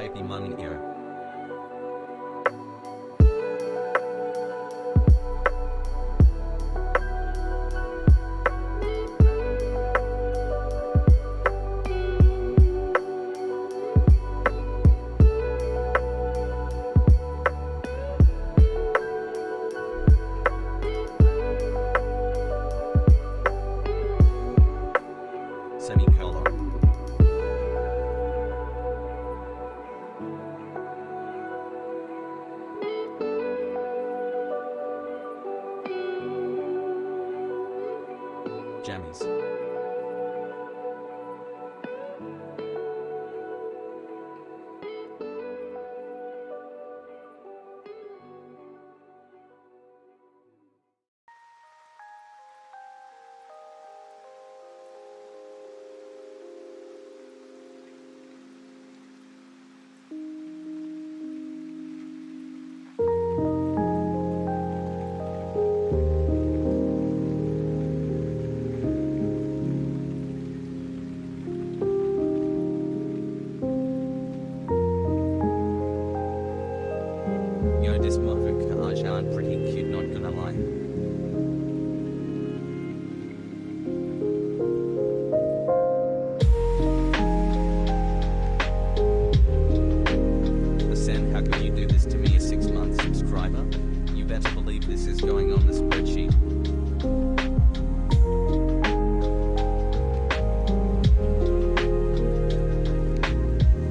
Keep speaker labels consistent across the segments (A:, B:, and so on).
A: baby money here. Semicolon. Jammies. Yo, this motherfucker Hasan pretty cute, not gonna lie. Hasan, how can you do this to me, a 6-month subscriber? You better believe this is going on the spreadsheet.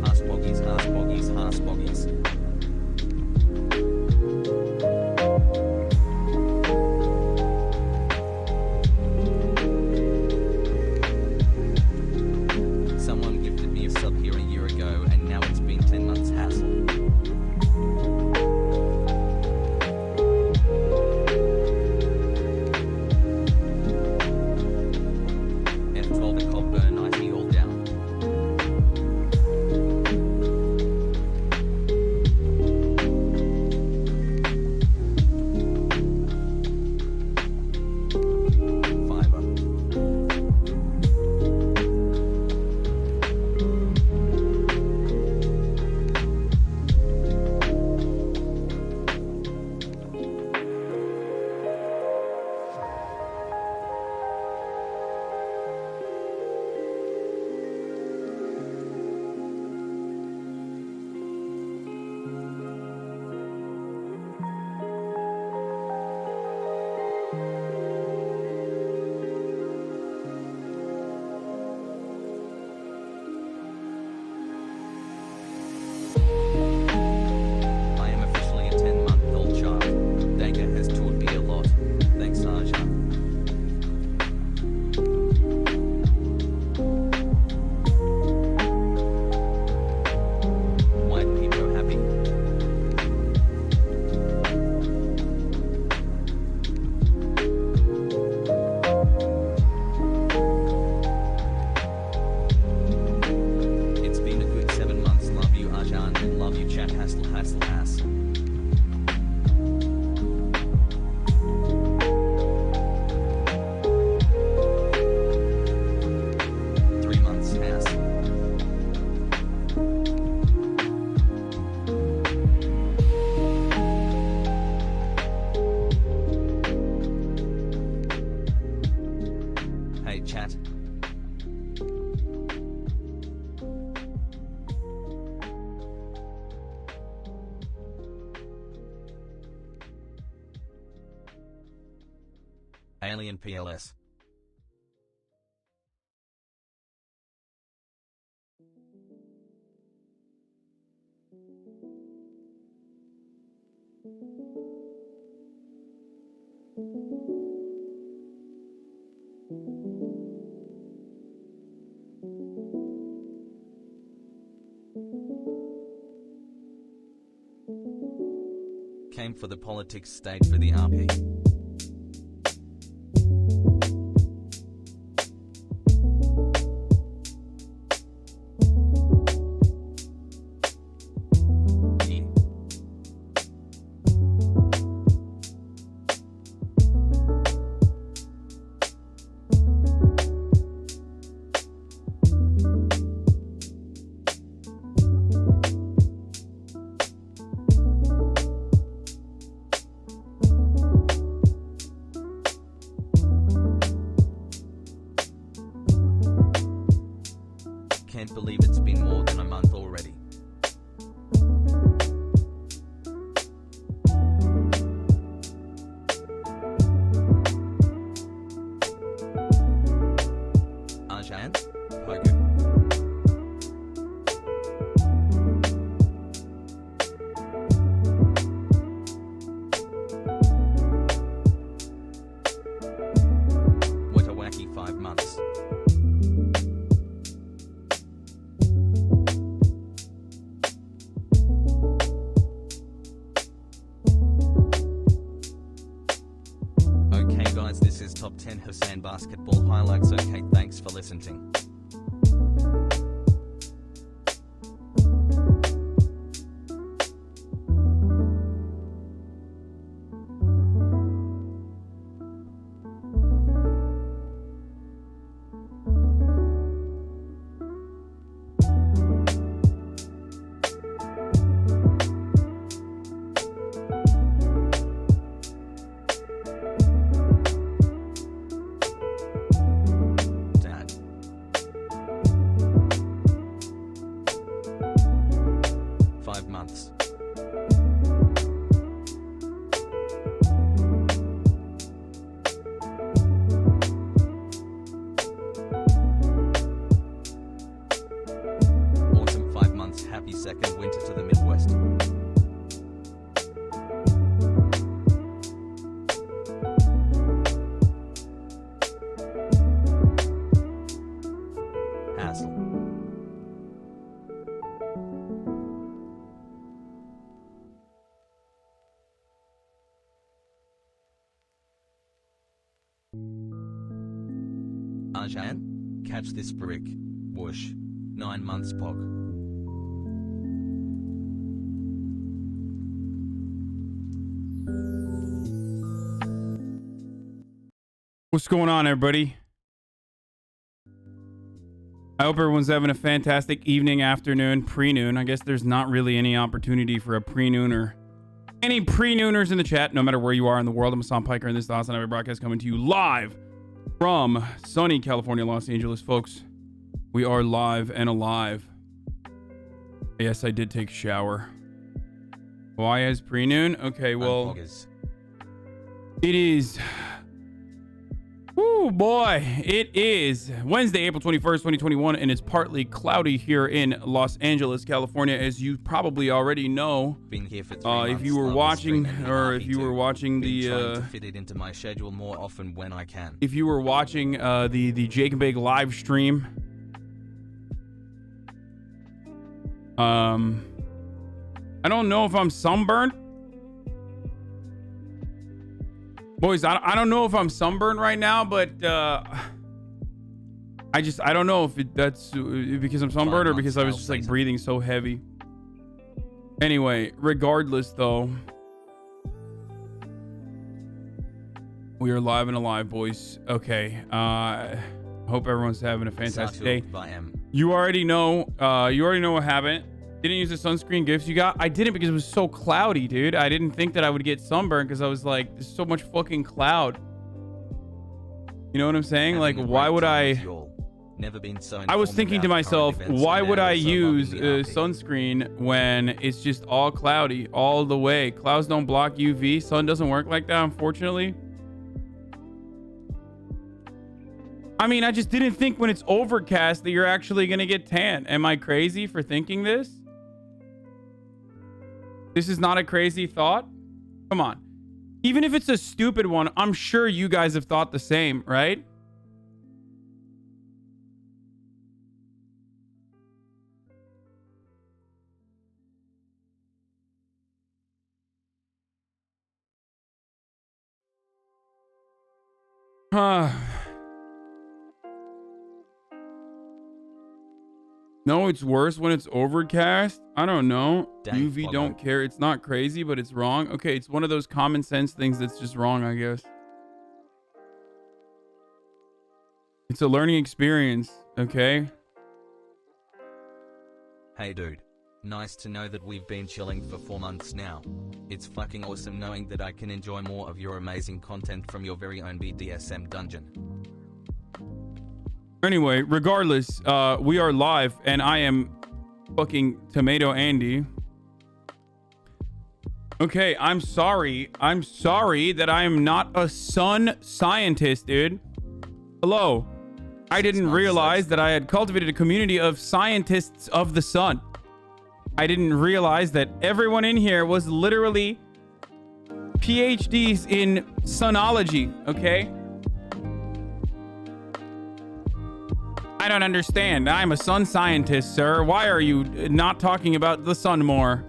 A: Haspoggies, haspoggies, haspoggies. Someone gifted me a sub here a year ago, and now it's been 10 months hassle. F12 and Cobb burn IT all down. Fiber. I am officially a 10-month-old child. Danga has taught me a lot. Thanks, Hasan. White people happy. It's been a good 7 months. Love you, Hasan, and love you, chat. Hassle, hassle, hass. Three months, hass. Hey, chat. Alien PLS. Came for the politics, stayed for the RP. can't believe it's been more than a month already. Arjan? Pogo. What a wacky 5 months. Okay guys, this is top 10 Hasan basketball highlights. Okay, thanks for listening. Dad. 5 months. Awesome 5 months. Happy second winter to the Midwest. Hassle. Arjan? Catch this brick. Whoosh. 9 months pog.
B: What's going on, everybody? I hope everyone's having a fantastic evening, afternoon, pre-noon. I guess there's not really any opportunity for a pre-noon or any pre-nooners in the chat, no matter where you are in the world. I'm Hasan Piker, and this is the HasanAbi broadcast coming to you live from sunny California, Los Angeles, folks. We are live and alive. Yes, I did take a shower. Why is pre-noon? Okay, well,
A: Unpoggers.
B: it is... Woo, boy. It is Wednesday, April 21st, 2021, and it's partly cloudy here in Los Angeles, California, as you probably already know.
A: Been here for 3 months.
B: If you were
A: love
B: watching,
A: the stream and
B: or
A: happy
B: if you
A: to.
B: were watching
A: Been trying
B: the,
A: to fit it into my schedule more often when I can.
B: if you were watching the Jake and Bake live stream, I don't know if I'm sunburned. Boys, I don't know if I'm sunburned right now, but I don't know if that's because I'm sunburned or because I was just like breathing so heavy. Anyway, regardless though, we are live and alive, boys. Okay, hope everyone's having a fantastic day. You already know what happened. Didn't use the sunscreen gifts you got. I didn't because it was so cloudy, dude. I didn't think that I would get sunburned because I was like, there's so much fucking cloud. You know what I'm saying? Like, why would I...
A: Never been so
B: I was thinking to myself, why would I use sunscreen when it's just all cloudy all the way? Clouds don't block UV. Sun doesn't work like that, unfortunately. I mean, I just didn't think when it's overcast that you're actually going to get tan. Am I crazy for thinking this? This is not a crazy thought? Come on. Even if it's a stupid one, I'm sure you guys have thought the same, right? No, it's worse when it's overcast. I don't know. UV don't care. It's not crazy, but it's wrong. Okay, it's one of those common sense things that's just wrong, I guess. It's a learning experience, okay?
A: Hey dude. Nice to know that we've been chilling for 4 months now. It's fucking awesome knowing that I can enjoy more of your amazing content from your very own BDSM dungeon.
B: Anyway, regardless, we are live, and I am fucking Tomato Andy. Okay, I'm sorry. I'm sorry that I am not a sun scientist, dude. Hello. I didn't realize that I had cultivated a community of scientists of the sun. I didn't realize that everyone in here was literally PhDs in sunology, okay? I don't understand. I'm a sun scientist, sir. Why are you not talking about the sun more?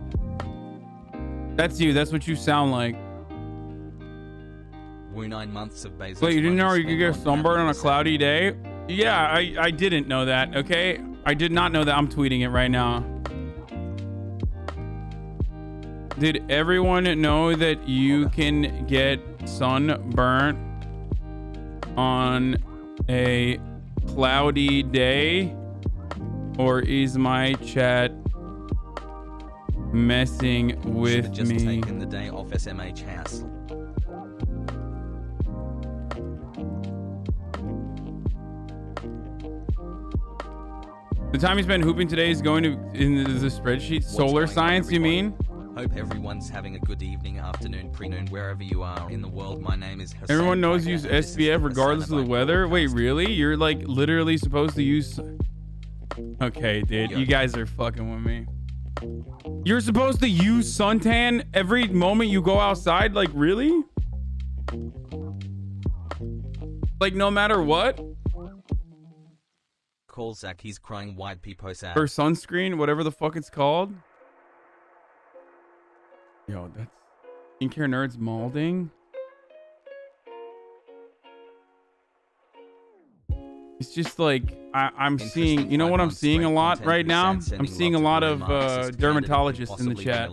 B: That's you. That's what you sound like.
A: We're 9 months of Bezos.
B: Wait, you didn't know you could get sunburned on a cloudy day? Yeah, I didn't know that, okay? I did not know that. I'm tweeting it right now. Did everyone know that you can get sunburnt on a cloudy day? Or is my chat messing with
A: just
B: me?
A: Taken the day off SMH house.
B: The time you spent hooping today is going to in the spreadsheet. Solar science, you mean?
A: Hope everyone's having a good evening, afternoon, pre-noon, wherever you are in the world. My name is Hasan.
B: Everyone knows use SPF regardless of the weather. Wait, really? You're like literally supposed to use... Okay, dude. You guys are fucking with me. You're supposed to use suntan every moment you go outside? Like, really? Like, no matter what?
A: Call Zach, he's crying white people sad.
B: Or sunscreen, whatever the fuck it's called. Yo, that's... Skincare Nerds Malding? It's just like, I'm seeing... You know what I'm seeing a lot right now? I'm seeing a lot of dermatologists in the chat.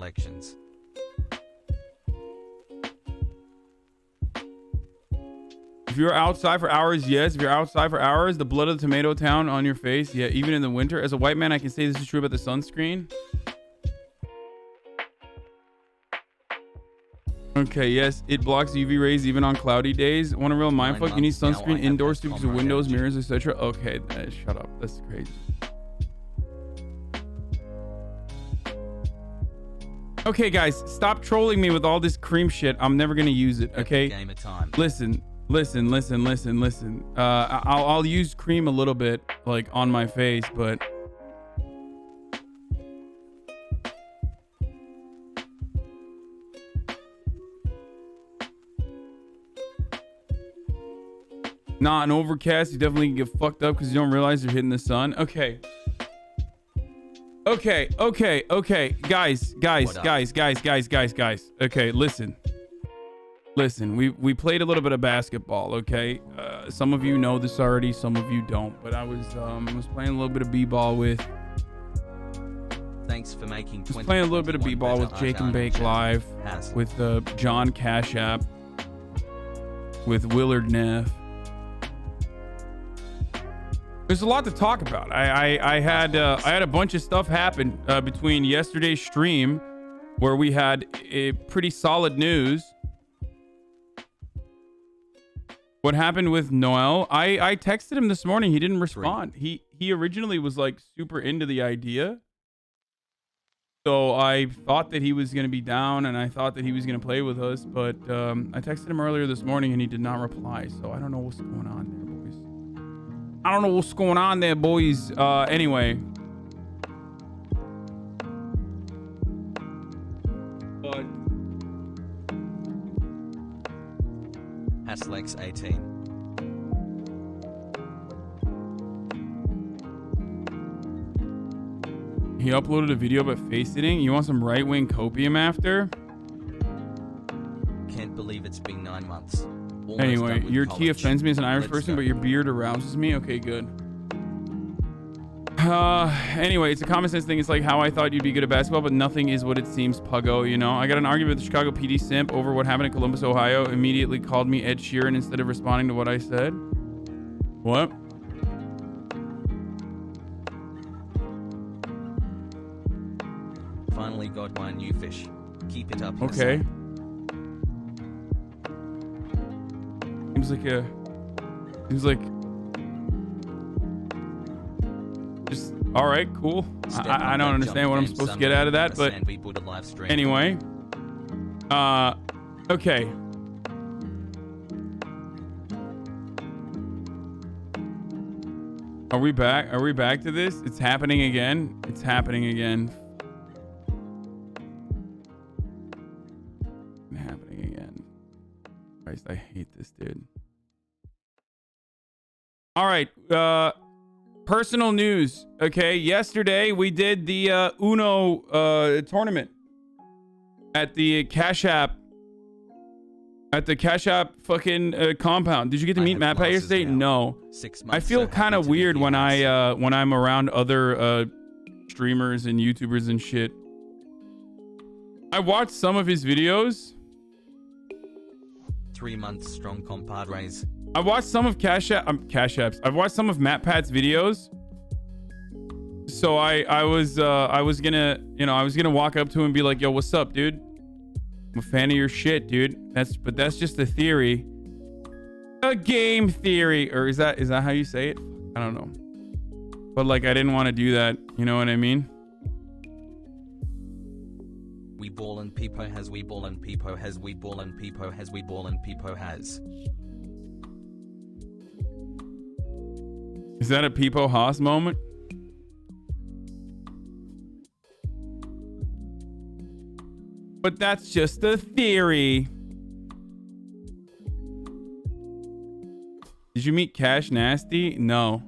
B: If you're outside for hours, yes. If you're outside for hours, the blood of the tomato town on your face. Yeah, even in the winter. As a white man, I can say this is true about the sunscreen. Okay, yes, it blocks UV rays even on cloudy days. Want a real mindfuck? You need sunscreen indoors too because of windows, mirrors, etc. Okay, shut up. That's crazy. Okay, guys, stop trolling me with all this cream shit. I'm never gonna use it. Okay. Listen. I'll use cream a little bit, like on my face, but. Not an overcast. You definitely can get fucked up because you don't realize you're hitting the sun. Okay. Okay. Guys. Okay, listen. We played a little bit of basketball, okay? Some of you know this already, some of you don't. But I was playing a little bit of b-ball with...
A: Thanks for making...
B: I was playing a little bit of b-ball with Jake and Bake Live, with John Cash App, with Willard Neff. There's a lot to talk about. I had a bunch of stuff happen between yesterday's stream, where we had a pretty solid news. What happened with Noel? I texted him this morning. He didn't respond. He originally was like super into the idea. So I thought that he was going to be down and I thought that he was going to play with us. But I texted him earlier this morning and he did not reply. So I don't know what's going on there, boys. I don't know what's going on there, boys. Anyway. But...
A: Haslex 18.
B: He uploaded a video about face sitting. You want some right-wing copium after?
A: Can't believe it's been 9 months. Almost
B: anyway, your tea offends me as an Irish person, but your beard arouses me. Okay, good. Anyway, it's a common sense thing. It's like how I thought you'd be good at basketball, but nothing is what it seems, Puggo, you know? I got an argument with the Chicago PD simp over what happened in Columbus, Ohio. Immediately called me Ed Sheeran instead of responding to what I said. What?
A: Finally got my new fish. Keep it up.
B: Okay. Seems like All right, cool. I don't understand what I'm supposed to get out of that, but anyway. Okay. Are we back? Are we back to this? It's happening again. It's happening again. Happening again. Christ, I hate this dude. All right. Personal news. Okay. Yesterday we did the Uno tournament at the Cash App. At the Cash App fucking compound. Did you get to meet Matt Pat yesterday? No. I feel kind of weird when I'm around other streamers and YouTubers and shit. I watched some of his videos.
A: 3 months strong compadres.
B: I watched some of Cash Apps. I've watched some of Matt Pat's videos. So I was gonna walk up to him and be like, yo, what's up, dude? I'm a fan of your shit, dude. But that's just a theory. A game theory. Or is that how you say it? I don't know. But like, I didn't want to do that. You know what I mean?
A: We ball and Peepo has, we ball and Peepo has, we ball and Peepo has, we ball and Peepo has.
B: Is that a Peepo Haas moment? But that's just a theory. Did you meet Cash Nasty? No.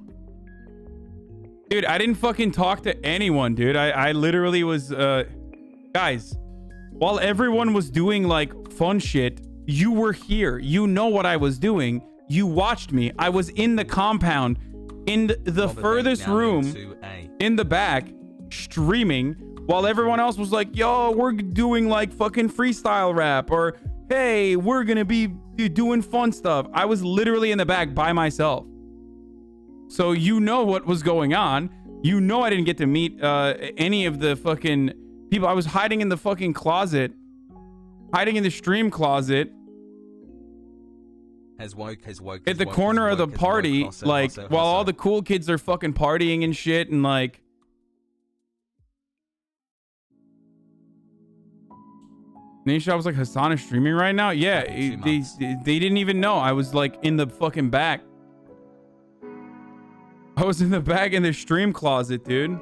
B: Dude, I didn't fucking talk to anyone, dude. I literally was, guys, while everyone was doing like fun shit, you were here. You know what I was doing. You watched me. I was in the compound, in the furthest room, in the back, streaming, while everyone else was like, yo, we're doing like fucking freestyle rap, or hey, we're gonna be doing fun stuff. I was literally in the back by myself. So you know what was going on. You know I didn't get to meet any of the fucking people. I was hiding in the fucking closet. Hiding in the stream closet. At the corner of the party, like, while all the cool kids are fucking partying and shit, and like... Nisha was like, Hasan is streaming right now? Yeah, they didn't even know. I was like in the fucking back. I was in the back in the stream closet, dude.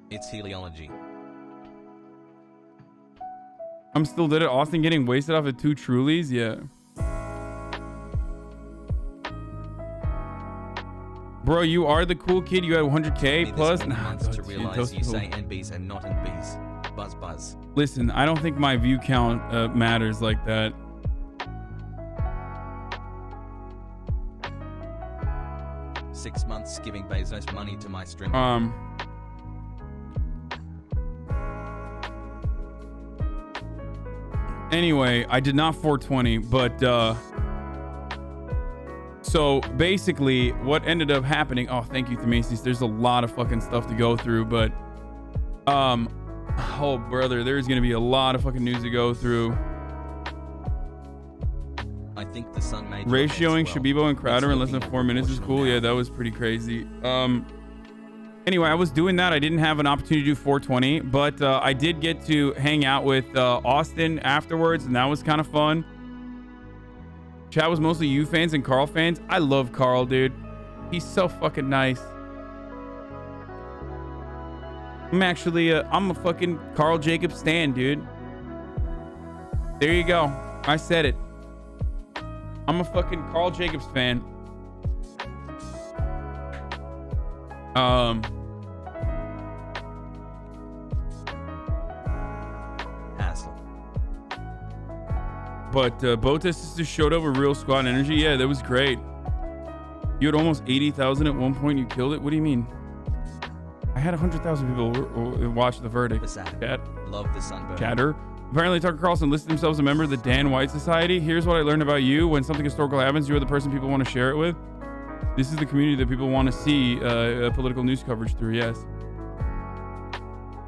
A: It's heliology.
B: I'm still dead at Austin getting wasted off of 2 Trulies? Yeah. Bro, you are the cool kid. You had 100k plus.
A: Nah, to realize you say NBs and not NBs. Buzz buzz.
B: Listen, I don't think my view count matters like that.
A: Six months giving Bezos money to my stream.
B: Anyway, I did not 420, but so basically what ended up happening, oh, thank you, Macy's. There's a lot of fucking stuff to go through, but oh brother, there's gonna be a lot of fucking news to go through.
A: I think the sun made
B: ratioing Shabibo and Crowder in less than 4 minutes is cool. Yeah, that was pretty crazy. Anyway, I was doing that. I didn't have an opportunity to do 420, but I did get to hang out with Austin afterwards, and that was kind of fun. Chat was mostly you fans and Carl fans. I love Carl, dude. He's so fucking nice. I'm actually, I'm a fucking Carl Jacobs stan, dude. There you go. I said it. I'm a fucking Carl Jacobs fan.
A: Hassle.
B: But Botas just showed up with real squad energy. Yeah, that was great. You had almost 80,000 at one point. You killed it. What do you mean? I had 100,000 people watch the verdict. Chat.
A: Love the sunburn.
B: Chatter. Apparently, Tucker Carlson listed himself as a member of the Dan White Society. Here's what I learned about you. When something historical happens, you are the person people want to share it with. This is the community that people want to see political news coverage through, yes.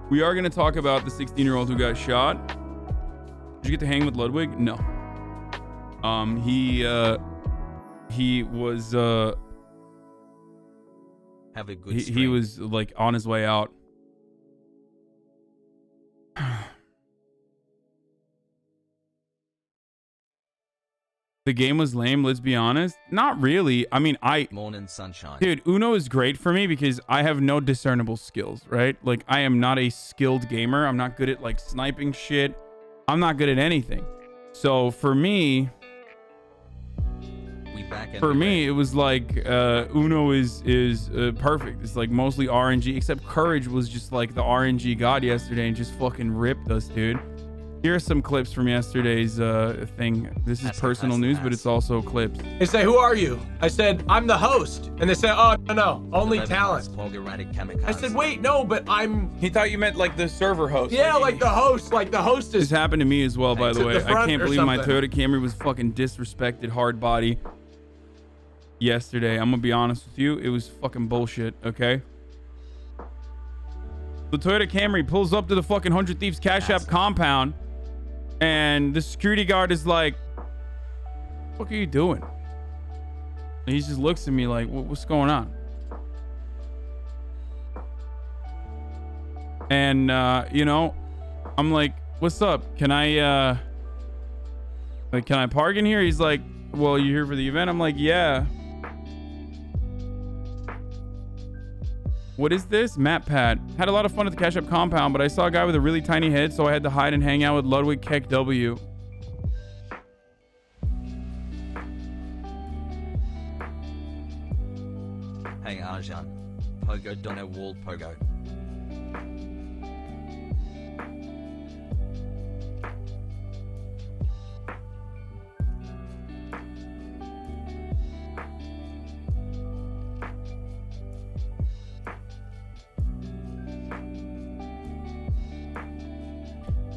B: We are going to talk about the 16-year-old who got shot. Did you get to hang with Ludwig? No. he was
A: Have a good
B: he was like on his way out. The game was lame, let's be honest. Not really. I mean,
A: Morning sunshine.
B: dude, Uno is great for me because I have no discernible skills, right? Like, I am not a skilled gamer. I'm not good at like sniping shit. I'm not good at anything. So for me, it was like Uno is perfect. It's like mostly RNG, except Courage was just like the RNG god yesterday and just fucking ripped us, dude. Here are some clips from yesterday's thing. This is personal news, but it's also clips.
C: They say, who are you? I said, I'm the host. And they said, oh, no, only talent. I said, wait, no, but I'm...
B: He thought you meant like the server host.
C: Yeah, like the host. Like the host is...
B: This happened to me as well, by the way. I can't believe my Toyota Camry was fucking disrespected hard body yesterday. I'm gonna be honest with you. It was fucking bullshit, okay? The Toyota Camry pulls up to the fucking 100 Thieves Cash App compound. And the security guard is like, what are you doing? And he just looks at me like, what's going on? And, you know, I'm like, what's up? Can I park in here? He's like, well, you here for the event? I'm like, yeah. What is this? Map pad. Had a lot of fun at the Cash App compound, but I saw a guy with a really tiny head, so I had to hide and hang out with Ludwig Keck W.
A: Hey Arjan. Pogo Dono Wall Pogo.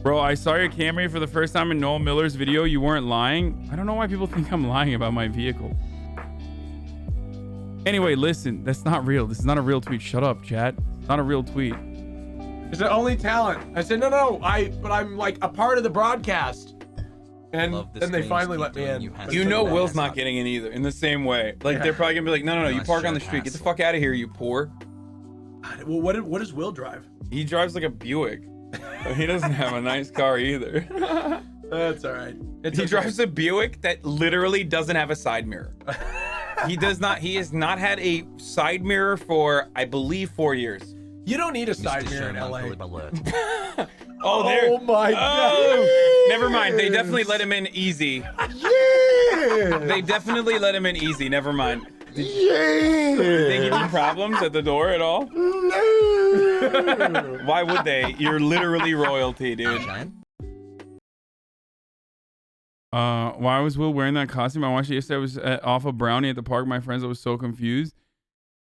B: Bro, I saw your Camry for the first time in Noel Miller's video. You weren't lying. I don't know why people think I'm lying about my vehicle. Anyway, listen, that's not real. This is not a real tweet. Shut up, chat. It's not a real tweet.
C: Is it only talent? I said, no, but I'm like a part of the broadcast. And then they finally let me in.
B: You know Will's not getting in either, in the same way. Like, they're probably gonna be like, no, you park on the street. Get the fuck out of here, you poor.
C: Well, what does Will drive?
B: He drives like a Buick. He doesn't have a nice car either.
C: That's all right.
B: He drives a Buick that literally doesn't have a side mirror. He has not had a side mirror for, I believe, 4 years.
C: You don't need a side mirror in LA.
B: Oh
C: my God.
B: Never mind. They definitely let him in easy.
C: Yeah.
B: They definitely let him in easy. Never mind. Did they give you problems at the door at all?
C: No.
B: Why would they? You're literally royalty, dude. Why was Will wearing that costume? I watched it yesterday. I was off a brownie at the park. My friends, I was so confused.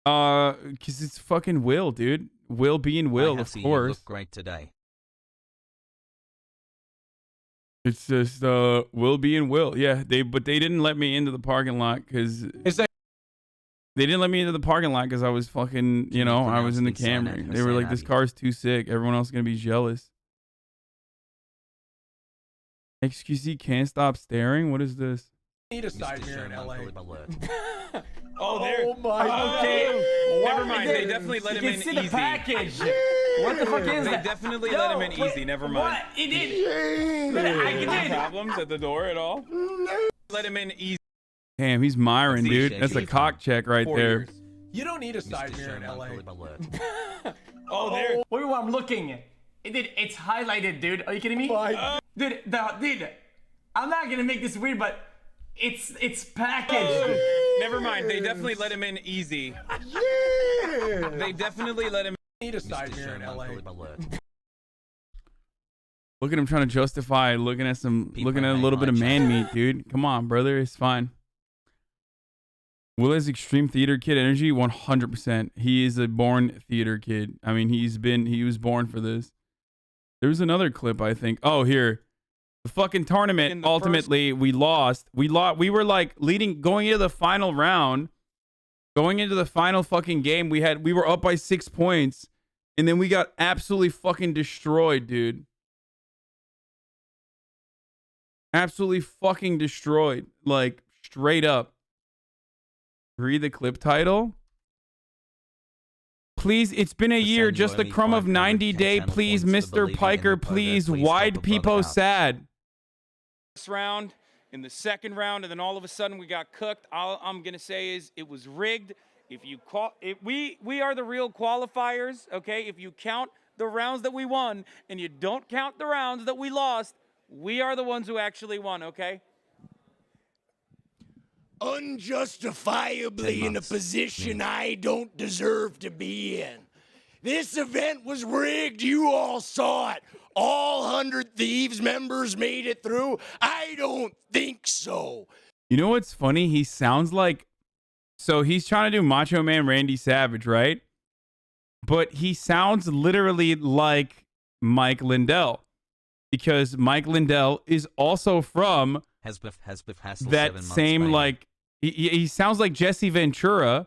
B: Cause it's fucking Will, dude. Will being Will, of course. You look
A: great today.
B: It's just Will being Will. Yeah, but they didn't let me into the parking lot because they didn't let me into the parking lot because I was fucking, you know, I was in the Camry. They were like, this car's too sick. Everyone else is gonna be jealous. XQC can't stop staring. What is this?
C: Need a side mirror in LA.
B: Oh, there.
C: Oh my God.
B: Okay. Never mind. They definitely let him in easy.
D: You can see the package. What the fuck is that?
B: They definitely let him in easy. Never mind.
D: What? It did. I did.
B: Problems at the door at all? No. Let him in easy. Damn, he's Myron, dude. That's a cock check right there.
C: You don't need a side mirror in LA.
B: Oh, there.
D: Wait, I'm looking. It's highlighted, dude. Are you kidding me? Dude, I'm not gonna make this weird, but it's packaged.
B: Never mind. They definitely let him in easy.
C: Yeah.
B: They definitely let him
C: Need a side mirror in LA.
B: Look at him trying to justify looking at a little bit of man meat, dude. Come on, brother. It's fine. Will has extreme theater kid energy, 100%. He is a born theater kid. I mean, he was born for this. There was another clip, I think. Oh, here. The fucking tournament, ultimately, we lost. We were like going into the final round. Going into the final fucking game, we were up by 6 points. And then we got absolutely fucking destroyed, dude. Absolutely fucking destroyed. Like, straight up. Read the clip title. Please, it's been a year, just the crumb of 90 day. Please, Mr. Piker, please. Wide peepo sad. This round, in the second round, and then all of a sudden we got cooked. All I'm gonna say is it was rigged. If you we are the real qualifiers, okay? If you count the rounds that we won and you don't count the rounds that we lost, we are the ones who actually won, okay?
E: Unjustifiably in a position I don't deserve to be in. This event was rigged. You all saw it. All 100 Thieves members made it through. I don't think so.
B: You know what's funny? He sounds like... So he's trying to do Macho Man Randy Savage, right? But he sounds literally like Mike Lindell. Because Mike Lindell is also from... that same, like, he sounds like Jesse Ventura.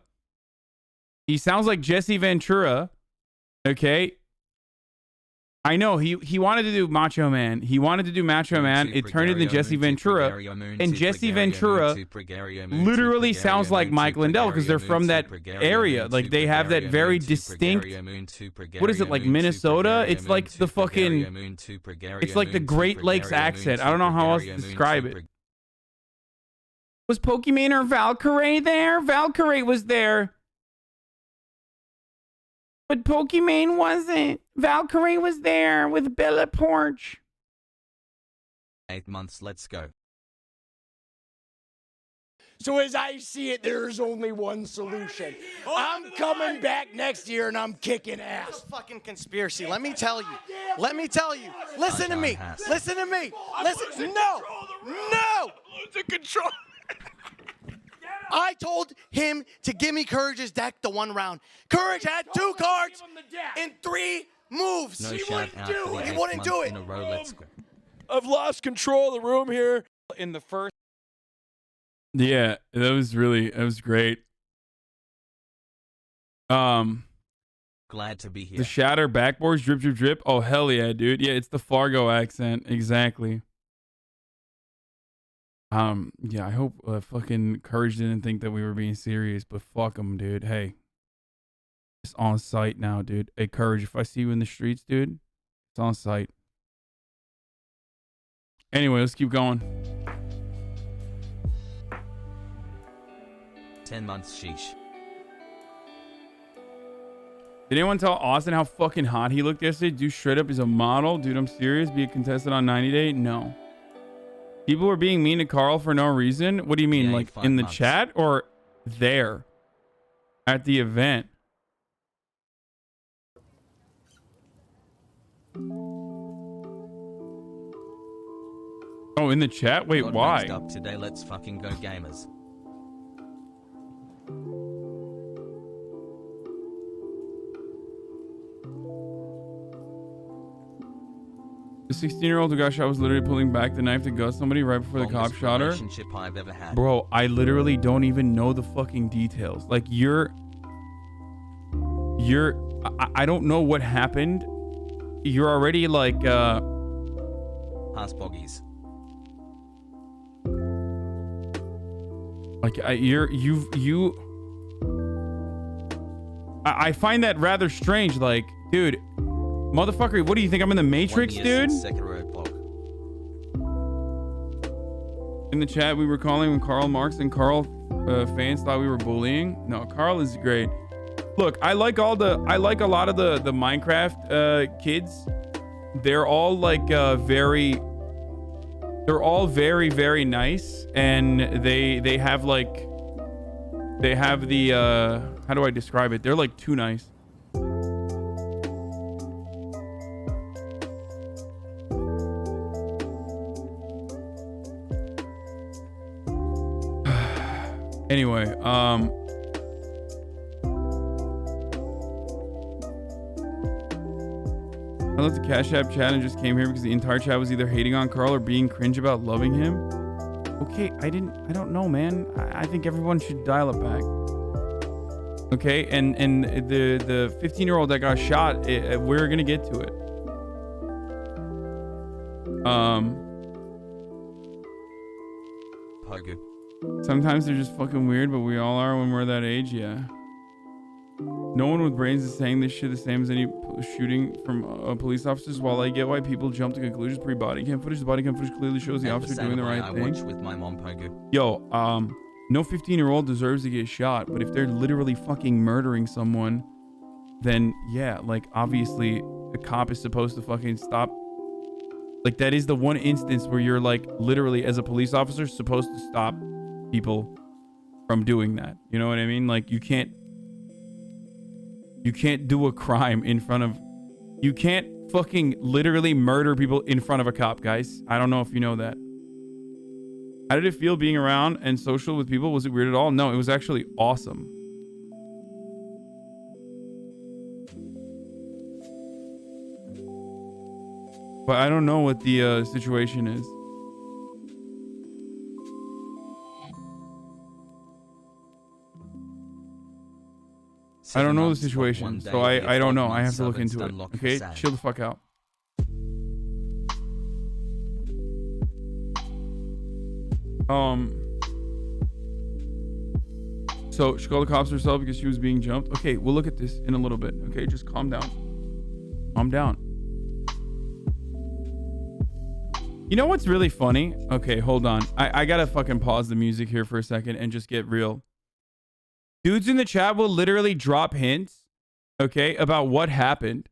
B: He sounds like Jesse Ventura. Okay. I know he wanted to do Macho Man. He wanted to do Macho Man. It turned into Jesse Ventura. And Jesse Ventura literally sounds like Mike Lindell because they're from that area. Like they have that very distinct, what is it, like Minnesota? It's like the fucking, it's like the Great Lakes accent. I don't know how else to describe it. Was Pokimane or Valkyrie there? Valkyrie was there. But Pokimane wasn't. Valkyrie was there with Bella Porch.
A: 8 months, let's go.
E: So as I see it, there's only one solution. I'm coming back next year and I'm kicking ass.
F: Fucking conspiracy. Let me tell you. Let me tell you. Listen to me. Listen to me. Listen. No. No.
E: Losing control.
F: I told him to give me Courage's deck the one round. Courage had 2 cards in 3 moves.
A: No
F: he
A: shout out for the
F: he
A: 8th
F: wouldn't do
A: month
F: it.
A: in a row, let's go.
C: I've lost control of the room here.
B: In the first. Yeah, that was great.
A: Glad to be here.
B: The shatter backboards, drip, drip, drip. Oh, hell yeah, dude. Yeah, it's the Fargo accent. Exactly. Yeah, I hope fucking Courage didn't think that we were being serious, but fuck him, dude. Hey, it's on site now, dude. Hey, Courage, if I see you in the streets, dude, it's on site. Anyway, let's keep going.
A: 10 months, sheesh.
B: Did anyone tell Austin how fucking hot he looked yesterday? Dude, straight up is a model. Dude, I'm serious. Be a contestant on 90 Day? No. People were being mean to Carl for no reason. What do you mean? Like in the chat or there at the event? Oh, in the chat? Wait, why?
A: Up today, let's fucking go, gamers.
B: The 16-year-old who got shot was literally pulling back the knife to gut somebody right before the cop shot her.
A: Relationship I've ever had.
B: Bro, I literally don't even know the fucking details. Like I don't know what happened. You're already like
A: Pass boggies.
B: Like I find that rather strange. Like, dude, motherfucker, what do you think? I'm in the Matrix, dude? In the chat, we were calling when Karl Marx and Karl fans thought we were bullying. No, Karl is great. Look, I like a lot of the Minecraft kids. They're all like very very nice, and they have the how do I describe it? They're like too nice. Anyway, I left the Cash App chat and just came here because the entire chat was either hating on Carl or being cringe about loving him. Okay, I don't know, man. I think everyone should dial it back. Okay, and the 15-year-old that got shot, we're gonna get to it.
A: Pogu.
B: Sometimes they're just fucking weird, but we all are when we're that age, yeah. No one with brains is saying this shit the same as any shooting from police officers. While I get why people jump to conclusions pre-body cam footage, the body cam footage clearly shows the officer doing the right thing.
A: With my mom,
B: yo, no 15-year-old deserves to get shot, but if they're literally fucking murdering someone, then yeah, like obviously the cop is supposed to fucking stop. Like that is the one instance where you're like literally as a police officer supposed to stop people from doing that. You know what I mean? Like you can't do a crime in front of, you can't fucking literally murder people in front of a cop, guys. I don't know if you know that. How did it feel being around and social with people? Was it weird at all? No, it was actually awesome. But I don't know what the situation is. I don't know the situation, so I don't know. I have to look into it. Okay, chill the fuck out. So she called the cops herself because she was being jumped. Okay, we'll look at this in a little bit. Okay, just calm down. Calm down. You know what's really funny? Okay, hold on. I gotta fucking pause the music here for a second and just get real. Dudes in the chat will literally drop hints, okay, about what happened.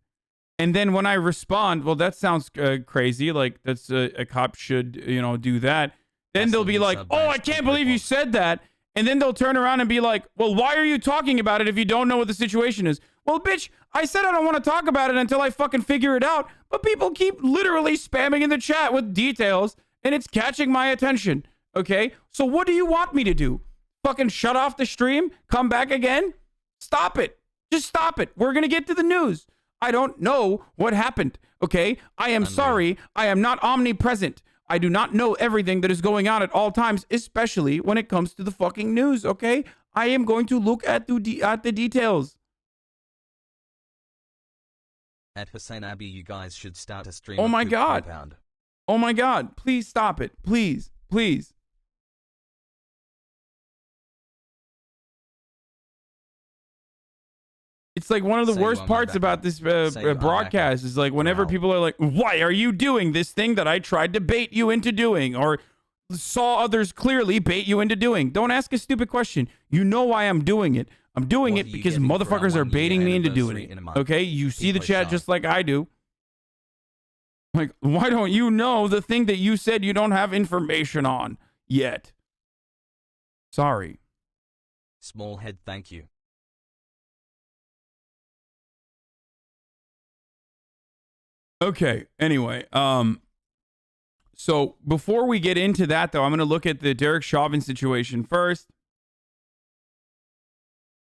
B: And then when I respond, well, that sounds crazy. Like, that's a cop should, you know, do that. Then they'll be like, oh, I can't believe you said that. And then they'll turn around and be like, well, why are you talking about it if you don't know what the situation is? Well, bitch, I said I don't want to talk about it until I fucking figure it out. But people keep literally spamming in the chat with details, and it's catching my attention, okay? So what do you want me to do? Fucking shut off the stream? Come back again? Stop it. Just stop it. We're going to get to the news. I don't know what happened, okay? I am sorry. I am not omnipresent. I do not know everything that is going on at all times, especially when it comes to the fucking news, okay? I am going to look at the details.
A: At HasanAbi, you guys should start a stream.
B: Oh my God. Compound. Oh my God. Please stop it. Please. Please. It's like one of the worst parts about this broadcast is like whenever people are like, why are you doing this thing that I tried to bait you into doing or saw others clearly bait you into doing? Don't ask a stupid question. You know why I'm doing it. I'm doing it because motherfuckers are baiting me into doing it. Okay? You see the chat just like I do. Like, why don't you know the thing that you said you don't have information on yet? Sorry.
A: Small head, thank you.
B: Okay, anyway, so before we get into that, though, I'm going to look at the Derek Chauvin situation first.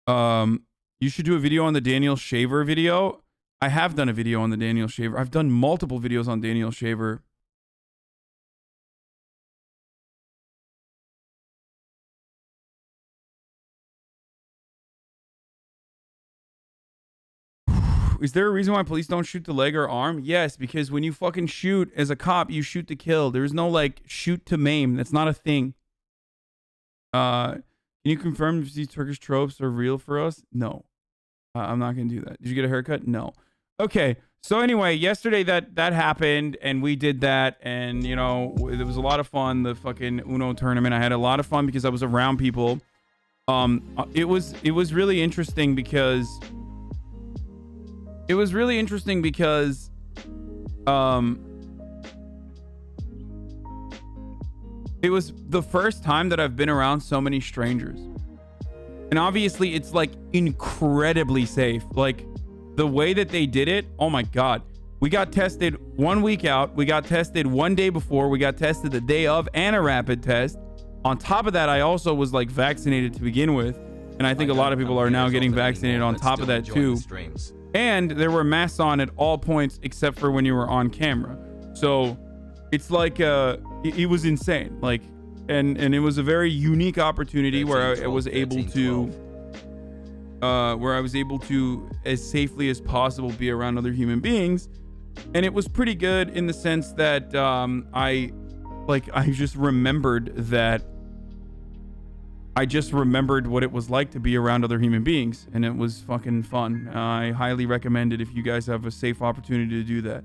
B: You should do a video on the Daniel Shaver video. I have done a video on the Daniel Shaver. I've done multiple videos on Daniel Shaver. Is there a reason why police don't shoot the leg or arm? Yes, because when you fucking shoot as a cop, you shoot to kill. There's no like shoot to maim. That's not a thing. Can you confirm if these Turkish tropes are real for us? No. I'm not going to do that. Did you get a haircut? No. Okay. So anyway, yesterday that happened and we did that and you know, it was a lot of fun. The fucking Uno tournament. I had a lot of fun because I was around people. It was really interesting because it was the first time that I've been around so many strangers. And obviously it's like incredibly safe. Like the way that they did it, oh my God. We got tested 1 week out. We got tested 1 day before. We got tested the day of and a rapid test. On top of that, I also was like vaccinated to begin with. And I think a lot of people are now getting vaccinated on top of that too. And there were masks on at all points except for when you were on camera. So it's like it was insane. Like and it was a very unique opportunity where I was able to as safely as possible be around other human beings. And it was pretty good in the sense that I just remembered that I just remembered what it was like to be around other human beings, and it was fucking fun. I highly recommend it if you guys have a safe opportunity to do that.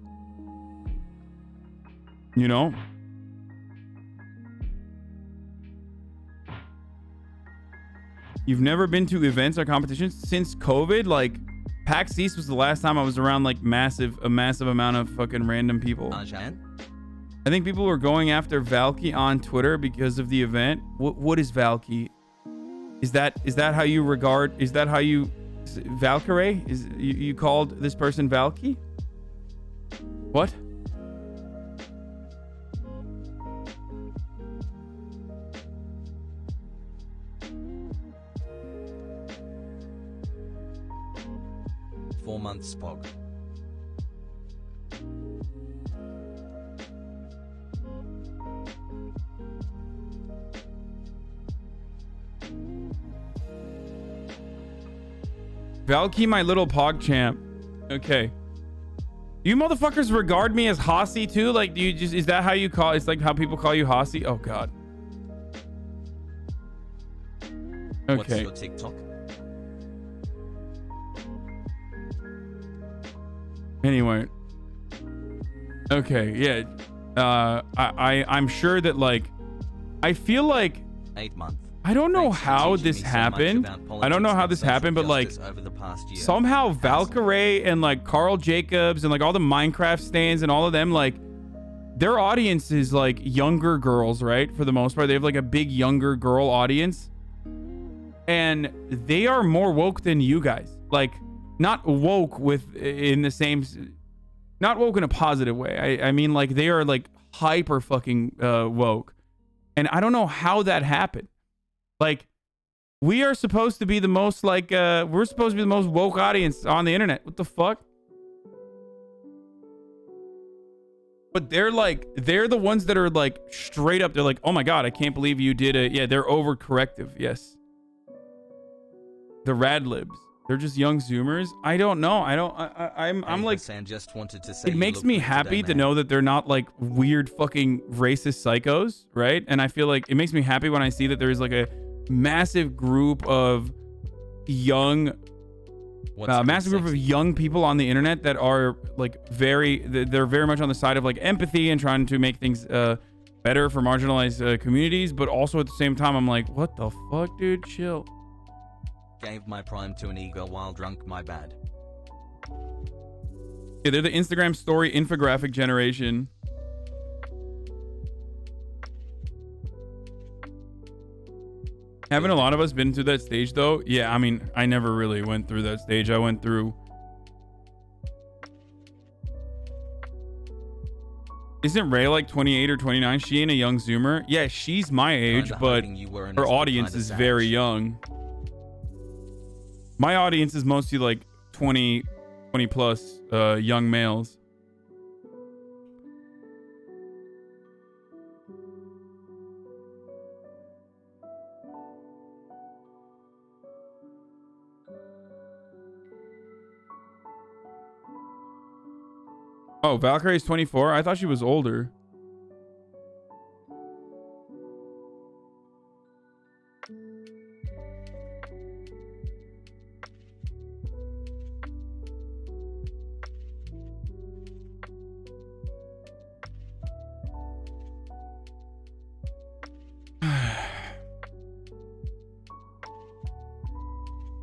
B: You know? You've never been to events or competitions since COVID? Like, PAX East was the last time I was around like a massive amount of fucking random people. I think people were going after Valky on Twitter because of the event. What is Valky? Is that how you regard? Is that how you Valkyrie? Is you called this person Valky? What?
A: Months Spog.
B: Valky, my little pog champ. Okay. You motherfuckers regard me as Hasi too? Like, do you just, is that how you call, it's like how people call you Hasi? Oh God. Okay.
A: What's your TikTok?
B: Anyway. Okay, yeah. I'm sure that like I feel like
A: 8 months.
B: I don't know how this happened. I don't know how this happened, but like somehow Valkyrie and like Carl Jacobs and like all the Minecraft stands and all of them, like their audience is like younger girls, right? For the most part, they have like a big younger girl audience, and they are more woke than you guys. Like, not woke with in the same, not woke in a positive way. I mean, like, they are like hyper fucking woke, and I don't know how that happened. Like, we are supposed to be the most like we're supposed to be the most woke audience on the internet. What the fuck? But they're the ones that are like straight up. They're like, oh my God, I can't believe you did it. Yeah, they're overcorrective. Yes. The rad libs. They're just young Zoomers. I don't know. I'm like,
A: Hasan just wanted to say
B: it makes me happy to know that they're not like weird fucking racist psychos, right? And I feel like it makes me happy when I see that there's like a massive group of young people on the internet that are like they're very much on the side of like empathy and trying to make things better for marginalized communities, but also at the same time I'm like, what the fuck, dude? Chill.
A: Gave my prime to an ego while drunk, my bad.
B: Yeah, they're the Instagram story infographic generation. Haven't a lot of us been through that stage though? Yeah, I mean, I never really went through that stage. I went through... Isn't Ray like 28 or 29? She ain't a young Zoomer. Yeah, she's my age, but her audience is very young. My audience is mostly like 20 plus young males. Oh, Valkyrie's 24? I thought she was older.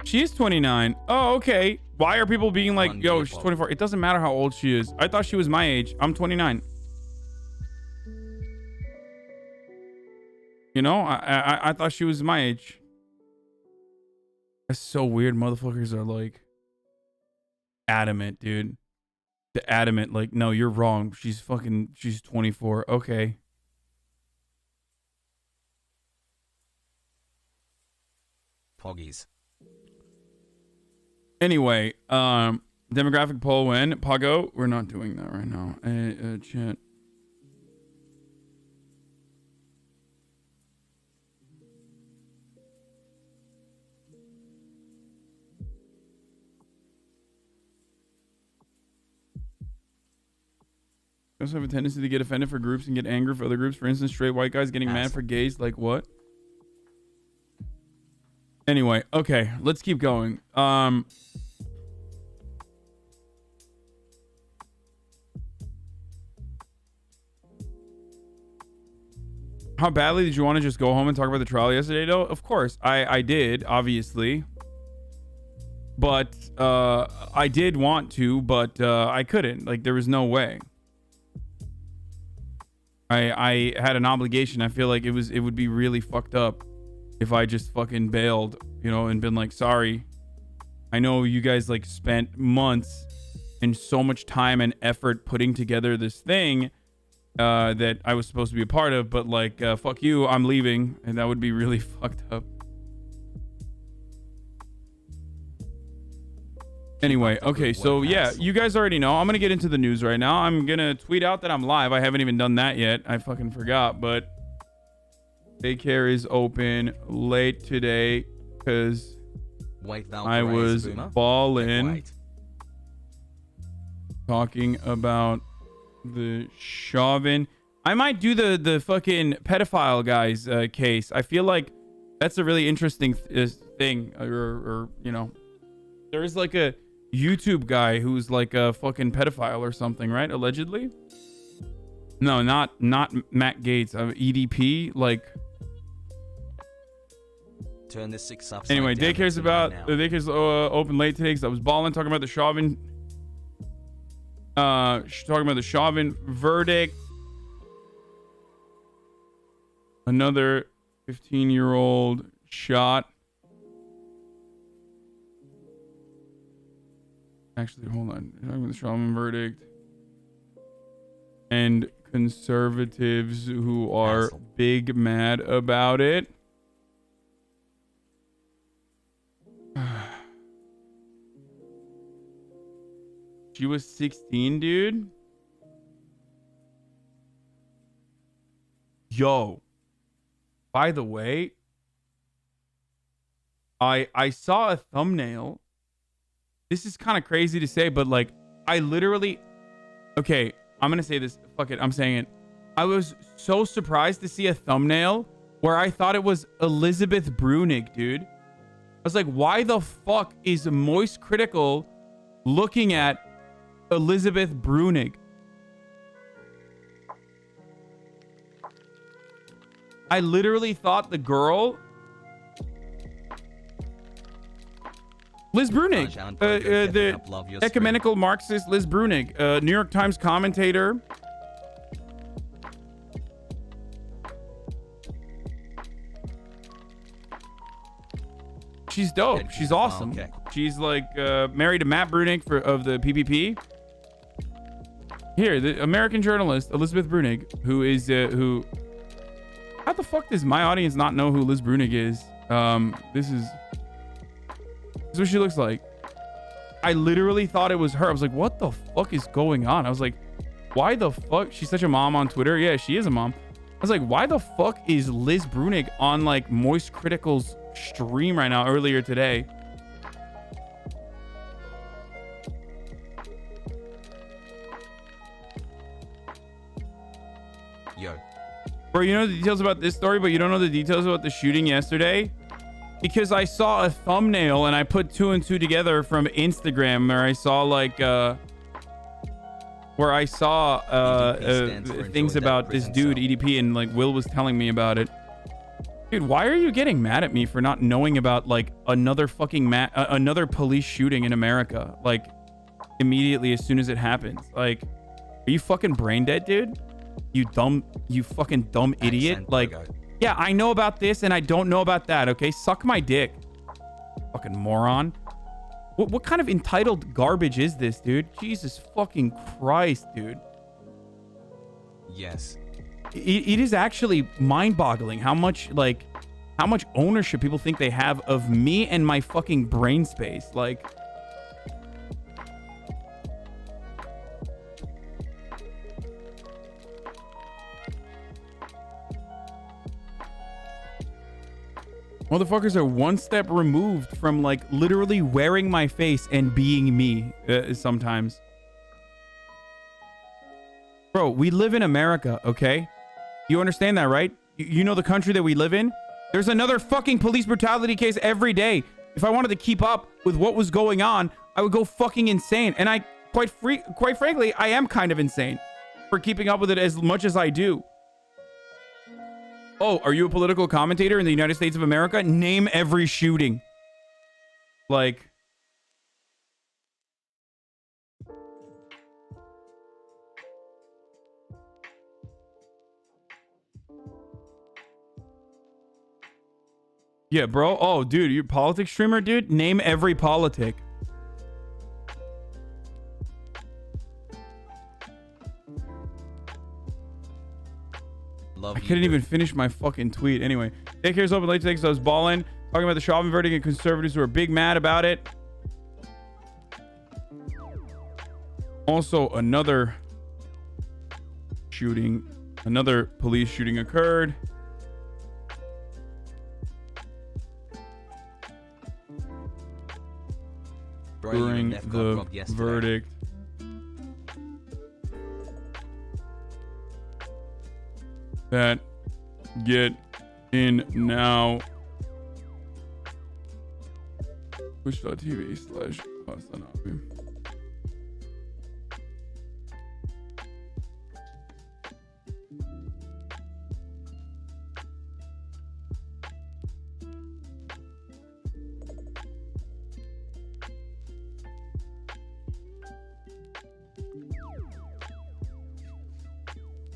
B: She is 29. Oh, okay. Why are people being like, yo, she's 24? It doesn't matter how old she is. I thought she was my age. I'm 29. You know, I thought she was my age. That's so weird. Motherfuckers are like adamant, dude. The adamant, like, no, you're wrong. She's 24. Okay.
A: Poggies.
B: Anyway, demographic poll win. Pago, we're not doing that right now. Chat. I also have a tendency to get offended for groups and get angry for other groups. For instance, straight white guys getting mad for gays. Like what? Anyway, okay, let's keep going. How badly did you want to just go home and talk about the trial yesterday, though? Of course, I did, obviously. But I did want to, but I couldn't. Like, there was no way. I had an obligation. I feel like it would be really fucked up if I just fucking bailed, you know, and been like, sorry. I know you guys like spent months and so much time and effort putting together this thing that I was supposed to be a part of, but like, fuck you, I'm leaving. And that would be really fucked up. Anyway, okay, so yeah, you guys already know. I'm gonna get into the news right now. I'm gonna tweet out that I'm live. I haven't even done that yet. I fucking forgot, but daycare is open late today because I was balling talking about the Chauvin. I might do the fucking pedophile guy's case. I feel like that's a really interesting thing, or you know, there is like a YouTube guy who's like a fucking pedophile or something, right? Allegedly. No, not Matt Gates. EDP, like.
A: Turn this 6 upside
B: anyway,
A: down.
B: daycare's open late today because I was balling talking about the Chauvin. Talking about the Chauvin verdict. Another 15-year-old shot. Actually, hold on. Talking about the Chauvin verdict. And conservatives who are big mad about it. She was 16, dude. Yo. By the way, I saw a thumbnail. This is kind of crazy to say, but like, I literally... Okay, I'm going to say this. Fuck it, I'm saying it. I was so surprised to see a thumbnail where I thought it was Elizabeth Bruenig, dude. I was like, why the fuck is Moist Critical looking at Elizabeth Bruenig? I literally thought the girl... Liz Bruenig, the ecumenical Marxist Liz Bruenig, New York Times commentator. She's dope. She's awesome. Okay. She's like married to Matt Bruenig of the PPP. Here, the American journalist Elizabeth Bruenig, who is who. How the fuck does my audience not know who Liz Bruenig is? This is what she looks like. I literally thought it was her. I was like, what the fuck is going on? I was like, why the fuck? She's such a mom on Twitter. Yeah, she is a mom. I was like, why the fuck is Liz Bruenig on like Moist Critical's stream right now earlier today?
A: Yo.
B: Bro, you know the details about this story, but you don't know the details about the shooting yesterday? Because I saw a thumbnail and I put 2 and 2 together from Instagram where I saw like things about this dude EDP, and like Will was telling me about it. Dude, why are you getting mad at me for not knowing about like another fucking another police shooting in America like immediately as soon as it happens? Like, are you fucking brain dead, dude? You fucking dumb idiot. Like, yeah, I know about this and I don't know about that, okay? Suck my dick. Fucking moron. What kind of entitled garbage is this, dude? Jesus fucking Christ, dude.
A: Yes.
B: It is actually mind-boggling how much ownership people think they have of me and my fucking brain space. Like... Motherfuckers are one step removed from like literally wearing my face and being me sometimes. Bro, we live in America, okay? You understand that, right? You know the country that we live in? There's another fucking police brutality case every day. If I wanted to keep up with what was going on, I would go fucking insane. And I, quite frankly, I am kind of insane for keeping up with it as much as I do. Oh, are you a political commentator in the United States of America? Name every shooting. Like... Yeah, bro. Oh, dude, you're a politics streamer, dude? Name every politic. I couldn't even finish my fucking tweet. Anyway, daycare's open late today because I was balling. Talking about the Chauvin verdict and conservatives who are big mad about it. Also, another police shooting occurred. During the verdict. That get in now. Twitch.tv/HasanAbi.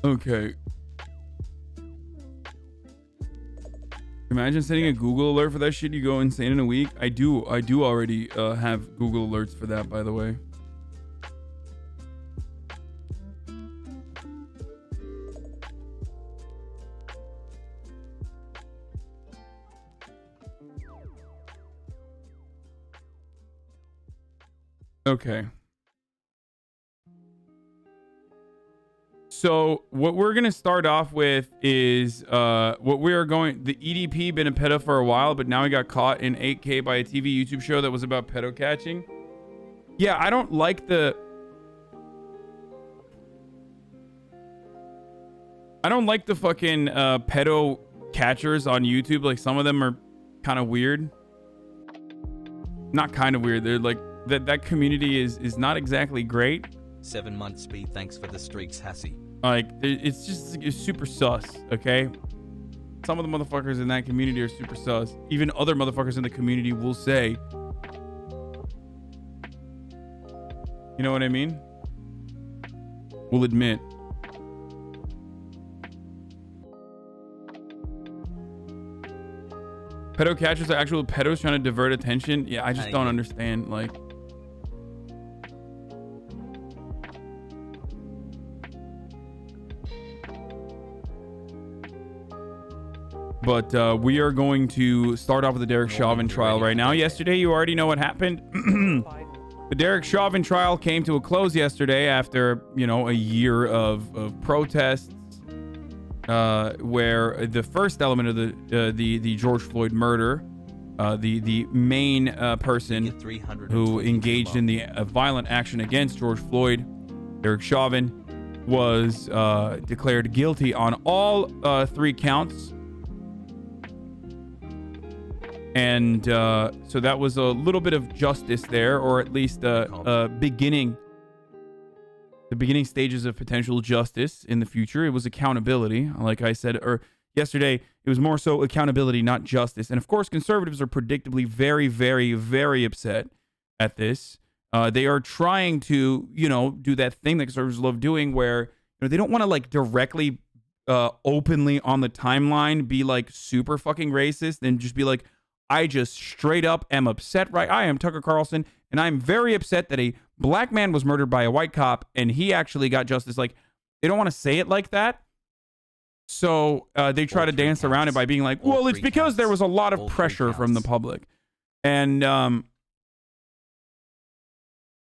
B: Okay. Imagine sending a Google alert for that shit. You go insane in a week. I do already have Google alerts for that, by the way. Okay. So what we're going to start off with is the EDP been a pedo for a while, but now he got caught in 8K by a TV YouTube show that was about pedo catching. Yeah, I don't like the fucking pedo catchers on YouTube. Like, some of them are kind of weird. Not kind of weird. They're like that community is not exactly great.
A: 7 months speed. Thanks for the streaks, Hassie.
B: Like, it's super sus, okay? Some of the motherfuckers in that community are super sus. Even other motherfuckers in the community will say, you know what I mean? Will admit. Pedo catchers are actual pedos trying to divert attention. Yeah, I just don't understand, like... But we are going to start off with the Derek Chauvin trial right now. Yesterday, you already know what happened. The Derek Chauvin trial came to a close yesterday after, you know, a year of protests, where the first element of the George Floyd murder, the main person who engaged in the violent action against George Floyd, Derek Chauvin, was declared guilty on all 3 counts. And so that was a little bit of justice there, or at least the beginning stages of potential justice in the future. It was accountability, like I said, or yesterday, it was more so accountability, not justice. And of course, conservatives are predictably very, very, very upset at this. They are trying to, you know, do that thing that conservatives love doing, where, you know, they don't want to like directly, openly on the timeline be like super fucking racist and just be like, I just straight up am upset, right? I am Tucker Carlson, and I'm very upset that a black man was murdered by a white cop, and he actually got justice. Like, they don't want to say it like that. So they try to dance around it by being like, well, it's because there was a lot of pressure from the public. And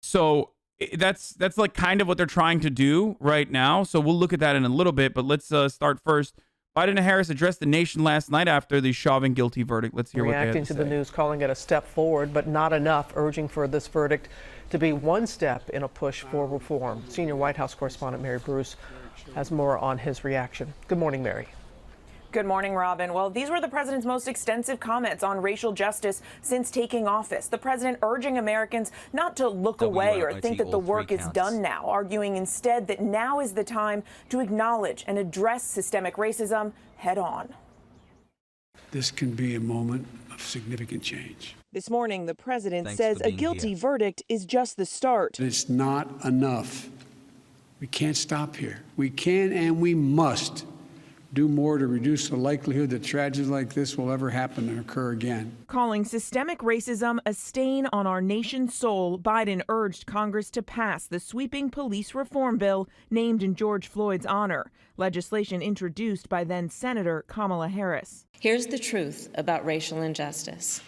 B: so that's like kind of what they're trying to do right now. So we'll look at that in a little bit, but let's start first. Biden and Harris addressed the nation last night after the Chauvin guilty verdict. Let's hear what they have to say.
G: Reacting to the news, calling it a step forward, but not enough, urging for this verdict to be one step in a push for reform. Senior White House correspondent Mary Bruce has more on his reaction. Good morning, Mary.
H: Good morning, Robin. Well, these were the president's most extensive comments on racial justice since taking office. The president urging Americans not to look away or think that the work is done now, arguing instead that now is the time to acknowledge and address systemic racism head on.
I: This can be a moment of significant change.
H: This morning, the president says a guilty verdict is just the start.
I: It's not enough. We can't stop here. We can and we must do more to reduce the likelihood that tragedies like this will ever happen and occur again.
H: Calling systemic racism a stain on our nation's soul, Biden urged Congress to pass the sweeping police reform bill named in George Floyd's honor, legislation introduced by then Senator Kamala Harris.
J: Here's the truth about racial injustice.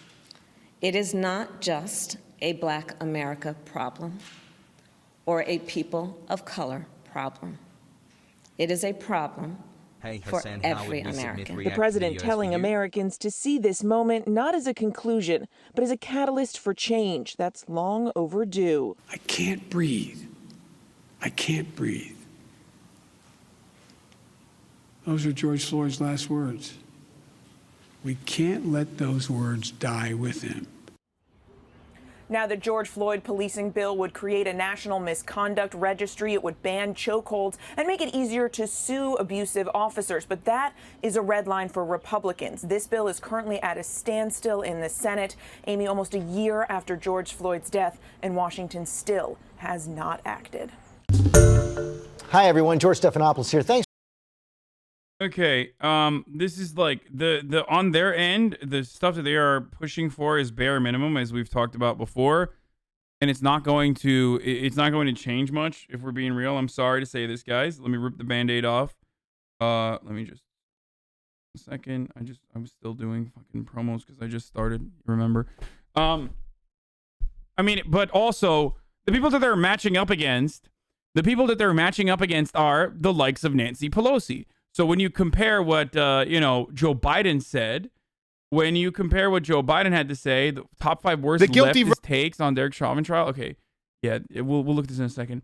J: It is not just a Black America problem or a people of color problem. It is a problem for every American. The president telling Americans to see this moment not as a conclusion, but as a catalyst for change that's long overdue.
I: I can't breathe. I can't breathe. Those are George Floyd's last words. We can't let those words die with him.
H: Now, the George Floyd policing bill would create a national misconduct registry. It would ban chokeholds and make it easier to sue abusive officers. But that is a red line for Republicans. This bill is currently at a standstill in the Senate. Amy, almost a year after George Floyd's death, and Washington still has not acted.
K: Hi, everyone. George Stephanopoulos here. Thanks.
B: Okay, this is like the on their end, the stuff that they are pushing for is bare minimum, as we've talked about before, and it's not going to change much if we're being real. I'm sorry to say this, guys. Let me rip the Band-Aid off. Let me just a second. I was still doing fucking promos because I just started. Remember? I mean, but also the people that they're matching up against, are the likes of Nancy Pelosi. So when you compare what, Joe Biden said, when you compare what Joe Biden had to say, the top 5 worst leftist takes on Derek Chauvin trial. Okay. Yeah, we'll look at this in a second.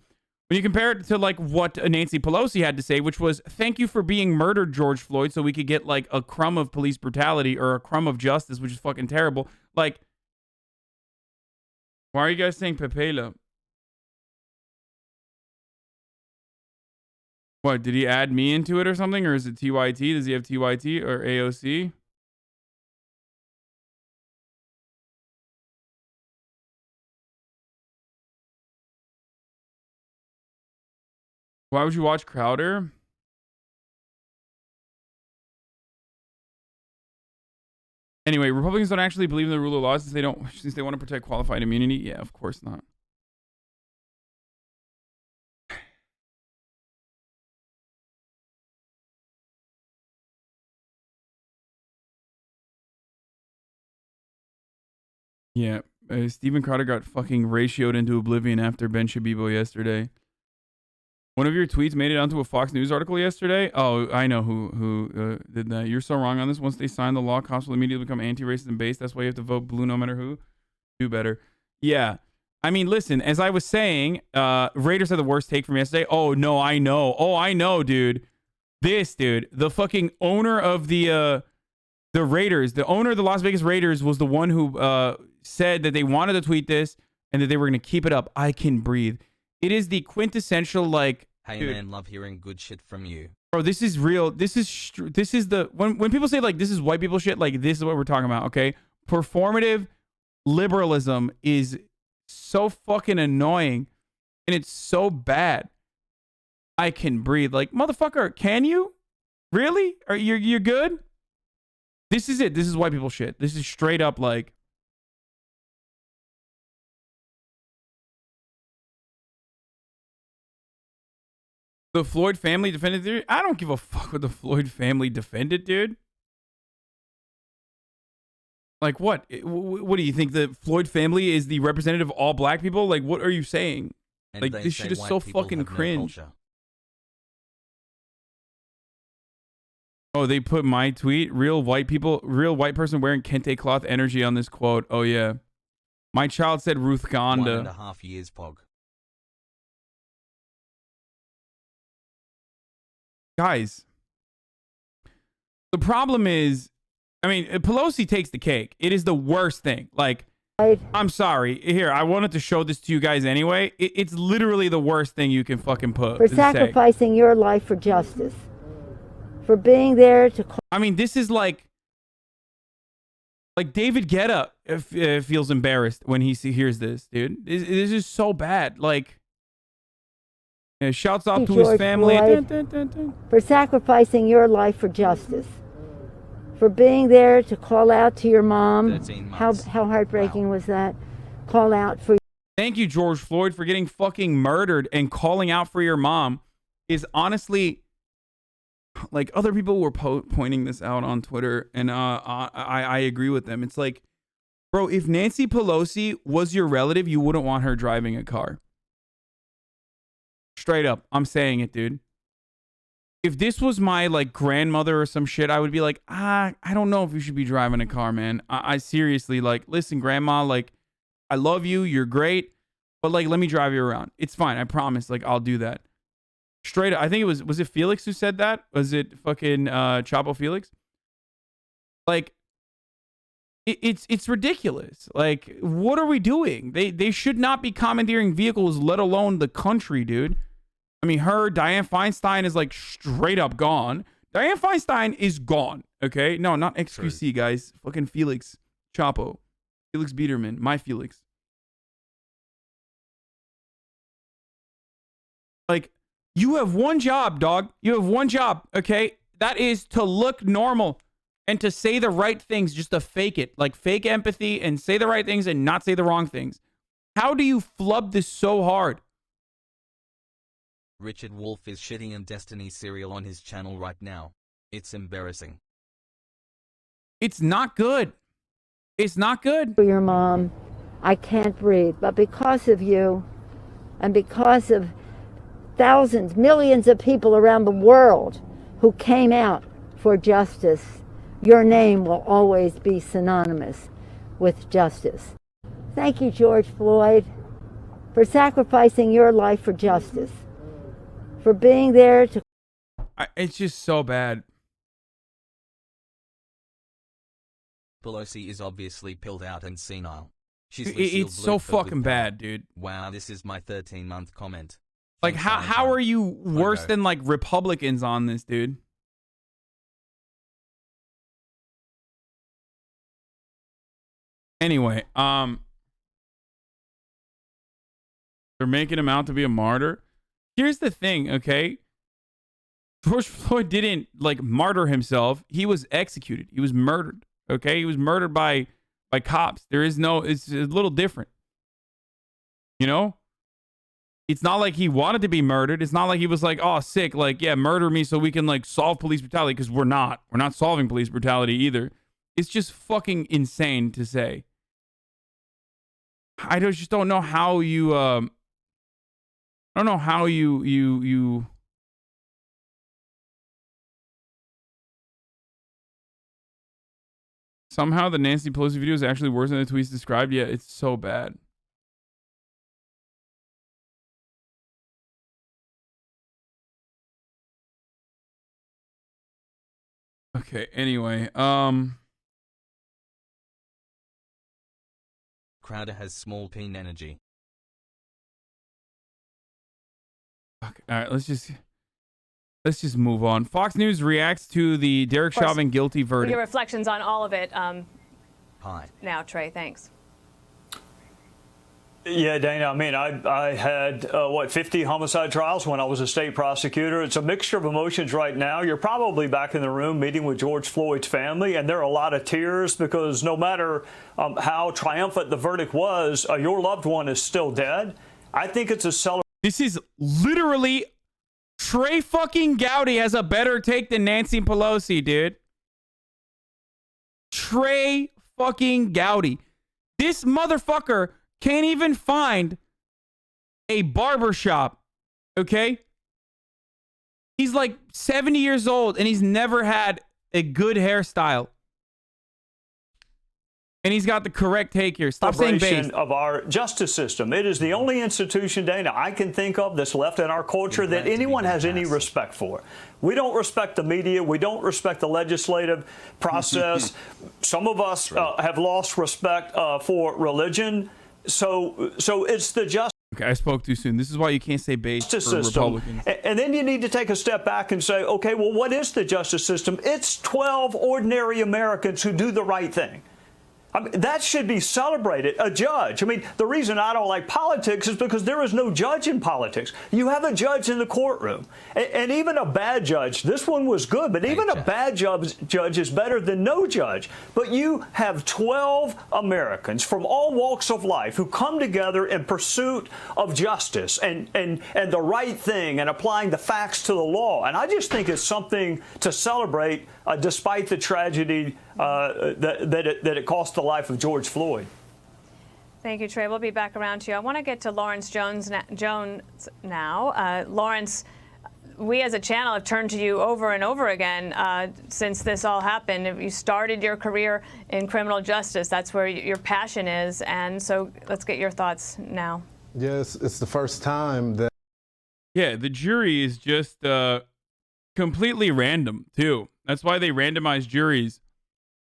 B: When you compare it to like what Nancy Pelosi had to say, which was, thank you for being murdered, George Floyd, so we could get like a crumb of police brutality or a crumb of justice, which is fucking terrible. Like, why are you guys saying Pepega? What, did he add me into it or something? Or is it TYT? Does he have TYT or AOC? Why would you watch Crowder? Anyway, Republicans don't actually believe in the rule of law since they want to protect qualified immunity. Yeah, of course not. Yeah, Steven Crowder got fucking ratioed into oblivion after Ben Shabibo yesterday. One of your tweets made it onto a Fox News article yesterday. Oh, I know who did that. You're so wrong on this. Once they sign the law, cops will immediately become anti-racist and based. That's why you have to vote blue no matter who. Do better. Yeah. I mean, listen, as I was saying, Raiders had the worst take from yesterday. Oh, no, I know. Oh, I know, dude. This, dude, the fucking owner of the Raiders, the owner of the Las Vegas Raiders was the one who said that they wanted to tweet this and that they were going to keep it up. I can breathe. It is the quintessential, like,
A: hey
B: dude,
A: man, love hearing good shit from you.
B: Bro, this is real. This is the, when people say like, this is white people shit, like this is what we're talking about. Okay. Performative liberalism is so fucking annoying and it's so bad. I can breathe. Like, motherfucker, can you? Really? Are you're good? This is it. This is white people shit. This is straight up like, the Floyd family defended theory. I don't give a fuck what the Floyd family defended, dude. Like what? What do you think? The Floyd family is the representative of all black people? Like, what are you saying?
A: And
B: like, this shit is so fucking cringe. Oh, they put my tweet. Real white person wearing kente cloth energy on this quote. Oh, yeah. My child said Ruth Gonda.
A: 1.5 years, Pog.
B: Guys, The problem is, I mean, Pelosi takes the cake. It is the worst thing. Like, I'm sorry. Here, I wanted to show this to you guys anyway. It's literally the worst thing you can fucking put.
L: For sacrificing your life for justice. For being there to...
B: I mean, this is like David Guetta feels embarrassed when he hears this, dude. This is so bad. Like, shouts out to his family.
L: For sacrificing your life for justice. For being there to call out to your mom. How heartbreaking was that? Call out for...
B: Thank you, George Floyd, for getting fucking murdered, and calling out for your mom is honestly... Like, other people were pointing this out on Twitter, and I agree with them. It's like, bro, if Nancy Pelosi was your relative, you wouldn't want her driving a car. Straight up. I'm saying it, dude. If this was my, like, grandmother or some shit, I would be like, I don't know if you should be driving a car, man. I seriously, like, listen, grandma, like, I love you. You're great. But, like, let me drive you around. It's fine. I promise. Like, I'll do that. Straight up, I think it was it Felix who said that? Was it fucking Chapo Felix? Like, it's ridiculous. Like, what are we doing? They should not be commandeering vehicles, let alone the country, dude. I mean, Dianne Feinstein is like straight up gone. Dianne Feinstein is gone. Okay, no, not XQC, guys. Fucking Felix Chapo, Felix Biederman, my Felix. Like, you have one job, dog. You have one job, okay? That is to look normal and to say the right things, just to fake it. Like, fake empathy and say the right things and not say the wrong things. How do you flub this so hard?
A: Richard Wolf is shitting in Destiny cereal on his channel right now. It's embarrassing.
B: It's not good. It's not good.
L: For your mom, I can't breathe. But because of you and because of thousands, millions of people around the world who came out for justice, your name will always be synonymous with justice. Thank you, George Floyd, for sacrificing your life for justice, for being there to...
B: It's just so bad.
A: Pelosi is obviously pilled out and senile.
B: It's so fucking bad, dude.
A: Wow, this is my 13-month comment.
B: Like, how are you worse than, like, Republicans on this, dude? Anyway, they're making him out to be a martyr. Here's the thing, okay? George Floyd didn't, like, martyr himself. He was executed. He was murdered, okay? He was murdered by cops. There is no... It's a little different. You know? It's not like he wanted to be murdered. It's not like he was like, oh, sick, like, yeah, murder me so we can, like, solve police brutality, because we're not. We're not solving police brutality either. It's just fucking insane to say. I just don't know how you, I don't know how you... Somehow the Nancy Pelosi video is actually worse than the tweets described. Yeah, it's so bad. Okay, anyway,
A: Crowder has small peen energy.
B: Okay, all right, let's just move on. Fox News reacts to the Derek Chauvin guilty verdict.
M: Your reflections on all of it.
A: Hi.
M: Now, Trey, thanks.
N: Yeah, Dana, I mean, I had, 50 homicide trials when I was a state prosecutor. It's a mixture of emotions right now. You're probably back in the room meeting with George Floyd's family, and there are a lot of tears because no matter how triumphant the verdict was, your loved one is still dead. I think it's a celebration.
B: This is literally... Trey fucking Gowdy has a better take than Nancy Pelosi, dude. Trey fucking Gowdy. This motherfucker can't even find a barbershop, okay? He's like 70 years old and he's never had a good hairstyle. And he's got the correct take here. Stop saying based.
N: Of our justice system. It is the only institution, Dana, I can think of that's left in our culture that anyone has any respect for. We don't respect the media. We don't respect the legislative process. Some of us have lost respect for religion. So it's the justice.
B: Okay, I spoke too soon. This is why you can't say based for
N: system.
B: Republicans.
N: And then you need to take a step back and say, okay, well, what is the justice system? It's 12 ordinary Americans who do the right thing. I mean, that should be celebrated. A judge. I mean, the reason I don't like politics is because there is no judge in politics. You have a judge in the courtroom. And even a bad judge, this one was good, but even a bad judge is better than no judge. But you have 12 Americans from all walks of life who come together in pursuit of justice and the right thing and applying the facts to the law. And I just think it's something to celebrate despite the tragedy that it cost the life of George Floyd.
M: Thank you, Trey. We'll be back around to you. I want to get to Lawrence Jones now. Lawrence, we as a channel have turned to you over and over again since this all happened. You started your career in criminal justice. That's where your passion is. And so let's get your thoughts now.
O: Yes, it's the first time that...
B: Yeah, the jury is just completely random, too. That's why they randomize juries.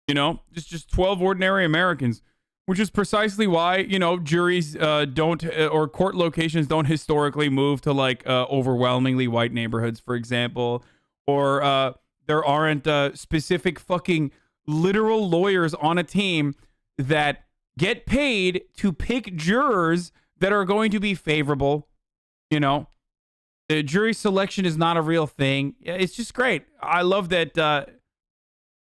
B: You know, just 12 ordinary Americans, which is precisely why, you know, juries don't or court locations don't historically move to like overwhelmingly white neighborhoods, for example, or there aren't specific fucking literal lawyers on a team that get paid to pick jurors that are going to be favorable. You know, the jury selection is not a real thing. It's just great. I love that.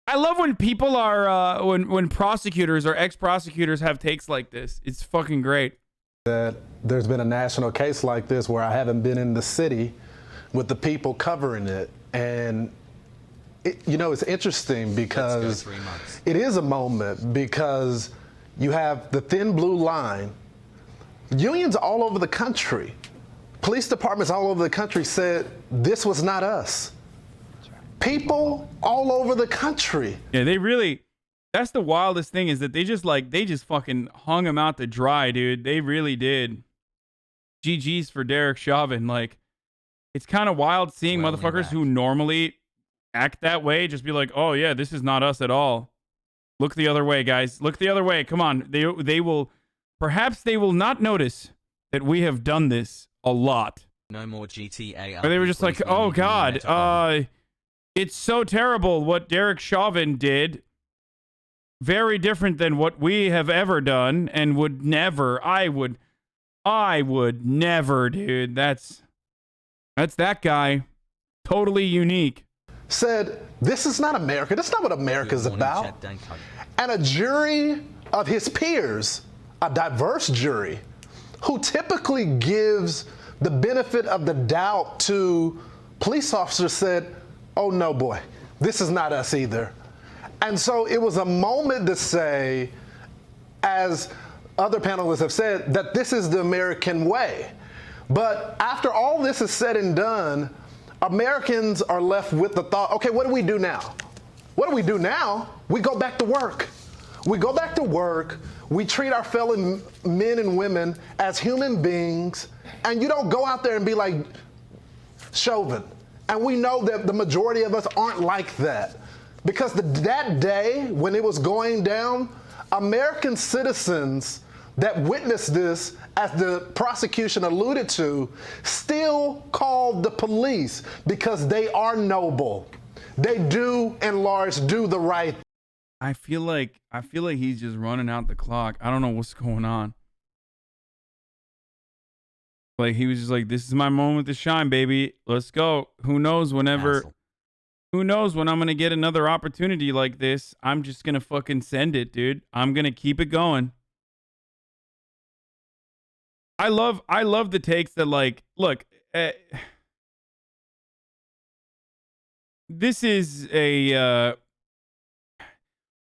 B: I love when people are, when prosecutors or ex-prosecutors have takes like this. It's fucking great.
O: That there's been a national case like this where I haven't been in the city with the people covering it. And, you know, it's interesting because it is a moment because you have the thin blue line. Unions all over the country, police departments all over the country said this was not us. People all over the country.
B: Yeah, they really, that's the wildest thing is that they just fucking hung him out to dry, dude. They really did. GG's for Derek Chauvin. Like, it's kind of wild seeing motherfuckers who normally act that way just be like, oh yeah, this is not us at all. Look the other way, guys. Look the other way. Come on. They will, perhaps they will not notice that we have done this a lot.
A: No more GTA.
B: Or they were just like, oh God, it's so terrible what Derek Chauvin did. Very different than what we have ever done and would never, I would never, dude. That's that guy. Totally unique.
O: Said, this is not America. That's not what America's about. And a jury of his peers, a diverse jury, who typically gives the benefit of the doubt to police officers said, oh no, boy, this is not us either. And so it was a moment to say, as other panelists have said, that this is the American way. But after all this is said and done, Americans are left with the thought, okay, what do we do now? What do we do now? We go back to work. We go back to work. We treat our fellow men and women as human beings. And you don't go out there and be like Chauvin. And we know that the majority of us aren't like that. Because that day when it was going down, American citizens that witnessed this, as the prosecution alluded to, still called the police because they are noble. They do, in large, do the right thing.
B: I feel like he's just running out the clock. I don't know what's going on. Like, he was just like, this is my moment to shine, baby. Let's go. Who knows when I'm going to get another opportunity like this. I'm just going to fucking send it, dude. I'm going to keep it going. I love the takes that, like, look, this is a,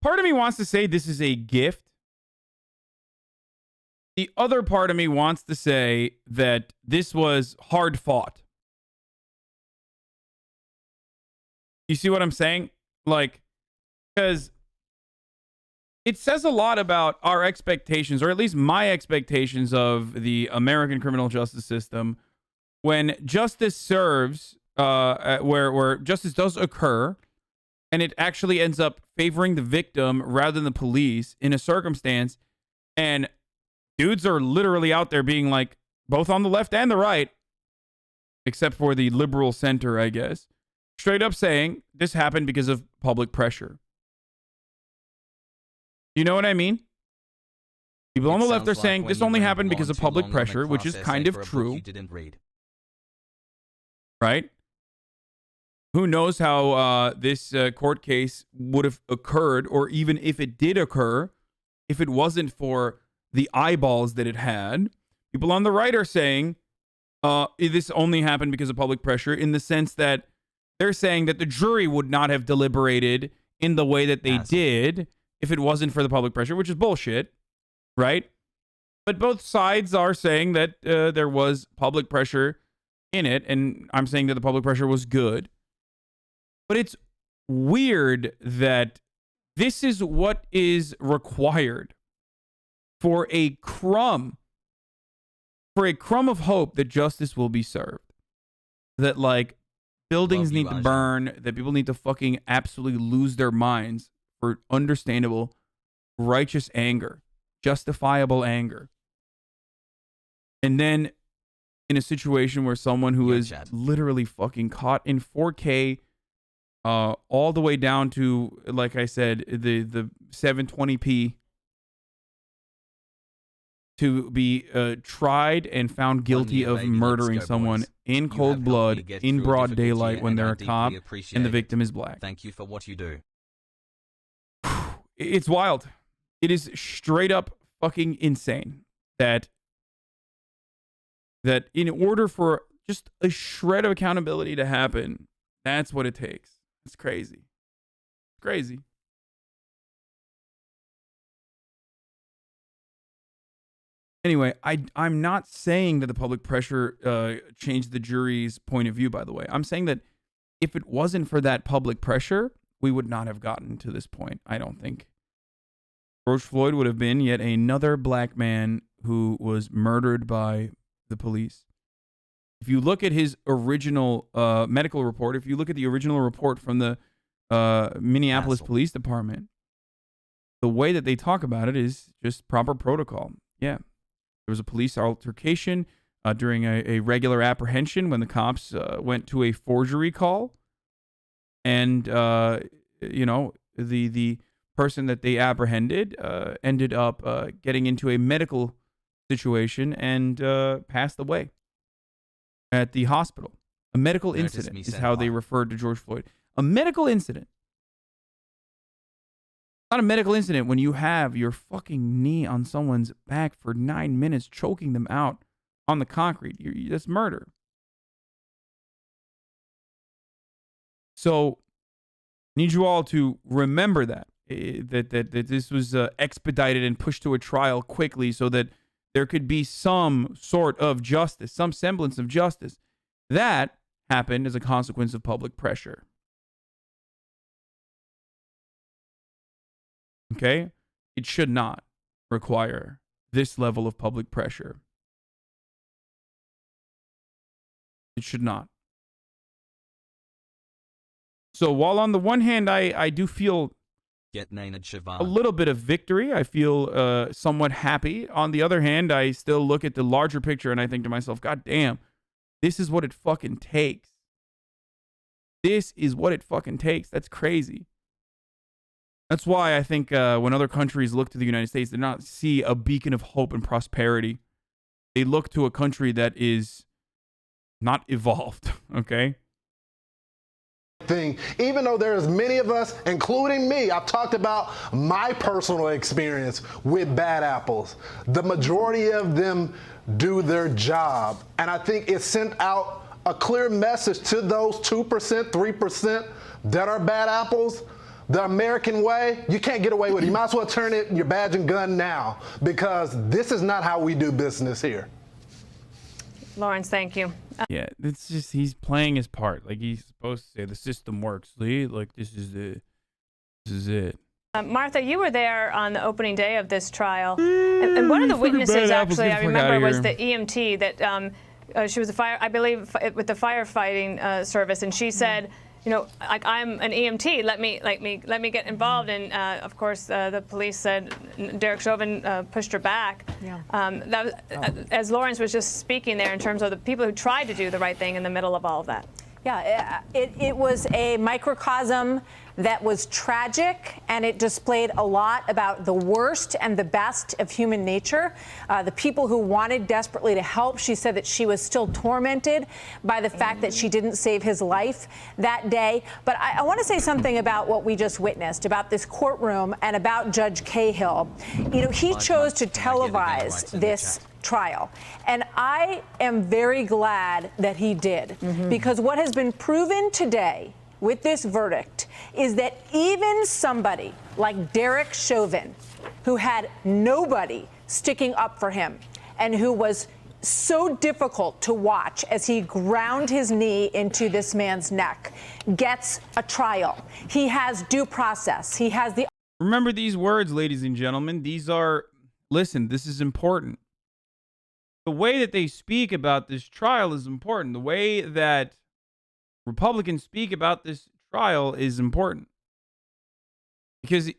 B: part of me wants to say this is a gift. The other part of me wants to say that this was hard fought. You see what I'm saying? Like, because it says a lot about our expectations, or at least my expectations of the American criminal justice system, when justice serves, where justice does occur, and it actually ends up favoring the victim rather than the police in a circumstance, and dudes are literally out there being like, both on the left and the right, except for the liberal center, I guess, straight up saying this happened because of public pressure. You know what I mean? People on the left are saying this only happened because of public pressure, which is kind of true. Right? Who knows how this court case would have occurred, or even if it did occur, if it wasn't for the eyeballs that it had. People on the right are saying this only happened because of public pressure, in the sense that they're saying that the jury would not have deliberated in the way that they did if it wasn't for the public pressure, which is bullshit, right? But both sides are saying that there was public pressure in it, and I'm saying that the public pressure was good. But it's weird that this is what is required for a crumb of hope that justice will be served. That, like, buildings need to burn, that people need to fucking absolutely lose their minds for understandable, righteous anger, justifiable anger. And then in a situation where someone who is literally fucking caught in 4K, all the way down to, like I said, the 720p, to be tried and found guilty of murdering someone in cold blood, in broad daylight, when they're a cop and the victim is black.
A: Thank you for what you do.
B: It's wild. It is straight up fucking insane that in order for just a shred of accountability to happen, that's what it takes. It's crazy. Crazy. Anyway, I'm not saying that the public pressure changed the jury's point of view, by the way. I'm saying that if it wasn't for that public pressure, we would not have gotten to this point, I don't think. George Floyd would have been yet another black man who was murdered by the police. If you look at his original medical report, if you look at the original report from the Minneapolis Police Department, the way that they talk about it is just proper protocol. Yeah. There was a police altercation during a regular apprehension when the cops went to a forgery call. And, you know, the person that they apprehended ended up getting into a medical situation and passed away at the hospital. A medical incident is how they referred to George Floyd. A medical incident. Not a medical incident when you have your fucking knee on someone's back for 9 minutes, choking them out on the concrete. That's murder. So, I need you all to remember that this was expedited and pushed to a trial quickly so that there could be some sort of justice, some semblance of justice. That happened as a consequence of public pressure. Okay? It should not require this level of public pressure. It should not. So while on the one hand, I do feel a little bit of victory, I feel somewhat happy. On the other hand, I still look at the larger picture and I think to myself, God damn, this is what it fucking takes. This is what it fucking takes. That's crazy. That's why I think when other countries look to the United States, they do not see a beacon of hope and prosperity. They look to a country that is not evolved, okay?
O: Thing, even though there's many of us, including me, I've talked about my personal experience with bad apples. The majority of them do their job. And I think it sent out a clear message to those 2%, 3% that are bad apples. The American way, you can't get away with it. You might as well turn in your badge and gun now, because this is not how we do business here.
M: Lawrence, thank you.
B: Yeah, it's just he's playing his part. Like, he's supposed to say the system works. See, like, this is it.
M: Martha, you were there on the opening day of this trial, and one of the witnesses, actually, I remember, was the EMT that she was a fire, I believe, with the firefighting service, and she said, you know, like, I'm an EMT. Let me get involved. And of course, the police said Derek Chauvin pushed her back. Yeah. That was, as Lawrence was just speaking there, in terms of the people who tried to do the right thing in the middle of all of that.
P: Yeah, it was a microcosm that was tragic, and it displayed a lot about the worst and the best of human nature. The people who wanted desperately to help, she said that she was still tormented by the fact that she didn't save his life that day. But I want to say something about what we just witnessed, about this courtroom and about Judge Cahill. You know, he chose to televise this trial. And I am very glad that he did, because what has been proven today with this verdict is that even somebody like Derek Chauvin, who had nobody sticking up for him and who was so difficult to watch as he ground his knee into this man's neck, gets a trial. He has due process. He has the...
B: Remember these words, ladies and gentlemen. These are... Listen, this is important. The way that they speak about this trial is important. The way that Republicans speak about this trial is important. Because,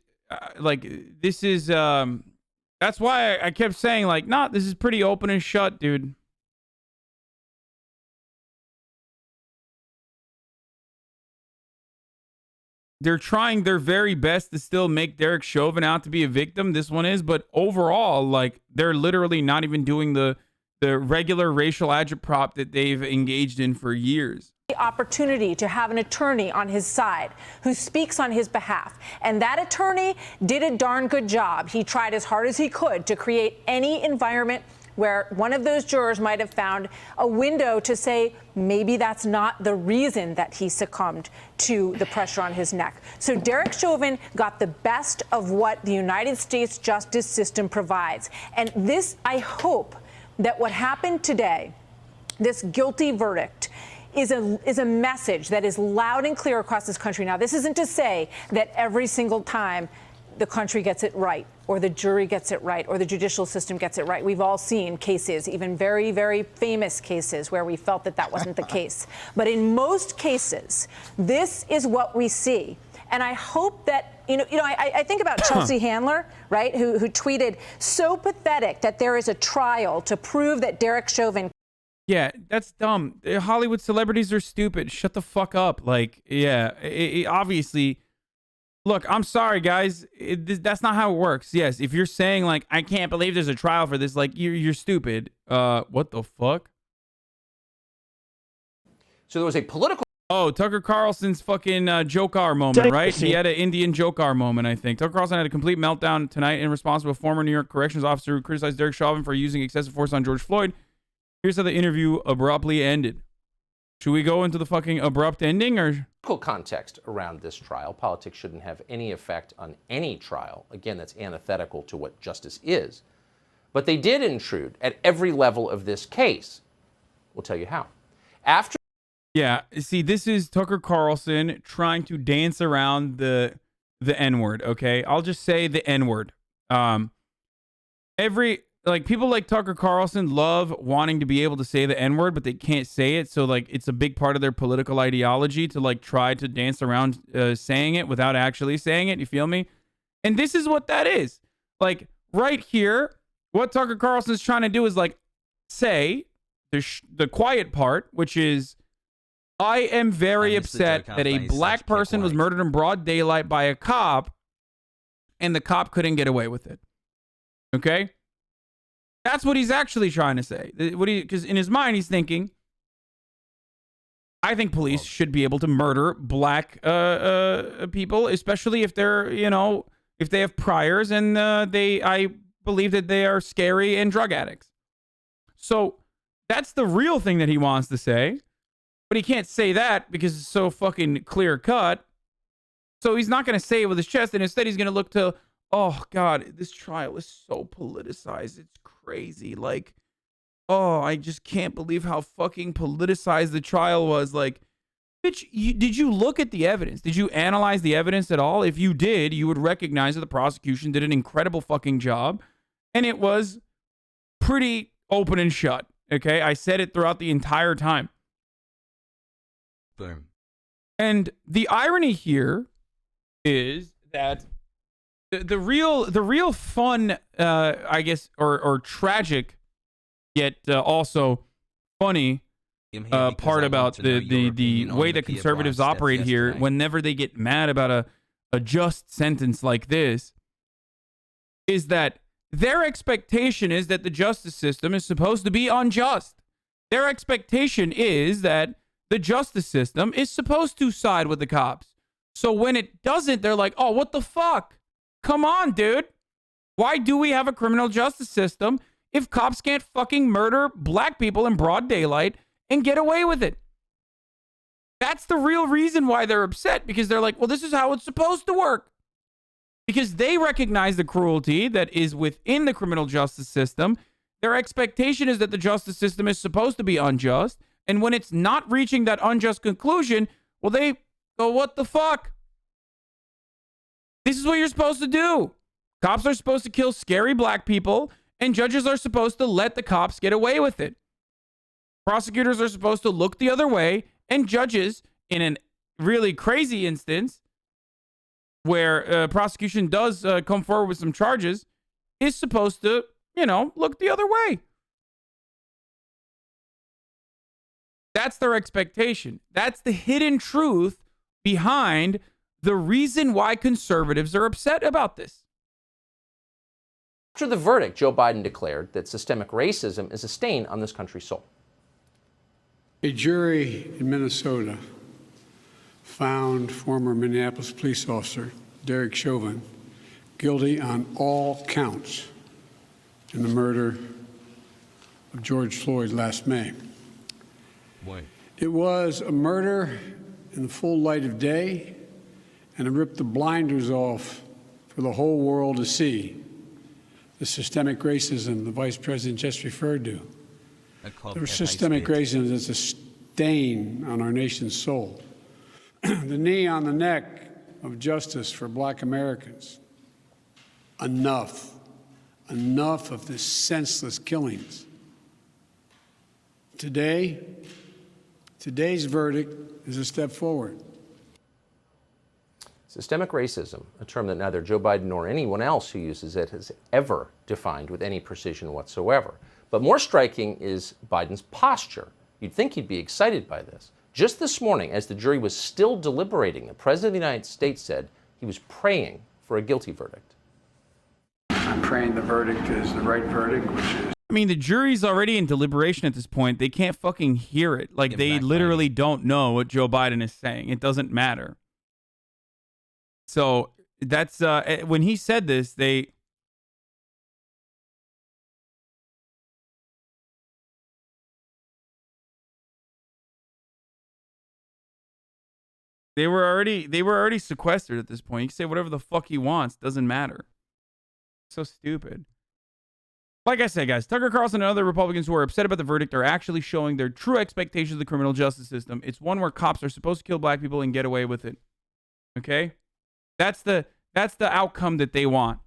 B: this is, that's why I kept saying, like, nah, this is pretty open and shut, dude. They're trying their very best to still make Derek Chauvin out to be a victim. This one is, but overall, like, they're literally not even doing the regular racial agitprop that they've engaged in for years.
P: The opportunity to have an attorney on his side who speaks on his behalf. And that attorney did a darn good job. He tried as hard as he could to create any environment where one of those jurors might have found a window to say, maybe that's not the reason that he succumbed to the pressure on his neck. So Derek Chauvin got the best of what the United States justice system provides. And this, I hope, that what happened today, this guilty verdict, is a message that is loud and clear across this country. Now, this isn't to say that every single time the country gets it right, or the jury gets it right, or the judicial system gets it right. We've all seen cases, even very, very famous cases, where we felt that that wasn't the case. But in most cases, this is what we see. And I hope that, I think about Chelsea Handler, right, who tweeted, so pathetic that there is a trial to prove that Derek Chauvin.
B: Yeah, that's dumb. Hollywood celebrities are stupid. Shut the fuck up. Like, yeah, obviously. Look, I'm sorry, guys. That's not how it works. Yes, if you're saying, like, I can't believe there's a trial for this, like, you're stupid. What the fuck?
Q: So there was a political...
B: Oh, Tucker Carlson's fucking Jokar moment, right? He had an Indian Jokar moment, I think. Tucker Carlson had a complete meltdown tonight in response to a former New York corrections officer who criticized Derek Chauvin for using excessive force on George Floyd. Here's how the interview abruptly ended. Should we go into the fucking abrupt ending, or?
Q: Context around this trial. Politics shouldn't have any effect on any trial. Again, that's antithetical to what justice is. But they did intrude at every level of this case. We'll tell you how. After...
B: Yeah, see, this is Tucker Carlson trying to dance around the N-word, okay? I'll just say the N-word. People like Tucker Carlson love wanting to be able to say the N-word, but they can't say it, so, like, it's a big part of their political ideology to, like, try to dance around saying it without actually saying it, you feel me? And this is what that is. Like, right here, what Tucker Carlson's trying to do is, like, say the quiet part, which is... I am very upset that a black person was murdered in broad daylight by a cop, and the cop couldn't get away with it. Okay? That's what he's actually trying to say. Because in his mind, he's thinking, I think police should be able to murder black people, especially if they're, if they have priors and I believe that they are scary and drug addicts. So that's the real thing that he wants to say. But he can't say that because it's so fucking clear cut. So he's not going to say it with his chest. And instead he's going to look to, oh, God, this trial is so politicized. It's crazy. Like, oh, I just can't believe how fucking politicized the trial was. Like, Bitch, did you look at the evidence? Did you analyze the evidence at all? If you did, you would recognize that the prosecution did an incredible fucking job. And it was pretty open and shut. Okay? I said it throughout the entire time.
A: Boom.
B: And the irony here is that the real fun, I guess, or tragic, yet also funny part about the way that conservatives operate here, whenever they get mad about a just sentence like this, is that their expectation is that the justice system is supposed to be unjust. Their expectation is that the justice system is supposed to side with the cops. So when it doesn't, they're like, oh, what the fuck? Come on, dude. Why do we have a criminal justice system if cops can't fucking murder black people in broad daylight and get away with it? That's the real reason why they're upset, because they're like, well, this is how it's supposed to work. Because they recognize the cruelty that is within the criminal justice system. Their expectation is that the justice system is supposed to be unjust. And when it's not reaching that unjust conclusion, well, they go, what the fuck? This is what you're supposed to do. Cops are supposed to kill scary black people, and judges are supposed to let the cops get away with it. Prosecutors are supposed to look the other way, and judges, in a really crazy instance, where prosecution does come forward with some charges, is supposed to, look the other way. That's their expectation. That's the hidden truth behind the reason why conservatives are upset about this.
Q: After the verdict, Joe Biden declared that systemic racism is a stain on this country's soul.
I: A jury in Minnesota found former Minneapolis police officer Derek Chauvin guilty on all counts in the murder of George Floyd last May.
A: Boy.
I: It was a murder in the full light of day, and it ripped the blinders off for the whole world to see the systemic racism the Vice President just referred to. The systemic racism is a stain on our nation's soul. The knee on the neck of justice for black Americans. Enough of this senseless killings. Today's verdict is a step forward.
Q: Systemic racism, a term that neither Joe Biden nor anyone else who uses it has ever defined with any precision whatsoever. But more striking is Biden's posture. You'd think he'd be excited by this. Just this morning, as the jury was still deliberating, the President of the United States said he was praying for a guilty verdict.
I: I'm praying the verdict is the right verdict, which is...
B: I mean, the jury's already in deliberation at this point. They can't fucking hear it. Like, they literally don't know what Joe Biden is saying. It doesn't matter. So that's when he said this, they were already sequestered at this point. He can say whatever the fuck he wants. Doesn't matter. So stupid. Like I said, guys, Tucker Carlson and other Republicans who are upset about the verdict are actually showing their true expectations of the criminal justice system. It's one where cops are supposed to kill black people and get away with it. Okay? That's the outcome that they want.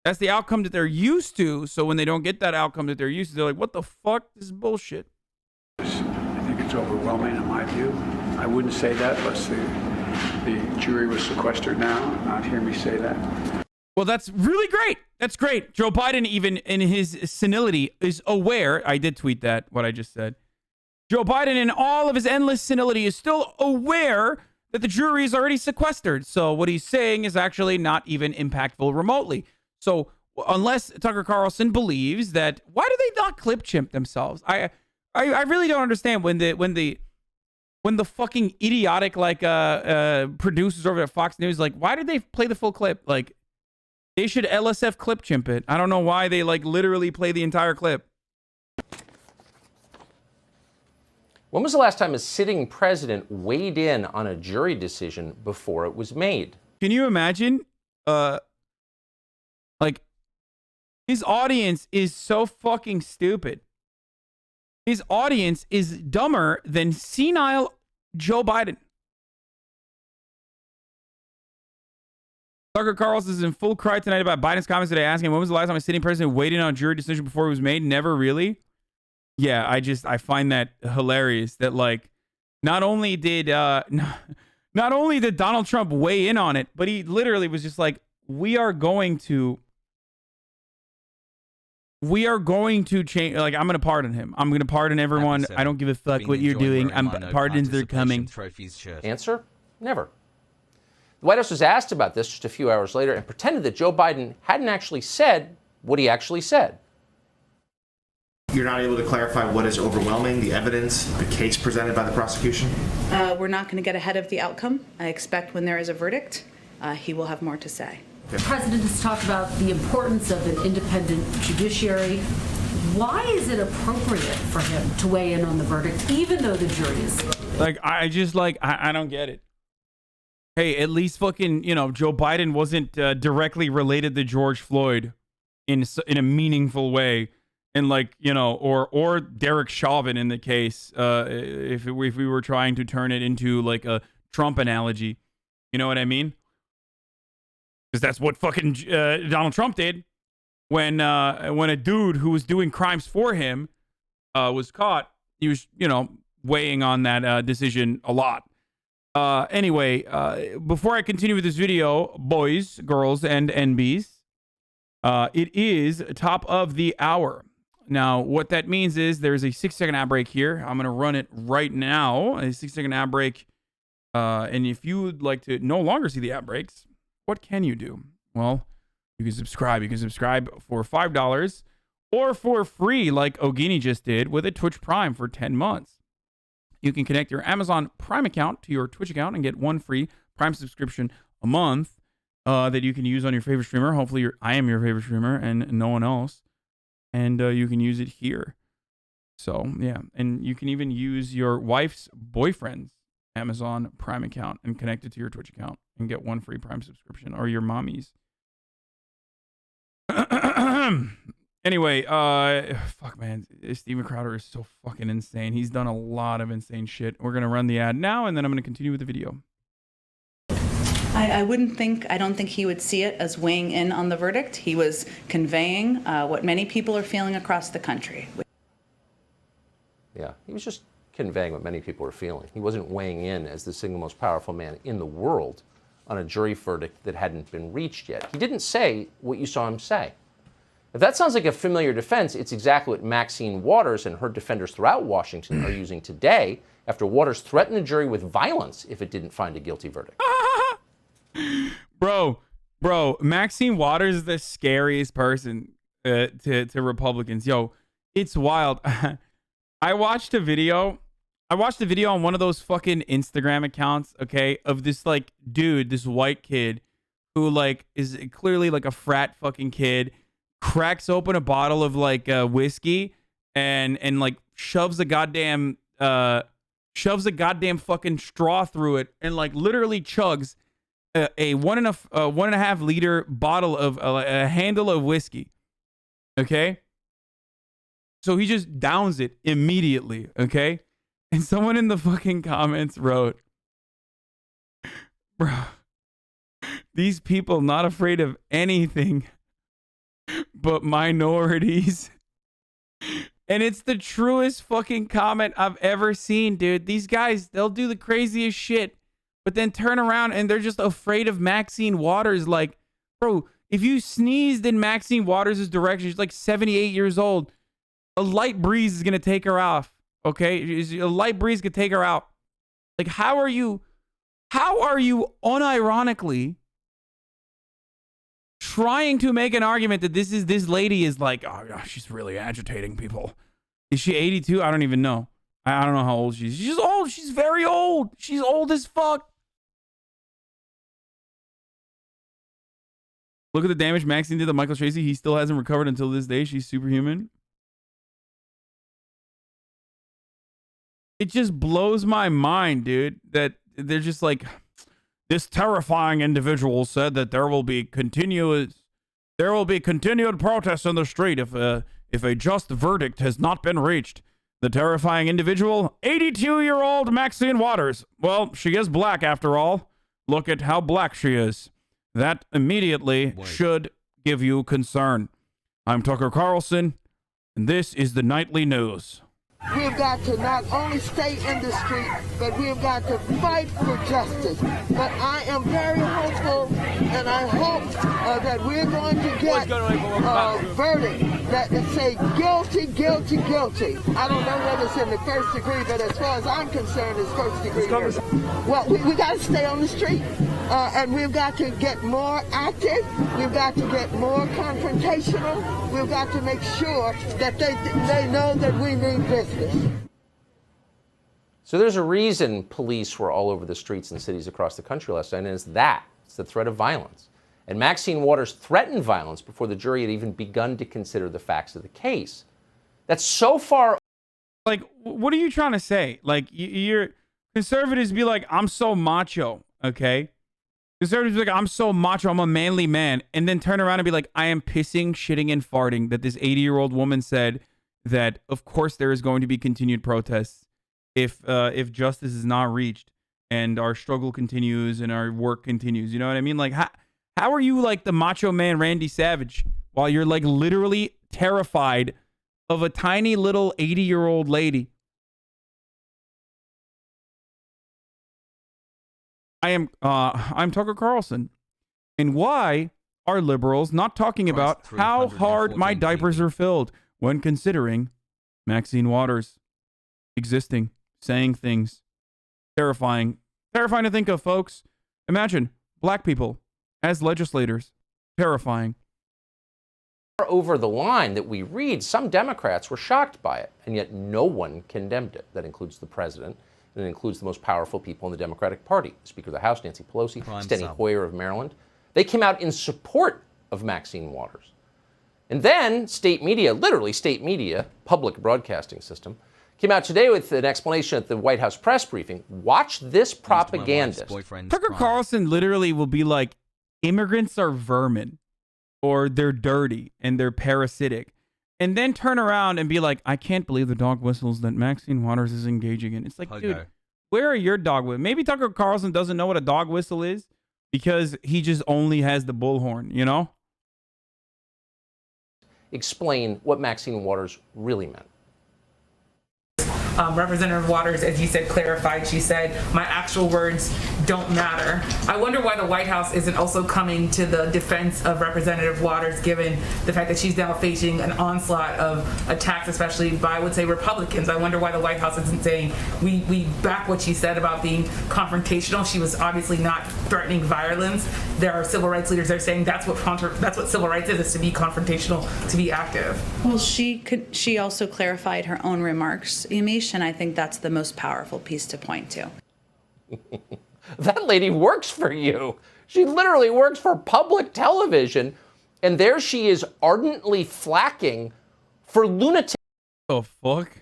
B: That's the outcome that they're used to. So when they don't get that outcome that they're used to, they're like, what the fuck? This is bullshit.
I: I think it's overwhelming in my view. I wouldn't say that unless the jury was sequestered now. Not hear me say that.
B: Well, that's really great. That's great. Joe Biden, even in his senility, is aware. I did tweet that, what I just said. Joe Biden, in all of his endless senility, is still aware that the jury is already sequestered. So what he's saying is actually not even impactful remotely. So unless Tucker Carlson believes that, why do they not clip chimp themselves? I really don't understand when the fucking idiotic producers over at Fox News, like, why did they play the full clip? Like, they should LSF clip chimp it. I don't know why they literally play the entire clip.
Q: When was the last time a sitting president weighed in on a jury decision before it was made?
B: Can you imagine? His audience is so fucking stupid. His audience is dumber than senile Joe Biden. Tucker Carlson is in full cry tonight about Biden's comments today, asking when was the last time a sitting president waited on a jury decision before it was made? Never really. Yeah, I find that hilarious that like not only did Donald Trump weigh in on it, but he literally was just like, we are going to change. Like, I'm going to pardon him. I'm going to pardon everyone. I don't give a fuck what you're doing. Pardons are coming.
Q: Answer? Never. The White House was asked about this just a few hours later and pretended that Joe Biden hadn't actually said what he actually said.
R: You're not able to clarify what is overwhelming, the evidence, the case presented by the prosecution?
S: We're not going to get ahead of the outcome. I expect when there is a verdict, he will have more to say.
T: The president has talked about the importance of an independent judiciary. Why is it appropriate for him to weigh in on the verdict, even though the jury is...
B: Like, I don't get it. Hey, at least fucking, Joe Biden wasn't directly related to George Floyd in a meaningful way. And like, or Derek Chauvin in the case, if we were trying to turn it into like a Trump analogy, you know what I mean? Because that's what fucking Donald Trump did when a dude who was doing crimes for him was caught. He was, weighing on that decision a lot. Anyway, before I continue with this video, boys, girls, and NBs, it is top of the hour. Now, what that means is there's a 6-second ad break here. I'm going to run it right now, a 6-second ad break. And if you would like to no longer see the ad breaks, what can you do? Well, you can subscribe. You can subscribe for $5 or for free like Ogini just did with a Twitch Prime for 10 months. You can connect your Amazon Prime account to your Twitch account and get one free Prime subscription a month that you can use on your favorite streamer. Hopefully, I am your favorite streamer and no one else. And you can use it here. So, yeah. And you can even use your wife's boyfriend's Amazon Prime account and connect it to your Twitch account and get one free Prime subscription, or your mommy's. Anyway, fuck, man. Steven Crowder is so fucking insane. He's done a lot of insane shit. We're going to run the ad now, and then I'm going to continue with the video.
S: I don't think he would see it as weighing in on the verdict. He was conveying what many people are feeling across the country.
Q: Yeah, he was just conveying what many people are feeling. He wasn't weighing in as the single most powerful man in the world on a jury verdict that hadn't been reached yet. He didn't say what you saw him say. If that sounds like a familiar defense, it's exactly what Maxine Waters and her defenders throughout Washington are using today after Waters threatened the jury with violence if it didn't find a guilty verdict.
B: Bro, Maxine Waters is the scariest person to Republicans. Yo, it's wild. I watched a video on one of those fucking Instagram accounts, okay, of this like dude, this white kid who like is clearly like a frat fucking kid, cracks open a bottle of like whiskey and like shoves a goddamn fucking straw through it and like literally chugs a 1.5 liter bottle of a handle of whiskey. Okay. So he just downs it immediately. Okay. And someone in the fucking comments wrote, bro, these people not afraid of anything but minorities. And it's the truest fucking comment I've ever seen, dude. These guys, they'll do the craziest shit, but then turn around and they're just afraid of Maxine Waters. Like, bro, if you sneezed in Maxine Waters' direction, she's like 78 years old. A light breeze is going to take her off. Okay? A light breeze could take her out. Like, how are you unironically trying to make an argument that this lady is like, oh, gosh, she's really agitating people? Is she 82? I don't even know. I don't know how old she is. She's old. She's very old. She's old as fuck. Look at the damage Maxine did to Michael Tracy. He still hasn't recovered until this day. She's superhuman. It just blows my mind, dude, that they're just like, this terrifying individual said that there will be continued protests on the street if a just verdict has not been reached. The terrifying individual, 82-year-old Maxine Waters. Well, she is black after all. Look at how black she is. that immediately should give you concern. I'm Tucker Carlson, and this is the Nightly News.
U: We've got to not only stay in the street, but we've got to fight for justice. But I am very hopeful, and I hope that we're going to get a verdict that say guilty, guilty, guilty. I don't know whether it's in the first degree, but as far as I'm concerned, it's first degree murder. Well, we got to stay on the street, and we've got to get more active. We've got to get more confrontational. We've got to make sure that they know that we mean business.
Q: So there's a reason police were all over the streets in cities across the country last night, and it's the threat of violence. And Maxine Waters threatened violence before the jury had even begun to consider the facts of the case. That's so far.
B: Like, what are you trying to say? Like, you're conservatives be like, I'm so macho, okay? Conservatives be like, I'm so macho, I'm a manly man, and then turn around and be like, I am pissing, shitting, and farting that this 80-year-old woman said that, of course, there is going to be continued protests if justice is not reached and our struggle continues and our work continues. You know what I mean? Like, how are you like the macho man Randy Savage while you're like literally terrified of a tiny little 80-year-old lady? I'm Tucker Carlson. And why are liberals not talking about how hard my diapers are filled when considering Maxine Waters existing, saying things? Terrifying to think of, folks. Imagine black people as legislators. Terrifying.
Q: Over the line that we read, some Democrats were shocked by it, and yet no one condemned it. That includes the president, and it includes the most powerful people in the Democratic Party, the Speaker of the House, Nancy Pelosi, Steny Hoyer of Maryland. They came out in support of Maxine Waters. And then state media, literally state media, public broadcasting system, came out today with an explanation at the White House press briefing. Watch this propagandist.
B: Tucker Carlson literally will be like, immigrants are vermin, or they're dirty and they're parasitic, and then turn around and be like, I can't believe the dog whistles that Maxine Waters is engaging in. It's like, dude, where are your dog whistles? Maybe Tucker Carlson doesn't know what a dog whistle is because he just only has the bullhorn, you know?
Q: Explain what Maxine Waters really meant.
V: Representative Waters, as you said, clarified. She said, my actual words don't matter. I wonder why the White House isn't also coming to the defense of Representative Waters, given the fact that she's now facing an onslaught of attacks, especially by, I would say, Republicans. I wonder why the White House isn't saying, we back what she said about being confrontational. She was obviously not threatening violence. There are civil rights leaders that are saying that's what civil rights is to be confrontational, to be active.
S: Well, she also clarified her own remarks, Amish, and I think that's the most powerful piece to point to.
Q: That lady works for you. She literally works for public television, and there she is ardently flacking for lunatic.
B: The fuck?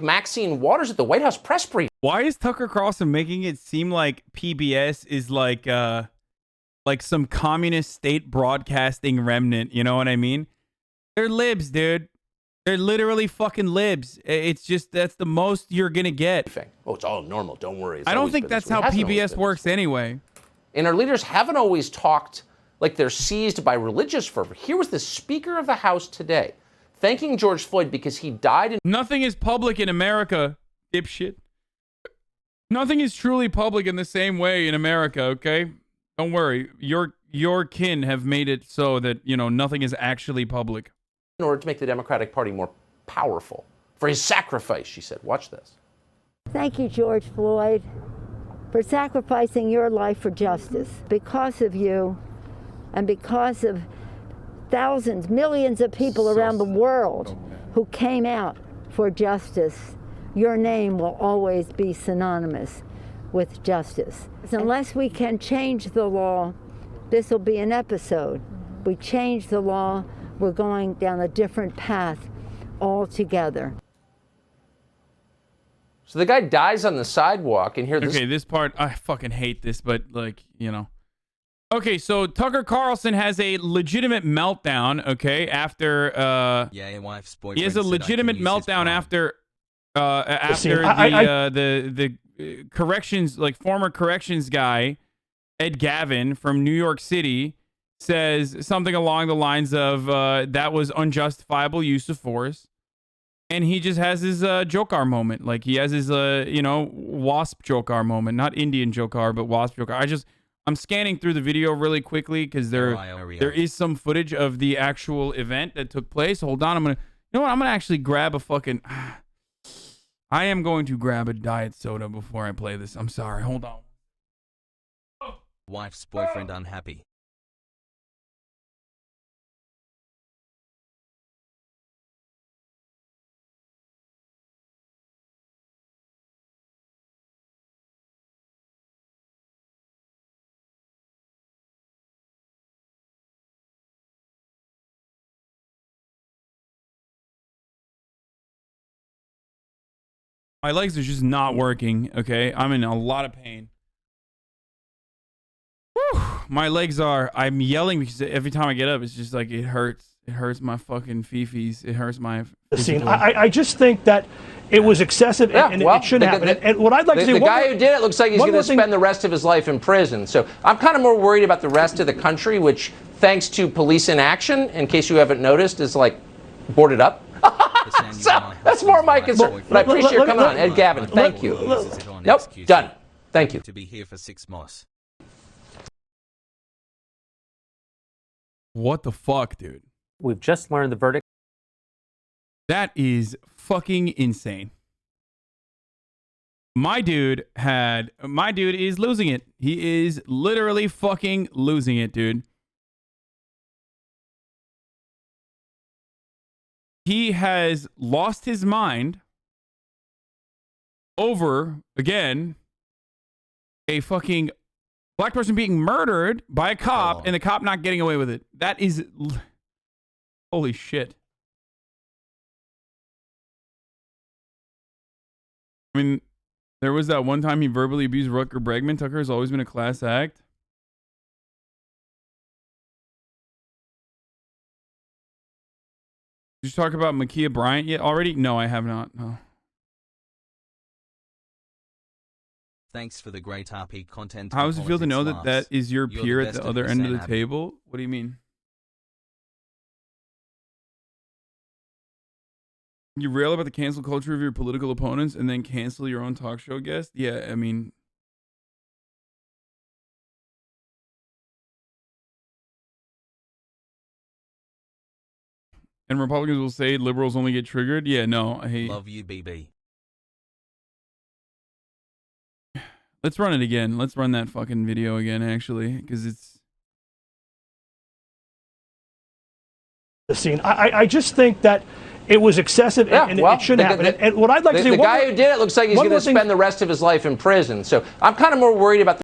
Q: Maxine Waters at the White House press briefing.
B: Why is Tucker Carlson making it seem like PBS is like some communist state broadcasting remnant? You know what I mean? They're libs, dude. They're literally fucking libs. It's just, that's the most you're going to get.
Q: Oh, it's all normal. Don't worry.
B: I don't think that's how PBS works anyway.
Q: And our leaders haven't always talked like they're seized by religious fervor. Here was the Speaker of the House today thanking George Floyd because he died.
B: Nothing is public in America, dipshit. Nothing is truly public in the same way in America, okay? Don't worry. Your kin have made it so that, you know, nothing is actually public.
Q: In order to make the Democratic Party more powerful. For his sacrifice, she said. Watch this.
L: Thank you, George Floyd, for sacrificing your life for justice. Because of you and because of thousands, millions of people around the world who came out for justice, your name will always be synonymous with justice. Unless we can change the law, this will be an episode. We change the law, we're going down a different path altogether.
Q: So the guy dies on the sidewalk, and here this...
B: Okay, this part, I fucking hate this, but, like, you know. Okay, so Tucker Carlson has a legitimate meltdown, okay, after...
A: yeah, wife's boyfriend
B: he has a legitimate meltdown after the corrections, like, former corrections guy Ed Gavin from New York City says something along the lines of that was unjustifiable use of force. And he just has his Jokar moment. Like, he has his, wasp Jokar moment. Not Indian Jokar, but wasp Jokar. I'm scanning through the video really quickly because there is some footage of the actual event that took place. Hold on. I'm going to actually grab a fucking... I am going to grab a diet soda before I play this. I'm sorry. Hold on.
A: Wife's boyfriend unhappy.
B: My legs are just not working, okay? I'm in a lot of pain. Whew. My legs are... I'm yelling because every time I get up, it's just like it hurts. It hurts my fucking fifis. It hurts my...
D: Scene. I just think that it was excessive and it shouldn't happen. And what I'd like to say...
Q: The guy who did it looks like he's going to spend the rest of his life in prison. So I'm kind of more worried about the rest of the country, which, thanks to police inaction, in case you haven't noticed, is like boarded up. So that's more my concern. But I appreciate you coming on, Ed Gavin. Thank you. Nope, done. Thank you.
A: To be here for 6 months.
B: What the fuck, dude?
E: We've just learned the verdict.
B: That is fucking insane. My dude is losing it. He is literally fucking losing it, dude. He has lost his mind over, again, a fucking black person being murdered by a cop and the cop not getting away with it. That is... Holy shit. I mean, there was that one time he verbally abused Rutger Bregman. Tucker has always been a class act. Did you talk about Makiyah Bryant yet already? No, I have not. No.
A: Thanks for the great RP content.
B: How does it feel to know that that is your peer at the other end of the table? What do you mean? You rail about the cancel culture of your political opponents and then cancel your own talk show guest? Yeah, I mean... And Republicans will say liberals only get triggered. Yeah, no, I hate...
A: Love you, BB.
B: Let's run it again. Let's run that fucking video again, actually, because it's...
D: The scene. I just think that it was excessive and it shouldn't happen. And what I'd like to say...
Q: The guy who did it looks like he's going to spend the rest of his life in prison. So I'm kind of more worried about...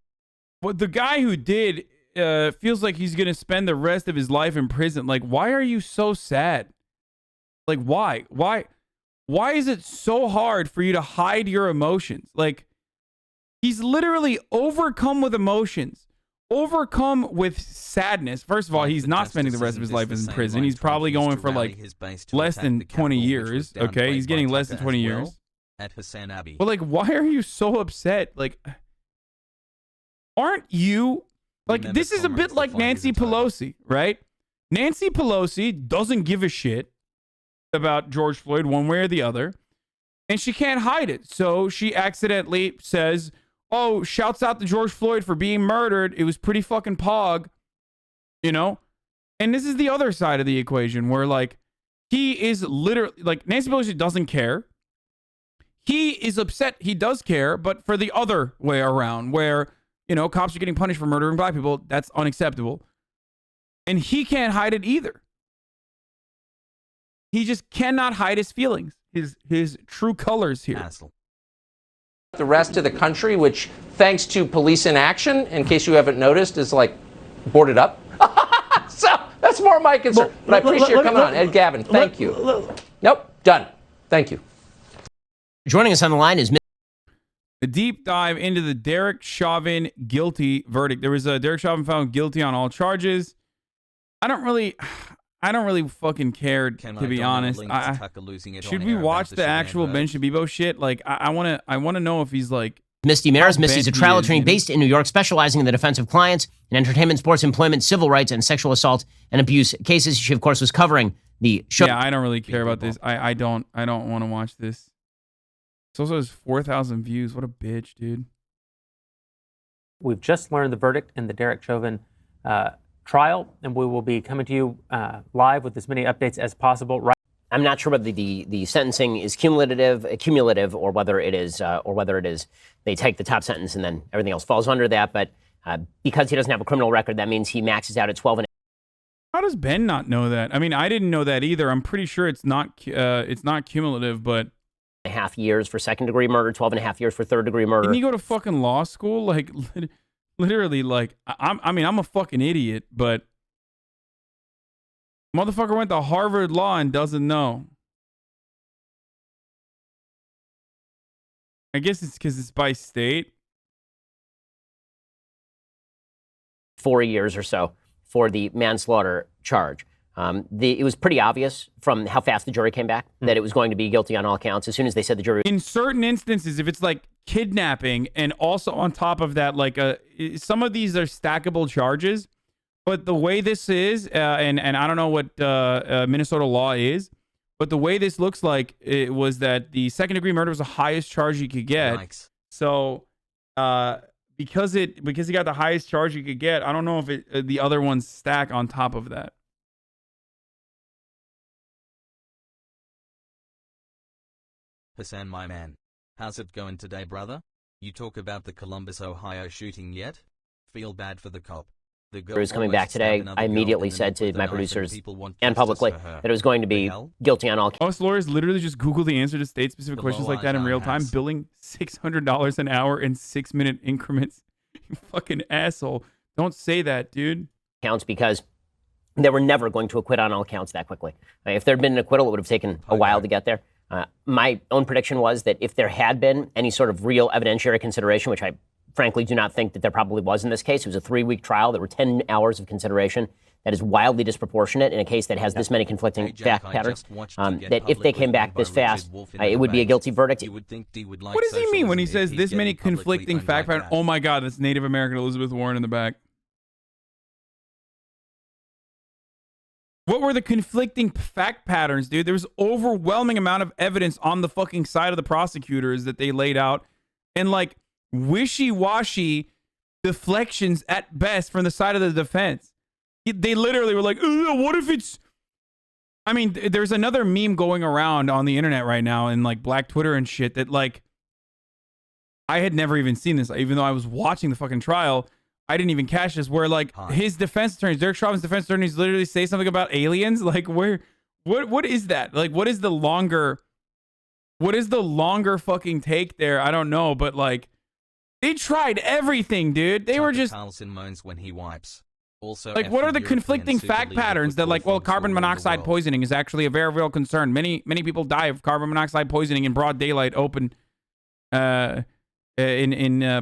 B: What the guy who did feels like he's going to spend the rest of his life in prison. Like, why are you so sad? Like, why? Why is it so hard for you to hide your emotions? Like, he's literally overcome with emotions, overcome with sadness. First of all, he's not spending the rest of his life in prison. He's probably going for like less than 20 years. Okay, he's getting less than 20 years.
A: At HasanAbi.
B: But like, why are you so upset? Like, aren't you like, this is a bit like Nancy Pelosi, right? Nancy Pelosi doesn't give a shit about George Floyd one way or the other, and she can't hide it. So she accidentally says, oh, shouts out to George Floyd for being murdered. It was pretty fucking pog, you know? And this is the other side of the equation where, like, he is literally, like, Nancy Pelosi doesn't care. He is upset. He does care, but for the other way around where, you know, cops are getting punished for murdering black people. That's unacceptable. And he can't hide it either. He just cannot hide his feelings, his true colors here.
A: Hassle.
Q: The rest of the country, which, thanks to police inaction, in case you haven't noticed, is like boarded up. So that's more my concern. But I appreciate you coming on, Ed Gavin. Thank you. Nope, done. Thank you.
W: Joining us on the line is
B: a deep dive into the Derek Chauvin guilty verdict. There was a Derek Chauvin found guilty on all charges. I don't really fucking care, to be honest. Should we watch the actual Ben Shabibo shit? Like, I want to know if he's like
W: Misty Maris. Misty's a trial attorney based in New York, specializing in the defense of clients in entertainment, sports, employment, civil rights, and sexual assault and abuse cases. She, of course, was covering the show.
B: Yeah, I don't really care about this. I don't want to watch this. It also has 4,000 views. What a bitch, dude.
C: We've just learned the verdict in the Derek Chauvin trial, and we will be coming to you live with as many updates as possible. Right.
W: I'm not sure whether the sentencing is cumulative, or whether it is they take the top sentence and then everything else falls under that. But because he doesn't have a criminal record, that means he maxes out at 12 and.
B: How does Ben not know that? I mean, I didn't know that either. I'm pretty sure it's not cumulative, but.
W: 12.5 years for second-degree murder, 12.5 years for third-degree murder.
B: Didn't he go to fucking law school? Like, literally, like, I'm a fucking idiot, but motherfucker went to Harvard Law and doesn't know. I guess it's because it's by state.
W: 4 years or so for the manslaughter charge. It was pretty obvious from how fast the jury came back that it was going to be guilty on all counts. As soon as they said the jury.
B: In certain instances, if it's like kidnapping and also on top of that, like some of these are stackable charges, but the way this is, and I don't know what Minnesota law is, but the way this looks like it was that the second degree murder was the highest charge you could get. Yikes. So because he got the highest charge you could get, I don't know if the other ones stack on top of that.
A: Hasan, my man. How's it going today, brother? You talk about the Columbus, Ohio shooting yet? Feel bad for the cop. The girl
W: is coming back today. I immediately said to my producers and publicly that it was going to be guilty on all counts.
B: Most lawyers literally just Google the answer to state-specific questions like that in real time, billing $600 an hour in 6-minute increments. You fucking asshole. Don't say that, dude.
W: Counts because they were never going to acquit on all counts that quickly. If there had been an acquittal, it would have taken a while to get there. My own prediction was that if there had been any sort of real evidentiary consideration, which I frankly do not think that there probably was in this case, it was a 3-week trial. There were 10 hours of consideration. That is wildly disproportionate in a case that has this many conflicting fact patterns. That if they came back this fast, it would be a guilty verdict.
B: What does he mean when he says this many conflicting fact patterns? Oh my God, that's Native American Elizabeth Warren in the back. What were the conflicting fact patterns, dude? There was overwhelming amount of evidence on the fucking side of the prosecutors that they laid out, and like wishy-washy deflections at best from the side of the defense. They literally were like, what if it's... I mean, there's another meme going around on the internet right now in like Black Twitter and shit that like, I had never even seen this, even though I was watching the fucking trial. I didn't even catch this, where like his defense attorneys, Derek Chauvin's defense attorneys, literally say something about aliens. Like, what is that? Like, what is the longer fucking take there? I don't know, but like, they tried everything, dude. They were just
A: Carlson moans when he wipes. Also,
B: like, what are the conflicting fact patterns that like, well, carbon monoxide poisoning is actually a very real concern. Many people die of carbon monoxide poisoning in broad daylight, in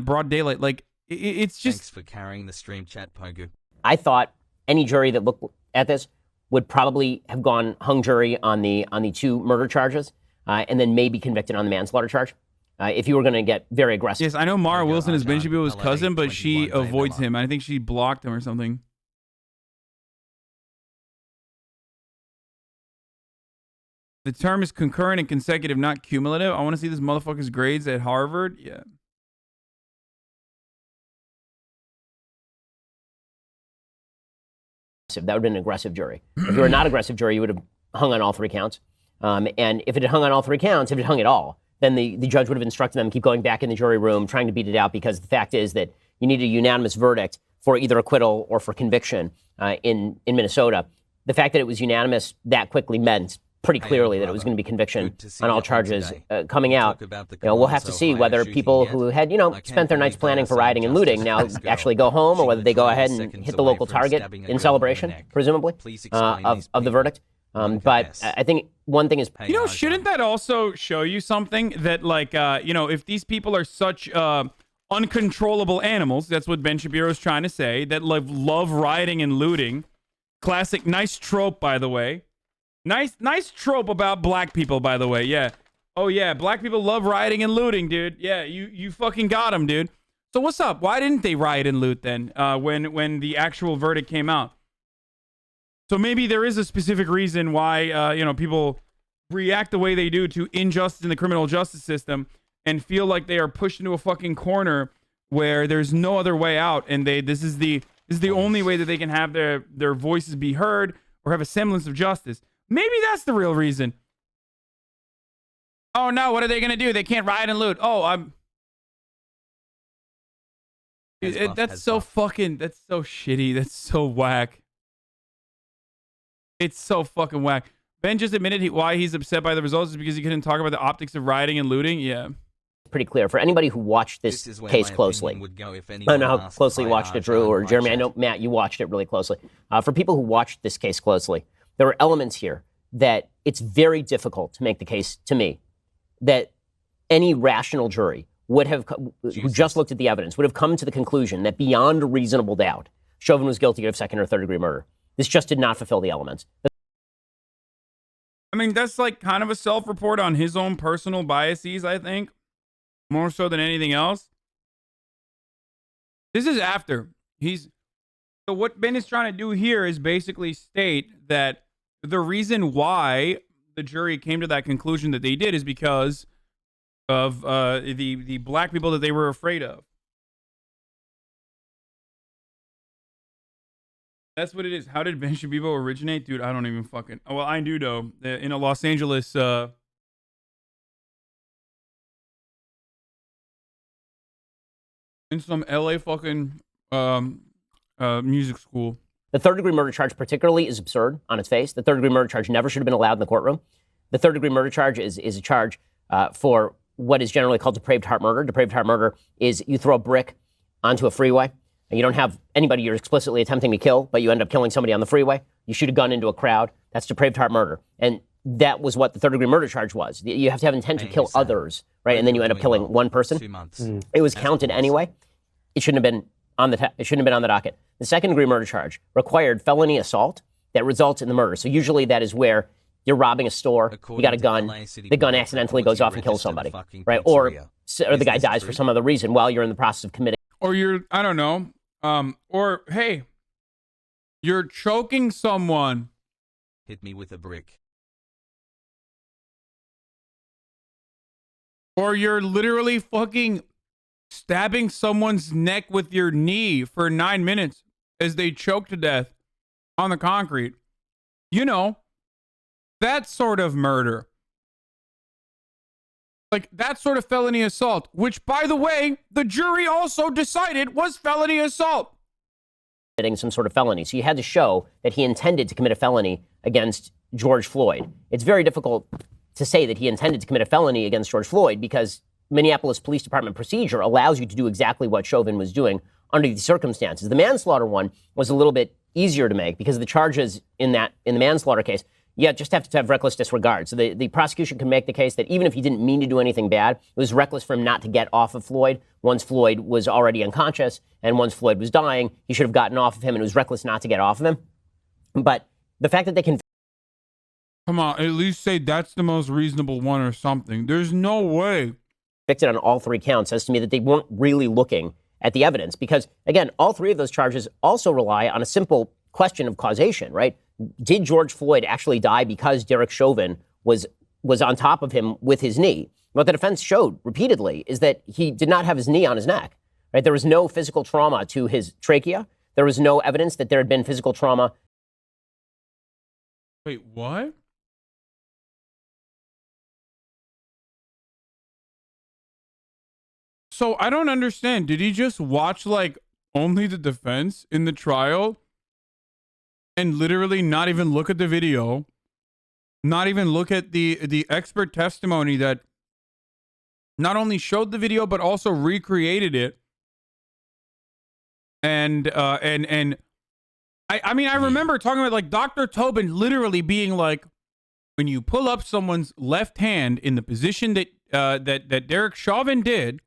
B: broad daylight. Like, it's just...
A: Thanks for carrying the stream chat, Pogu.
W: I thought any jury that looked at this would probably have gone hung jury on the 2 murder charges, and then maybe convicted on the manslaughter charge. If you were going to get very aggressive.
B: Yes, I know Mara Wilson is Ben Shapiro's cousin, but she avoids him. I think she blocked him or something. The term is concurrent and consecutive, not cumulative. I want to see this motherfucker's grades at Harvard. Yeah.
W: That would have been an aggressive jury. If you were not aggressive jury, you would have hung on all 3 counts. And if it had hung on all 3 counts, if it hung at all, then the judge would have instructed them to keep going back in the jury room, trying to beat it out, because the fact is that you need a unanimous verdict for either acquittal or for conviction in Minnesota. The fact that it was unanimous that quickly meant pretty clearly that it was going to be conviction on all charges coming out. We'll have to see whether people who had, spent their nights planning for rioting and looting now actually go home, or whether they go ahead and hit the local Target in celebration, presumably, of the verdict. But I think one thing is...
B: shouldn't that also show you something that, like, if these people are such uncontrollable animals, that's what Ben Shapiro is trying to say, that love rioting and looting. Classic, nice trope, by the way. Nice trope about black people, by the way. Yeah. Oh yeah, black people love rioting and looting, dude. Yeah, you fucking got them, dude. So what's up? Why didn't they riot and loot then when the actual verdict came out? So maybe there is a specific reason why people react the way they do to injustice in the criminal justice system and feel like they are pushed into a fucking corner where there's no other way out, and this is the only way that they can have their voices be heard or have a semblance of justice. Maybe that's the real reason. Oh no, what are they gonna do? They can't riot and loot. Oh, that's so shitty. That's so whack. It's so fucking whack. Ben just admitted why he's upset by the results is because he couldn't talk about the optics of rioting and looting. Yeah.
W: Pretty clear for anybody who watched this case closely. I don't know how closely you watched it, Drew or Jeremy. I know, Matt, you watched it really closely. For people who watched this case closely, there are elements here that it's very difficult to make the case to me that any rational jury would have, who just looked at the evidence, would have come to the conclusion that beyond a reasonable doubt, Chauvin was guilty of second or third degree murder. This just did not fulfill the elements.
B: I mean, that's like kind of a self-report on his own personal biases, I think, more so than anything else. This is after so what Ben is trying to do here is basically state that the reason why the jury came to that conclusion that they did is because of the black people that they were afraid of. That's what it is. How did Ben Shabibo originate? Dude, I don't even fucking... Oh, well, I do, though. In a Los Angeles... in some LA fucking music school.
W: The third-degree murder charge particularly is absurd on its face. The third-degree murder charge never should have been allowed in the courtroom. The third-degree murder charge is a charge for what is generally called depraved heart murder. Depraved heart murder is you throw a brick onto a freeway, and you don't have anybody you're explicitly attempting to kill, but you end up killing somebody on the freeway. You shoot a gun into a crowd. That's depraved heart murder. And that was what the third-degree murder charge was. You have to have intent to kill others, right? And then you end up killing one person.
A: 2 months.
W: It was counted anyway. It shouldn't have been on the docket. The second-degree murder charge required felony assault that results in the murder. So usually that is where you're robbing a store, you got a gun, the gun accidentally goes off and kills somebody, right? Or the guy dies for some other reason while you're in the process of committing.
B: Or I don't know, or hey, you're choking someone.
A: Hit me with a brick.
B: Or you're literally fucking stabbing someone's neck with your knee for 9 minutes as they choke to death on the concrete. You know, that sort of murder. Like that sort of felony assault, which, by the way, the jury also decided was felony assault.
W: Some sort of felony. So you had to show that he intended to commit a felony against George Floyd. It's very difficult to say that he intended to commit a felony against George Floyd because Minneapolis Police Department procedure allows you to do exactly what Chauvin was doing under these circumstances. The manslaughter one was a little bit easier to make because the charges in the manslaughter case, you just have to have reckless disregard. So the prosecution can make the case that even if he didn't mean to do anything bad, it was reckless for him not to get off of Floyd. Once Floyd was already unconscious and once Floyd was dying, he should have gotten off of him, and it was reckless not to get off of him. But the fact that they can...
B: Come on, at least say that's the most reasonable one or something. There's no way.
W: Convicted on all three counts says to me that they weren't really looking at the evidence because, again, all three of those charges also rely on a simple question of causation, right? Did George Floyd actually die because Derek Chauvin was on top of him with his knee? What the defense showed repeatedly is that he did not have his knee on his neck, right? There was no physical trauma to his trachea. There was no evidence that there had been physical trauma.
B: Wait, what? So I don't understand. Did he just watch like only the defense in the trial and literally not even look at the video, not even look at the expert testimony that not only showed the video but also recreated it? And I mean, I remember talking about like Dr. Tobin literally being like, when you pull up someone's left hand in the position that that Derek Chauvin did,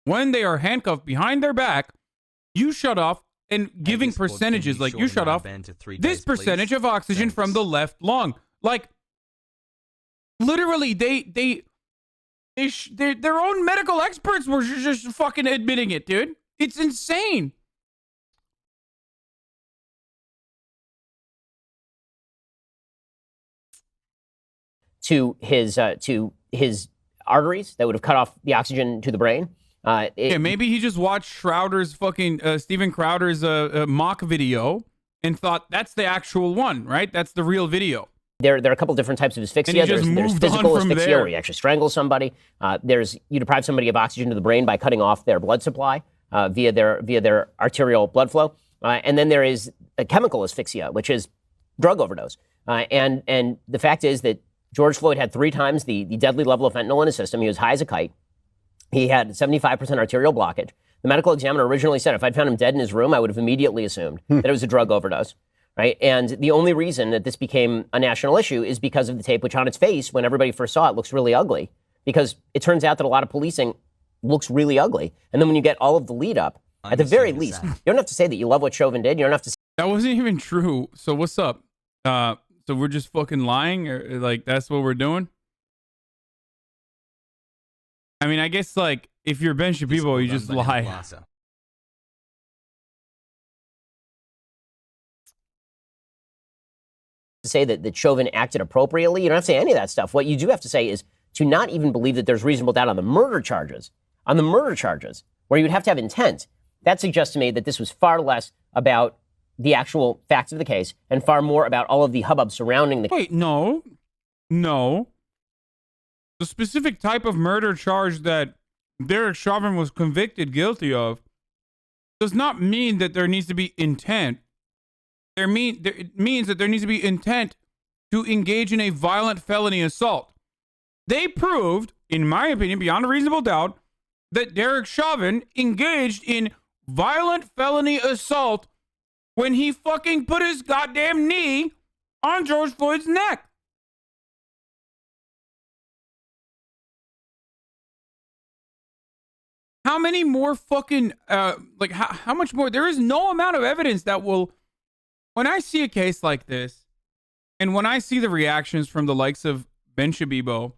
B: when they are handcuffed behind their back, you shut off, and giving percentages like you shut off this percentage of oxygen from the left lung. Like literally they Their own medical experts were just fucking admitting it, dude. It's insane.
W: To his arteries that would have cut off the oxygen to the brain.
B: Yeah, maybe he just watched Crowder's fucking Steven Crowder's mock video and thought that's the actual one, right? That's the real video.
W: There are a couple different types of asphyxia. There's physical asphyxia where you actually strangle somebody. There's you deprive somebody of oxygen to the brain by cutting off their blood supply via their arterial blood flow. And then there is a chemical asphyxia, which is drug overdose. And the fact is that George Floyd had 3 times the deadly level of fentanyl in his system. He was high as a kite. He had 75% arterial blockage. The medical examiner originally said if I'd found him dead in his room, I would have immediately assumed that it was a drug overdose. Right. And the only reason that this became a national issue is because of the tape, which on its face, when everybody first saw it, looks really ugly. Because it turns out that a lot of policing looks really ugly. And then when you get all of the lead up, at the very least, you don't have to say that you love what Chauvin did. You don't have to say
B: that wasn't even true. So what's up? So we're just fucking lying? Or, like, that's what we're doing? I mean, I guess, like, if you're Ben Shapiro, you just lie.
W: Say that Chauvin acted appropriately. You don't have to say any of that stuff. What you do have to say is to not even believe that there's reasonable doubt on the murder charges. On the murder charges, where you'd have to have intent. That suggests to me that this was far less about the actual facts of the case and far more about all of the hubbub surrounding the case.
B: Wait, no. The specific type of murder charge that Derek Chauvin was convicted guilty of does not mean that there needs to be intent. It means that there needs to be intent to engage in a violent felony assault. They proved, in my opinion, beyond a reasonable doubt, that Derek Chauvin engaged in violent felony assault when he fucking put his goddamn knee on George Floyd's neck. How many more fucking, how much more? There is no amount of evidence that will... When I see a case like this, and when I see the reactions from the likes of Ben Shabibo,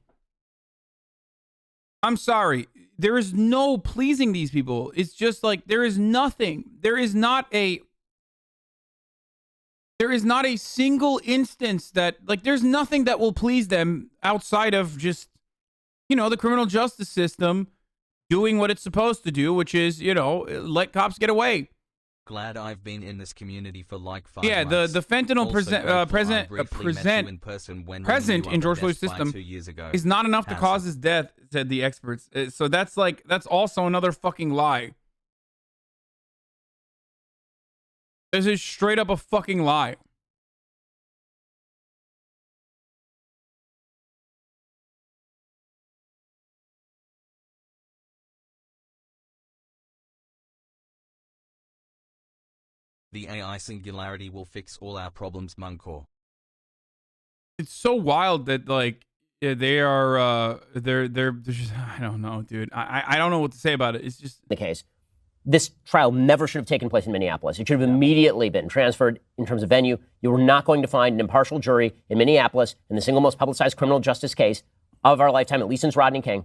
B: I'm sorry, there is no pleasing these people. It's just like there is nothing. There is not a single instance that, like, there's nothing that will please them outside of just, the criminal justice system doing what it's supposed to do, which is, let cops get away.
A: Glad I've been in this community for like 5
B: months. Yeah, the fentanyl present in George Floyd's system is not enough to cause his death, said the experts. So that's also another fucking lie. This is straight up a fucking lie.
A: The AI singularity will fix all our problems, Munkor.
B: It's so wild that, like, they are, they're just, I don't know, dude. I don't know what to say about it. It's just...
W: The case. This trial never should have taken place in Minneapolis. It should have immediately been transferred in terms of venue. You were not going to find an impartial jury in Minneapolis in the single most publicized criminal justice case of our lifetime, at least since Rodney King.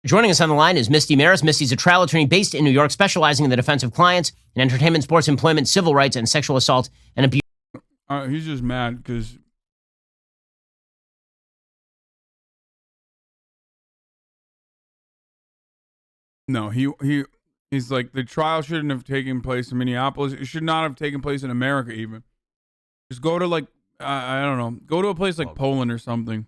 W: Joining us on the line is Misty Maris. Misty's a trial attorney based in New York, specializing in the defense of clients in entertainment, sports, employment, civil rights, and sexual assault and abuse.
B: He's just mad because... No, he's like, the trial shouldn't have taken place in Minneapolis. It should not have taken place in America even. Just go to, like, I don't know, go to a place like Poland or something.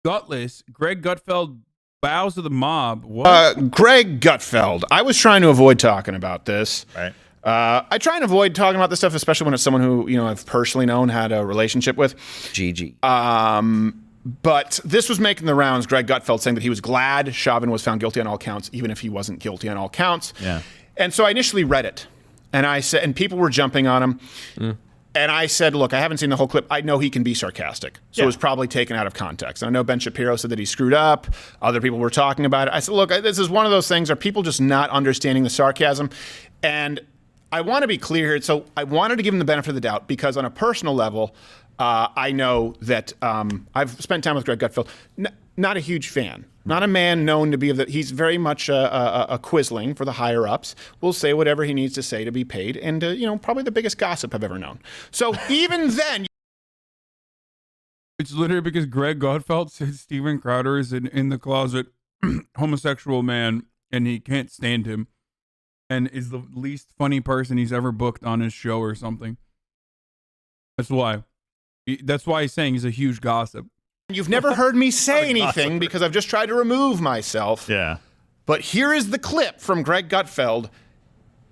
B: Gutless, Greg Gutfeld bows to the mob. What?
E: Greg Gutfeld. I was trying to avoid talking about this. Right. I try and avoid talking about this stuff, especially when it's someone who, I've personally known, had a relationship with.
F: GG.
E: But this was making the rounds, Greg Gutfeld saying that he was glad Chauvin was found guilty on all counts, even if he wasn't guilty on all counts.
F: Yeah.
E: And so I initially read it. And I said, and people were jumping on him. And I said, look, I haven't seen the whole clip. I know he can be sarcastic. So it was probably taken out of context. And I know Ben Shapiro said that he screwed up. Other people were talking about it. I said, look, this is one of those things. Are people just not understanding the sarcasm? And I want to be clear here. So I wanted to give him the benefit of the doubt because on a personal level, I know that I've spent time with Greg Gutfeld. Not a huge fan. Not a man known to be of that. He's very much a quisling for the higher ups. Will say whatever he needs to say to be paid, and probably the biggest gossip I've ever known. So even then,
B: it's literally because Greg Gutfeld said Steven Crowder is in the closet homosexual man, and he can't stand him, and is the least funny person he's ever booked on his show or something. That's why. That's why he's saying he's a huge gossip.
E: You've never heard me say anything because I've just tried to remove myself.
F: Yeah.
E: But here is the clip from Greg Gutfeld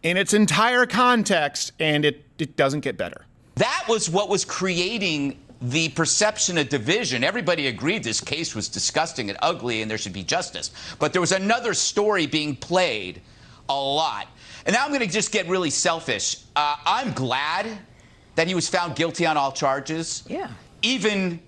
E: in its entire context, and it doesn't get better.
G: That was what was creating the perception of division. Everybody agreed this case was disgusting and ugly and there should be justice. But there was another story being played a lot. And now I'm going to just get really selfish. I'm glad that he was found guilty on all charges.
J: Yeah.
G: Even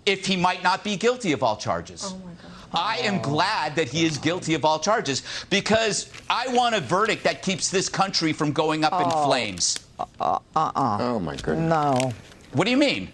G: if he might not be guilty of all charges.
J: Oh my God.
G: I am glad that he is guilty of all charges because I want a verdict that keeps this country from going up in flames.
J: Oh my goodness. No.
G: What do you mean?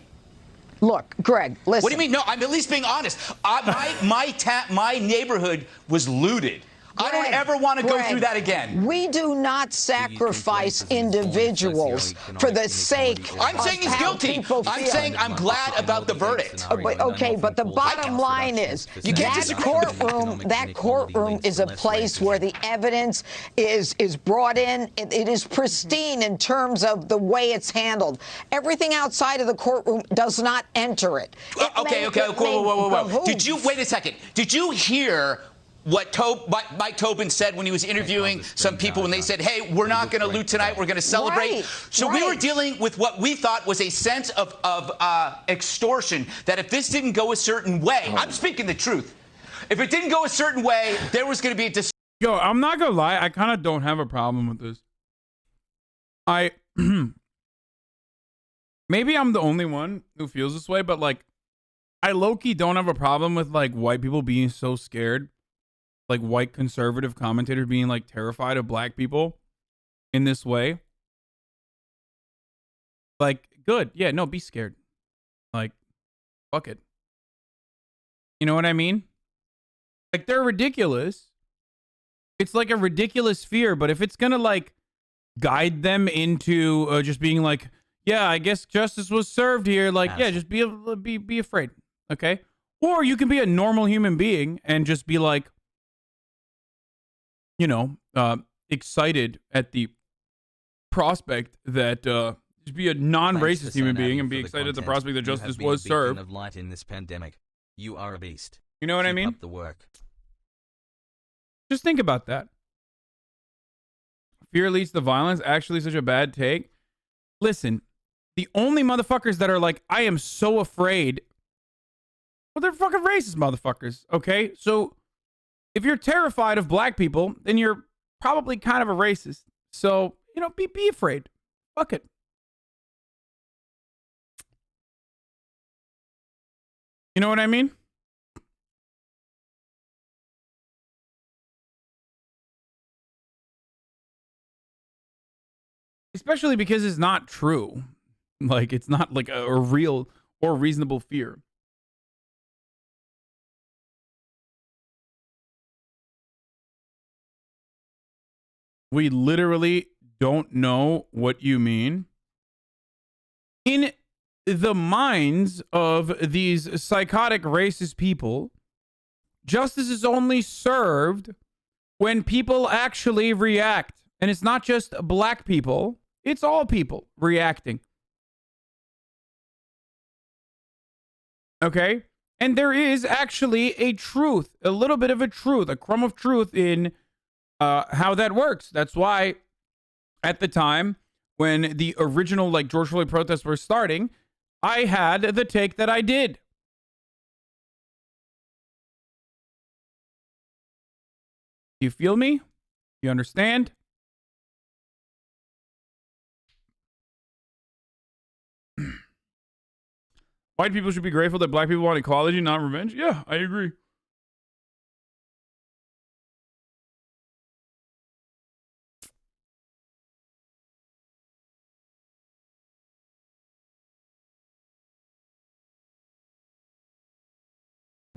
J: Look, Greg, listen.
G: What do you mean? No, I'm at least being honest. My neighborhood was looted. I don't ever want to go through that again.
J: We do not sacrifice individuals for the sake
G: I'm saying he's guilty. I'm saying I'm glad about the verdict.
J: Okay, but the bottom line is that courtroom is a place where the evidence is brought in. It is pristine in terms of the way it's handled. Everything outside of the courtroom does not enter it.
G: Okay. Whoa. Did you wait a second? Did you hear what Mike Tobin said when he was interviewing some people when they said, hey, we're not going to loot tonight, we're going to celebrate? We were dealing with what we thought was a sense of extortion, that if this didn't go a certain way, I'm speaking the truth, if it didn't go a certain way, there was going to be a
B: Yo, I'm not going to lie, I kind of don't have a problem with this. Maybe I'm the only one who feels this way, but like, I low-key don't have a problem with like white people being so scared. Like white conservative commentators being like terrified of black people in this way. Like, good. Yeah, no, be scared. Like, fuck it. You know what I mean? Like, they're ridiculous. It's like a ridiculous fear, but if it's gonna like guide them into just being like, yeah, I guess justice was served here. Like, yeah, just be afraid. Okay? Or you can be a normal human being and just be like, excited at the prospect that just be a non-racist human being and be excited at the prospect that justice was served.
A: Of light in this pandemic. You are a beast.
B: You know what I mean?
A: Keep up the work.
B: Just think about that. Fear leads to violence. Actually, such a bad take. Listen, the only motherfuckers that are like, I am so afraid. Well, they're fucking racist motherfuckers. Okay, so if you're terrified of black people, then you're probably kind of a racist. So, be afraid. Fuck it. You know what I mean? Especially because it's not true. Like, it's not like a real or reasonable fear. We literally don't know what you mean. In the minds of these psychotic racist people, justice is only served when people actually react. And it's not just black people, it's all people reacting. Okay? And there is actually a truth, a little bit of a truth, a crumb of truth in how that works. That's why at the time when the original George Floyd protests were starting, I had the take that I did. You feel me? You understand? White people should be grateful that black people want equality, not revenge. Yeah, I agree.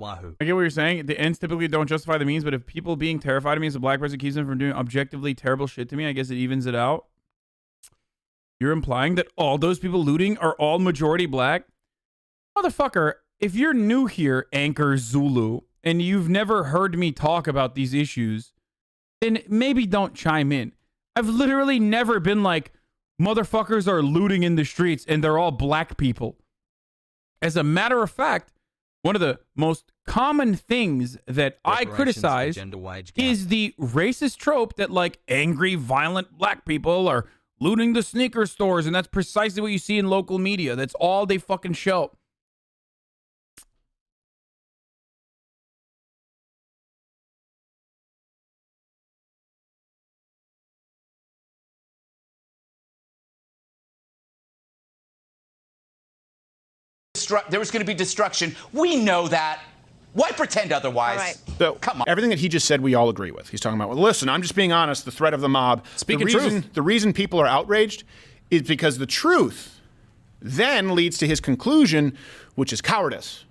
A: Wahoo.
B: I get what you're saying. The ends typically don't justify the means, but if people being terrified of me as a black person keeps them from doing objectively terrible shit to me, I guess it evens it out. You're implying that all those people looting are all majority black? Motherfucker, if you're new here, Anchor Zulu, and you've never heard me talk about these issues, then maybe don't chime in. I've literally never been like, motherfuckers are looting in the streets and they're all black people. As a matter of fact, one of the most common things that I criticize is the racist trope that like angry, violent black people are looting the sneaker stores, and that's precisely what you see in local media. That's all they fucking show.
G: There was going to be destruction. We know that. Why pretend otherwise?
E: All right. So, come on. Everything that he just said, we all agree with. He's talking about, well, listen, I'm just being honest, the threat of the mob. The reason people are outraged is because the truth then leads to his conclusion, which is cowardice.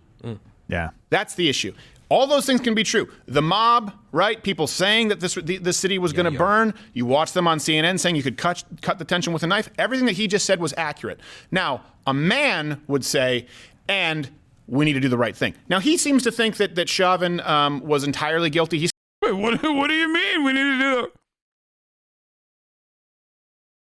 F: Yeah.
E: That's the issue. All those things can be true. The mob, right? People saying that this city was going to burn. You watch them on CNN saying you could cut the tension with a knife. Everything that he just said was accurate. Now, a man would say, and we need to do the right thing. Now, he seems to think that Chauvin was entirely guilty.
B: Wait, what do you mean we need to do that?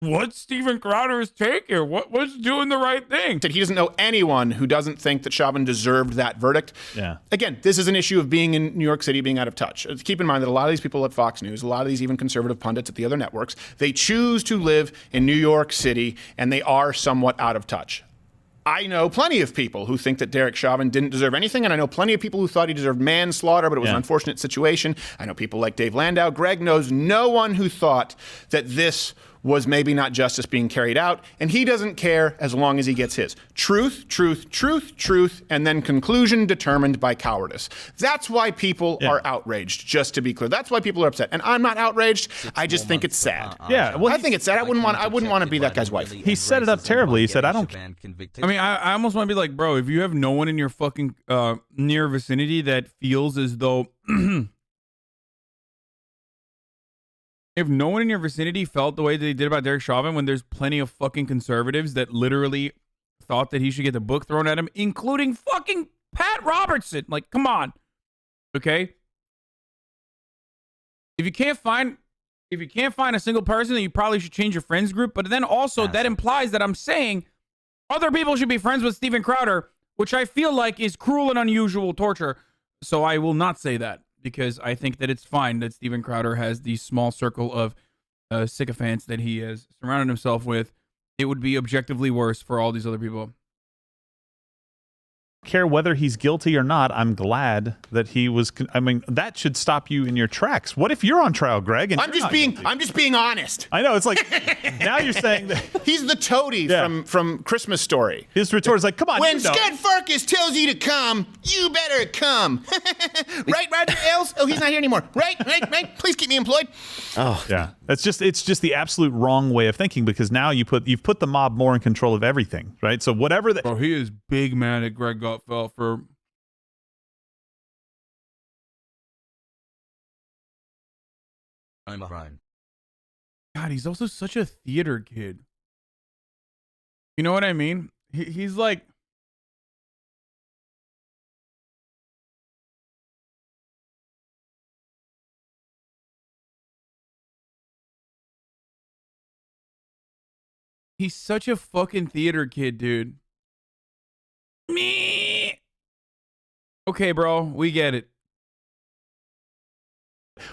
B: What's Steven Crowder's take here? What's doing the right thing?
E: He doesn't know anyone who doesn't think that Chauvin deserved that verdict.
F: Yeah.
E: Again, this is an issue of being in New York City, being out of touch. Keep in mind that a lot of these people at Fox News, a lot of these even conservative pundits at the other networks, they choose to live in New York City, and they are somewhat out of touch. I know plenty of people who think that Derek Chauvin didn't deserve anything, and I know plenty of people who thought he deserved manslaughter, but it was an unfortunate situation. I know people like Dave Landau. Greg knows no one who thought that this was maybe not justice being carried out, and he doesn't care as long as he gets his. Truth, truth, truth, truth, and then conclusion determined by cowardice. That's why people are outraged, just to be clear. That's why people are upset. And I'm not outraged. I just think it's sad.
F: Well,
E: I think it's sad. I wouldn't want to be that guy's wife.
F: He set it up terribly. He said, I don't...
B: I mean, I almost want to be like, bro, if you have no one in your fucking near vicinity that feels as though... If no one in your vicinity felt the way that they did about Derek Chauvin, when there's plenty of fucking conservatives that literally thought that he should get the book thrown at him, including fucking Pat Robertson. Like, come on. Okay? If you can't find a single person, then you probably should change your friends group. But then also that implies that I'm saying other people should be friends with Steven Crowder, which I feel like is cruel and unusual torture. So I will not say that, because I think that it's fine that Steven Crowder has the small circle of sycophants that he has surrounded himself with. It would be objectively worse for all these other people.
F: Care whether he's guilty or not. I'm glad that he was. I mean, that should stop you in your tracks. What if you're on trial, Greg? And
E: I'm just being honest.
F: I know, it's like now you're saying that
E: he's the toady from Christmas Story.
F: His retort is like, "Come on,
E: when Scud Farkas tells you to come, you better come." Right, Roger Ailes? Oh, he's not here anymore. Right. Please keep me employed.
F: Oh, yeah. It's just the absolute wrong way of thinking, because now you've put the mob more in control of everything, right? So whatever.
B: Bro, he is big mad at Greg Gutfeld for.
A: I'm Brian.
B: God, he's also such a theater kid. You know what I mean? He's like. He's such a fucking theater kid, dude. Me. Okay, bro, we get it.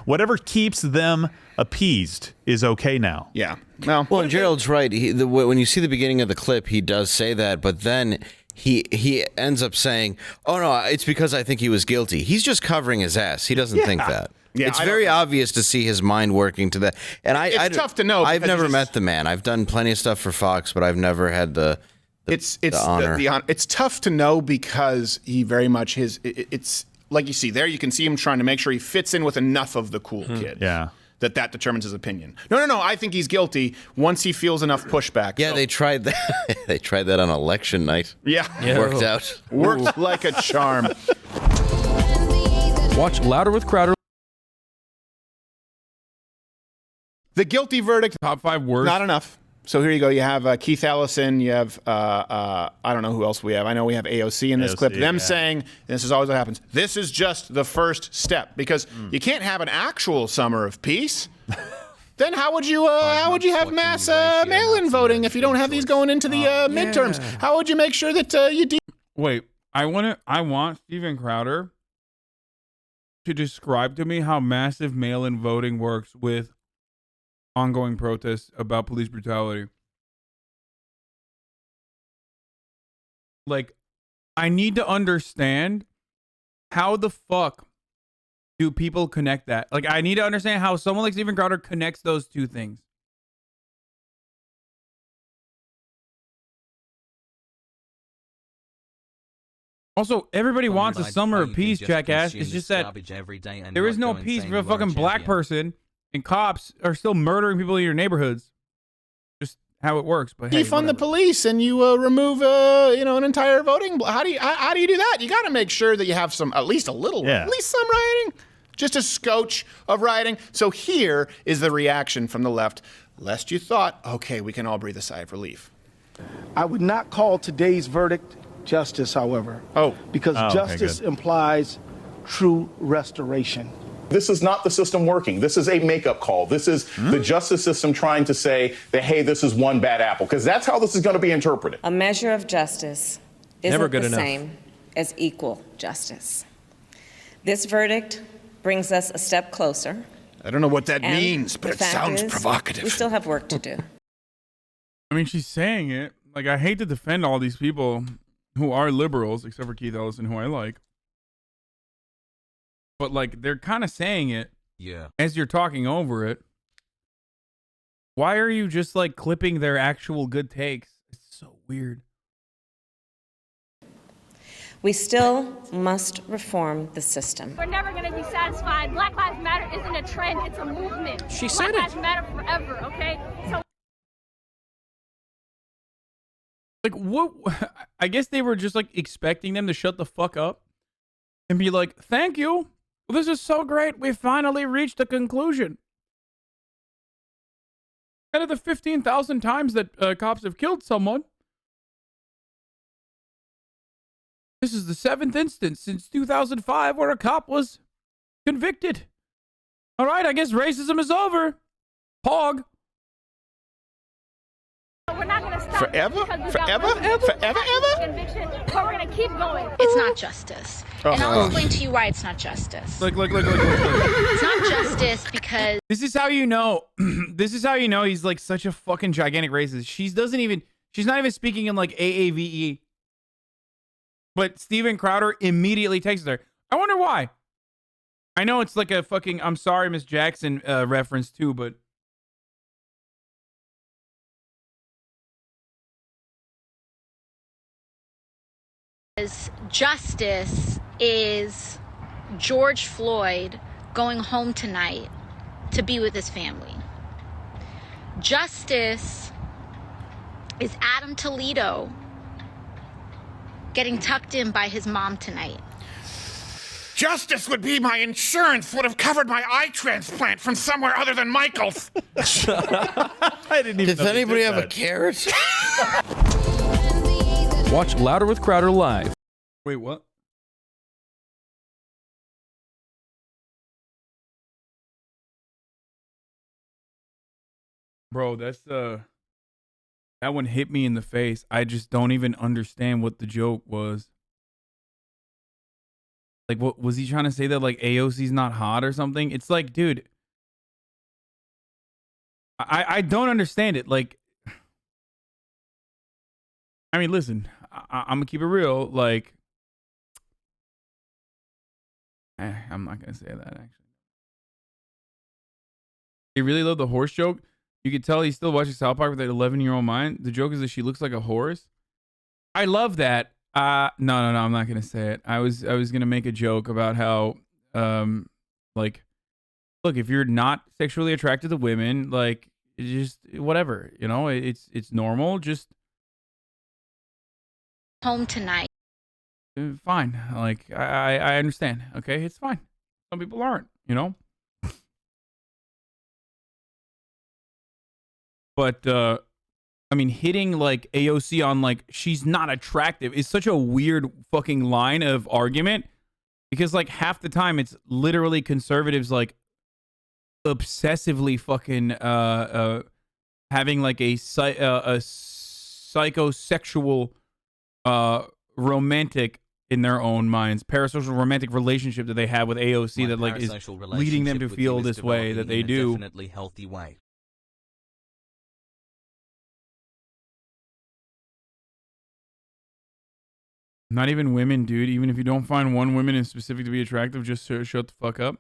F: Whatever keeps them appeased is okay now.
E: Yeah.
H: Well, and Gerald's right. When you see the beginning of the clip, he does say that, but then he ends up saying, "Oh no, it's because I think he was guilty." He's just covering his ass. He doesn't think that. Yeah, it's very obvious to see his mind working to that. And
E: it's tough to know.
H: I've never met the man. I've done plenty of stuff for Fox, but I've never had the
E: It's
H: honor.
E: It's tough to know because he very much it's like you see there. You can see him trying to make sure he fits in with enough of the cool kid.
F: Yeah.
E: That determines his opinion. No. I think he's guilty once he feels enough pushback.
H: Yeah, they tried that. They tried that on election night.
E: Yeah.
H: Worked out.
E: Worked like a charm.
B: Watch Louder with Crowder.
E: The guilty verdict.
B: Top 5 words.
E: Not enough. So here you go. You have Keith Ellison. You have, I don't know who else we have. I know we have AOC in this clip. Them saying, this is always what happens, this is just the first step. Because you can't have an actual summer of peace. Then how would you have mass mail-in voting if you don't have these going into the midterms? How would you make sure that you...
B: Wait, I want Steven Crowder to describe to me how massive mail-in voting works with ongoing protests about police brutality. Like, I need to understand how the fuck do people connect that? Like, I need to understand how someone like Steven Crowder connects those two things. Also, everybody wants a summer of peace, jackass. It's just that there is no peace for a fucking black person, and cops are still murdering people in your neighborhoods. Just how it works. But hey,
E: defund the police and you remove an entire voting. How do you do that? You got to make sure that you have at least some rioting, just a scotch of rioting. So here is the reaction from the left. Lest you thought, okay, we can all breathe a sigh of relief.
U: I would not call today's verdict justice, however. Because justice implies true restoration.
K: This is not the system working. This is a makeup call. This is the justice system trying to say that, hey, this is one bad apple, because that's how this is going to be interpreted.
N: A measure of justice isn't the same as equal justice. This verdict brings us a step closer.
E: I don't know what that means, but it sounds provocative.
N: We still have work to do.
B: I mean, she's saying it. Like, I hate to defend all these people who are liberals, except for Keith Ellison, who I like. But, like, they're kind of saying it as you're talking over it. Why are you just, like, clipping their actual good takes? It's so weird.
N: We still must reform the system.
O: We're never going to be satisfied. Black Lives Matter isn't a trend, it's a movement.
N: She said it.
O: Black Lives Matter forever, okay? So
B: like, what? I guess they were just, like, expecting them to shut the fuck up and be like, thank you. This is so great. We finally reached a conclusion. Out of the 15,000 times that cops have killed someone, this is the 7th instance since 2005 where a cop was convicted. All right, I guess racism is over. Pog.
O: we're not going to stop.
E: Forever?
O: Conviction, but we're going to keep going.
X: It's not justice. And I'll explain to you why it's not justice.
B: Look.
X: It's not justice because...
B: This is how you know. This is how you know he's like such a fucking gigantic racist. She's not even speaking in like AAVE. But Steven Crowder immediately texts her. I wonder why. I know it's like a fucking I'm sorry, Miss Jackson reference too, but
X: justice is George Floyd going home tonight to be with his family. Justice is Adam Toledo getting tucked in by his mom tonight.
E: Justice would be my insurance would have covered my eye transplant from somewhere other than Michael's.
F: I didn't even.
H: Does anybody have a carrot?
B: Watch Louder with Crowder live. Wait, what? Bro, that's that one hit me in the face. I just don't even understand what the joke was. Like, what was he trying to say that like AOC's not hot or something? It's like, dude, I don't understand it. Like, I mean, listen, I'm gonna keep it real. Like, I'm not gonna say that actually. He really loved the horse joke. You could tell he's still watching South Park with that 11-year-old mind. The joke is that she looks like a horse. I love that. No, I'm not gonna say it. I was gonna make a joke about how, like, look, if you're not sexually attracted to women, like, just whatever, you know, it's normal. Just
X: home tonight.
B: Fine. Like, I understand. Okay, it's fine. Some people aren't, you know. But I mean, hitting like AOC on like she's not attractive is such a weird fucking line of argument, because like half the time it's literally conservatives like obsessively fucking having like a psychosexual romantic in their own minds, parasocial romantic relationship that they have with AOC that like is leading them to feel this way that they do.
A: Definitely healthy way.
B: Not even women, dude. Even if you don't find one woman in specific to be attractive, just shut the fuck up.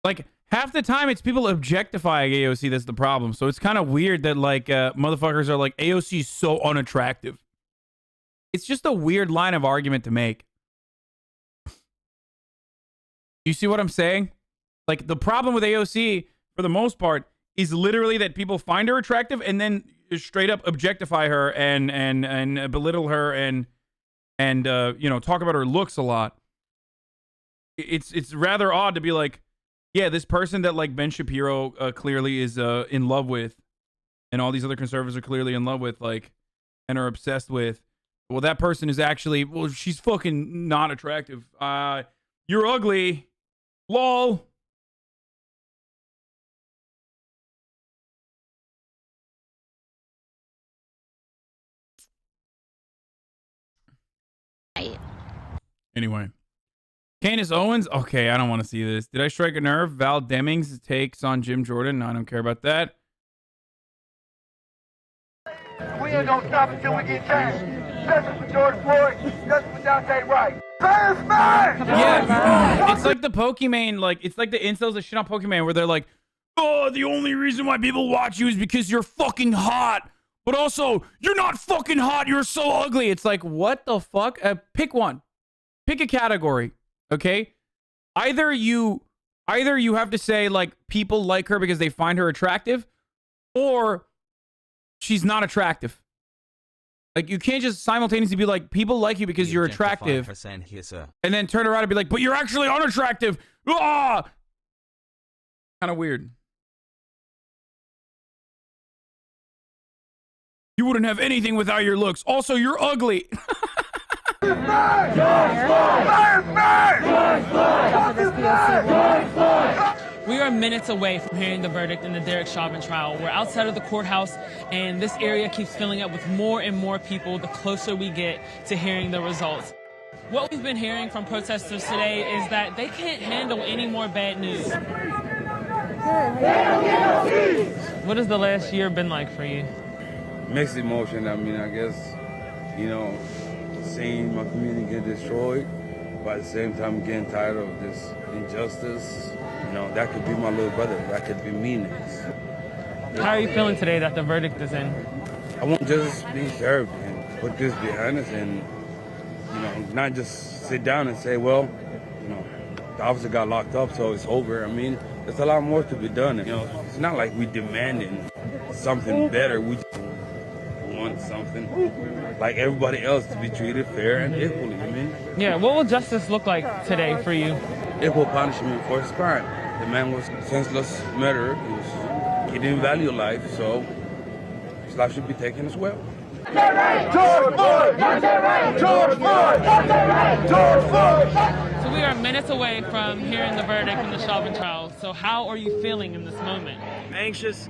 B: Like, half the time it's people objectifying AOC that's the problem. So it's kind of weird that, like, motherfuckers are like, AOC is so unattractive. It's just a weird line of argument to make. You see what I'm saying? Like, the problem with AOC, for the most part, is literally that people find her attractive and then straight up objectify her and belittle her and you know, talk about her looks a lot. It's rather odd to be like, yeah, this person that like Ben Shapiro clearly is in love with, and all these other conservatives are clearly in love with, like, and are obsessed with. Well, that person is actually, well, she's fucking not attractive. You're ugly. Lol. Anyway, Candace Owens. Okay, I don't want to see this. Did I strike a nerve? Val Demings takes on Jim Jordan. No, I don't care about that.
U: We ain't gonna stop until we get change. Justice for George Floyd. Justice for Dante Wright.
B: Yeah, it's like the Pokemon, like, it's like the incels that shit on Pokemon where they're like, oh, the only reason why people watch you is because you're fucking hot. But also, you're not fucking hot. You're so ugly. It's like, what the fuck? Pick one. Pick a category, okay? Either you have to say, like, people like her because they find her attractive, or she's not attractive. Like, you can't just simultaneously be like, people like you because you're attractive,
A: here,
B: and then turn around and be like, but you're actually unattractive. Ah! Kind of weird. You wouldn't have anything without your looks. Also, you're ugly.
I: We are minutes away from hearing the verdict in the Derek Chauvin trial. We're outside of the courthouse, and this area keeps filling up with more and more people the closer we get to hearing the results. What we've been hearing from protesters today is that they can't handle any more bad news. What has the last year been like for you?
M: Mixed emotion. I mean, I guess, you know, seeing my community get destroyed, but at the same time getting tired of this injustice. You know, that could be my little brother. That could be me next.
I: How are you feeling today that the verdict is in?
M: I want justice to be served and put this behind us, and, you know, not just sit down and say, well, you know, the officer got locked up, so it's over. I mean, there's a lot more to be done. You know, it's not like we're demanding something better. We just want something like everybody else to be treated fair and equally. I mean,
I: yeah. What will justice look like today for you?
M: Equal punishment for his crime. The man was senseless murderer. He didn't value life, so his life should be taken as well.
U: George Floyd! George Floyd! George Floyd!
I: So we are minutes away from hearing the verdict in the Chauvin trial. So how are you feeling in this moment?
P: Anxious.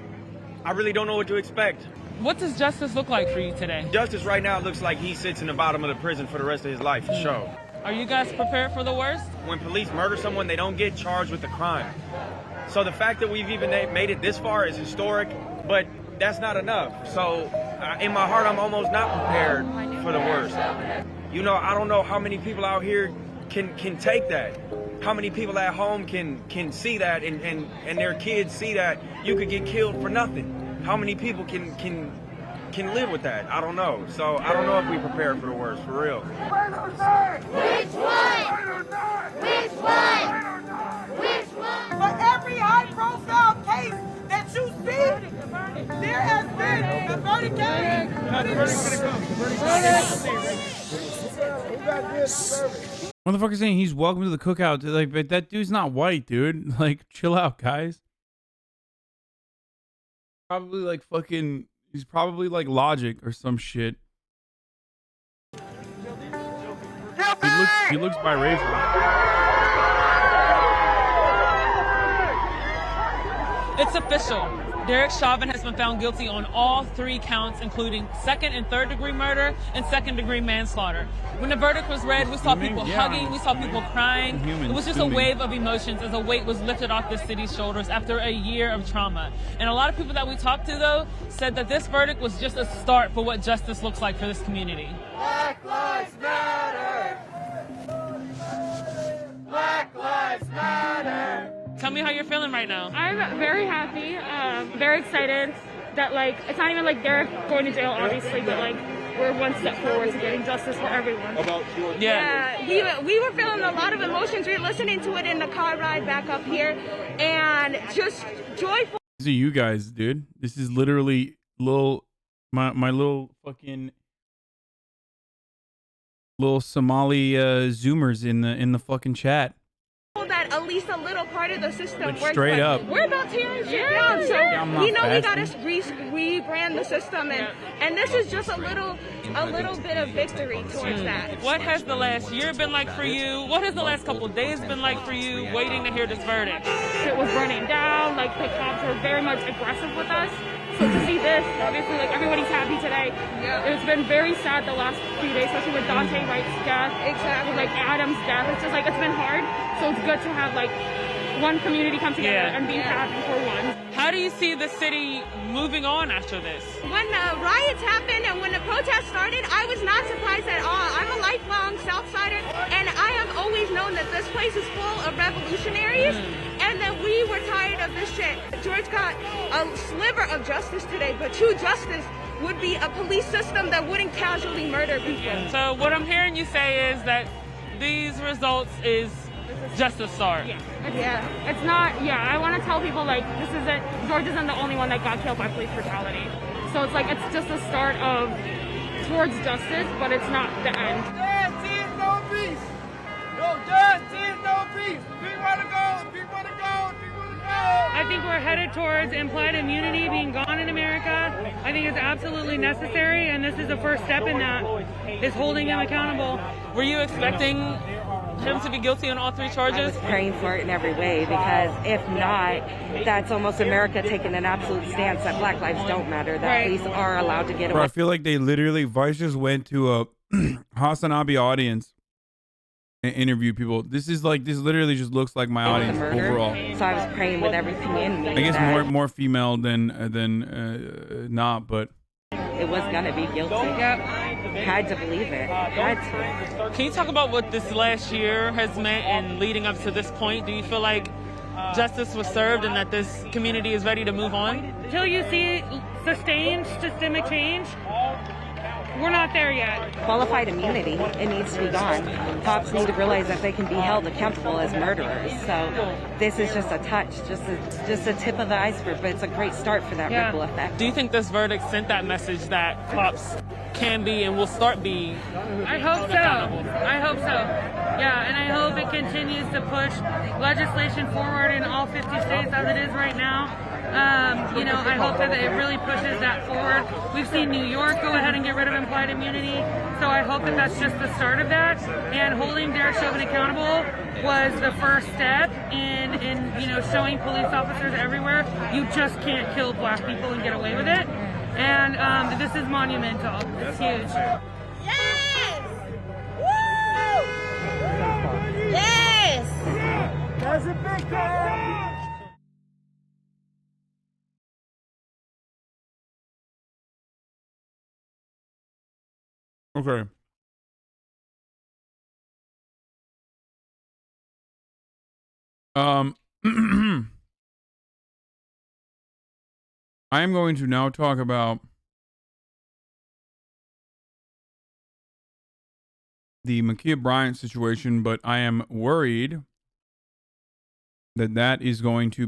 P: I really don't know what to expect.
I: What does justice look like for you today?
P: Justice right now looks like he sits in the bottom of the prison for the rest of his life, for sure.
I: Are you guys prepared for the worst?
P: When police murder someone, they don't get charged with the crime. So the fact that we've even made it this far is historic, but that's not enough. So in my heart, I'm almost not prepared for the worst. You know, I don't know how many people out here can take that. How many people at home can see that and their kids see that you could get killed for nothing. How many people can can live with that. I don't know. So I don't know if we prepared for the worst, for real.
O: Which one? Which one? Which one?
U: For every high-profile case that you see, there has been a verdict came.
B: Motherfucker saying he's welcome to the cookout. Like, but that dude's not white, dude. Like, chill out, guys. Probably like fucking. He's probably like Logic or some shit. He looks biracial.
I: It's official. Derek Chauvin has been found guilty on all 3 counts, including 2nd and 3rd degree murder and 2nd degree manslaughter. When the verdict was read, we saw people hugging, we saw people crying. It was just a wave of emotions as a weight was lifted off the city's shoulders after a year of trauma. And a lot of people that we talked to, though, said that this verdict was just a start for what justice looks like for this community.
U: Black Lives Matter! Black Lives Matter!
I: Tell me how you're feeling right now.
O: I'm very happy, very excited that, like, it's not even like Derek going to jail, obviously, but, like, we're one step forward to getting justice for everyone.
I: Yeah.
O: We were feeling a lot of emotions. We were listening to it in the car ride back up here, and just joyful.
B: These are you guys, dude. This is literally my little fucking little Somali Zoomers in the fucking chat.
O: That at least a little part of the system
B: Like,
O: works.
B: straight up.
O: We're about to tear shit down, so we know we gotta rebrand the system, and this is just a little bit of victory towards that.
I: What has the last year been like for you? What has the last couple of days been like for you, waiting to hear this verdict?
O: It was burning down. Like, the cops were very much aggressive with us. So to see this, obviously, like, everybody's happy today. It's been very sad the last few days, especially with Dante Wright's death, with, like, Adam's death. It's just like, it's been hard. So it's good to have, like, one community come together and be happy for one.
I: How do you see the city moving on after this?
O: When the riots happened and when the protests started, I was not surprised at all. I'm a lifelong Southsider, and I have always known that this place is full of revolutionaries, and that we were tired of this shit. George got a sliver of justice today, but true justice would be a police system that wouldn't casually murder people.
I: So what I'm hearing you say is that these results is just a start.
O: It's not, I want to tell people, like, this isn't, George isn't the only one that got killed by police brutality. So it's like, it's just a start of towards justice, but it's not the end.
U: Justice, no peace. No justice, no peace. We want to go. We want to go. We want to go.
I: I think we're headed towards implied immunity being gone in America. I think it's absolutely necessary, and this is the first step in that, is holding him accountable. Were you expecting him to be guilty on all 3 charges?
N: I was praying for it in every way, because if not, that's almost America taking an absolute stance that Black lives don't matter, that police are allowed to get away.
B: Bro, I feel like they literally, Vice just went to a HasanAbi audience and interviewed people. This literally just looks like my audience overall.
N: So I was praying with everything in me.
B: I guess more female than not, but
N: it was gonna be guilty. Had to believe it. Had to.
I: Can you talk about what this last year has meant and leading up to this point? Do you feel like justice was served and that this community is ready to move on?
O: Until you see sustained systemic change, we're not there yet.
N: Qualified immunity, it needs to be gone. Cops need to realize that they can be held accountable as murderers. So this is just a touch, just a tip of the iceberg, but it's a great start for that ripple effect.
I: Do you think this verdict sent that message that cops can be and will start be?
O: I hope so. I hope so. Yeah, and I hope it continues to push legislation forward in all 50 states as it is right now. I hope that it really pushes that forward. We've seen New York go ahead and get rid of implied immunity, so I hope that that's just the start of that. And holding Derek Chauvin accountable was the first step in showing police officers everywhere you just can't kill Black people and get away with it. And this is monumental. It's huge. Yes! Woo! Yes!
U: That's a big deal.
B: okay. I am going to now talk about the Makiyah Bryant situation, but I am worried that is going to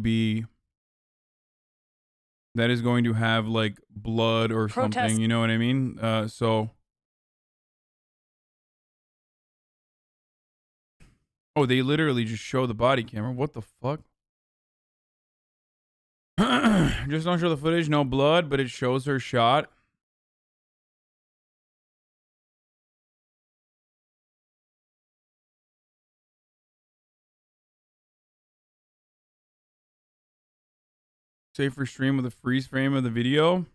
B: have like blood or something. You know what I mean? So. Oh, they literally just show the body camera. What the fuck? Just don't show the footage. No blood, but it shows her shot. Safer stream with a freeze frame of the video.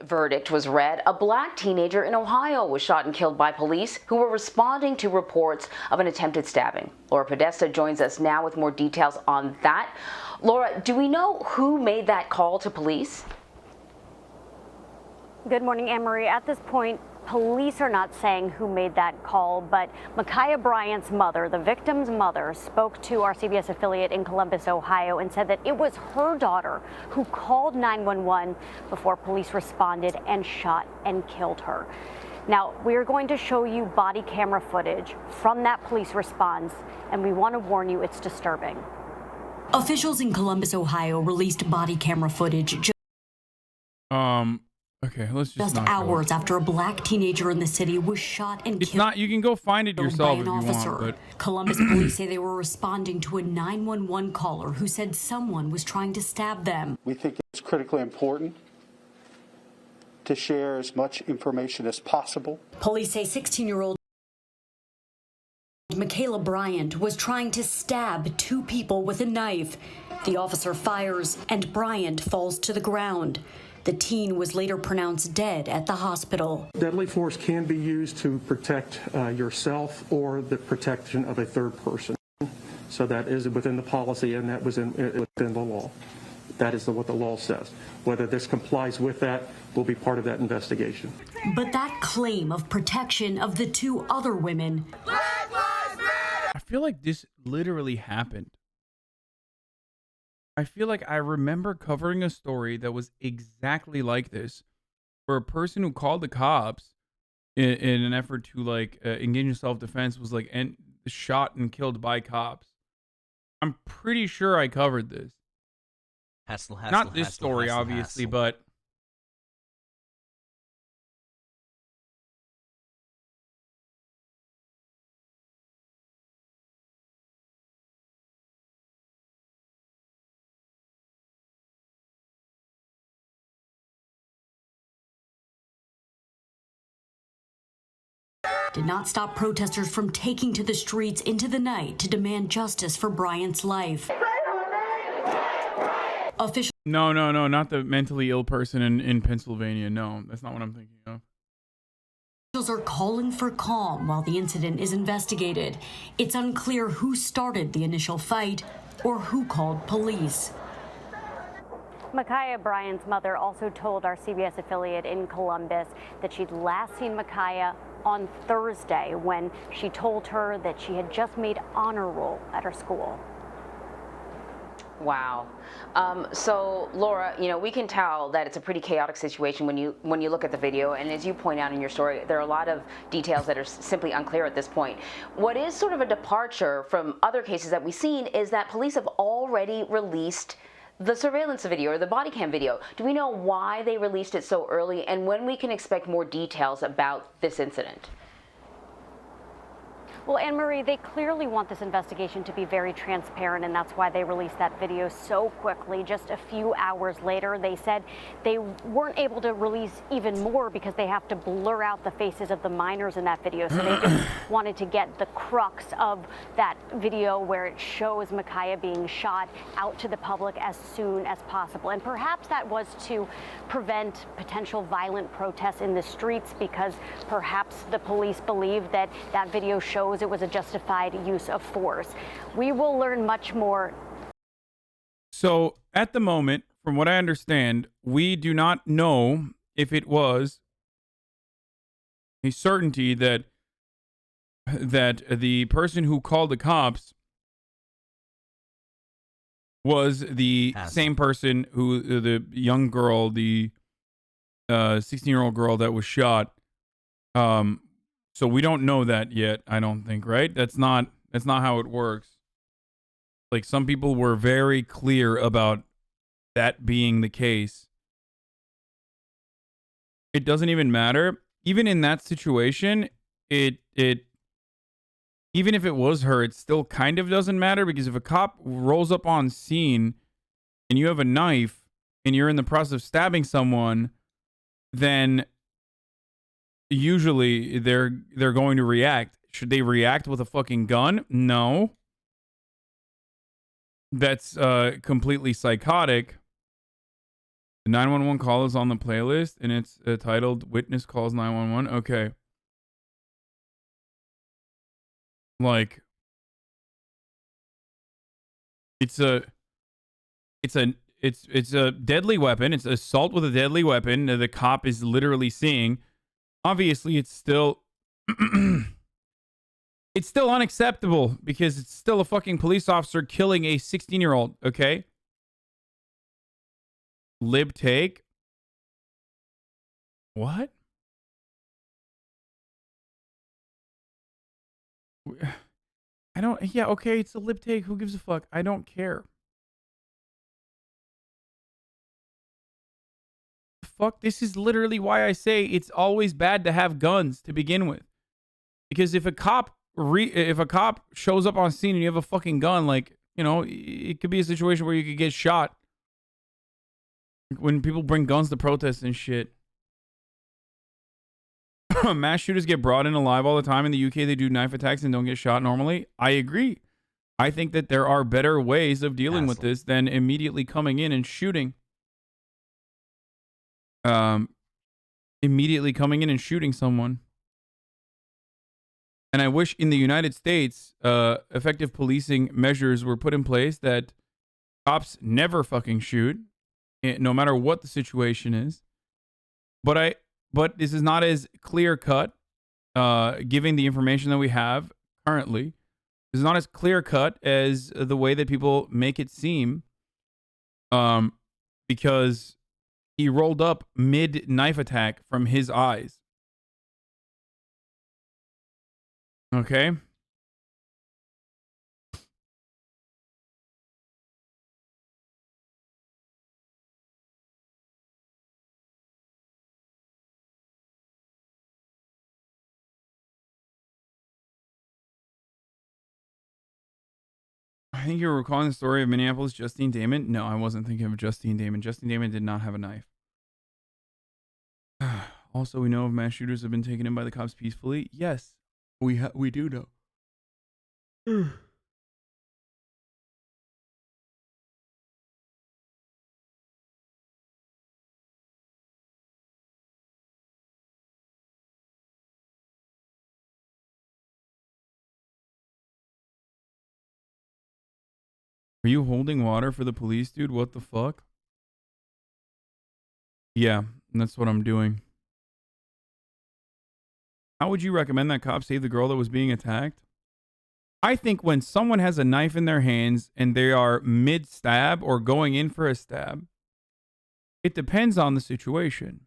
R: Verdict was read. A black teenager in Ohio was shot and killed by police who were responding to reports of an attempted stabbing. Laura Podesta joins us now with more details on that. Laura, do we know who made that call to police?
S: Good morning, Anne-Marie. At this point, police are not saying who made that call, but Makiyah Bryant's mother, the victim's mother, spoke to our CBS affiliate in Columbus, Ohio, and said that it was her daughter who called 911 before police responded and shot and killed her. Now, we're going to show you body camera footage from that police response, and we want to warn you it's disturbing.
T: Officials in Columbus, Ohio released body camera footage
B: Okay, let's just
T: hours after a black teenager in the city was shot and killed.
B: You can go find it yourself if you want, but
T: Columbus police say they were responding to a 911 caller who said someone was trying to stab them.
V: We think it's critically important to share as much information as possible.
T: Police say 16-year-old Makiyah Bryant was trying to stab two people with a knife. The officer fires and Bryant falls to the ground. The teen was later pronounced dead at the hospital.
V: Deadly force can be used to protect yourself or the protection of a third person. So that is within the policy, and that was within the law. That is what the law says. Whether this complies with that will be part of that investigation.
T: But that claim of protection of the two other women.
B: I feel like this literally happened. I feel like I remember covering a story that was exactly like this, where a person who called the cops in an effort to like engage in self-defense was like shot and killed by cops. I'm pretty sure I covered this. Not this story, obviously, but
T: did not stop protesters from taking to the streets into the night to demand justice for Bryant's life.
B: No, not the mentally ill person in Pennsylvania. No, that's not what I'm thinking of.
T: Officials are calling for calm while the incident is investigated. It's unclear who started the initial fight or who called police.
S: Makiyah Bryant's mother also told our CBS affiliate in Columbus that she'd last seen Makiyah on Thursday when she told her that she had just made honor roll at her school.
R: Wow. So, Laura, we can tell that it's a pretty chaotic situation when you look at the video. And as you point out in your story, there are a lot of details that are simply unclear at this point. What is sort of a departure from other cases that we've seen is that police have already released the surveillance video or the body cam video. Do we know why they released it so early and when we can expect more details about this incident?
S: Well, Anne-Marie, they clearly want this investigation to be very transparent, and that's why they released that video so quickly. Just a few hours later, they said they weren't able to release even more because they have to blur out the faces of the minors in that video. So they just wanted to get the crux of that video where it shows Makiyah being shot out to the public as soon as possible. And perhaps that was to prevent potential violent protests in the streets because perhaps the police believe that that video shows it was a justified use of force. We will learn much more.
B: So at the moment, from what I understand, we do not know if it was a certainty that the person who called the cops was the same person who the young girl, the 16-year-old girl that was shot, So we don't know that yet, I don't think, right? That's not how it works. Like, some people were very clear about that being the case. It doesn't even matter. Even in that situation, it even if it was her, it still kind of doesn't matter, because if a cop rolls up on scene and you have a knife and you're in the process of stabbing someone, then usually they're going to react. Should they react with a fucking gun? No. That's completely psychotic. The 911 call is on the playlist, and it's titled Witness Calls 911. Okay. Like, it's a deadly weapon. It's assault with a deadly weapon. The cop is literally seeing. Obviously, it's still it's still unacceptable, because it's still a fucking police officer killing a 16-year-old, okay? Lib take. What? I don't, yeah, okay, it's a lip take. Who gives a fuck? I don't care. Fuck, this is literally why I say it's always bad to have guns to begin with. Because if a cop shows up on scene and you have a fucking gun, like, you know, it could be a situation where you could get shot. When people bring guns to protests and shit. Mass shooters get brought in alive all the time. In the UK, they do knife attacks and don't get shot normally. I agree. I think that there are better ways of dealing with this than immediately coming in and shooting. Immediately coming in and shooting someone. And I wish in the United States, effective policing measures were put in place that cops never fucking shoot, no matter what the situation is. But this is not as clear cut, given the information that we have currently. This is not as clear cut as the way that people make it seem, because he rolled up mid knife attack from his eyes. Okay. I think you were recalling the story of Minneapolis Justine Damon. No, I wasn't thinking of Justine Damon. Justine Damon did not have a knife. Also, we know if mass shooters have been taken in by the cops peacefully. Yes, we do know. Are you holding water for the police, dude? What the fuck? Yeah, that's what I'm doing. How would you recommend that cop save the girl that was being attacked? I think when someone has a knife in their hands and they are mid-stab or going in for a stab, it depends on the situation.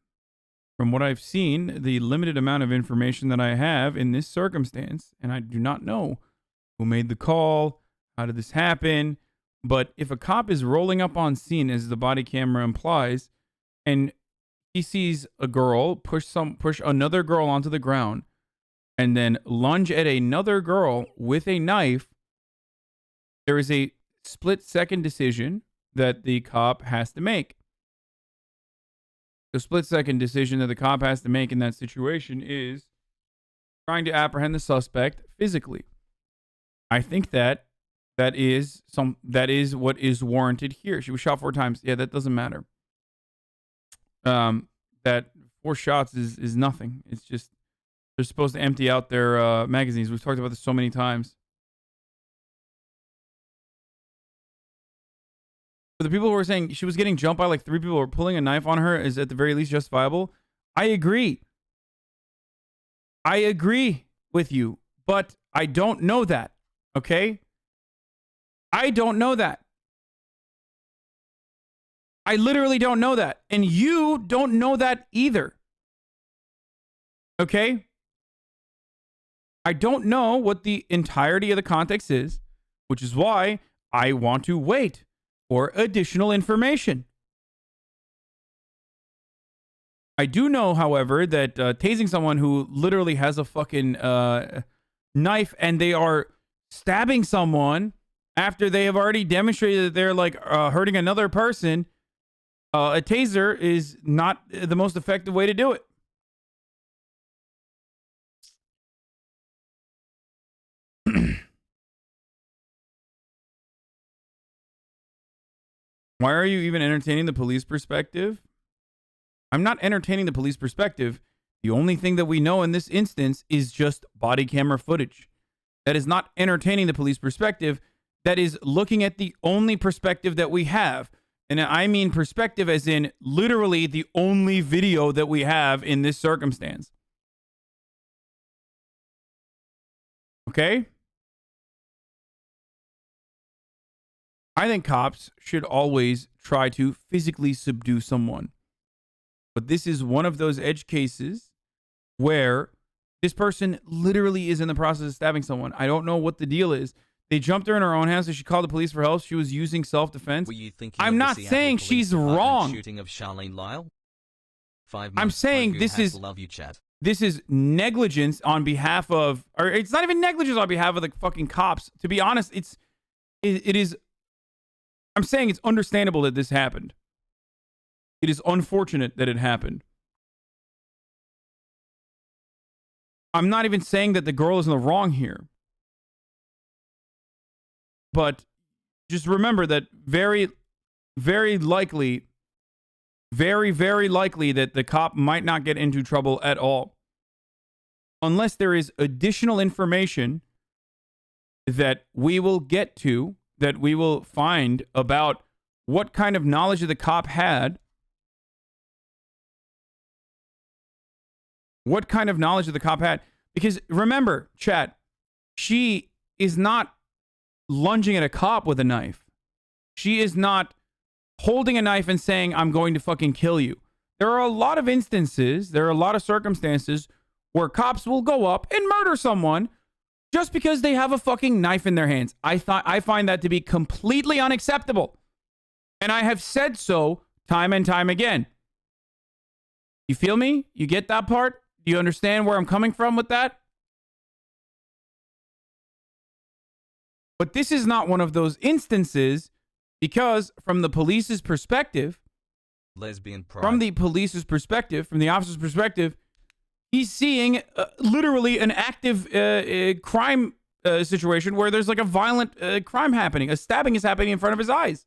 B: From what I've seen, the limited amount of information that I have in this circumstance, and I do not know who made the call, how did this happen, but if a cop is rolling up on scene, as the body camera implies, and he sees a girl push another girl onto the ground and then lunge at another girl with a knife, there is a split-second decision that the cop has to make. The split-second decision that the cop has to make in that situation is trying to apprehend the suspect physically. I think that is what is warranted here. She was shot 4 times. Yeah, that doesn't matter. That 4 shots is nothing. It's just they're supposed to empty out their magazines. We've talked about this so many times. For the people who are saying she was getting jumped by like 3 people or pulling a knife on her is at the very least justifiable, I agree. I agree with you, but I don't know that. Okay? I don't know that. I literally don't know that. And you don't know that either. Okay? I don't know what the entirety of the context is, which is why I want to wait for additional information. I do know, however, that tasing someone who literally has a fucking knife and they are stabbing someone after they have already demonstrated that they're like hurting another person, a taser is not the most effective way to do it. Why are you even entertaining the police perspective? I'm not entertaining the police perspective. The only thing that we know in this instance is just body camera footage. That is not entertaining the police perspective. That is looking at the only perspective that we have. And I mean perspective as in literally the only video that we have in this circumstance. Okay? I think cops should always try to physically subdue someone. But this is one of those edge cases where this person literally is in the process of stabbing someone. I don't know what the deal is. They jumped her in her own hands, so she called the police for help. She was using self-defense.
A: Were you thinking
B: I'm
A: of the
B: not
A: Seattle
B: saying
A: Police
B: she's
A: Department
B: wrong.
A: Shooting of Charlene Lyle? 5
B: I'm
A: months
B: saying
A: Grogu
B: this
A: has
B: is
A: love you, chat.
B: this is negligence on behalf of, or it's not even negligence on behalf of the fucking cops. To be honest, it is. I'm saying it's understandable that this happened. It is unfortunate that it happened. I'm not even saying that the girl is in the wrong here. But just remember that very, very likely that the cop might not get into trouble at all. Unless there is additional information that we will get to, that we will find about what kind of knowledge that the cop had. What kind of knowledge that the cop had. Because remember, chat, she is not lunging at a cop with a knife. She is not holding a knife and saying, I'm going to fucking kill you. There are a lot of instances, there are a lot of circumstances where cops will go up and murder someone just because they have a fucking knife in their hands. I find that to be completely unacceptable. And I have said so time and time again. You feel me? You get that part? Do you understand where I'm coming from with that? But this is not one of those instances because from the police's perspective,
A: Lesbian pride.
B: from the police's perspective, from the officer's perspective, he's seeing literally an active crime situation where there's like a violent crime happening. A stabbing is happening in front of his eyes.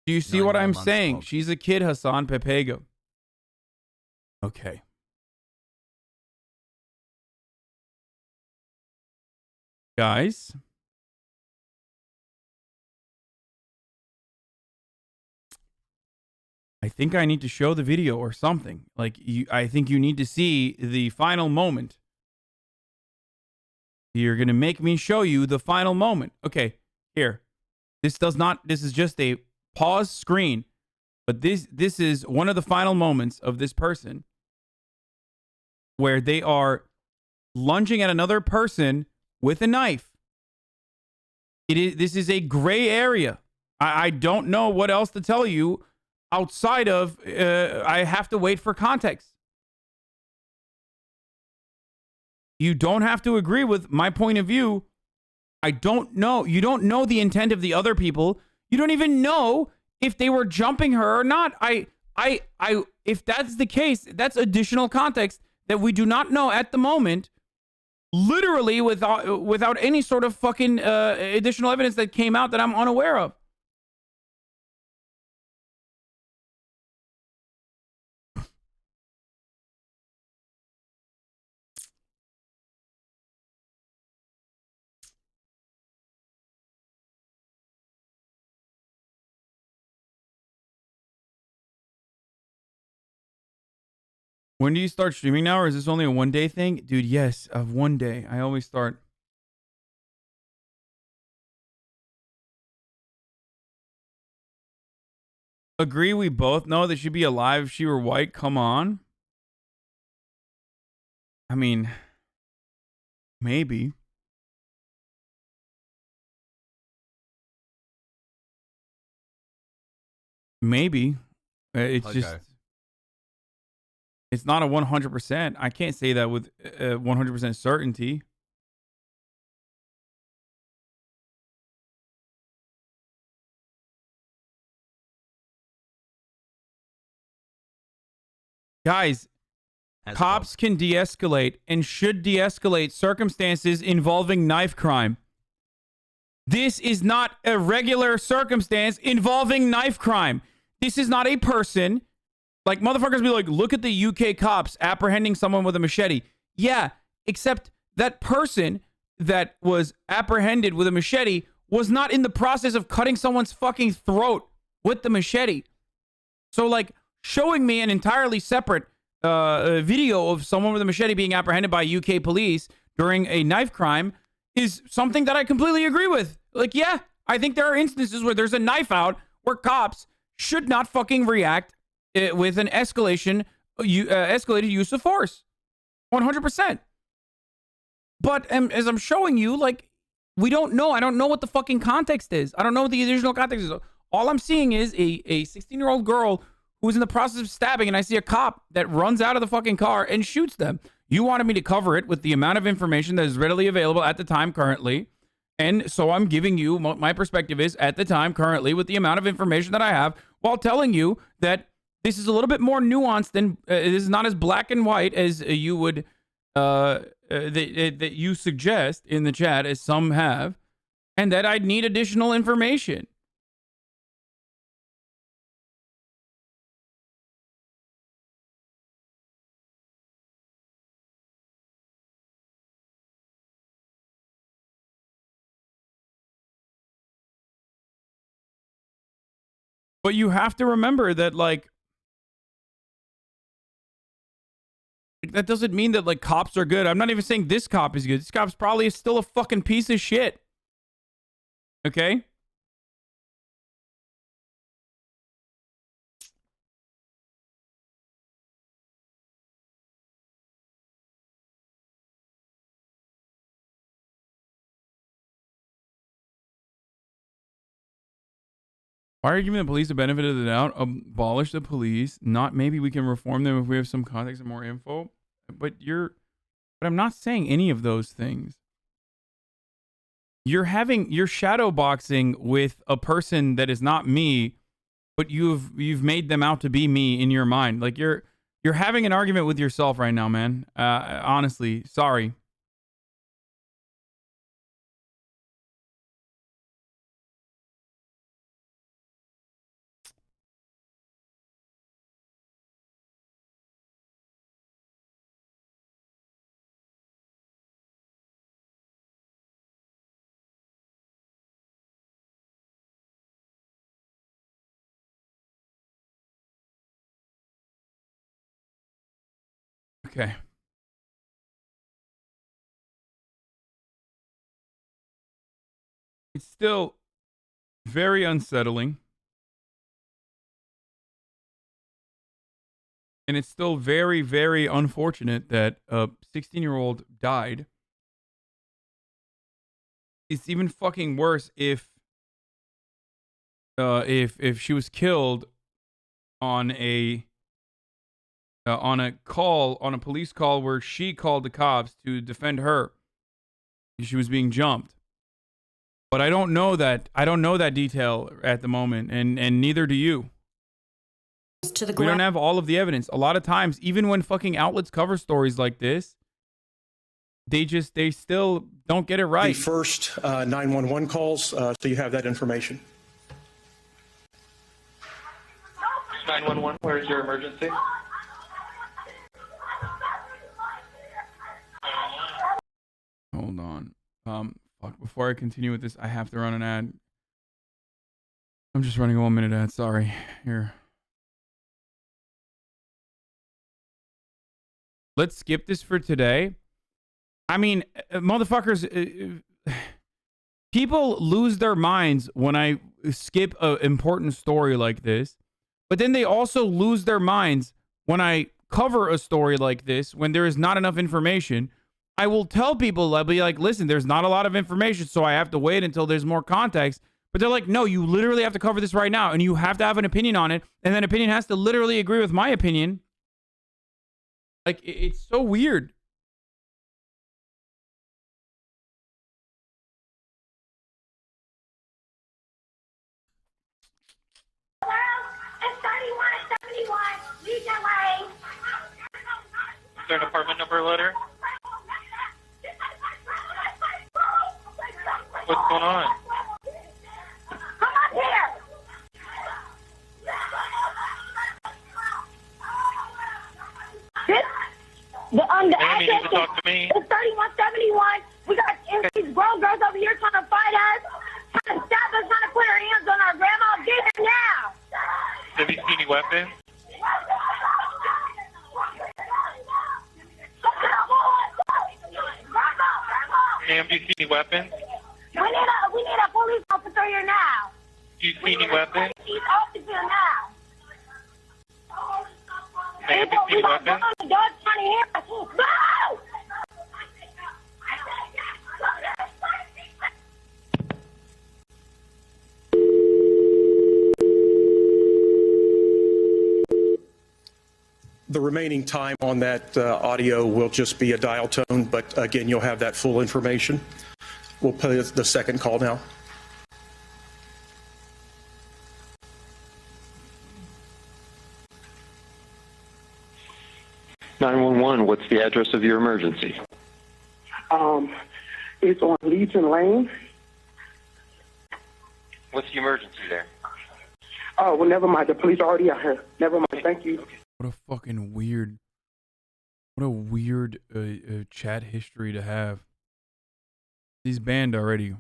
B: Do you see what I'm saying? She's a kid, Hasan Pepega. Okay. Guys. I think I need to show the video or something. Like, I think you need to see the final moment. You're going to make me show you the final moment. Okay, here. This is just a pause screen. But this is one of the final moments of this person where they are lunging at another person with a knife. This is a gray area. I don't know what else to tell you outside of I have to wait for context. You don't have to agree with my point of view. I don't know. You don't know the intent of the other people. You don't even know if they were jumping her or not. If that's the case, that's additional context that we do not know at the moment. Literally without any sort of fucking additional evidence that came out that I'm unaware of. When do you start streaming now, or is this only a one-day thing? Dude, yes, of one day. I always start. agree we both know that she'd be alive if she were white. Come on. I mean, maybe. Maybe. It's just, it's not a 100%. I can't say that with 100% certainty. Guys, cops can de-escalate and should de-escalate circumstances involving knife crime. This is not a regular circumstance involving knife crime. This is not a person. Like, motherfuckers be like, look at the UK cops apprehending someone with a machete. Yeah, except that person that was apprehended with a machete was not in the process of cutting someone's fucking throat with the machete. So, like, showing me an entirely separate video of someone with a machete being apprehended by UK police during a knife crime is something that I completely agree with. Like, yeah, I think there are instances where there's a knife out where cops should not fucking react with an escalated use of force. 100%. But as I'm showing you, like, we don't know. I don't know what the fucking context is. I don't know what the additional context is. All I'm seeing is a 16-year-old girl who's in the process of stabbing, and I see a cop that runs out of the fucking car and shoots them. You wanted me to cover it with the amount of information that is readily available at the time currently. And so I'm giving you my perspective is at the time currently with the amount of information that I have, while telling you that this is a little bit more nuanced than this is not as black and white as you would that you suggest in the chat, as some have, and that I'd need additional information. But you have to remember that, like, that doesn't mean that, like, cops are good. I'm not even saying this cop is good. This cop's probably still a fucking piece of shit. Okay? Why are you giving the police the benefit of the doubt? Abolish the police. Not maybe we can reform them if we have some context and more info. But I'm not saying any of those things. You're shadow boxing with a person that is not me, but you've made them out to be me in your mind. Like, you're having an argument with yourself right now, man. Honestly, sorry. Okay. It's still very unsettling. And it's still very, very unfortunate that a 16-year-old died. It's even fucking worse if she was killed on a police call where she called the cops to defend her. She was being jumped. But I don't know that detail at the moment, and neither do you. We don't have all of the evidence. A lot of times, even when fucking outlets cover stories like this, they still don't get it right.
V: The first 911 calls, so you have that information.
C: 911, where is your emergency?
B: Hold on. Fuck. Before I continue with this, I have to run an ad. I'm just running a 1-minute ad. Sorry. Here. Let's skip this for today. I mean, motherfuckers, people lose their minds when I skip an important story like this. But then they also lose their minds when I cover a story like this, when there is not enough information. I will tell people, I'll be like, listen, there's not a lot of information, so I have to wait until there's more context. But they're like, no, you literally have to cover this right now, and you have to have an opinion on it, and that opinion has to literally agree with my opinion. Like, it's so weird.
C: Is there an apartment number letter? What's going on?
D: Come up here. The
C: Ma'am, you need to talk to me.
D: It's 3171. We got these grown girls over here trying to fight us, trying to stab us, trying to put our hands on our grandma. Get here now.
C: Have you seen any weapons? Ma'am, do you see any weapons?
D: We need a police officer here now.
C: Do you see any weapons?
D: He's officer now.
C: Ma'am, do you see any weapons?
D: The dog's trying to hear us. No!
V: The remaining time on that audio will just be a dial tone, but again, you'll have that full information. We'll play the second call now.
L: What's the address of your emergency?
U: It's on Legion Lane.
L: What's the emergency there?
U: Oh, well, never mind. The police are already out here. Never mind. Thank you.
B: What a weird chat history to have. He's banned already.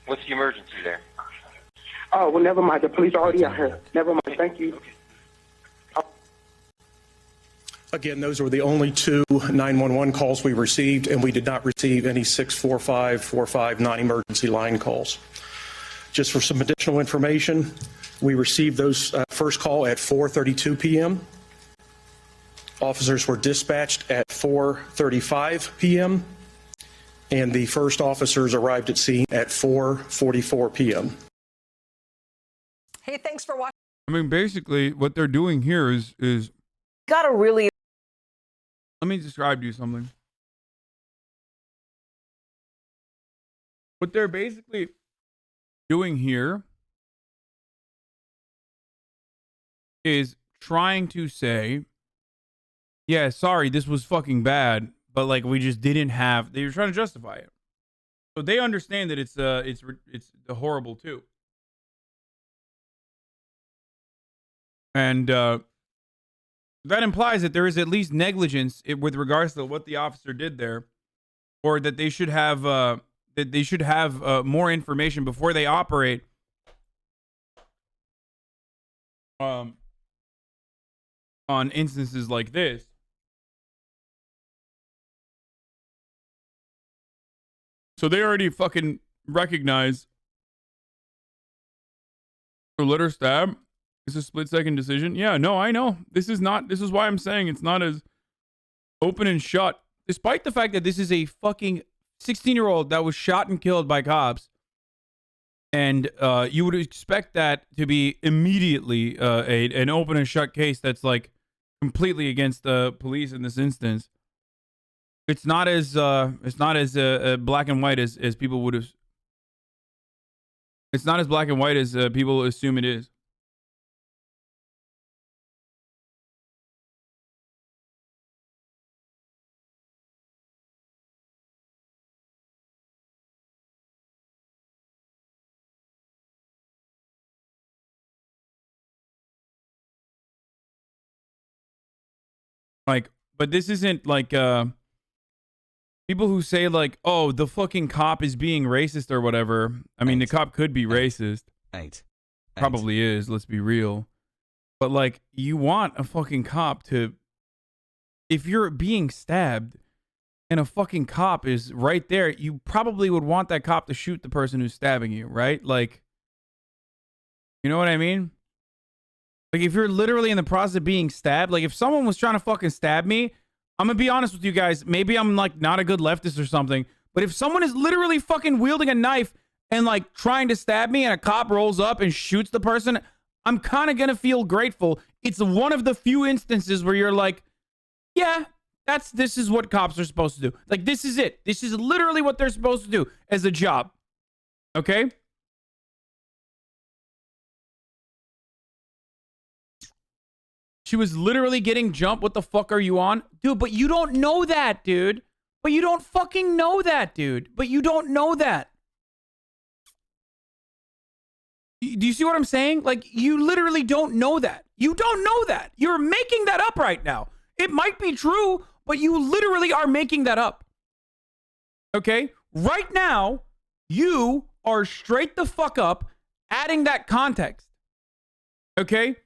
L: What's the emergency there?
U: Oh, well, never mind. The police are already out here. Never mind. Thank you. Again, those were the only two 911 calls we received, and we did not receive any 64545 non-emergency line calls. Just for some additional information, we received those first call at 4:32 p.m. Officers were dispatched at 4:35 p.m., and the first officers arrived at scene at 4:44 p.m.
Q: Hey, thanks for watching.
B: I mean, basically, what they're doing here is
Q: Gotta really.
B: Let me describe to you something. What they're basically doing here is trying to say, yeah, sorry, this was fucking bad, but like we just didn't have. They were trying to justify it, so they understand that it's horrible too, and that implies that there is at least negligence with regards to what the officer did there, or that they should have more information before they operate on instances like this. So they already fucking recognize or let her stab. It's a split-second decision. Yeah, no, I know. This is why I'm saying it's not as open and shut. Despite the fact that this is a fucking 16-year-old that was shot and killed by cops. And you would expect that to be immediately an open and shut case that's like completely against the police in this instance. It's not as black and white as people would have. It's not as black and white as people assume it is. Like, but this isn't like people who say like, oh, the fucking cop is being racist or whatever. I mean, the cop could be racist. Probably is, let's be real. But like, you want a fucking cop to, if you're being stabbed, and a fucking cop is right there, you probably would want that cop to shoot the person who's stabbing you, right? Like, you know what I mean? Like, if you're literally in the process of being stabbed, like, if someone was trying to fucking stab me, I'm gonna be honest with you guys, maybe I'm, like, not a good leftist or something, but if someone is literally fucking wielding a knife and, like, trying to stab me and a cop rolls up and shoots the person, I'm kind of gonna feel grateful. It's one of the few instances where you're like, yeah, this is what cops are supposed to do. Like, this is it. This is literally what they're supposed to do as a job. Okay? She was literally getting jumped. What the fuck are you on? Dude, but you don't know that, dude. But you don't fucking know that, dude. But you don't know that. Do you see what I'm saying? Like, you literally don't know that. You don't know that. You're making that up right now. It might be true, but you literally are making that up. Okay? Right now, you are straight the fuck up adding that context. Okay?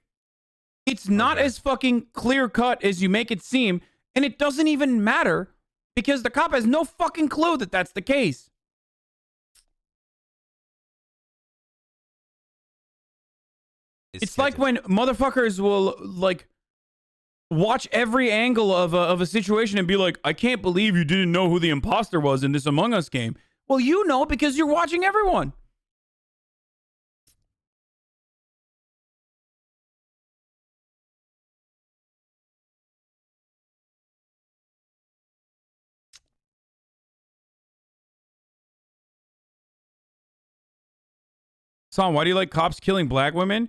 B: It's not as fucking clear cut as you make it seem, and it doesn't even matter because the cop has no fucking clue that that's the case. It's like when motherfuckers will, like, watch every angle of a situation and be like, I can't believe you didn't know who the imposter was in this Among Us game. Well, you know because you're watching everyone. Son, why do you like cops killing black women?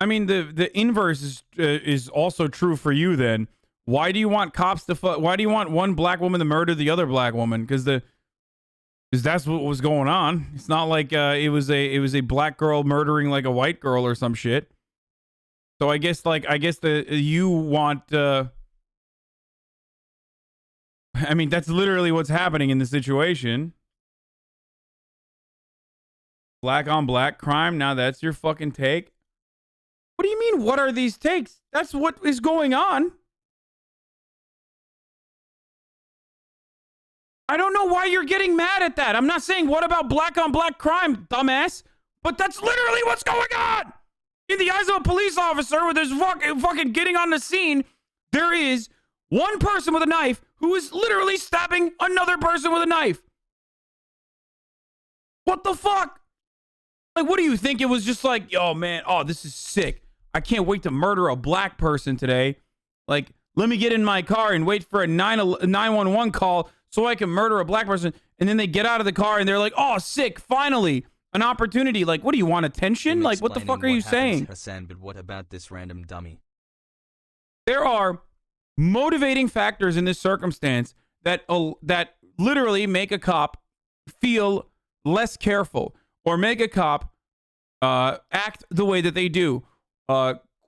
B: I mean, the inverse is also true for you then. Why do you want cops to why do you want one black woman to murder the other black woman? Because that's what was going on. It's not like it was a black girl murdering like a white girl or some shit. So I guess you want I mean, that's literally what's happening in the situation. Black on black crime. Now that's your fucking take. What do you mean, what are these takes? That's what is going on. I don't know why you're getting mad at that. I'm not saying what about black on black crime, dumbass. But that's literally what's going on. In the eyes of a police officer with his fucking getting on the scene, there is one person with a knife who is literally stabbing another person with a knife. What the fuck? Like, what do you think? It was just like, oh man, oh, this is sick. I can't wait to murder a black person today. Like, let me get in my car and wait for a 911 call so I can murder a black person. And then they get out of the car and they're like, oh, sick, finally, an opportunity. Like, what do you want, attention? Like, what the fuck are you saying?
A: Hasan, but what about this random dummy?
B: There are motivating factors in this circumstance that literally make a cop feel less careful or make a cop act the way that they do.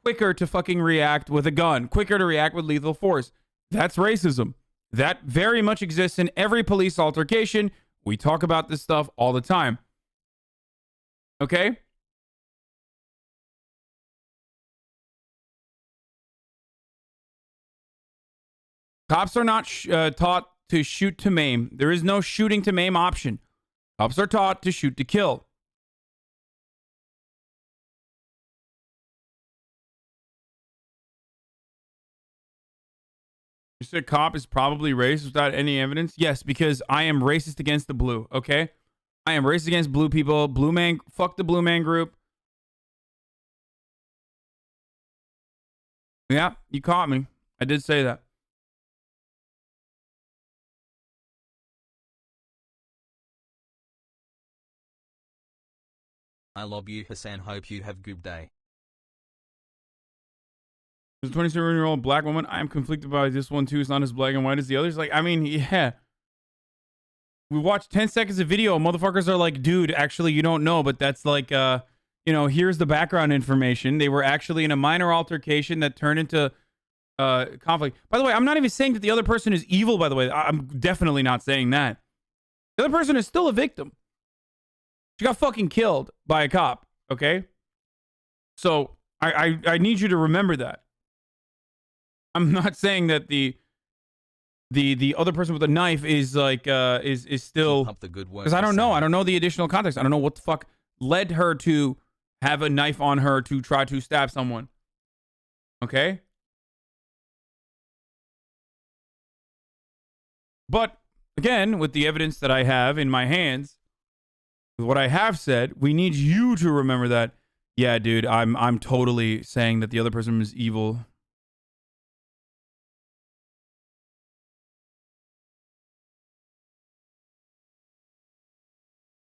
B: Quicker to fucking react with a gun, quicker to react with lethal force. That's racism. That very much exists in every police altercation. We talk about this stuff all the time. Okay? Cops are not taught to shoot to maim. There is no shooting to maim option. Cops are taught to shoot to kill. You said cop is probably racist without any evidence? Yes, because I am racist against the blue, okay? I am racist against blue people. Blue man, fuck the blue man group. Yeah, you caught me. I did say that.
A: I love you, Hasan. Hope you have good day.
B: As a 27-year-old black woman, I am conflicted by this one too. It's not as black and white as the others. Like, I mean, yeah. We watched 10 seconds of video. Motherfuckers are like, dude, actually, you don't know, but that's like, you know, here's the background information. They were actually in a minor altercation that turned into conflict. By the way, I'm not even saying that the other person is evil, by the way. I'm definitely not saying that. The other person is still a victim. She got fucking killed by a cop, okay? So, I need you to remember that. I'm not saying that the the other person with a knife is like is still,
A: Keep up the good work,
B: because I don't know.
A: Hasan.
B: I don't know the additional context. I don't know what the fuck led her to have a knife on her to try to stab someone. Okay? But again, with the evidence that I have in my hands, with what I have said, we need you to remember that, yeah, dude, I'm totally saying that the other person is evil.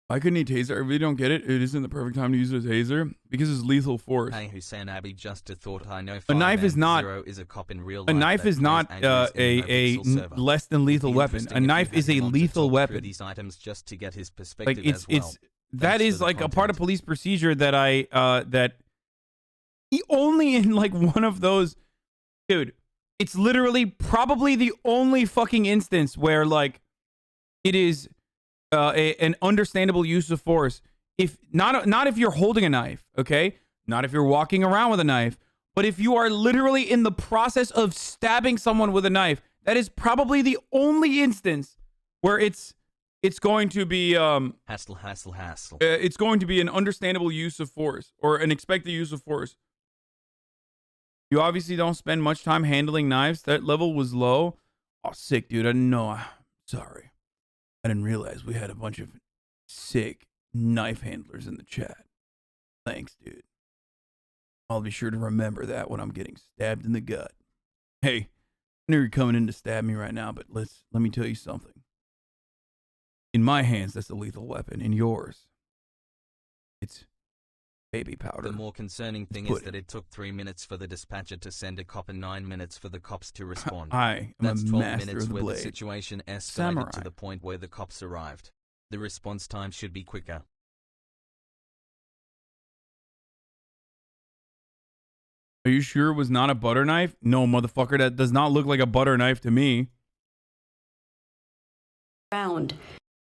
B: Why couldn't he taser? I really don't get it. It isn't the perfect time to use a taser because it's lethal force.
A: Hey HasanAbi, just a thought. I know
B: A knife is not.
A: is a cop in real
B: A
A: life
B: knife
A: that
B: is not
A: plays angles in
B: a
A: no pixel server.
B: less than lethal
A: It'd be
B: weapon.
A: interesting
B: A
A: if you
B: knife
A: had
B: is a
A: him on to
B: lethal
A: talk through
B: weapon.
A: these items just to get his perspective
B: Like it's
A: as well.
B: that
A: Thanks
B: is
A: for the
B: like a
A: content.
B: part of police procedure that I that only in like one of those, dude. It's literally probably the only fucking instance where like it is an understandable use of force. If not if you're holding a knife, okay? Not if you're walking around with a knife, but if you are literally in the process of stabbing someone with a knife, that is probably the only instance where it's going to be
A: hassle.
B: It's going to be an understandable use of force or an expected use of force. You obviously don't spend much time handling knives. That level was low. Oh, sick, dude. I didn't know. Sorry. I didn't realize we had a bunch of sick knife handlers in the chat. Thanks, dude. I'll be sure to remember that when I'm getting stabbed in the gut. Hey, I know you're coming in to stab me right now, but let me tell you something. In my hands, that's a lethal weapon. In yours, it's baby powder.
A: The more concerning thing is that it took 3 minutes for the dispatcher to send a cop and 9 minutes for the cops to respond.
B: I am
A: That's
B: a
A: 12
B: master
A: minutes
B: of the
A: where
B: blade.
A: the situation escalated
B: Samurai.
A: to the point where the cops arrived. The response time should be quicker.
B: Are you sure it was not a butter knife? No, motherfucker, that does not look like a butter knife to me.
T: Round.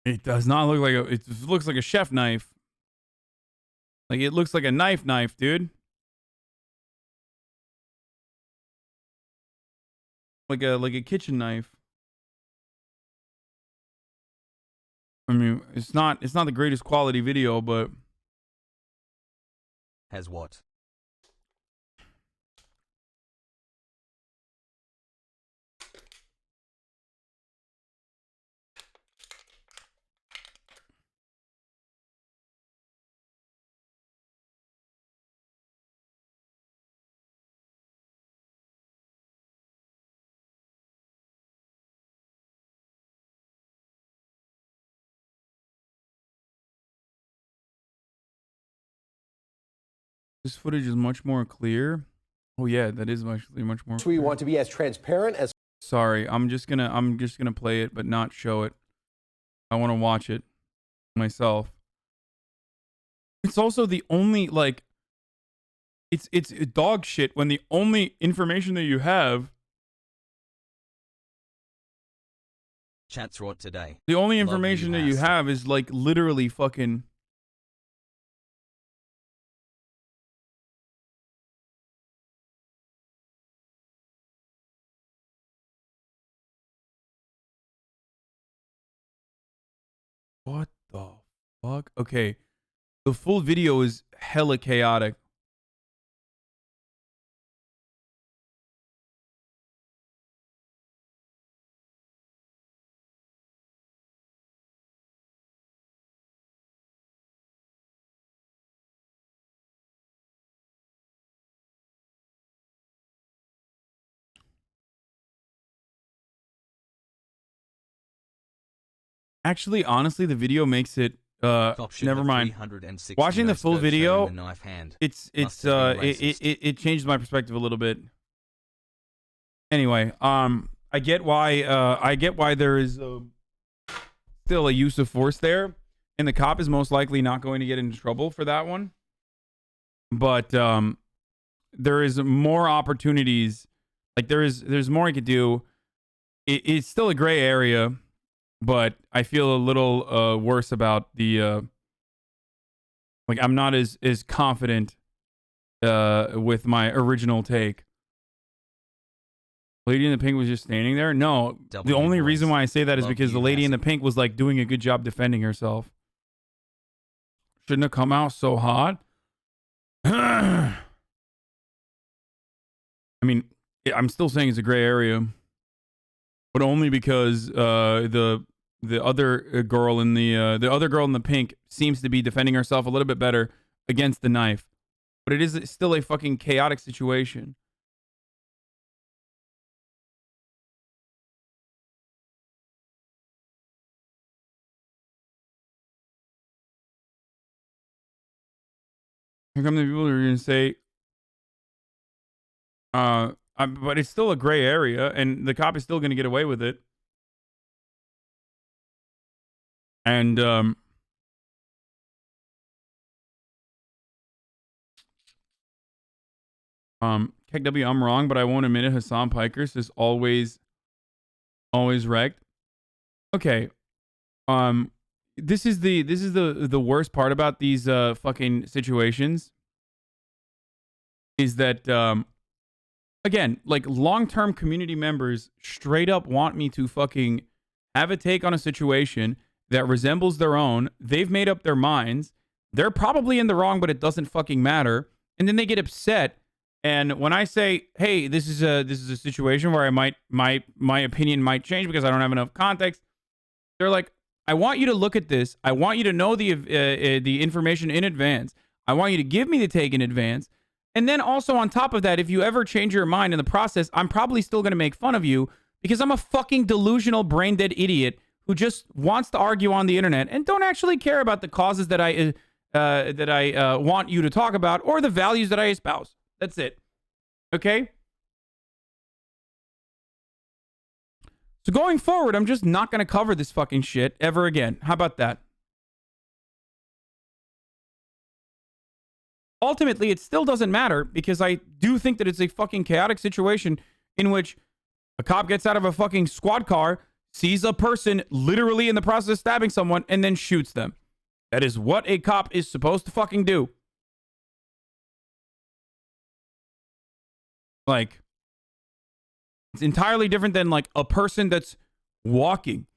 B: It does not look like it looks like a chef knife. Like it looks like a knife, dude. Like a kitchen knife. I mean, it's not the greatest quality video, but
A: Has what?
B: this footage is much more clear. Oh yeah, that is actually much more.
G: We want to be as transparent as.
B: Sorry, I'm just gonna play it, but not show it. I want to watch it myself. It's also the only like. It's dog shit when the only information that you have.
A: Chat's rot today.
B: The only
A: Love
B: information
A: you,
B: that you
A: Hasan.
B: have is like literally fucking. What the fuck? Okay. The full video is hella chaotic. Actually, honestly, the video makes it
A: Cop should
B: never
A: have
B: mind.
A: 360
B: Watching the
A: no
B: full
A: scope
B: video,
A: showing the knife hand.
B: it's
A: Must have been racist.
B: it changed my perspective a little bit. Anyway, I get why there is still a use of force there, and the cop is most likely not going to get into trouble for that one. But there is more opportunities. Like there's more he could do. It's still a gray area, but I feel a little worse about the like I'm not as confident with my original take. Lady in the pink was just standing there? No. The only reason why I say that is because the lady in the pink was like doing a good job defending herself. Shouldn't have come out so hot. I mean, I'm still saying it's a gray area, but only because the other girl in the pink seems to be defending herself a little bit better against the knife. But it is still a fucking chaotic situation. Here come the people who are going to say, but it's still a gray area, and the cop is still going to get away with it. And, KW, I'm wrong, but I won't admit it. Hasan Pikers is always wrecked. Okay. This is the worst part about these fucking situations is that again, like long-term community members straight up want me to fucking have a take on a situation that resembles their own. They've made up their minds. They're probably in the wrong, but it doesn't fucking matter. And then they get upset. And when I say, "Hey, this is a situation where my opinion might change because I don't have enough context," they're like, I want you to look at this. I want you to know the information in advance. I want you to give me the take in advance. And then also on top of that, if you ever change your mind in the process, I'm probably still going to make fun of you because I'm a fucking delusional, brain-dead idiot who just wants to argue on the internet and don't actually care about the causes that I want you to talk about or the values that I espouse. That's it. Okay? So going forward, I'm just not going to cover this fucking shit ever again. How about that? Ultimately, it still doesn't matter because I do think that it's a fucking chaotic situation in which a cop gets out of a fucking squad car, sees a person literally in the process of stabbing someone, and then shoots them. That is what a cop is supposed to fucking do. Like, it's entirely different than like a person that's walking.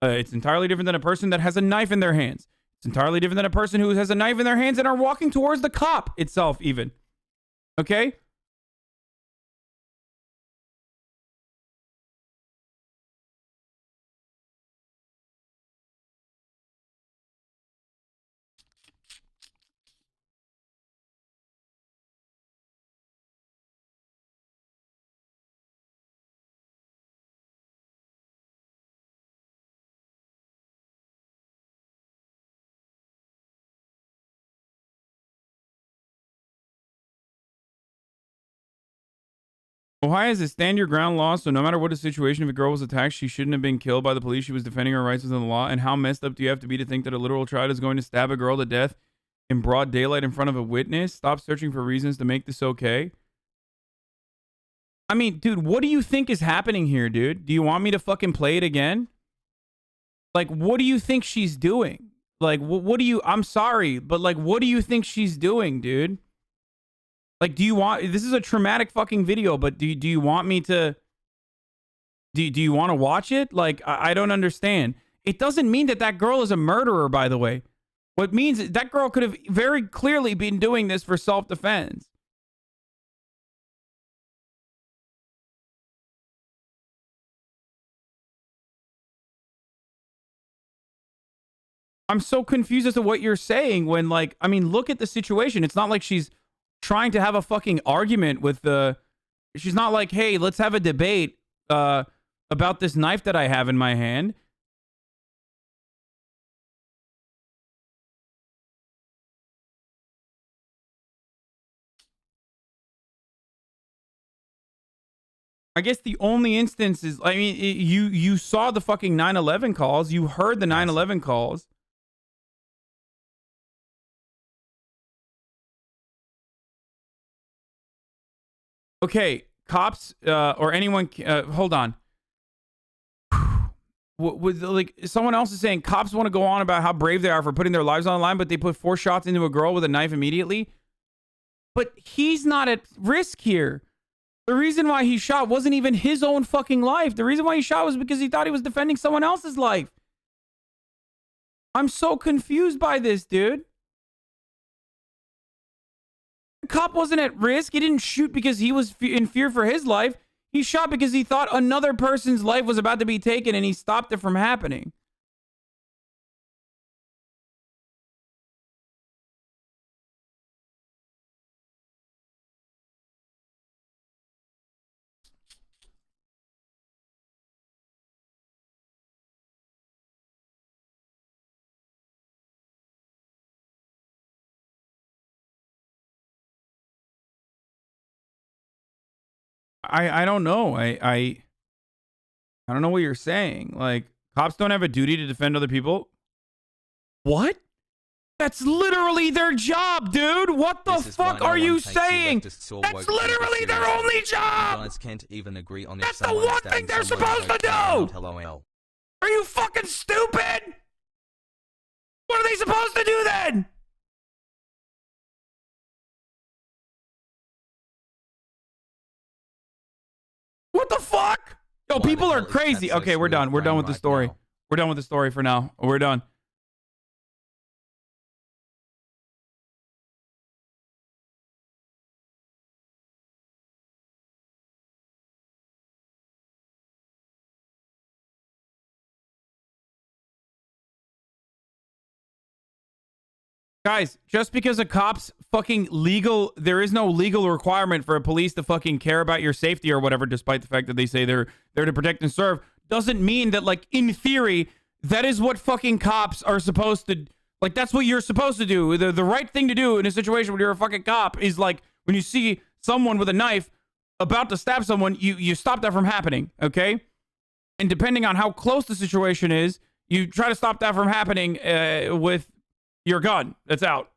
B: It's entirely different than a person that has a knife in their hands. It's entirely different than a person who has a knife in their hands and are walking towards the cop itself even. Okay? Ohio has a stand your ground law, so no matter what the situation, if a girl was attacked, she shouldn't have been killed by the police. She was defending her rights within the law. And how messed up do you have to be to think that a literal child is going to stab a girl to death in broad daylight in front of a witness? Stop searching for reasons to make this okay. I mean, dude, what do you think is happening here, dude? Do you want me to fucking play it again? Like, what do you think she's doing? Like, what do you... I'm sorry, but like, what do you think she's doing, dude? Like, do you want... This is a traumatic fucking video, but do you want me to... Do you want to watch it? Like, I don't understand. It doesn't mean that girl is a murderer, by the way. What means is that girl could have very clearly been doing this for self-defense. I'm so confused as to what you're saying when, like, I mean, look at the situation. It's not like she's trying to have a fucking argument with the... She's not like, hey, let's have a debate about this knife that I have in my hand. I guess the only instance is, I mean, you saw the fucking 9/11 calls. You heard the 9/11 calls. Okay, cops or anyone, hold on. Like, someone else is saying cops want to go on about how brave they are for putting their lives on the line, but they put 4 shots into a girl with a knife immediately. But he's not at risk here. The reason why he shot wasn't even his own fucking life. The reason why he shot was because he thought he was defending someone else's life. I'm so confused by this, dude. The cop wasn't at risk. He didn't shoot because he was in fear for his life. He shot because he thought another person's life was about to be taken and he stopped it from happening. I don't know. I don't know what you're saying. Like, cops don't have a duty to defend other people. What? That's literally their job, dude. What the fuck are you saying? That's literally their only job.
A: Guys can't even agree on
B: That's the one thing they're supposed to do.
A: LOL.
B: Are you fucking stupid? What are they supposed to do then? What the fuck? Yo, people are crazy. Okay, we're done. We're done with the story. We're done with the story for now. We're done. Guys, just because a cop's fucking legal, there is no legal requirement for a police to fucking care about your safety or whatever, despite the fact that they say they're there to protect and serve, doesn't mean that, like, in theory, that is what fucking cops are supposed to, like, that's what you're supposed to do. The right thing to do in a situation where you're a fucking cop is, like, when you see someone with a knife about to stab someone, you stop that from happening, okay? And depending on how close the situation is, you try to stop that from happening with your gun that's out.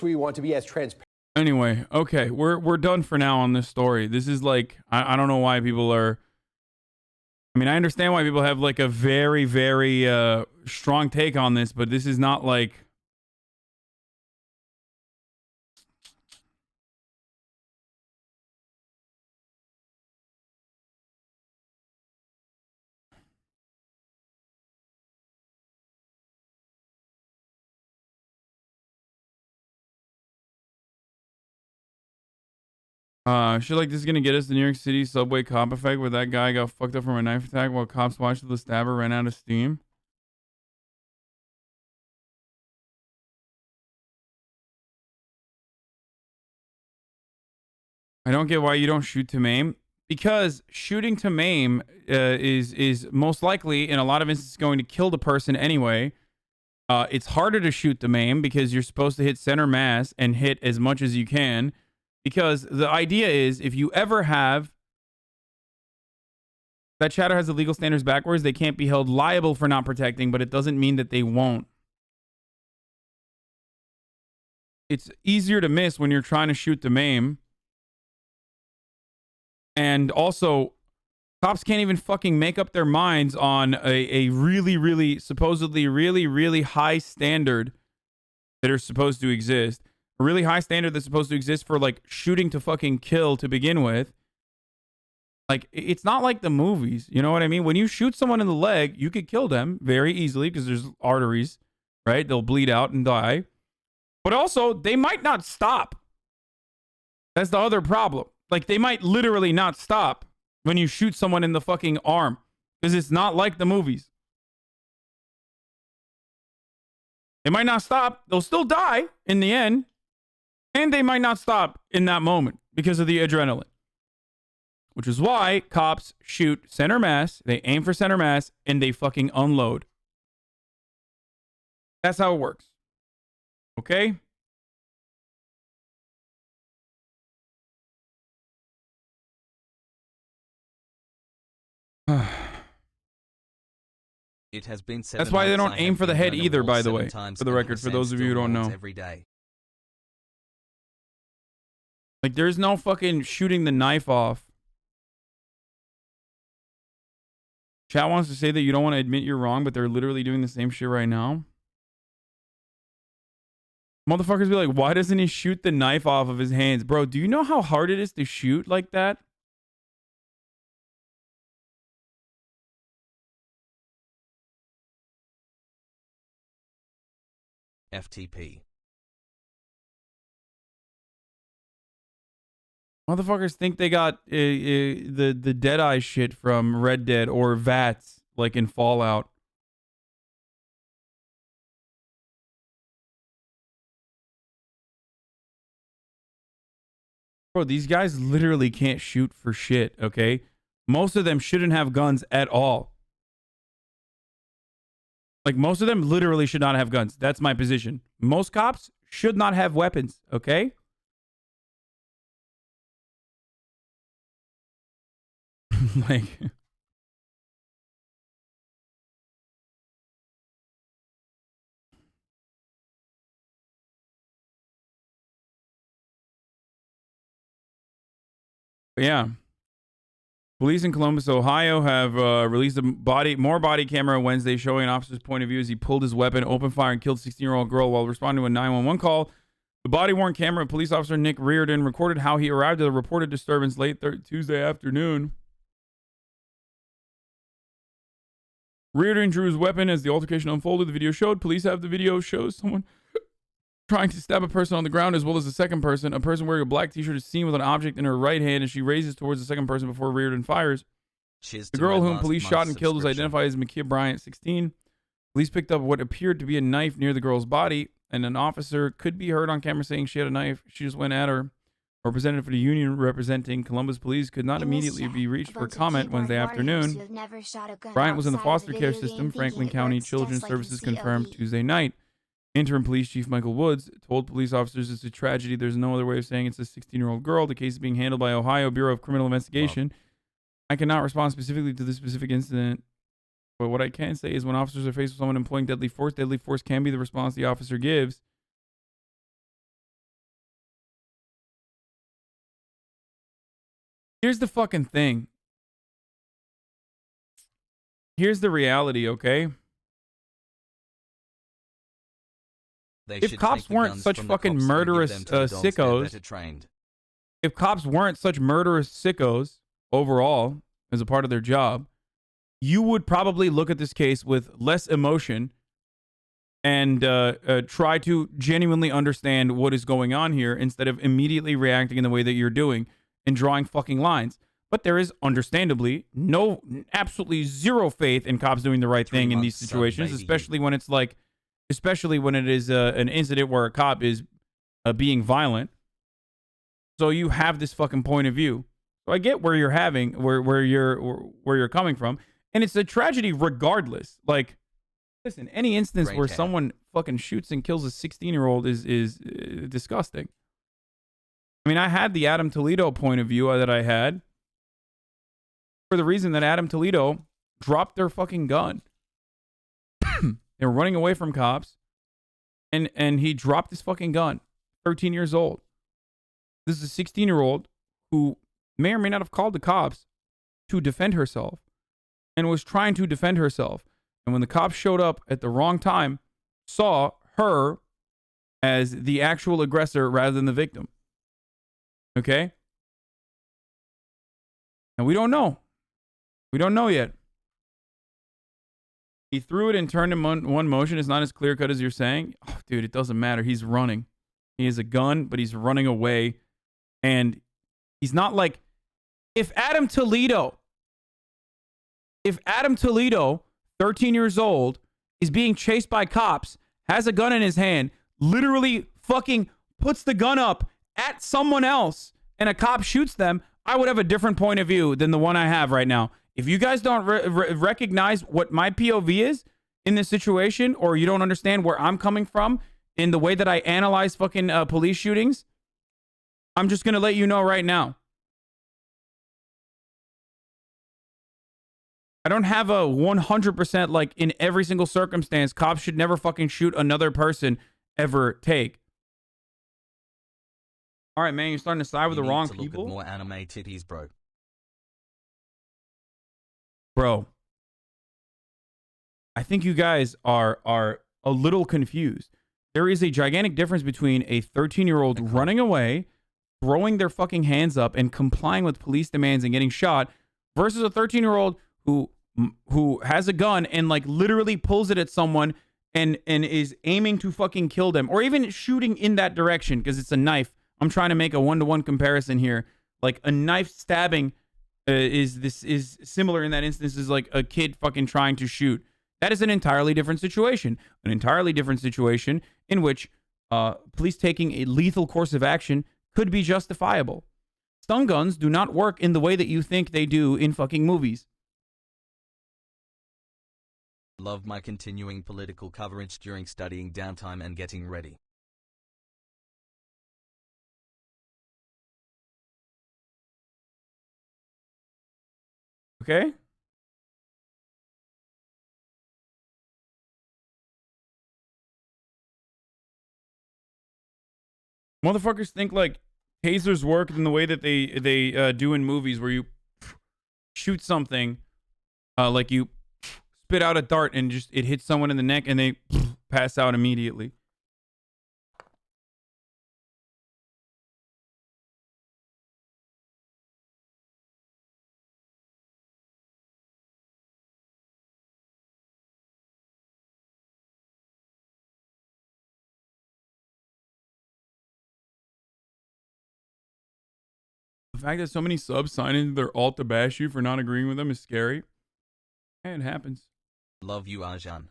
G: We want to be as transparent.
B: Anyway, okay, we're done for now on this story. This is like, I don't know why people are. I mean, I understand why people have like a very, very strong take on this, but this is not like. Shit like this is gonna get us the New York City subway cop effect where that guy got fucked up from a knife attack while cops watched the stabber ran out of steam. I don't get why you don't shoot to maim. Because shooting to maim is most likely in a lot of instances going to kill the person anyway. It's harder to shoot to maim because you're supposed to hit center mass and hit as much as you can. Because the idea is, if you ever have that chatter has the legal standards backwards, they can't be held liable for not protecting, but it doesn't mean that they won't. It's easier to miss when you're trying to shoot to maim. And also, cops can't even fucking make up their minds on a really, really, supposedly really, really high standard that are supposed to exist. A really high standard that's supposed to exist for, like, shooting to fucking kill to begin with. Like, it's not like the movies. You know what I mean? When you shoot someone in the leg, you could kill them very easily because there's arteries, right? They'll bleed out and die. But also, they might not stop. That's the other problem. Like, they might literally not stop when you shoot someone in the fucking arm because it's not like the movies. They might not stop. They'll still die in the end. And they might not stop in that moment because of the adrenaline. Which is why cops shoot center mass, they aim for center mass, and they fucking unload. That's how it works. Okay?
A: It has been
B: That's why they don't aim for the head either, by the way. For the record, for those of you who don't know.
A: Every day.
B: Like, there's no fucking shooting the knife off. Chat wants to say that you don't want to admit you're wrong, but they're literally doing the same shit right now. Motherfuckers be like, why doesn't he shoot the knife off of his hands? Bro, do you know how hard it is to shoot like that?
A: FTP.
B: Motherfuckers think they got the Deadeye shit from Red Dead or VATS, like in Fallout. Bro, these guys literally can't shoot for shit, okay? Most of them shouldn't have guns at all. Like, most of them literally should not have guns. That's my position. Most cops should not have weapons, okay? Like... Yeah. Police in Columbus, Ohio have released more body camera on Wednesday showing an officer's point of view as he pulled his weapon, opened fire, and killed a 16-year-old girl while responding to a 911 call. The body-worn camera of police officer Nick Reardon recorded how he arrived at a reported disturbance late Tuesday afternoon. Reardon drew his weapon as the altercation unfolded. The video showed. Police have the video shows someone trying to stab a person on the ground as well as a second person. A person wearing a black t-shirt is seen with an object in her right hand as she raises towards the second person before Reardon fires. The girl whom police shot and killed was identified as Makiyah Bryant, 16. Police picked up what appeared to be a knife near the girl's body, and an officer could be heard on camera saying she had a knife. She just went at her. A representative for the union representing Columbus Police could not immediately be reached for comment Wednesday afternoon. Bryant was in the foster care system. Franklin County Children's Services confirmed Tuesday night. Interim Police Chief Michael Woods told police officers it's a tragedy. There's no other way of saying it's a 16-year-old girl. The case is being handled by Ohio Bureau of Criminal Investigation. I cannot respond specifically to this specific incident, but what I can say is when officers are faced with someone employing deadly force can be the response the officer gives. Here's the fucking thing. Here's the reality, okay? If cops weren't such fucking murderous sickos, if cops weren't such murderous sickos overall as a part of their job, you would probably look at this case with less emotion and try to genuinely understand what is going on here instead of immediately reacting in the way that you're doing and drawing fucking lines. But there is understandably absolutely zero faith in cops doing the right thing in these situations, especially when it's like, especially when it is an incident where a cop is being violent. So you have this fucking point of view. So I get where where you're coming from, and it's a tragedy regardless. Like, listen, any instance where someone fucking shoots and kills a 16-year-old is disgusting. I mean, I had the Adam Toledo point of view that I had for the reason that Adam Toledo dropped their fucking gun. They were running away from cops, and he dropped his fucking gun. 13 years old. This is a 16-year-old who may or may not have called the cops to defend herself and was trying to defend herself. And when the cops showed up at the wrong time, saw her as the actual aggressor rather than the victim. Okay? And we don't know. We don't know yet. He threw it and turned in one motion. It's not as clear-cut as you're saying. Oh, dude, it doesn't matter. He's running. He has a gun, but he's running away. And he's not like... If Adam Toledo, 13 years old, is being chased by cops, has a gun in his hand, literally fucking puts the gun up at someone else, and a cop shoots them, I would have a different point of view than the one I have right now. If you guys don't recognize what my POV is in this situation, or you don't understand where I'm coming from in the way that I analyze fucking police shootings, I'm just going to let you know right now. I don't have a 100% like in every single circumstance, cops should never fucking shoot another person ever take. All right, man, you're starting to side with the wrong
A: Look at
B: people,
A: more anime titties, bro.
B: bro. I think you guys are a little confused. There is a gigantic difference between a 13-year-old running away, throwing their fucking hands up, and complying with police demands and getting shot, versus a 13-year-old who has a gun and like literally pulls it at someone and is aiming to fucking kill them, or even shooting in that direction because it's a knife. I'm trying to make a one-to-one comparison here. Like a knife stabbing is similar in that instance as like a kid fucking trying to shoot. That is an entirely different situation. An entirely different situation in which police taking a lethal course of action could be justifiable. Stun guns do not work in the way that you think they do in fucking movies.
A: Love my continuing political coverage during studying downtime and getting ready.
B: Okay? Motherfuckers think like tasers work in the way that they do in movies, where you shoot something, like you spit out a dart and just it hits someone in the neck and they pass out immediately. The fact that so many subs sign into their alt to bash you for not agreeing with them is scary. And it happens.
A: Love you, Arjan.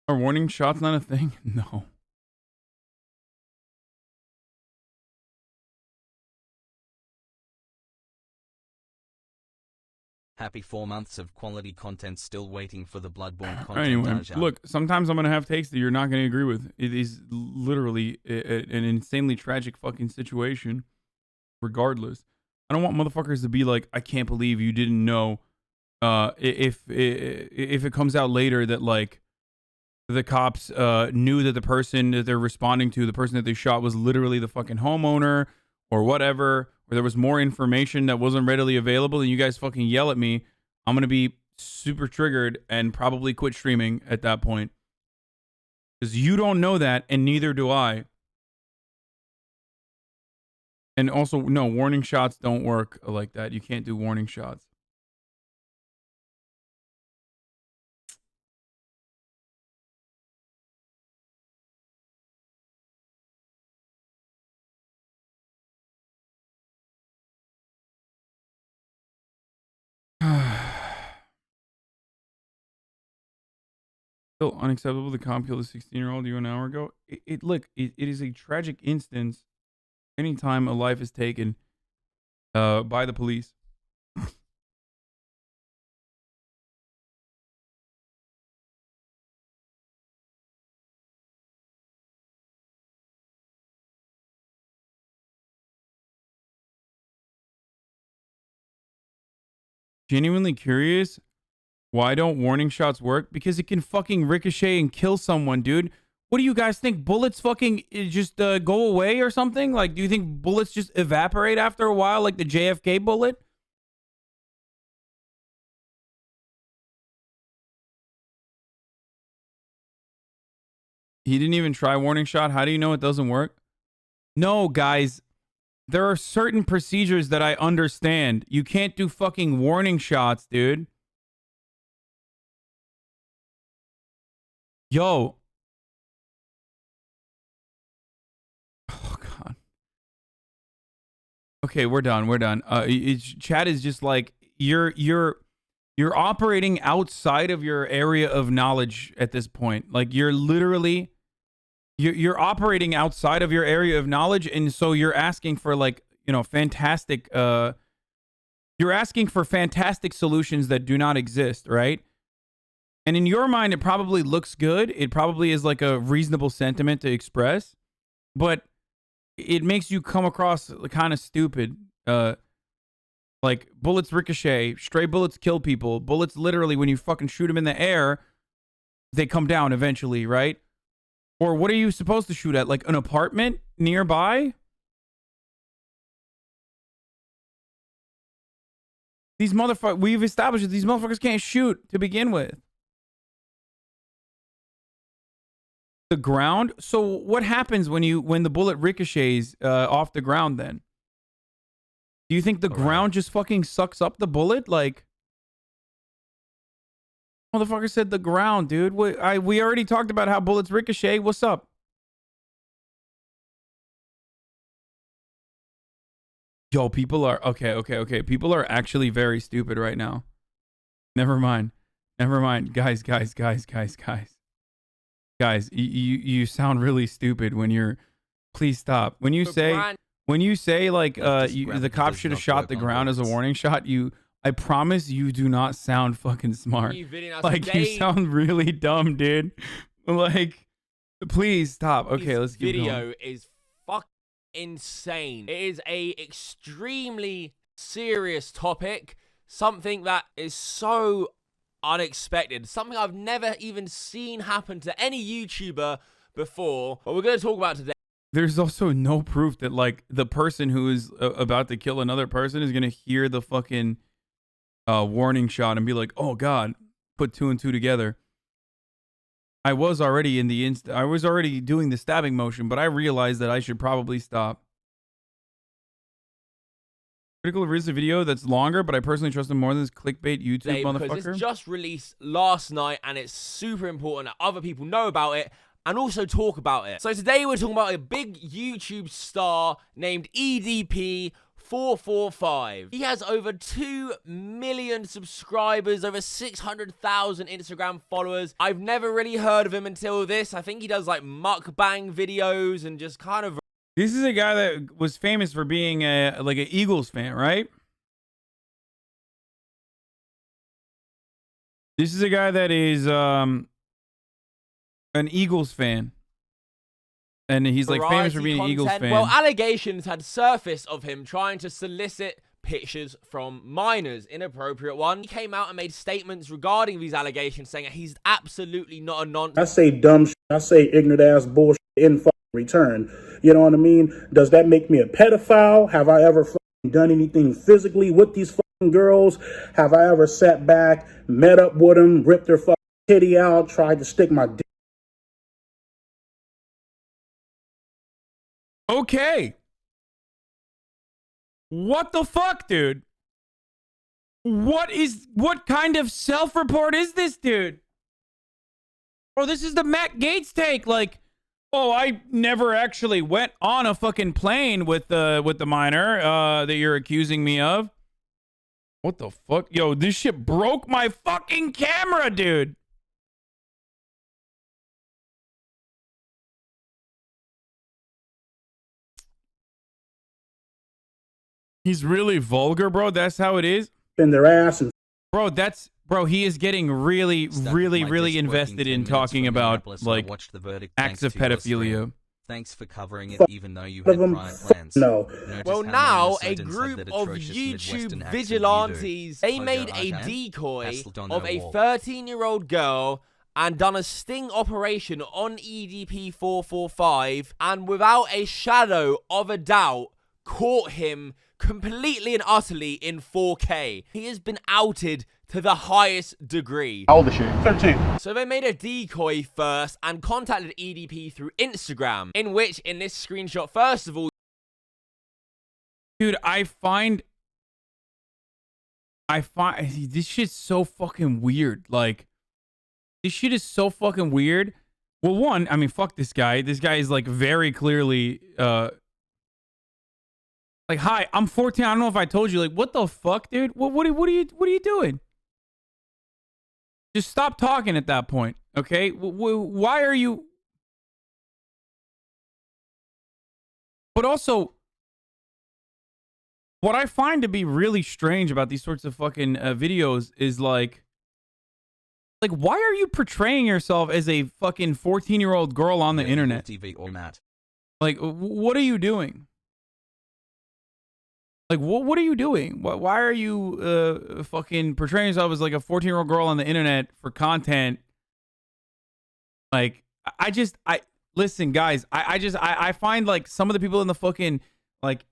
B: Are warning shots not a thing? No.
A: Happy 4 months of quality content, still waiting for the Bloodborne content.
B: Anyway,
A: Arjan.
B: look, sometimes I'm going to have takes that you're not going to agree with. It is literally an insanely tragic fucking situation, regardless. I don't want motherfuckers to be like, I can't believe you didn't know, if it comes out later that, like, the cops knew that the person that they're responding to, the person that they shot, was literally the fucking homeowner or whatever, or there was more information that wasn't readily available, and you guys fucking yell at me, I'm going to be super triggered and probably quit streaming at that point. Because you don't know that, and neither do I. And also, no, warning shots don't work like that. You can't do warning shots. Still unacceptable. The cop killed a 16-year-old you an hour ago. Look, it is a tragic instance anytime a life is taken by the police. Genuinely curious. Why don't warning shots work? Because it can fucking ricochet and kill someone, dude. What do you guys think? Bullets fucking just go away or something? Like, do you think bullets just evaporate after a while, like the JFK bullet? He didn't even try warning shot. How do you know it doesn't work? No, guys. There are certain procedures that I understand. You can't do fucking warning shots, dude. Yo. Oh, God. Okay, we're done. We're done. Chat is just like, you're operating outside of your area of knowledge at this point. Like, you're literally, you're operating outside of your area of knowledge, and so you're asking for, like, you know, fantastic, you're asking for fantastic solutions that do not exist, right? And in your mind, it probably looks good. It probably is like a reasonable sentiment to express, but it makes you come across kind of stupid. Like bullets ricochet, stray bullets kill people. Bullets literally, when you fucking shoot them in the air, they come down eventually, right? Or what are you supposed to shoot at? Like an apartment nearby? These motherfuckers, we've established that these motherfuckers can't shoot to begin with. The ground? So what happens when the bullet ricochets off the ground then? Do you think the ground just fucking sucks up the bullet? Like, motherfucker said the ground, dude. We already talked about how bullets ricochet. What's up? Yo, people are okay. People are actually very stupid right now. Never mind. Guys, you sound really stupid when you're. Please stop. When you say like the cop should have shot the ground as a warning shot, I promise you do not sound fucking smart. Like you sound really dumb, dude. Like, please stop. Okay, let's keep going.
E: Video is fucking insane. It is a extremely serious topic. Something that is so unexpected. Something I've never even seen happen to any YouTuber before. What we're going to talk about today.
B: There's also no proof that like the person who is about to kill another person is going to hear the fucking warning shot and be like, "Oh God," put two and two together. I was already I was already doing the stabbing motion, but I realized that I should probably stop. Critical of a video that's longer, but I personally trust him more than this clickbait YouTube motherfucker.
E: Because it's just released last night, and it's super important that other people know about it and also talk about it. So today we're talking about a big YouTube star named EDP445. He has over 2 million subscribers, over 600,000 Instagram followers. I've never really heard of him until this. I think he does like mukbang videos and just kind of...
B: This is a guy that was famous for being like an Eagles fan, right? This is a guy that is an Eagles fan. And he's like famous for being an Eagles fan.
E: Well, allegations had surfaced of him trying to solicit pictures from minors, inappropriate ones. He came out and made statements regarding these allegations, saying that he's absolutely not a nonsense.
J: I say dumb shit. I say ignorant ass bullshit in fucking return. You know what I mean? Does that make me a pedophile? Have I ever fucking done anything physically with these fucking girls? Have I ever sat back, met up with them, ripped their fucking titty out, tried to stick my dick?
B: Okay. What the fuck, dude? What kind of self-report is this, dude? Bro, this is the Matt Gaetz take. Like, oh, I never actually went on a fucking plane with the minor that you're accusing me of. What the fuck? Yo, this shit broke my fucking camera, dude. He's really vulgar, bro. That's how it is.
J: In their ass and
B: bro, he is getting really invested in talking about like acts of pedophilia.
A: Thanks for covering it, even though you had prior plans.
J: No.
E: Well, now a group of YouTube vigilantes, they made a decoy of a 13-year-old girl and done a sting operation on EDP445, and without a shadow of a doubt, caught him completely and utterly in 4K. He has been outed to the highest degree.
J: How old is she? 13.
E: So they made a decoy first and contacted EDP through Instagram, in which, in this screenshot, first of all...
B: Dude, I find this shit's so fucking weird. Like, this shit is so fucking weird. Well, one, I mean, fuck this guy. This guy is like very clearly, like, hi, I'm 14. I don't know if I told you. Like, what the fuck, dude? What are you doing? Just stop talking at that point, okay? Why are you? But also, what I find to be really strange about these sorts of fucking videos is like, Like, why are you portraying yourself as a fucking 14-year-old girl on the internet?
A: TV or Matt.
B: Like, what are you doing? Like, what are you doing? Why are you fucking portraying yourself as like a 14-year-old girl on the internet for content? Like, listen, guys, I find like some of the people in the fucking like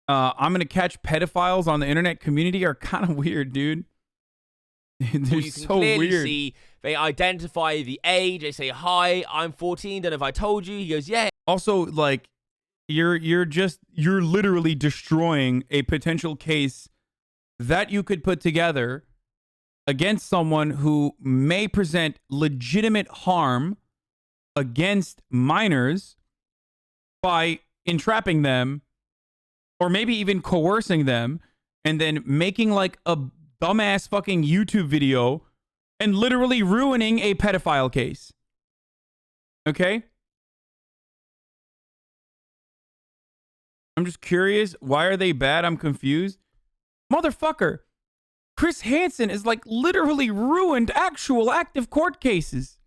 B: I'm gonna catch pedophiles on the internet community are kind of weird, dude. They're
E: you can
B: so
E: clearly
B: weird.
E: see they identify the age. They say, "Hi, I'm 14. Don't know if I told you." He goes, "Yeah."
B: Also, like, you're literally destroying a potential case that you could put together against someone who may present legitimate harm against minors by entrapping them or maybe even coercing them and then making like a dumbass fucking YouTube video and literally ruining a pedophile case. Okay? I'm just curious. Why are they bad? I'm confused. Motherfucker. Chris Hansen is like literally ruined actual active court cases.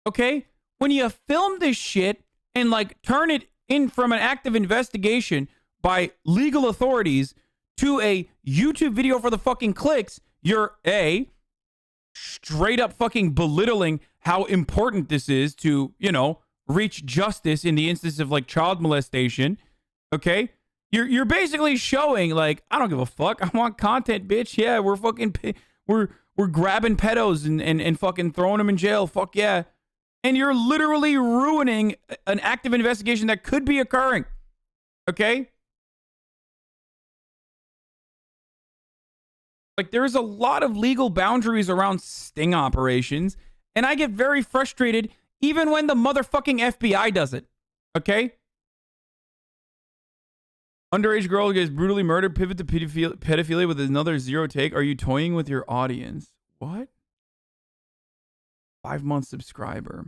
B: Okay? When you film this shit and like turn it in from an active investigation by legal authorities to a YouTube video for the fucking clicks, you're straight up fucking belittling how important this is to, you know, reach justice in the instance of like child molestation. Okay? You're basically showing like, I don't give a fuck. I want content, bitch. Yeah, we're fucking we're grabbing pedos and fucking throwing them in jail. Fuck yeah. And you're literally ruining an active investigation that could be occurring. Okay? Like, there's a lot of legal boundaries around sting operations, and I get very frustrated even when the motherfucking FBI does it. Okay? Underage girl gets brutally murdered, pivot to pedophilia with another zero take. Are you toying with your audience? What? 5-month subscriber.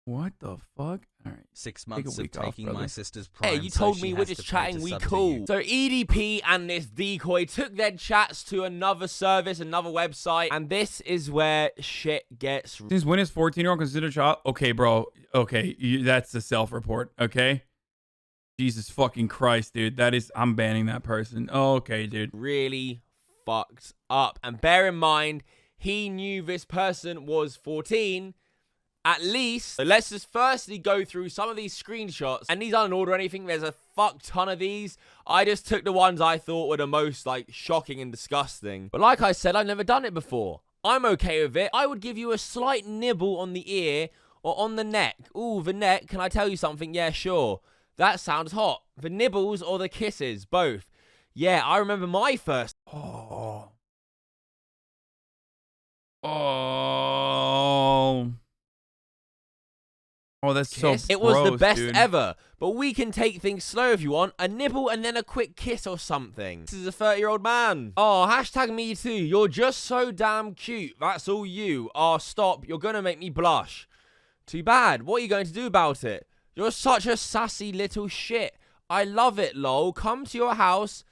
B: What the fuck? All right.
A: 6 months of taking my sister's
E: Hey,
A: prime.
E: you
A: so
E: told
A: she
E: me
A: has
E: we're
A: to
E: just
A: pay
E: chatting,
A: to
E: we
A: sub to
E: cool.
A: you.
E: So EDP and this decoy took their chats to another service, another website, and this is where shit gets...
B: Since when is 14-year-old considered a child? Okay, bro. Okay, that's the self-report, okay? Jesus fucking Christ, dude. That is... I'm banning that person. Oh, okay, dude.
E: Really fucked up. And bear in mind, he knew this person was 14... At least, so let's just firstly go through some of these screenshots. And these aren't in order or anything. There's a fuck ton of these. I just took the ones I thought were the most, like, shocking and disgusting. But like I said, I've never done it before. I'm okay with it. I would give you a slight nibble on the ear or on the neck. Ooh, the neck. Can I tell you something? Yeah, sure. That sounds hot. The nibbles or the kisses? Both. Yeah, I remember my first...
B: Oh. Oh, that's
E: kiss.
B: so
E: It was the
B: gross,
E: best
B: dude.
E: ever. But we can take things slow if you want. A nibble and then a quick kiss or something. This is a 30-year-old man. Oh, hashtag me too. You're just so damn cute. That's all you. Oh, stop. You're going to make me blush. Too bad. What are you going to do about it? You're such a sassy little shit. I love it, lol. Come to your house,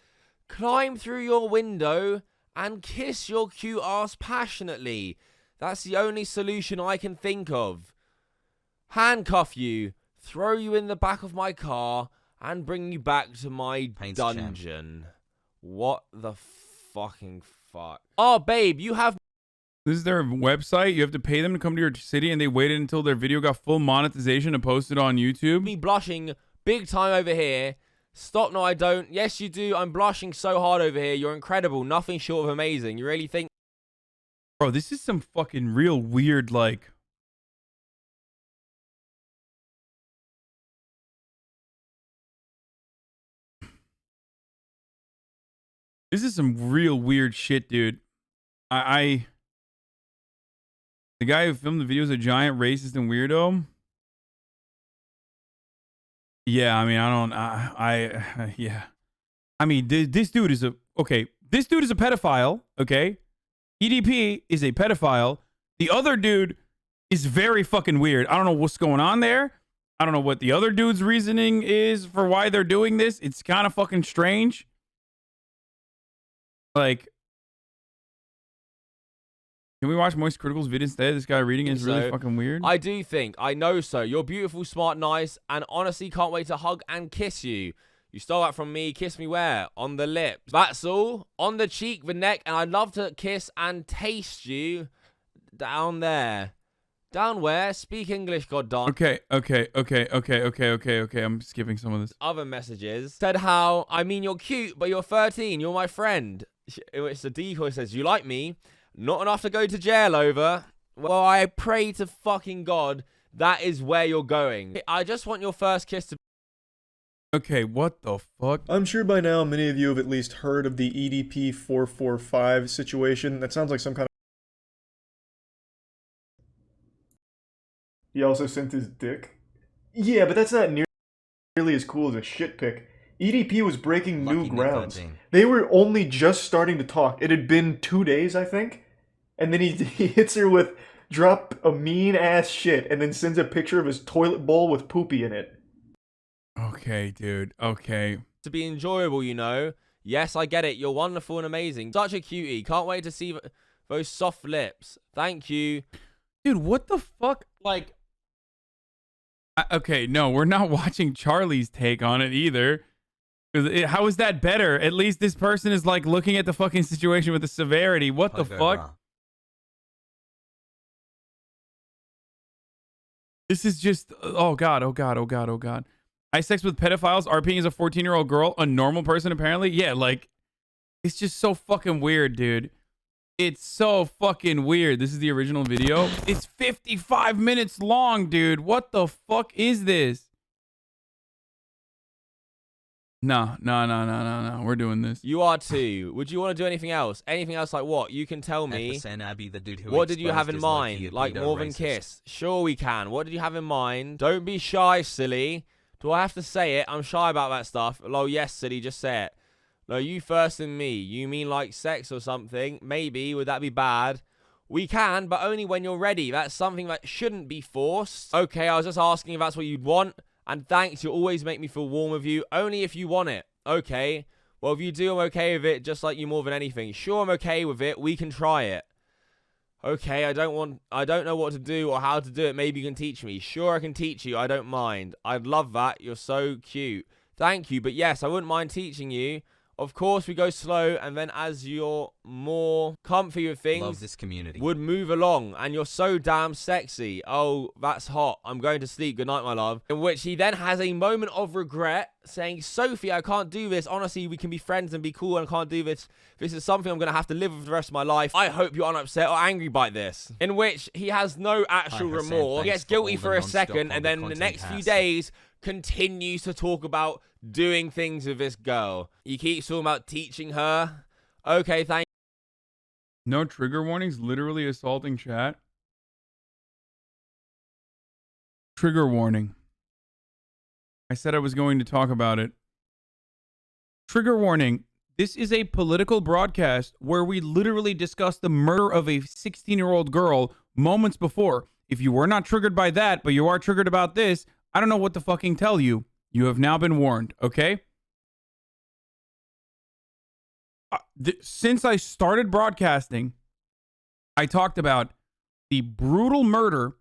E: climb through your window, and kiss your cute ass passionately. That's the only solution I can think of. Handcuff you, throw you in the back of my car, and bring you back to my dungeon. What the fucking fuck? Oh, babe, you have...
B: This is their website. You have to pay them to come to your city, and they waited until their video got full monetization to post it on YouTube.
E: Me blushing big time over here. Stop, no I don't. Yes, you do. I'm blushing so hard over here. You're incredible. Nothing short of amazing. You really think...
B: Bro, this is some fucking real weird, like... This is some real weird shit, dude. The guy who filmed the video is a giant racist and weirdo. Yeah, I mean, yeah. I mean, this dude is this dude is a pedophile, okay? EDP is a pedophile. The other dude is very fucking weird. I don't know what's going on there. I don't know what the other dude's reasoning is for why they're doing this. It's kind of fucking strange. Like, Can we watch Moist Critical's vid instead? This guy reading is really fucking weird.
E: I do think. I know so. You're beautiful, smart, nice, and honestly can't wait to hug and kiss you. You stole that from me. Kiss me where? On the lips. That's all. On the cheek, the neck, and I'd love to kiss and taste you down there. Down where? Speak English, goddamn.
B: Okay. I'm skipping some of this.
E: Other messages said how, I mean, you're cute, but you're 13. You're my friend. In which the decoy says, you like me? Not enough to go to jail over. Well, I pray to fucking God that is where you're going. I just want your first kiss to.
B: Okay, what the fuck?
F: I'm sure by now many of you have at least heard of the EDP445 situation. That sounds like some kind of... He also sent his dick? Yeah, but that's not nearly as cool as a shit pic. EDP was breaking new grounds. They were only just starting to talk. It had been 2 days, I think. And then he hits her with drop a mean ass shit and then sends a picture of his toilet bowl with poopy in it.
B: Okay, dude. Okay.
E: To be enjoyable, you know. Yes, I get it. You're wonderful and amazing. Such a cutie. Can't wait to see those soft lips. Thank you.
B: Dude, what the fuck? Like... okay, no, we're not watching Charlie's take on it either. How is that better? At least this person is like looking at the fucking situation with the severity. What the fuck? This is just, oh God. I sex with pedophiles, RPing as a 14-year-old girl, a normal person apparently. Yeah, like, it's just so fucking weird, dude. It's so fucking weird. This is the original video. It's 55 minutes long, dude. What the fuck is this? No. We're doing this.
E: You are too. Would you want to do anything else? Anything else like what? You can tell me.
A: HasanAbi, the dude who
E: what did you have in
A: exposed
E: mind?
A: his
E: Like more than
A: racist.
E: kiss? Sure we can. What did you have in mind? Don't be shy, silly. Do I have to say it? I'm shy about that stuff. Oh, yes, silly. Just say it. No, you first and me. You mean like sex or something? Maybe. Would that be bad? We can, but only when you're ready. That's something that shouldn't be forced. Okay, I was just asking if that's what you'd want. And thanks, you always make me feel warm with you. Only if you want it. Okay. Well, if you do, I'm okay with it, just like you more than anything. Sure, I'm okay with it. We can try it. Okay, I don't know what to do or how to do it. Maybe you can teach me. Sure, I can teach you. I don't mind. I'd love that. You're so cute. Thank you. But yes, I wouldn't mind teaching you. Of course, we go slow, and then as you're more comfy with things,
A: Love this community.
E: would move along, and you're so damn sexy. Oh, that's hot. I'm going to sleep. Good night, my love. In which he then has a moment of regret, saying, Sophie, I can't do this. Honestly, we can be friends and be cool, and I can't do this. This is something I'm going to have to live with the rest of my life. I hope you're unupset or angry by this. In which he has no actual remorse. He gets guilty for a second, and then the next few days continues to talk about doing things with this girl. He keeps talking about teaching her. Okay, thank you.
B: No trigger warnings, literally assaulting chat. Trigger warning. I said I was going to talk about it. Trigger warning. This is a political broadcast where we literally discuss the murder of a 16-year-old girl moments before. If you were not triggered by that, but you are triggered about this, I don't know what to fucking tell you. You have now been warned, okay? Since I started broadcasting, I talked about the brutal murder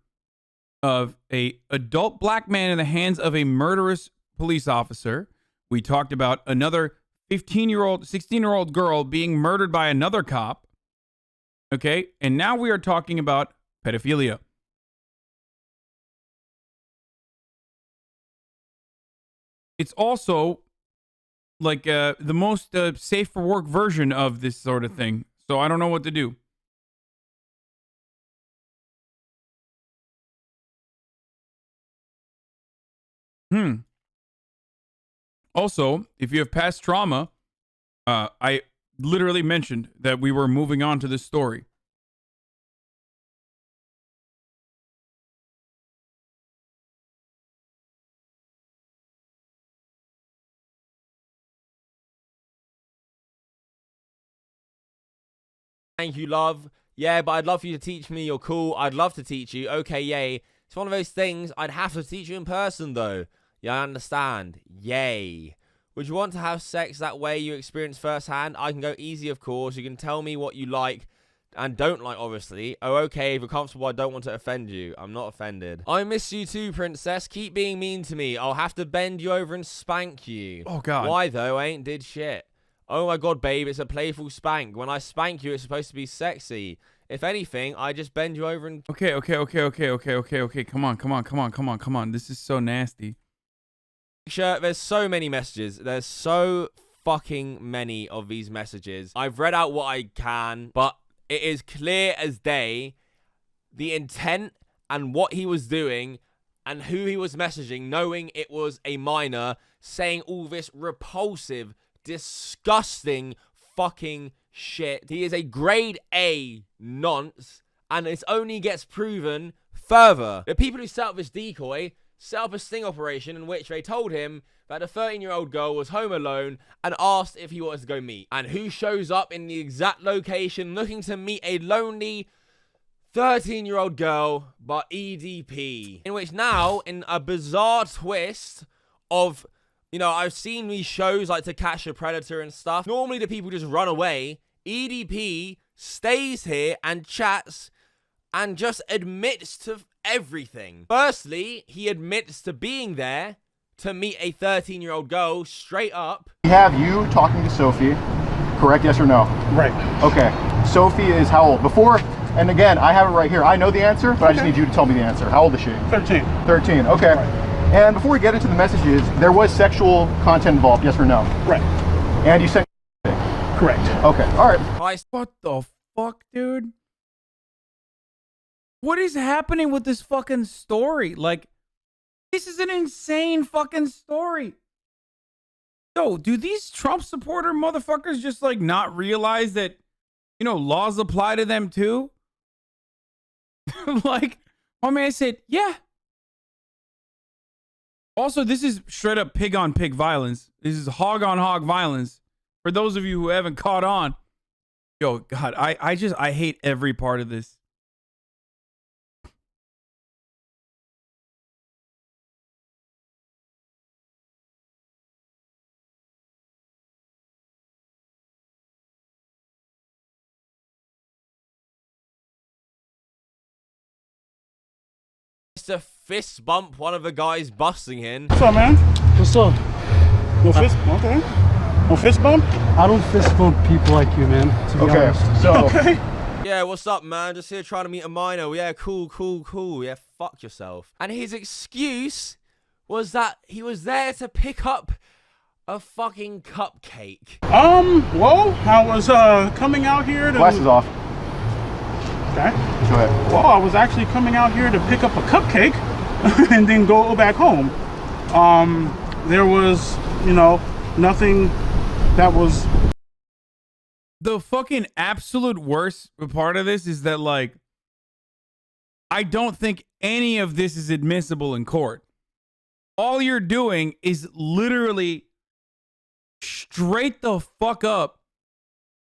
B: of a adult black man in the hands of a murderous police officer. We talked about another 16-year-old girl being murdered by another cop. Okay? And now we are talking about pedophilia. It's also like the most safe for work version of this sort of thing. So I don't know what to do. Also, if you have past trauma, I literally mentioned that we were moving on to this story.
E: Thank you, love. Yeah, but I'd love for you to teach me. You're cool. I'd love to teach you. Okay, yay. It's one of those things. I'd have to teach you in person, though. Yeah, I understand. Yay. Would you want to have sex that way you experience firsthand? I can go easy, of course. You can tell me what you like. and don't like, obviously. Oh, okay, if you're comfortable, I don't want to offend you. I'm not offended. I miss you too, princess. Keep being mean to me. I'll have to bend you over and spank you.
B: Oh, God.
E: Why, though? I ain't did shit. Oh, my God, babe, it's a playful spank. When I spank you, it's supposed to be sexy. If anything, I just bend you over and...
B: Okay. Come on. This is so nasty.
E: Sure, there's so many messages. There's so fucking many of these messages. I've read out what I can, but it is clear as day the intent and what he was doing and who he was messaging, knowing it was a minor, saying all this repulsive, disgusting fucking shit. He is a grade A nonce, and it only gets proven further. The people who set up this decoy set up a sting operation in which they told him that a 13-year-old girl was home alone and asked if he wanted to go meet. And who shows up in the exact location looking to meet a lonely 13-year-old girl but EDP? In which now, in a bizarre twist of, you know, I've seen these shows like To Catch a Predator and stuff. Normally the people just run away. EDP stays here and chats and just admits to everything. Firstly, he admits to being there to meet a 13-year-old girl straight up.
H: We have you talking to Sophie, correct? Yes or no?
J: Right.
H: Okay. Sophie is how old? Before, and again, I have it right here. I know the answer, but I just need you to tell me the answer. How old is she?
J: 13.
H: 13, okay. Right. And before we get into the messages, there was sexual content involved, yes or no?
J: Right.
H: And you sent
J: correct.
H: Okay, all right.
B: What the fuck, dude? What is happening with this fucking story? Like, this is an insane fucking story. Yo, do these Trump supporter motherfuckers just like not realize that, you know, laws apply to them too? Like, my man said, yeah. Also, this is straight up pig on pig violence. This is hog on hog violence. For those of you who haven't caught on. Yo, God, I hate every part of this.
E: To fist bump one of the guys busting in.
J: What's up, man? What's up? No fist? Okay. No fist bump?
K: I don't fist bump people like you, man. To be honest.
H: So.
J: Okay.
E: Yeah, what's up, man? Just here trying to meet a minor. Yeah, cool. Yeah, fuck yourself. And his excuse was that he was there to pick up a fucking cupcake.
J: Well, I was coming out here to...
H: Glasses off.
J: Okay.
H: Go ahead.
J: Well, I was actually coming out here to pick up a cupcake and then go back home. There was, you know, nothing that was...
B: The fucking absolute worst part of this is that, like, I don't think any of this is admissible in court. All you're doing is literally straight the fuck up,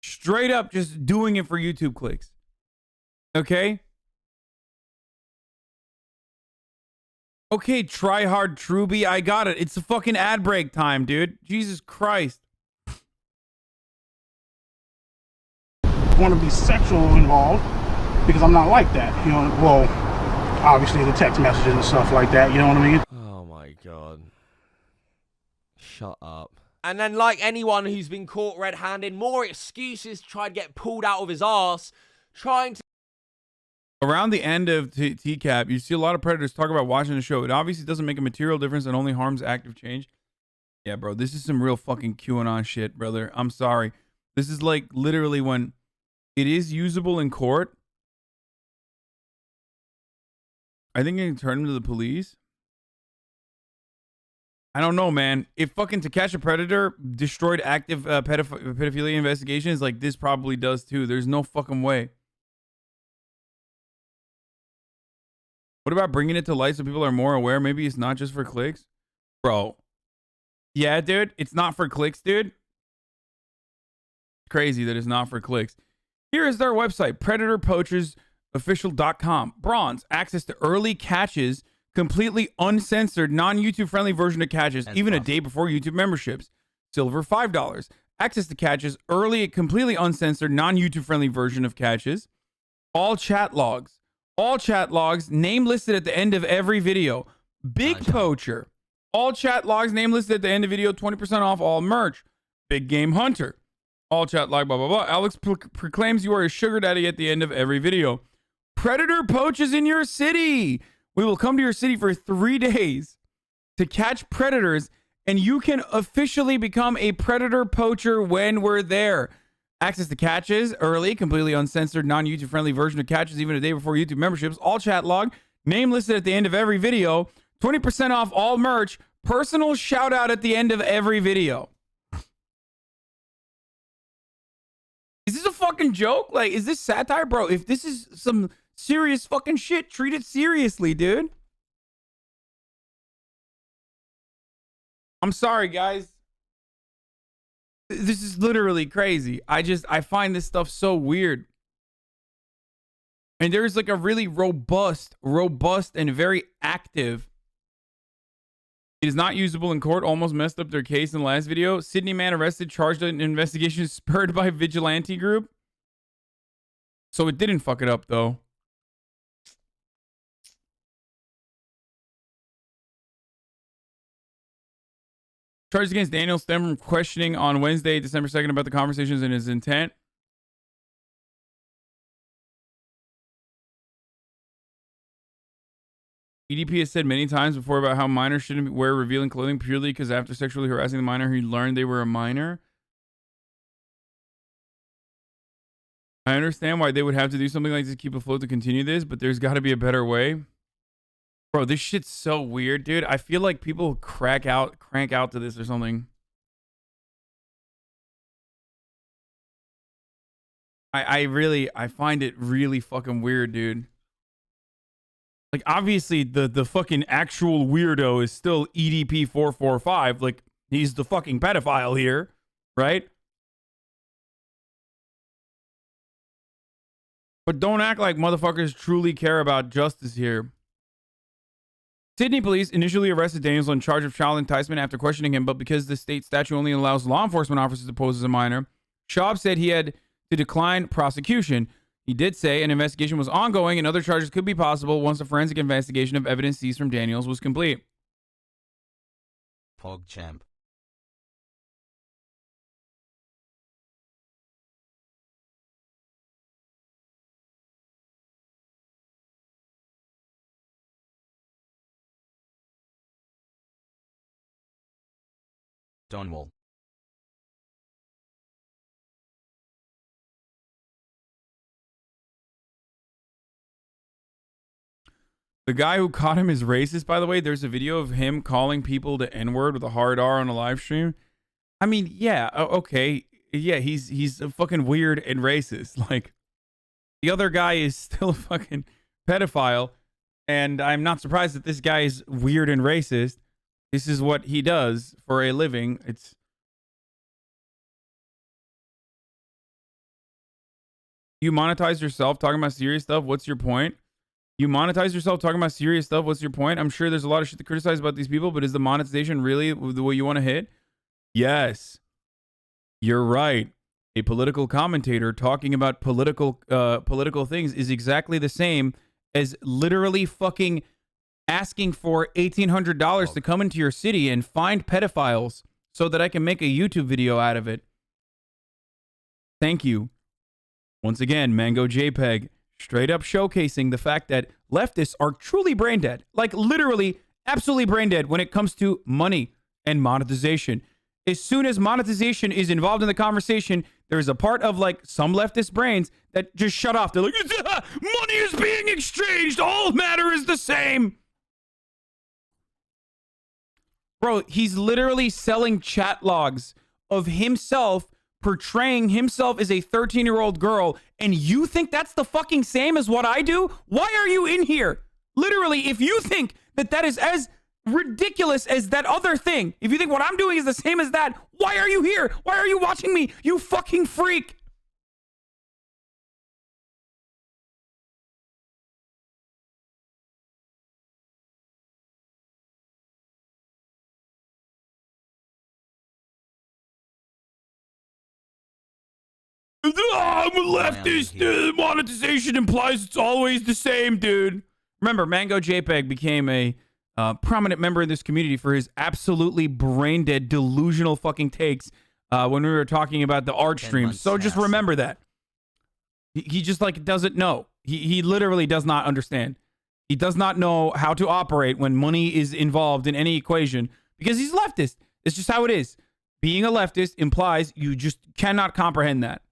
B: straight up just doing it for YouTube clicks. Okay? Okay, try hard, Truby. I got it. It's a fucking ad break time, dude. Jesus Christ.
J: Want to be sexual involved because I'm not like that. You know, well, obviously the text messages and stuff like that. You know what I mean?
E: Oh my God. Shut up. And then, like anyone who's been caught red-handed, more excuses to try to get pulled out of his ass, trying to...
B: Around the end of TCAP, you see a lot of predators talk about watching the show. It obviously doesn't make a material difference and only harms active change. Yeah, bro, this is some real fucking QAnon shit, brother. I'm sorry. This is like literally when it is usable in court. I think you can turn them to the police. I don't know, man. If fucking To Catch a Predator destroyed active pedophilia investigations, like this probably does too. There's no fucking way. What about bringing it to light so people are more aware? Maybe it's not just for clicks? Bro. Yeah, dude. It's not for clicks, dude. Crazy that it's not for clicks. Here is their website, predatorpoachersofficial.com. Bronze, access to early catches, completely uncensored, non-YouTube friendly version of catches, even a day before YouTube memberships. Silver, $5. Access to catches, early, completely uncensored, non-YouTube friendly version of catches. All chat logs. All chat logs, name listed at the end of every video. Big Poacher. All chat logs, name listed at the end of video, 20% off all merch. Big Game Hunter. All chat log, blah, blah, blah. Alex proclaims you are a sugar daddy at the end of every video. Predator poaches in your city. We will come to your city for 3 days to catch predators, and you can officially become a predator poacher when we're there. Access to catches early, completely uncensored, non-YouTube friendly version of catches even a day before YouTube memberships. All chat log, name listed at the end of every video. 20% off all merch. Personal shout out at the end of every video. Is this a fucking joke? Like, is this satire? Bro, if this is some serious fucking shit, treat it seriously, dude. I'm sorry, guys. This is literally crazy. I find this stuff so weird. And there's like a really robust and very active. It is not usable in court. Almost messed up their case in the last video. Sydney man arrested, charged in an investigation spurred by vigilante group. So it didn't fuck it up though. Charges against Daniel stem from questioning on Wednesday, December 2nd about the conversations and his intent. EDP has said many times before about how minors shouldn't wear revealing clothing purely because after sexually harassing the minor, he learned they were a minor. I understand why they would have to do something like this to keep afloat to continue this, but there's got to be a better way. Bro, this shit's so weird, dude. I feel like people crank out to this or something. I find it really fucking weird, dude. Like, obviously, the fucking actual weirdo is still EDP445. Like, he's the fucking pedophile here, right? But don't act like motherfuckers truly care about justice here. Sydney police initially arrested Daniels on charge of child enticement after questioning him, but because the state statute only allows law enforcement officers to pose as a minor, Schaub said he had to decline prosecution. He did say an investigation was ongoing and other charges could be possible once a forensic investigation of evidence seized from Daniels was complete.
A: PogChamp. Donwall.
B: The guy who caught him is racist, by the way. There's a video of him calling people the N-word with a hard R on a live stream. I mean, yeah, okay. Yeah, he's a fucking weird and racist. Like, the other guy is still a fucking pedophile, and I'm not surprised that this guy is weird and racist. This is what he does for a living. You monetize yourself talking about serious stuff. What's your point? You monetize yourself talking about serious stuff. What's your point? I'm sure there's a lot of shit to criticize about these people, but is the monetization really the way you want to hit? Yes. You're right. A political commentator talking about political things is exactly the same as literally fucking asking for $1,800 to come into your city and find pedophiles so that I can make a YouTube video out of it. Thank you. Once again, Mango JPEG, straight up showcasing the fact that leftists are truly brain dead. Like, literally, absolutely brain dead when it comes to money and monetization. As soon as monetization is involved in the conversation, there's a part of, like, some leftist brains that just shut off. They're like, money is being exchanged. All matter is the same. Bro, he's literally selling chat logs of himself portraying himself as a 13-year-old girl, and you think that's the fucking same as what I do? Why are you in here? Literally, if you think that that is as ridiculous as that other thing, if you think what I'm doing is the same as that, why are you here? Why are you watching me? You fucking freak. I'm a leftist. Monetization implies it's always the same, dude. Remember, Mango JPEG became a prominent member in this community for his absolutely brain-dead, delusional fucking takes when we were talking about the art streams. So just remember that. He just, like, doesn't know. He literally does not understand. He does not know how to operate when money is involved in any equation because he's leftist. It's just how it is. Being a leftist implies you just cannot comprehend that.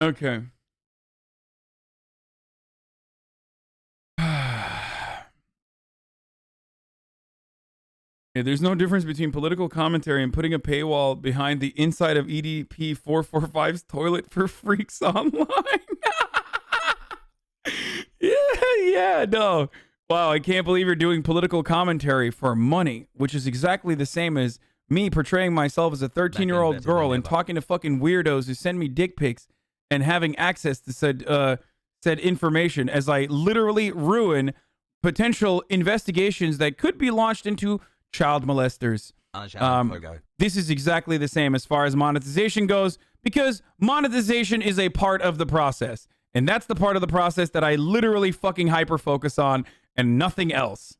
B: Okay. Yeah, there's no difference between political commentary and putting a paywall behind the inside of EDP445's toilet for freaks online. yeah, no. Wow, I can't believe you're doing political commentary for money, which is exactly the same as me portraying myself as a 13-year-old girl and talking to fucking weirdos who send me dick pics and having access to said information as I literally ruin potential investigations that could be launched into child molesters. This is exactly the same as far as monetization goes, because monetization is a part of the process. And that's the part of the process that I literally fucking hyper focus on and nothing else.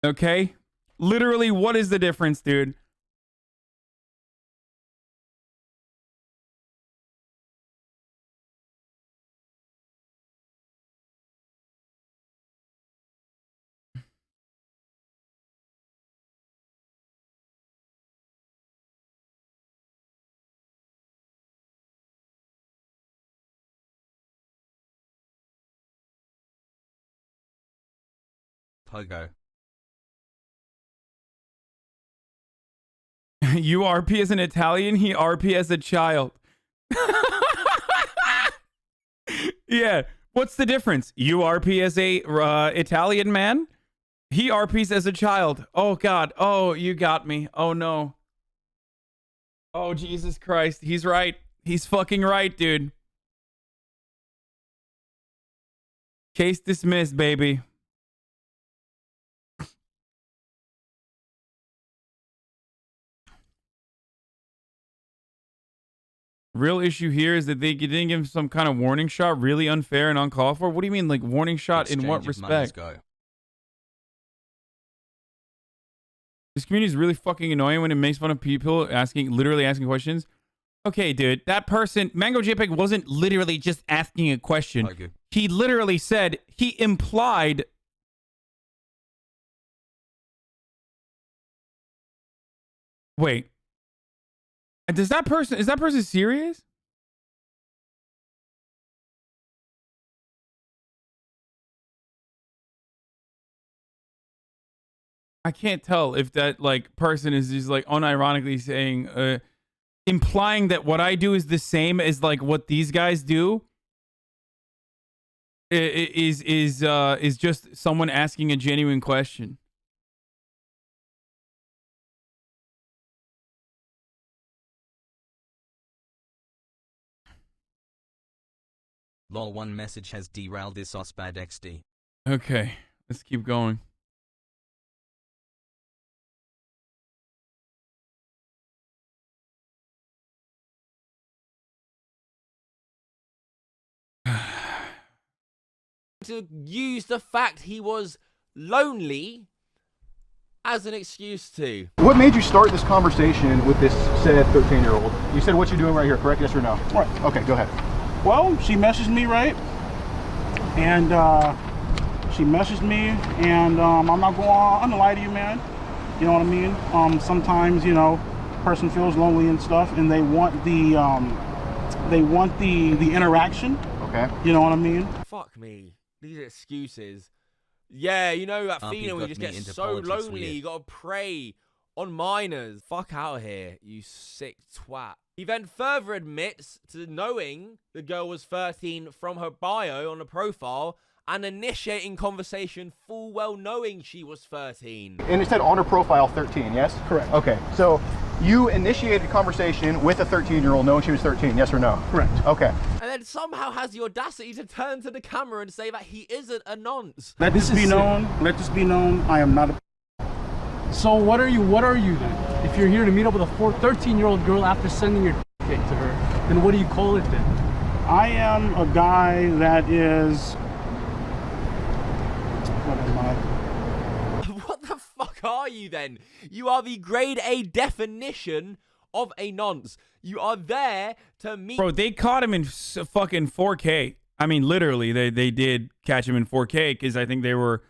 B: Okay? Literally, what is the difference, dude?
A: Pogo.
B: You RP as an Italian, he RP as a child. Yeah, what's the difference? You RP as a Italian man, he RPs as a child. Oh God, oh, you got me. Oh no. Oh Jesus Christ, he's right. He's fucking right, dude. Case dismissed, baby. Real issue here is that they didn't give him some kind of warning shot. Really unfair and uncalled for. What do you mean, like warning shot in what respect? This community is really fucking annoying when it makes fun of people literally asking questions. Okay, dude, that person, Mango JPEG wasn't literally just asking a question.
A: Okay.
B: He literally said, he implied. Wait. Is that person serious? I can't tell if that like person is just like unironically saying, implying that what I do is the same as like what these guys do. Is just someone asking a genuine question.
A: Lol, one message has derailed this OSPAD XD.
B: Okay, let's keep going.
E: To use the fact he was lonely as an excuse to.
H: What made you start this conversation with this said 13-year-old? You said what you're doing right here, correct? Yes or no?
J: Right.
H: Okay, go ahead.
J: Well, she messaged me, right? And I'm not going to lie to you, man. You know what I mean? Sometimes, you know, person feels lonely and stuff, and they want the interaction.
H: Okay.
J: You know what I mean?
E: Fuck me. These excuses. Yeah, you know that feeling where you just get so lonely, you gotta prey on minors. Fuck out of here, you sick twat. He then further admits to knowing the girl was 13 from her bio on the profile and initiating conversation full well knowing she was 13.
H: And it said on her profile 13, yes?
J: Correct.
H: Okay, so You initiated a conversation with a 13-year-old knowing she was 13, yes or no?
K: Correct.
H: Okay.
E: And then somehow has the audacity to turn to the camera and say that he isn't a nonce.
J: Let this be known. Let this be known. I am not a.
K: So what are you then? If you're here to meet up with a 13-year-old girl after sending your dick to her, then what do you call it then?
J: I am a guy that is. What am I?
E: What the fuck are you then? You are the grade A definition of a nonce. You are there to meet.
B: Bro, they caught him in fucking 4K. I mean, literally, they did catch him in 4K because I think they were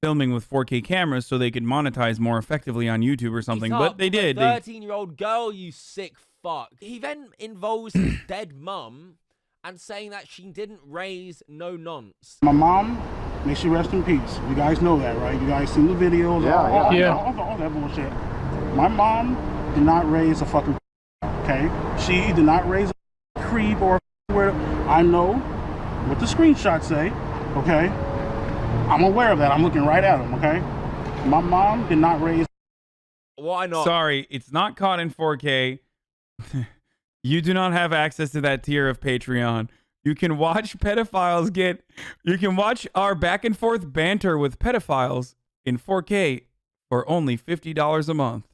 B: filming with 4K cameras so they could monetize more effectively on YouTube or something. But they did.
E: 13-year-old girl, you sick fuck. He then involves his dead mum and saying that she didn't raise no nonce.
J: My mom, may she rest in peace. You guys know that, right? You guys seen the videos. All that bullshit. My mom did not raise a fucking. Okay, she did not raise a creep or where. I know what the screenshots say. Okay, I'm aware of that. I'm looking right at them. Okay, my mom did not raise.
E: Why not?
B: Sorry, it's not caught in 4K. You do not have access to that tier of Patreon. You can watch pedophiles you can watch our back and forth banter with pedophiles in 4K for only $50 a month.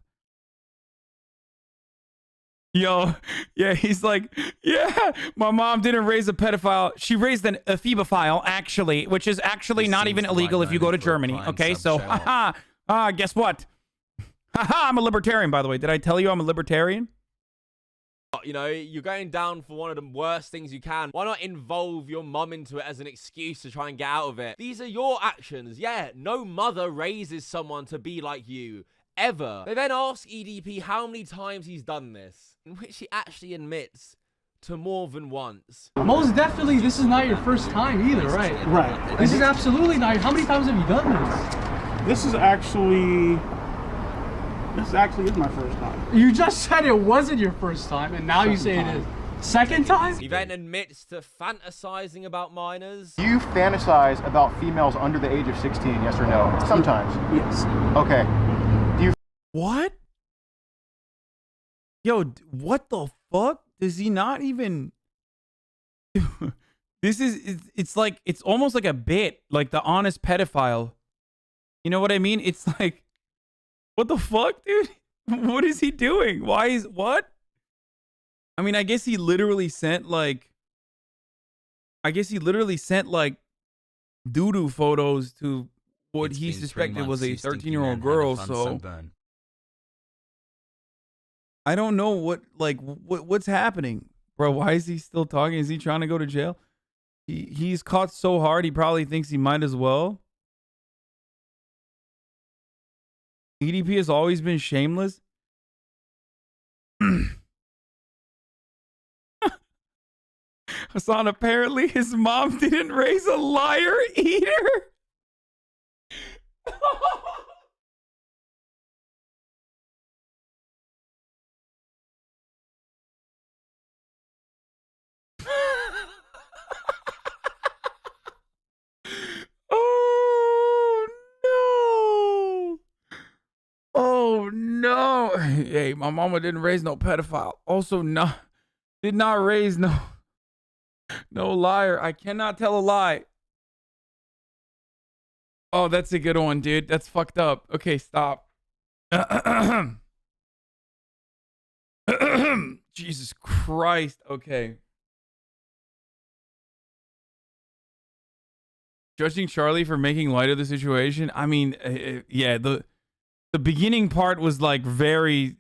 B: Yo, yeah, he's like, yeah, my mom didn't raise a pedophile. She raised an ephebophile, actually, which is actually not even illegal if you go to Germany. Okay, so, guess what? I'm a libertarian, by the way. Did I tell you I'm a libertarian?
E: You know, you're going down for one of the worst things you can. Why not involve your mum into it as an excuse to try and get out of it? These are your actions. Yeah, no mother raises someone to be like you, ever. They then ask EDP how many times he's done this, in which he actually admits to more than once.
K: Most definitely, this is not your first time either, right?
J: Right.
K: This is absolutely not. How many times have you done this?
J: This actually is my first time.
K: You just said it wasn't your first time, and now you say it is. Second time?
E: He then admits to fantasizing about minors.
H: Do you fantasize about females under the age of 16, yes or no? Sometimes.
J: Yes.
H: Okay. Do you...
B: What? Yo, what the fuck? Does he not even... It's like, it's almost like a bit, like the honest pedophile. You know what I mean? It's like, what the fuck, dude? What is he doing? What? I mean, I guess he literally sent like doo-doo photos to what he suspected was a 13-year-old girl, so I don't know what's happening. Bro, why is he still talking? Is he trying to go to jail? He's caught so hard, he probably thinks he might as well. EDP has always been shameless. Hasan, apparently his mom didn't raise a liar either. Oh no. Hey, my mama didn't raise no pedophile. Also, did not raise no liar. I cannot tell a lie. Oh, that's a good one, dude. That's fucked up. Okay, stop. Jesus Christ. Okay. Judging Charlie for making light of the situation. I mean, yeah, the beginning part was like very...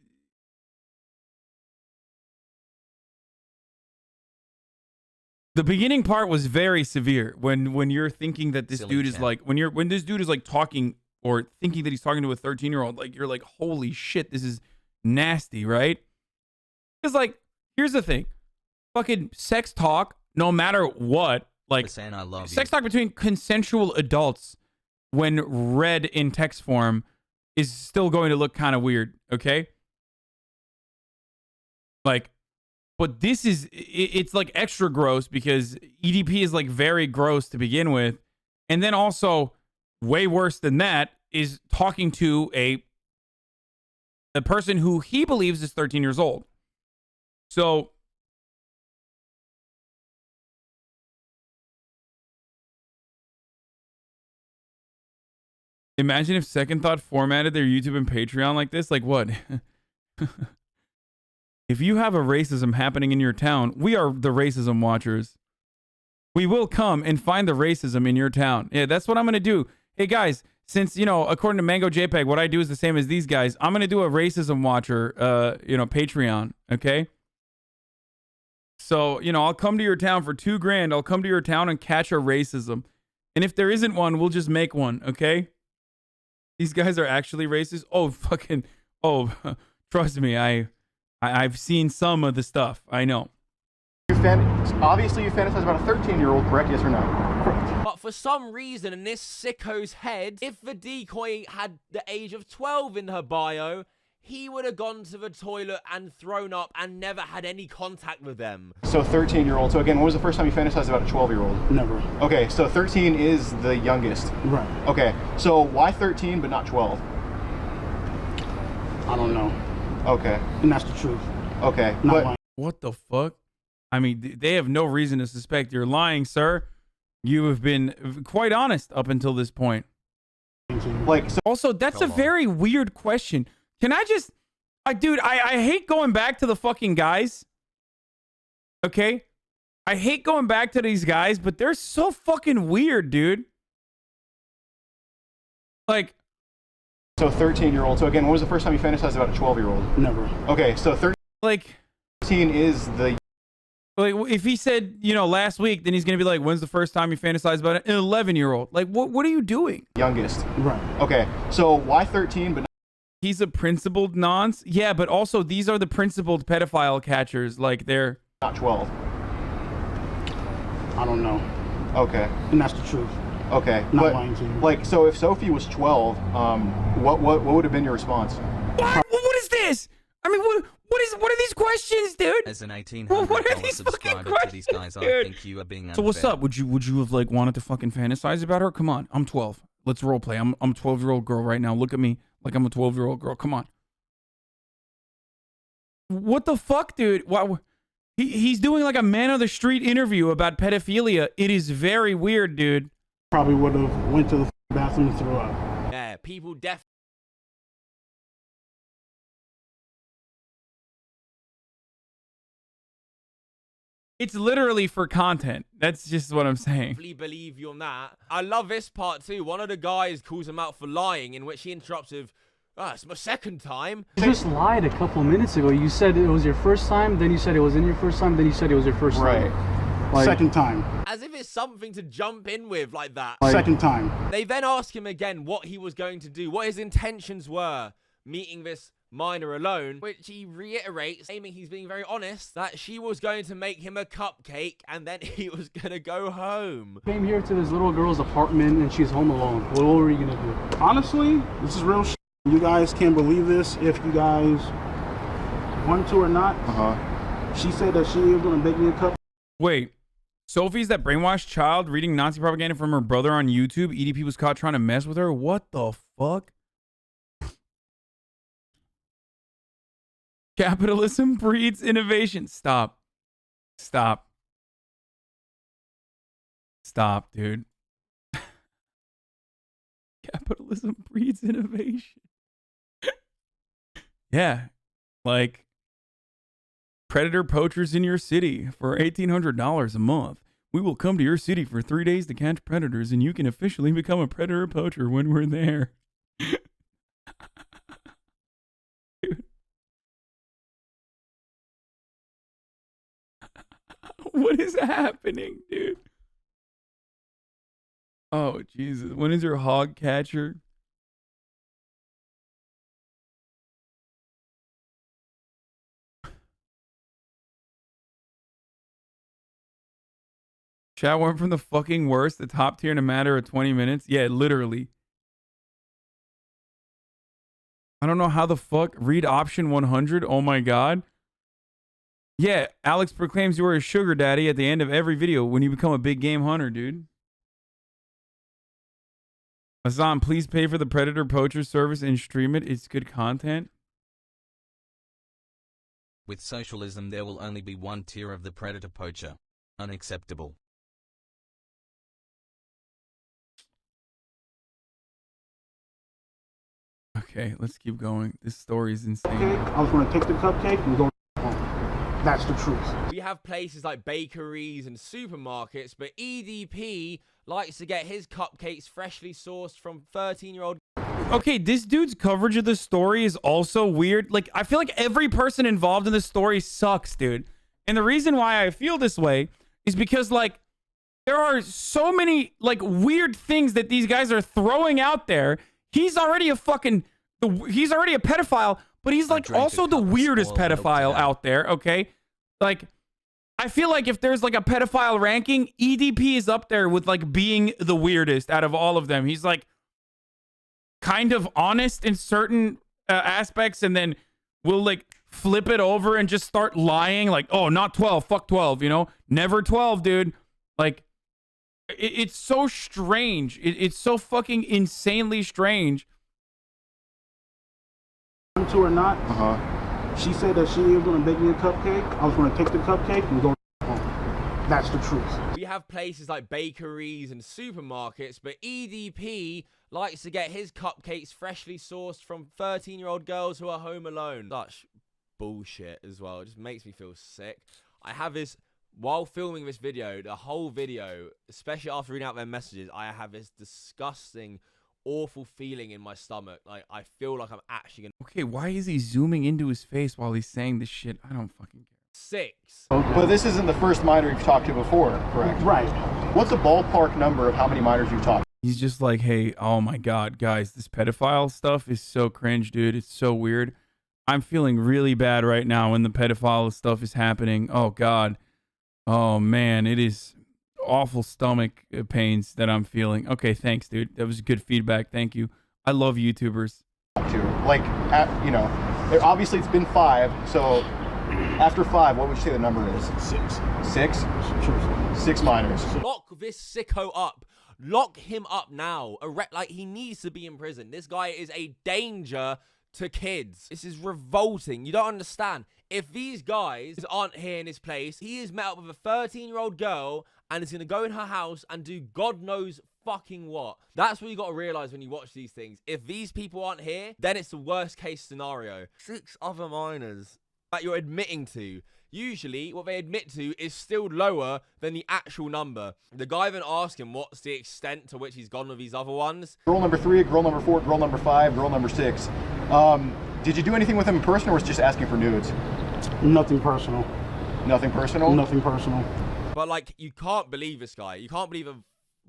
B: The beginning part was very severe when you're thinking that this dude is like, when this dude is like talking or thinking that he's talking to a 13-year-old, like you're like, holy shit, this is nasty, right? Because like, here's the thing. Fucking sex talk, no matter what, like sex talk between consensual adults when read in text form is still going to look kind of weird, okay? Like, but this is, it's like extra gross because EDP is like very gross to begin with. And then also, way worse than that is talking to a the person who he believes is 13 years old. So imagine if Second Thought formatted their YouTube and Patreon like this. Like what? If you have a racism happening in your town, we are the racism watchers. We will come and find the racism in your town. Yeah, that's what I'm going to do. Hey, guys, since, you know, according to Mango JPEG, what I do is the same as these guys. I'm going to do a racism watcher, Patreon, okay? So, you know, I'll come to your town for $2,000. I'll come to your town and catch a racism. And if there isn't one, we'll just make one, okay? These guys are actually racist. Oh, fucking, trust me, I've seen some of the stuff. I know.
H: Obviously, you fantasize about a 13-year-old, correct? Yes or no? Correct.
E: But for some reason in this sicko's head, if the decoy had the age of 12 in her bio, he would have gone to the toilet and thrown up and never had any contact with them.
H: So 13-year-old. So again, when was the first time you fantasized about a 12-year-old?
J: Never.
H: Okay, so 13 is the youngest.
J: Right.
H: Okay, so why 13 but not 12?
J: I don't know.
H: Okay.
J: And that's the truth.
H: Okay.
B: What the fuck? I mean, they have no reason to suspect you're lying, sir. You have been quite honest up until this point.
H: Like, so
B: also, that's a very weird question. Can I just, dude, I hate going back to the fucking guys. Okay? I hate going back to these guys, but they're so fucking weird, dude. Like.
H: So 13-year-old. So again, when was the first time you fantasized about a 12-year-old?
J: Never.
H: Okay, so 13 is the...
B: Like, if he said, you know, last week, then he's going to be like, when's the first time you fantasized about an 11-year-old? Like, what are you doing?
H: Youngest.
J: Right.
H: Okay, so why 13 but not...
B: He's a principled nonce? Yeah, but also these are the principled pedophile catchers. Like, they're...
H: Not 12.
J: I don't know.
H: Okay.
J: And that's the truth.
H: Okay.
J: Not lying to you.
H: Like, so if Sophie was 12, what would have been your response?
B: What is this? I mean, what are these questions, dude?
A: As an
B: $1,800
A: subscriber to these guys, I think you are being unfair.
B: So what's up? Would you have like wanted to fucking fantasize about her? Come on, I'm 12. Let's role play. I'm a 12-year-old girl right now. Look at me like I'm a 12-year-old girl. Come on. What the fuck, dude? He's doing like a man of the street interview about pedophilia. It is very weird, dude.
J: Probably would have went to the bathroom and threw up.
E: Yeah, people definitely.
B: It's literally for content. That's just what I'm saying.
E: Believe you on that. I love this part too. One of the guys calls him out for lying, in which he interrupts with, it's my second time.
K: You just lied a couple minutes ago. You said it was your first time, then you said it wasn't your first time, then you said it was your first time.
J: Like, second time.
E: As if it's something to jump in with like that.
J: Second time.
E: They then ask him again what he was going to do, what his intentions were, meeting this minor alone, which he reiterates, aiming he's being very honest, that she was going to make him a cupcake and then he was going to go home.
K: Came here to this little girl's apartment and she's home alone. What were you going to do?
J: Honestly, this is real shit. You guys can believe this if you guys want to or not. She said that she was going to bake me a cup.
B: Wait. Sophie's that brainwashed child reading Nazi propaganda from her brother on YouTube. EDP was caught trying to mess with her. What the fuck? Capitalism breeds innovation. Stop. Stop. Stop, dude. Capitalism breeds innovation. Yeah. Like, predator poachers in your city for $1,800 a month. We will come to your city for 3 days to catch predators, and you can officially become a predator poacher when we're there. Dude. What is happening, dude? Oh, Jesus. When is your hog catcher? Chat went from the fucking worst to top tier in a matter of 20 minutes. Yeah, literally. I don't know how the fuck. Read option 100. Oh my God. Yeah, Alex proclaims you are a sugar daddy at the end of every video when you become a big game hunter, dude. Hasan, please pay for the Predator Poacher service and stream it. It's good content.
A: With socialism there will only be one tier of the predator-poacher. Unacceptable.
B: Okay, let's keep going. This story is insane.
J: I was going to take the cupcake and go home. That's the truth.
E: We have places like bakeries and supermarkets, but EDP likes to get his cupcakes freshly sourced from 13-year-old.
B: Okay, this dude's coverage of the story is also weird. Like, I feel like every person involved in this story sucks, dude. And the reason why I feel this way is because, like, there are so many, like, weird things that these guys are throwing out there. He's already a he's already a pedophile, but he's, like, also the weirdest pedophile out there, okay? Like, I feel like if there's, like, a pedophile ranking, EDP is up there with, like, being the weirdest out of all of them. He's, like, kind of honest in certain aspects, and then will like flip it over and just start lying, like, oh, not 12, fuck 12, you know, never 12, dude. Like, it's so strange. It's so fucking insanely strange.
J: To or not, she said that she was going to bake me a cupcake. I was going to take the cupcake and go home. That's the truth.
E: We have places like bakeries and supermarkets, but EDP likes to get his cupcakes freshly sourced from 13-year-old girls who are home alone. Such bullshit as well. It just makes me feel sick. I have this, while filming this video, the whole video, especially after reading out their messages, I have this disgusting, awful feeling in my stomach. Like, I feel like I'm actually gonna...
B: Okay, why is he zooming into his face while he's saying this shit? I don't fucking care.
E: 6.
H: But this isn't the first minor you've talked to before, correct?
J: Right.
H: What's the ballpark number of how many minors you've talked to?
B: He's just like, hey, oh my God, guys, this pedophile stuff is so cringe, dude. It's so weird. I'm feeling really bad right now when the pedophile stuff is happening. Oh God. Oh man, it is awful stomach pains that I'm feeling. Okay, thanks, dude. That was good feedback. Thank you. I love YouTubers.
H: Like, you know, obviously it's been 5, so after 5, what would you say the number is?
J: 6.
H: 6? 6 minors.
E: Lock this sicko up. Lock him up now. Like, he needs to be in prison. This guy is a danger to kids. This is revolting. You don't understand. If these guys aren't here in his place, he is met up with a 13-year-old girl and is going to go in her house and do God knows fucking what. That's what you got to realize when you watch these things. If these people aren't here, then it's the worst case scenario. 6 other minors that you're admitting to. Usually, what they admit to is still lower than the actual number. The guy then asked him what's the extent to which he's gone with these other ones.
H: Girl number 3, girl number 4, girl number 5, girl number 6. Did you do anything with him in person, or was it just asking for nudes?
J: Nothing personal.
H: Nothing personal?
J: Nothing personal.
E: But, like, you can't believe this guy. You can't believe a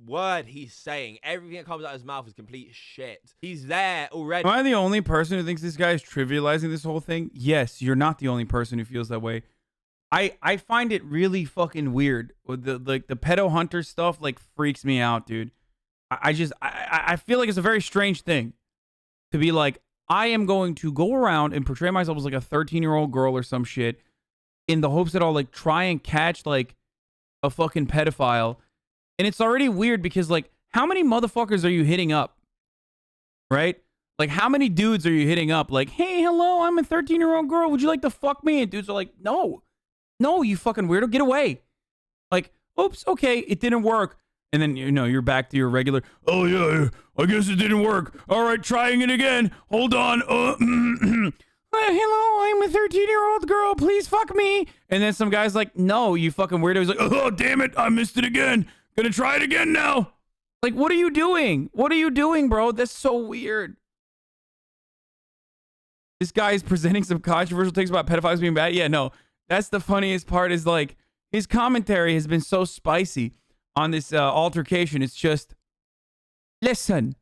E: word he's saying. Everything that comes out of his mouth is complete shit. He's there already.
B: Am I the only person who thinks this guy is trivializing this whole thing? Yes, you're not the only person who feels that way. I find it really fucking weird. With the pedo hunter stuff, like, freaks me out, dude. I feel like it's a very strange thing to be like, I am going to go around and portray myself as like a 13-year-old girl or some shit in the hopes that I'll like try and catch like a fucking pedophile. And it's already weird because like, how many motherfuckers are you hitting up? Right? Like, how many dudes are you hitting up? Like, hey, hello, I'm a 13-year-old girl. Would you like to fuck me? And dudes are like, no, you fucking weirdo, get away. Like, oops, okay, it didn't work. And then, you know, you're back to your regular, oh, yeah, I guess it didn't work. All right, trying it again. Hold on. Hello, I'm a 13-year-old girl. Please fuck me. And then some guy's like, no, you fucking weirdo. He's like, oh, damn it. I missed it again. Gonna try it again now. Like, what are you doing? What are you doing, bro? That's so weird. This guy is presenting some controversial things about pedophiles being bad. Yeah, no. That's the funniest part is, like, his commentary has been so spicy on this altercation. It's just, listen,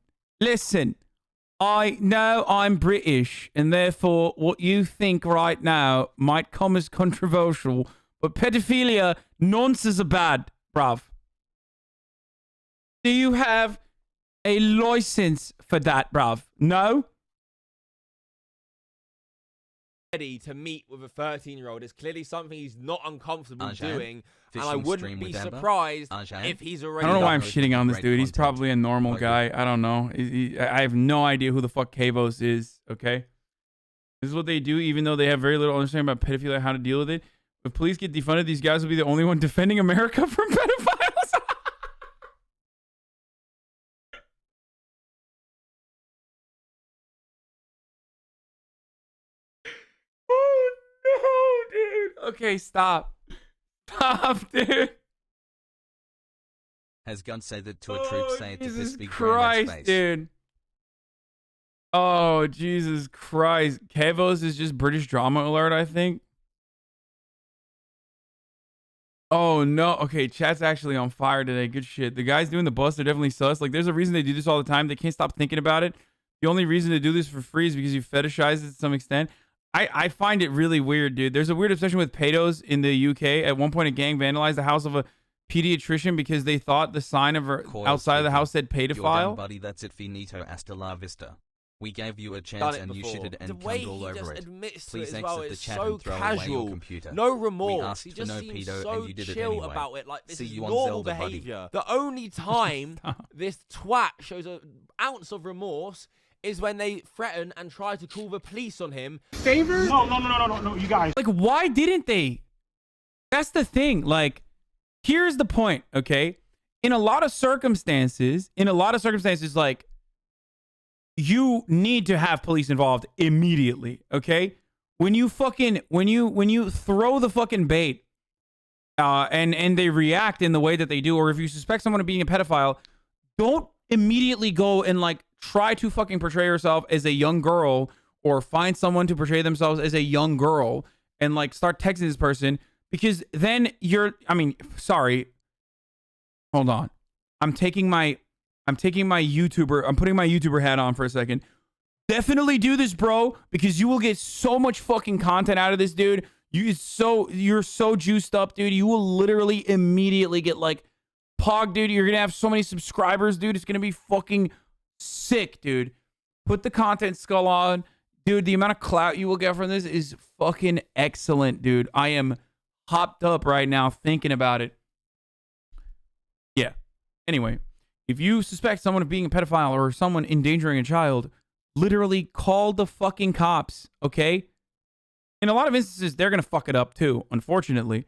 B: I know I'm British, and therefore what you think right now might come as controversial, but pedophilia, nonsense are bad, bruv. Do you have a license for that, bruv? No?
E: Ready to meet with a 13-year-old is clearly something he's not uncomfortable doing, and I wouldn't be surprised if he's already...
B: I don't know why I'm shitting on this dude. He's probably a normal guy. I don't know. I have no idea who the fuck Kavos is, okay? This is what they do, even though they have very little understanding about pedophilia, how to deal with it. If police get defunded, these guys will be the only one defending America from pedophiles. Oh, no, dude. Okay, stop. Stop, dude.
A: Has Gunn said that to a troop say it to piss
B: Jesus
A: Big
B: Christ,
A: face.
B: dude. Oh, Jesus Christ. Kevos is just British drama alert, I think. Oh, no. Okay, chat's actually on fire today. Good shit. The guys doing the bust are definitely sus. Like, there's a reason they do this all the time. They can't stop thinking about it. The only reason to do this for free is because you fetishize it to some extent. I find it really weird, dude. There's a weird obsession with pedos in the UK. At one point, a gang vandalized the house of a pediatrician because they thought the sign of her outside of the house said
A: You're done,
B: pedophile.
A: buddy. That's it. Finito. Hasta la vista. We gave you a chance and you shitted and cummed all over it. Please exit the chat and throw away your computer.
E: No
A: We
E: remorse.
A: asked
E: He
A: for
E: just
A: no
E: seems
A: pedo
E: so
A: and you did it
E: chill
A: anyway.
E: about it. Like, this
A: See
E: is
A: you on
E: normal
A: Zelda, buddy.
E: behavior. The only time this twat shows an ounce of remorse is when they threaten and try to call the police on him.
J: Favor? No, you guys.
B: Like, why didn't they? That's the thing. Like, here's the point, okay? In a lot of circumstances, like, you need to have police involved immediately, okay? When you throw the fucking bait, and they react in the way that they do, or if you suspect someone of being a pedophile, don't immediately go and like try to fucking portray yourself as a young girl, or find someone to portray themselves as a young girl and like start texting this person, because then sorry. Hold on. I'm putting my YouTuber hat on for a second. Definitely do this, bro, because you will get so much fucking content out of this, dude. You're so juiced up, dude. You will literally immediately get like pog, dude. You're gonna have so many subscribers, dude. It's gonna be fucking sick, dude. Put the content skull on, dude. The amount of clout you will get from this is fucking excellent, dude. I am hopped up right now thinking about it. Yeah. Anyway, if you suspect someone of being a pedophile or someone endangering a child, literally call the fucking cops, okay? In a lot of instances, they're going to fuck it up too, unfortunately.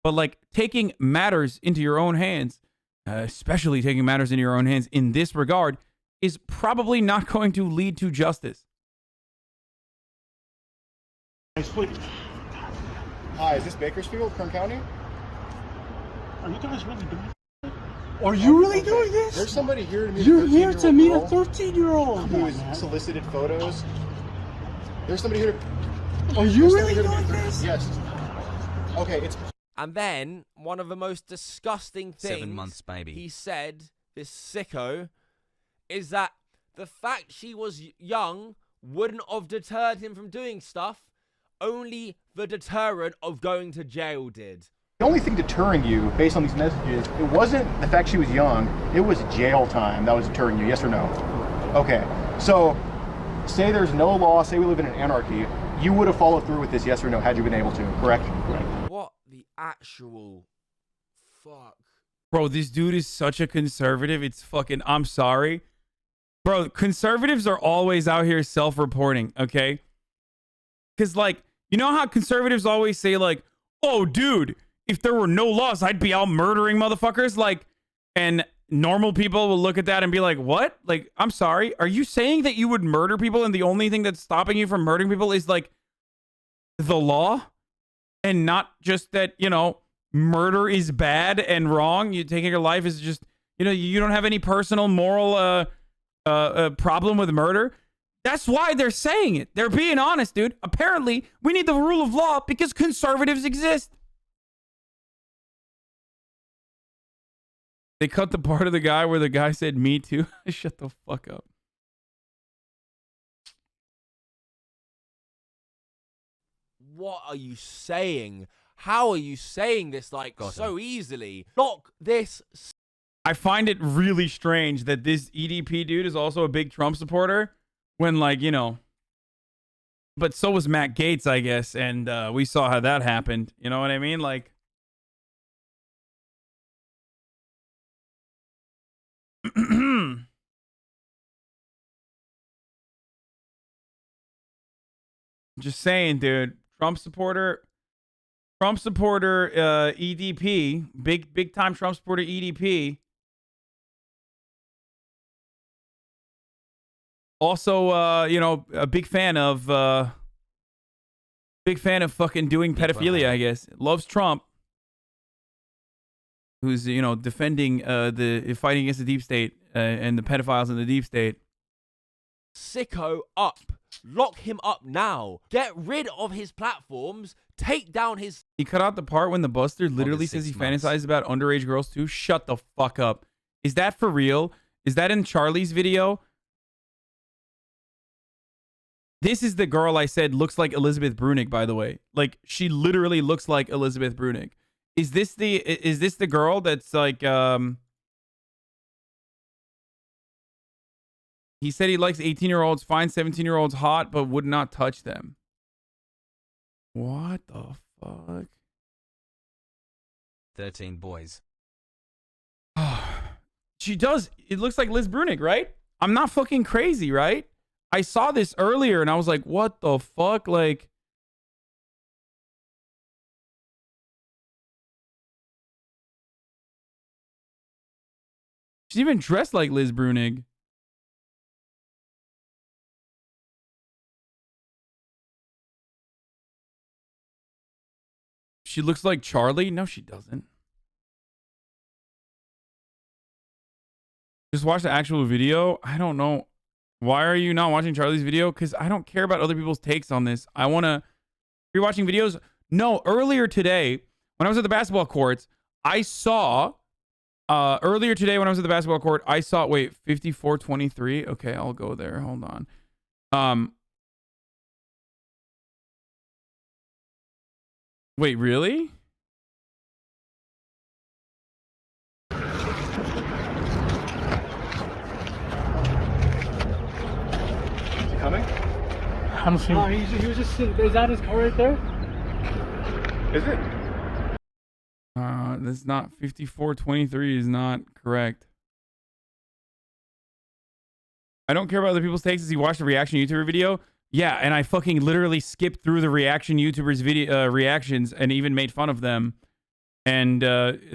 B: But like taking matters into your own hands, especially taking matters into your own hands in this regard, is probably not going to lead to justice.
H: Hi, is this Bakersfield, Kern County?
J: Are you guys really doing it? Are you really doing this?
H: There's somebody here to meet
J: You're here to meet a 13-year-old
H: who has solicited photos. There's somebody here to...
J: Are you really doing this?
H: Yes. Okay, it's...
E: And then, one of the most disgusting things
A: 7 months, baby.
E: he said, this sicko, is that the fact she was young wouldn't have deterred him from doing stuff. Only the deterrent of going to jail did.
H: The only thing deterring you, based on these messages, it wasn't the fact she was young, it was jail time that was deterring you, yes or no? Okay, so, say there's no law, say we live in an anarchy, you would have followed through with this, yes or no, had you been able to, correct?
E: What the actual fuck?
B: Bro, this dude is such a conservative, it's fucking, I'm sorry. Bro, conservatives are always out here self-reporting, okay? Because, like, you know how conservatives always say, like, oh, dude, if there were no laws, I'd be out murdering motherfuckers. Like, and normal people will look at that and be like, what? Like, I'm sorry. Are you saying that you would murder people and the only thing that's stopping you from murdering people is, like, the law? And not just that, you know, murder is bad and wrong. You taking your life is just, you know, you don't have any personal moral problem with murder. That's why they're saying it. They're being honest, dude. Apparently, we need the rule of law because conservatives exist. They cut the part of the guy where the guy said, me too. Shut the fuck up.
E: What are you saying? How are you saying this, like, so easily? Knock this.
B: I find it really strange that this EDP dude is also a big Trump supporter. When, like, you know, but so was Matt Gaetz, I guess, and we saw how that happened. You know what I mean? Like, Just saying, dude. Trump supporter, EDP, big time Trump supporter EDP. Also, you know, a big fan of fucking doing pedophilia, I guess. Loves Trump. Who's, you know, defending fighting against the deep state and the pedophiles in the deep state.
E: Sicko up. Lock him up now. Get rid of his platforms. Take down his...
B: He cut out the part when the buster literally says he fantasized about underage girls too. Shut the fuck up. Is that for real? Is that in Charlie's video? This is the girl I said looks like Elizabeth Brunig, by the way. Like, she literally looks like Elizabeth Brunig. Is this the girl that's like, he said he likes 18-year-olds, finds 17-year-olds hot, but would not touch them. What the fuck?
A: 13 boys.
B: She does. It looks like Liz Brunig, right? I'm not fucking crazy, right? I saw this earlier and I was like, what the fuck? Like, she's even dressed like Liz Brunig. She looks like Charlie? No, she doesn't. Just watch the actual video. I don't know. Why are you not watching Charlie's video? Because I don't care about other people's takes on this. I want to... You're watching videos? No, earlier today, when I was at the basketball courts, I saw... earlier today, when I was at the basketball court, I saw... Wait, 5423? Okay, I'll go there. Hold on. Wait, really?
H: Coming?
K: I don't see him. No, he was just sitting. Is that his car right there?
H: Is it?
B: That's not 5423 is not correct. I don't care about other people's takes. As he watched a reaction YouTuber video. Yeah, and I fucking literally skipped through the reaction YouTubers video reactions and even made fun of them. And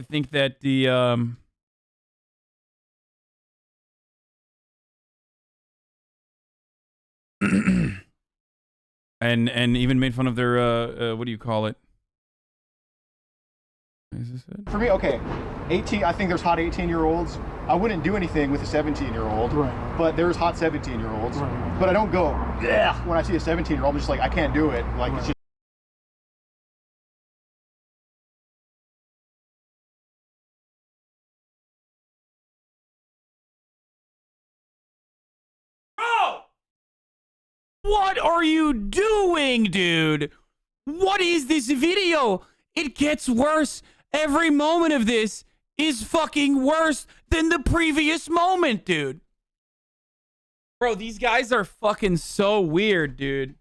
B: think that the and even made fun of their what do you call it? Is this it?
H: For me, okay, 18. I think there's hot 18-year-olds. I wouldn't do anything with a 17-year-old, right? But there's hot 17-year-olds. Right. But I don't go, yeah, when I see a 17-year-old. I'm just like, I can't do it. Like, right. It's just.
B: Bro! What are you doing, dude? What is this video? It gets worse. Every moment of this is fucking worse than the previous moment, dude. Bro, these guys are fucking so weird, dude.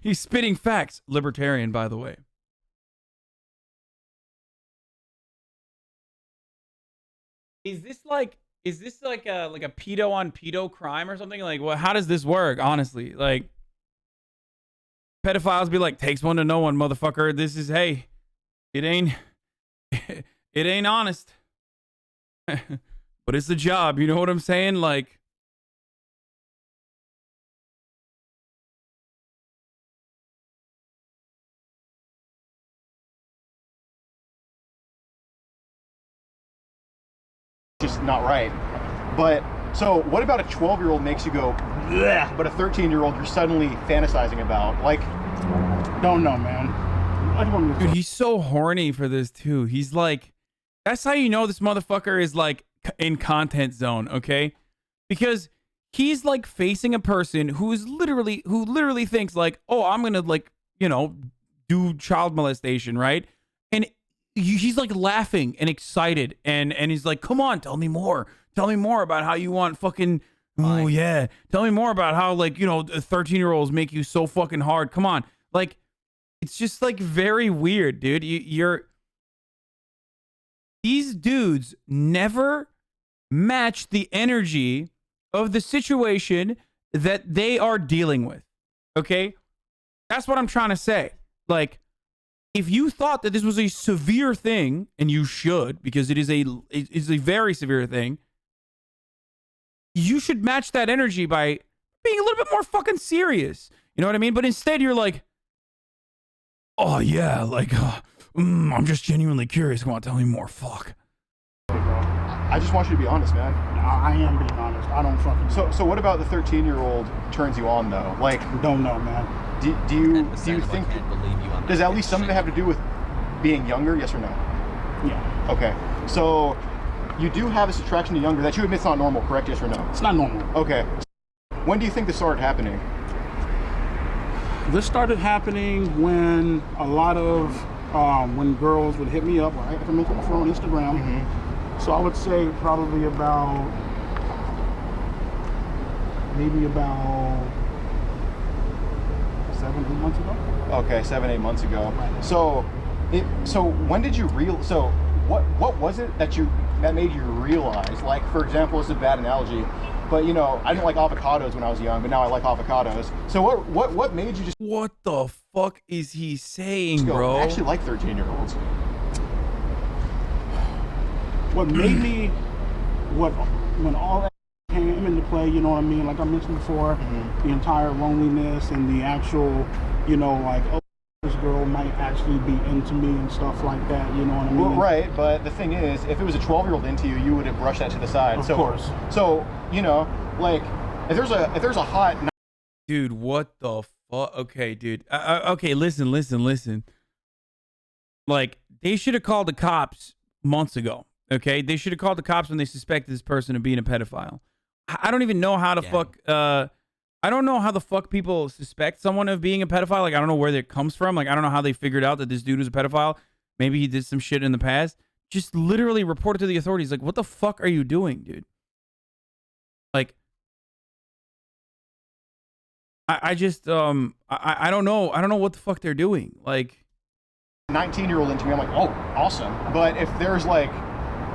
B: He's spitting facts. Libertarian, by the way. Is this like a pedo on pedo crime or something? Like, well, how does this work? Honestly, like, pedophiles be like, takes one to know one, motherfucker. This is, hey, it ain't honest, but it's a job. You know what I'm saying? Like,
H: just not right. But so what about a 12-year-old makes you go, bleh, but a 13-year-old you're suddenly fantasizing about? Like,
K: don't know, man.
B: Dude, he's so horny for this too. He's like, that's how you know this motherfucker is like in content zone, okay? Because he's like facing a person who literally thinks like, oh, I'm gonna, like, you know, do child molestation, right? And he's like laughing and excited, and he's like, come on, tell me more about how you want fucking Oh yeah, tell me more about how, like, you know, 13-year-olds make you so fucking hard. Come on, like, it's just like very weird, dude. These dudes never match the energy of the situation that they are dealing with. Okay, that's what I'm trying to say. Like, if you thought that this was a severe thing, and you should, because it is a very severe thing, you should match that energy by being a little bit more fucking serious. You know what I mean? But instead, you're like, oh yeah, like, I'm just genuinely curious. Come on, tell me more. Fuck.
H: I just want you to be honest, man.
J: I am being honest. I don't fucking.
H: So what about the 13-year-old turns you on though? Like,
J: don't know, man.
H: Do you think? Does at least some of it have to do with being younger? Yes or no?
J: Yeah.
H: Okay. So you do have this attraction to younger that you admit's not normal, correct? Yes or no?
J: It's not normal.
H: Okay. When do you think this started happening?
J: This started happening when a lot of when girls would hit me up, right? If I make it on Instagram.
H: Mm-hmm.
J: So I would say probably about maybe about 7-8 months ago.
H: Okay, 7-8 months ago. Right. So when did you So what was it that made you realize? Like, for example, it's a bad analogy, but you know, I didn't like avocados when I was young, but now I like avocados. So what made you just?
B: What the fuck is he saying, bro?
H: I actually like 13-year-olds.
J: What made me, when all that came into play, you know what I mean? Like I mentioned before, the entire loneliness and the actual, you know, like, oh, this girl might actually be into me and stuff like that, you know what I mean?
H: Well, right, but the thing is, if it was a 12-year-old into you, you would have brushed that to the side.
J: Of course.
H: So, you know, like, if there's a hot...
B: Dude, what the fuck? Okay, dude. Okay, listen. Like, they should have called the cops months ago. Okay, they should have called the cops when they suspected this person of being a pedophile. I don't even know how to fuck. I don't know how the fuck people suspect someone of being a pedophile. Like, I don't know where that comes from. Like, I don't know how they figured out that this dude was a pedophile. Maybe he did some shit in the past. Just literally report it to the authorities. Like, what the fuck are you doing, dude? Like, I just I don't know. I don't know what the fuck they're doing. Like,
H: 19-year-old into me, I'm like, oh, awesome. But if there's like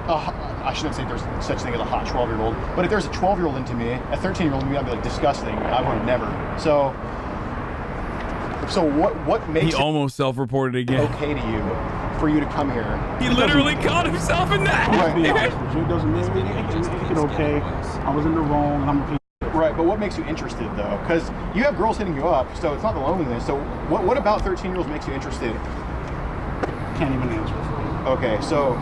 H: I shouldn't say there's such thing as a hot 12-year-old, but if there's a 12-year-old into me, a 13-year-old into me, I'd be like, disgusting. I would never. So what makes
B: he almost self-reported again?
H: Okay to you for you to come here?
B: He literally caught himself in that.
J: Right. Be honest with you, it doesn't make it okay. I was in the wrong. And I'm
H: right, but what makes you interested though? Because you have girls hitting you up, so it's not the loneliness. So what about 13-year-olds makes you interested?
J: Can't even answer.
H: Okay, so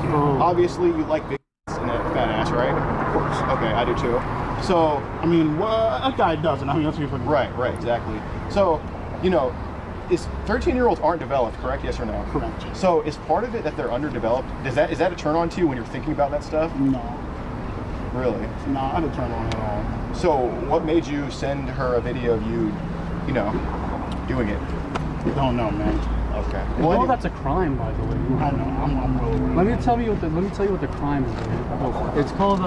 H: obviously you like big and a fat ass, right? Of course. Okay, I do too. So
J: I mean, well, that guy doesn't. I mean, that's
H: right, exactly. So, you know, 13-year-olds aren't developed, correct? Yes or no?
J: Correct.
H: So is part of it that they're underdeveloped? Is that a turn on to you when you're thinking about that stuff?
J: No.
H: Really?
J: No, I don't turn on at all.
H: So what made you send her a video of you know, doing it?
J: Don't know, man.
H: Okay.
K: Well, that's a crime, by the way.
J: I know. I'm really.
K: Let me tell you what the crime is. Man. It's called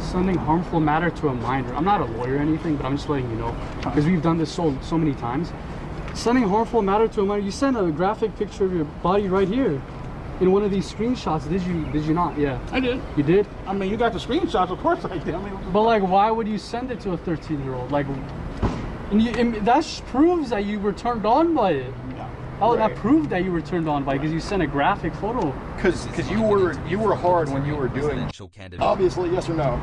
K: sending harmful matter to a minor. I'm not a lawyer or anything, but I'm just letting you know because we've done this so many times. Sending harmful matter to a minor. You sent a graphic picture of your body right here in one of these screenshots. Did you not? Yeah.
J: I did.
K: You did?
J: I mean, you got the screenshots, of course I did. I mean,
K: but like, why would you send it to a 13-year-old? Like, and that proves that you were turned on by it. Oh, right. That proved that you were turned on by because you sent a graphic photo.
H: Because you were hard when you were doing. Obviously, yes or no.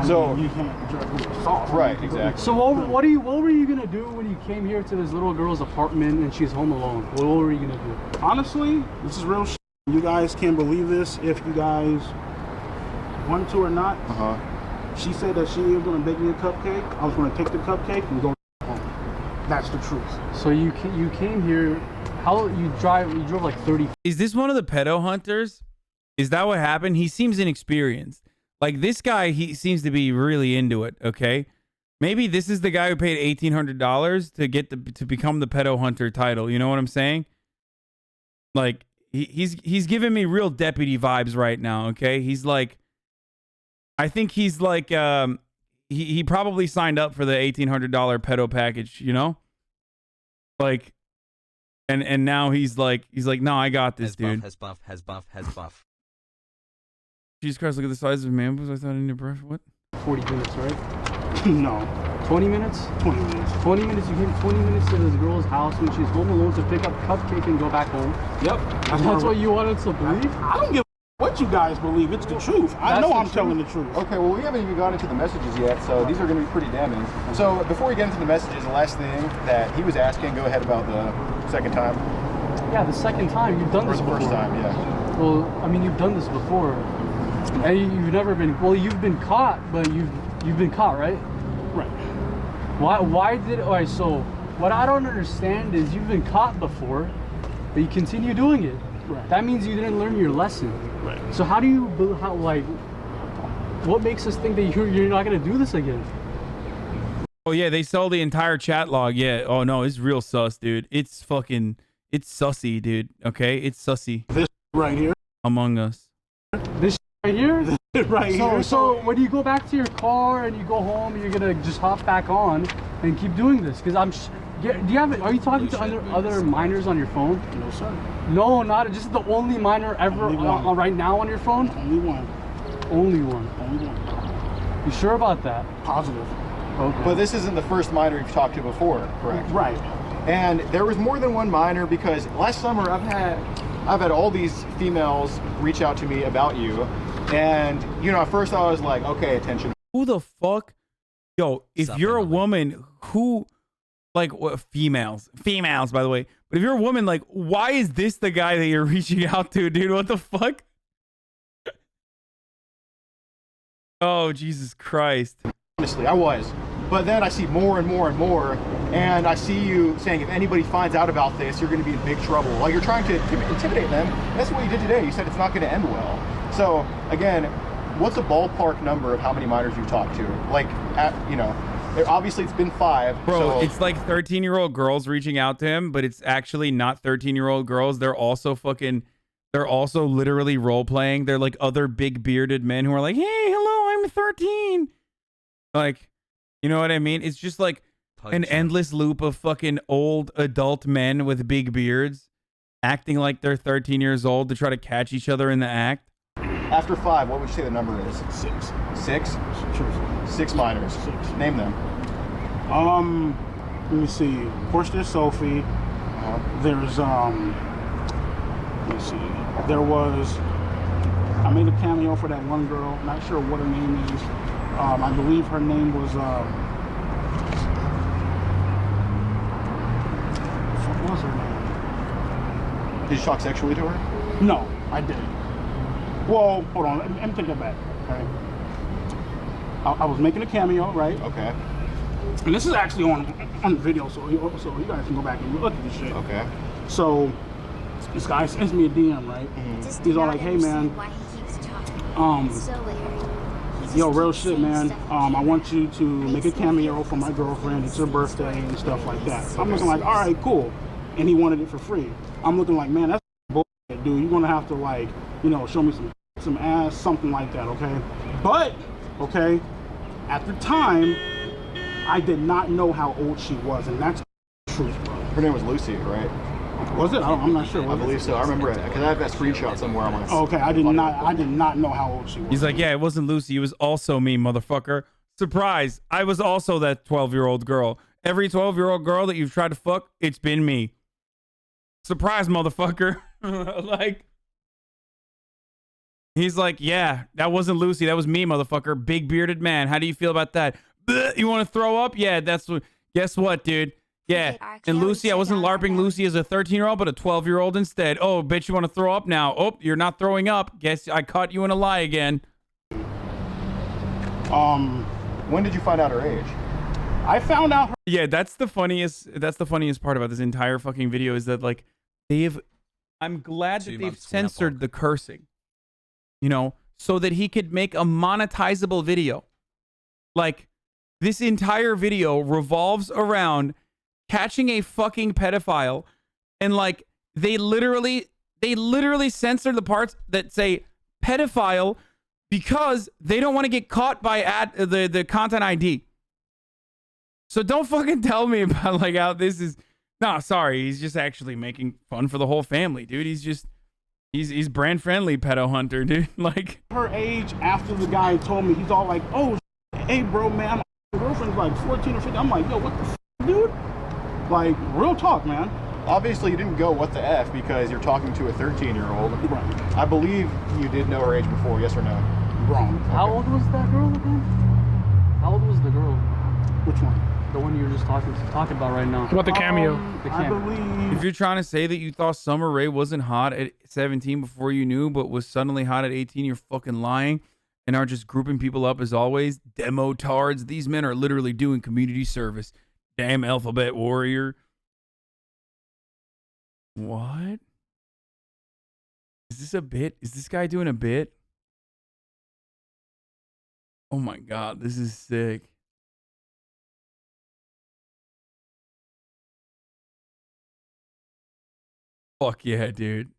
H: So
J: you can't judge with assault.
H: Right, exactly.
K: So what were you gonna do when you came here to this little girl's apartment and she's home alone? What were you gonna do?
J: Honestly, this is real shit. You guys can't believe this if you guys want to or not. She said that she was gonna bake me a cupcake. I was gonna take the cupcake and go home. That's the truth.
K: So you came here. How you drove like 30.
B: Is this one of the pedo hunters? Is that what happened? He seems inexperienced. Like this guy, he seems to be really into it. Okay, maybe this is the guy who paid $1,800 to get to become the pedo hunter title. You know what I'm saying? Like he's giving me real deputy vibes right now. Okay, he's like, I think he's like he probably signed up for the $1,800 pedo package, you know? Like, and now he's like, no, I got this, dude.
A: Has buff.
B: Jesus Christ, look at the size of Minneapolis. I thought I knew brush. What?
K: 40 minutes, right? No. 20 minutes? 20 minutes. 20 minutes. You came 20 minutes to this girl's house when she's home alone to pick up cupcake and go back home.
M: Yep.
K: That's what you wanted to believe?
M: I don't give a what you guys believe. It's the truth. I know I'm telling the truth.
H: Okay, well, we haven't even gotten into the messages yet, so these are going to be pretty damning. So before we get into the messages, the last thing that he was asking, go ahead about the second time.
K: Yeah, the second time. You've done this before.
H: Or the first time, yeah.
K: Well, I mean, you've done this before. And you've never been, well, you've been caught, but you've been caught, right?
M: Right.
K: Why did, all right, so what I don't understand is you've been caught before, but you continue doing it.
M: Right.
K: That means you didn't learn your lesson.
M: Right.
K: So how do you, like, what makes us think that you're not going to do this again?
B: Oh, yeah, they sell the entire chat log. Yeah. Oh, no, it's real sus, dude. It's fucking, it's sussy, dude. Okay? It's sussy.
M: This right here.
B: Among Us.
K: This right here?
M: Right here.
K: So when you go back to your car and you go home, you're going to just hop back on and keep doing this? Because I'm... are you talking to other minors on your phone?
M: No, sir.
K: No, not just the only minor ever right now on your phone?
M: Only one.
K: Only one.
M: Only one.
K: You sure about that?
M: Positive.
K: Okay.
H: But this isn't the first minor you've talked to before, correct?
M: Right.
H: And there was more than one minor because last summer I've had all these females reach out to me about you, and you know, at first I was like, okay, attention.
B: Who the fuck? Yo, if you're a woman who... Like, what, females, by the way. But if you're a woman, like, why is this the guy that you're reaching out to, dude? What the fuck? Oh, Jesus Christ.
H: Honestly, I was. But then I see more and more and more, and I see you saying if anybody finds out about this, you're going to be in big trouble. Like, you're trying to intimidate them. That's what you did today. You said it's not going to end well. So, again, what's a ballpark number of how many minors you've talked to? Like, you know... Obviously, it's been 5.
B: Bro,
H: so.
B: It's like 13-year-old girls reaching out to him, but it's actually not 13-year-old girls. They're also literally role-playing. They're like other big bearded men who are like, hey, hello, I'm 13. Like, you know what I mean? It's just like an endless loop of fucking old adult men with big beards acting like they're 13 years old to try to catch each other in the act.
H: After 5, what would you say the number is?
M: 6.
H: 6?
M: Truthfully.
H: 6 minors.
M: 6.
H: Name them.
M: Let me see. Of course, there's Sophie. There's let me see. There was. I made a cameo for that one girl. Not sure what her name is. I believe her name was. What was her name?
H: Did you talk sexually to her?
M: No, I didn't. Well, hold on. Let me take that back. Okay. I was making a cameo, right?
H: Okay.
M: And this is actually on video, so you guys can go back and look at this shit.
H: Okay.
M: So this guy sends me a DM, right? He's all like, "Hey man, yo, real shit, man. I want you to make a cameo for my girlfriend. It's her birthday and stuff like that." I'm looking like, all right, cool. And he wanted it for free. I'm looking like, man, that's bullshit, dude. You're gonna have to, like, you know, show me some ass, something like that, okay? But, okay, at the time, I did not know how old she was, and that's the truth, bro.
H: Her name was Lucy, right?
M: Was it? I'm not sure.
H: I believe so. I remember it because I have that screenshot somewhere on my.
M: Okay, I did not know how old she was.
B: He's like, yeah, it wasn't Lucy. It was also me, motherfucker. Surprise! I was also that 12-year-old girl. Every 12-year-old girl that you've tried to fuck, it's been me. Surprise, motherfucker! Like, he's like, yeah, that wasn't Lucy. That was me, motherfucker. Big bearded man. How do you feel about that? Bleh, you want to throw up? Yeah, that's what. Guess what, dude? Yeah, and Lucy, I wasn't LARPing Lucy as a 13-year-old, but a 12-year-old instead. Oh, bitch, you want to throw up now? Oh, you're not throwing up. Guess I caught you in a lie again.
H: When did you find out her age?
M: I found out her.
B: Yeah, that's the funniest part about this entire fucking video is that, like, I'm glad that they've censored the cursing, you know, so that he could make a monetizable video. Like, this entire video revolves around catching a fucking pedophile, and like they literally censor the parts that say pedophile because they don't want to get caught by the content ID. So don't fucking tell me about like how this is. No, sorry. He's just actually making fun for the whole family, dude. He's brand friendly pedo hunter, dude. Like
M: her age after the guy told me, he's all like, oh, hey, bro, man, my girlfriend's like 14 or 15. I'm like, yo, what the f, dude? Like, real talk, man.
H: Obviously, you didn't go what the F because you're talking to a 13-year-old.
M: Right.
H: I believe you did know her age before, yes or no?
M: Wrong.
K: How old was that girl again? How old was the girl?
M: Which one?
K: The one you were just talking about right now.
N: About the cameo.
M: I believe.
B: If you're trying to say that you thought Summer Rae wasn't hot at 17 before you knew, but was suddenly hot at 18, you're fucking lying and are just grouping people up as always. Demo tards. These men are literally doing community service. Damn alphabet warrior. What? Is this a bit? Is this guy doing a bit? Oh my God, this is sick. Fuck yeah, dude.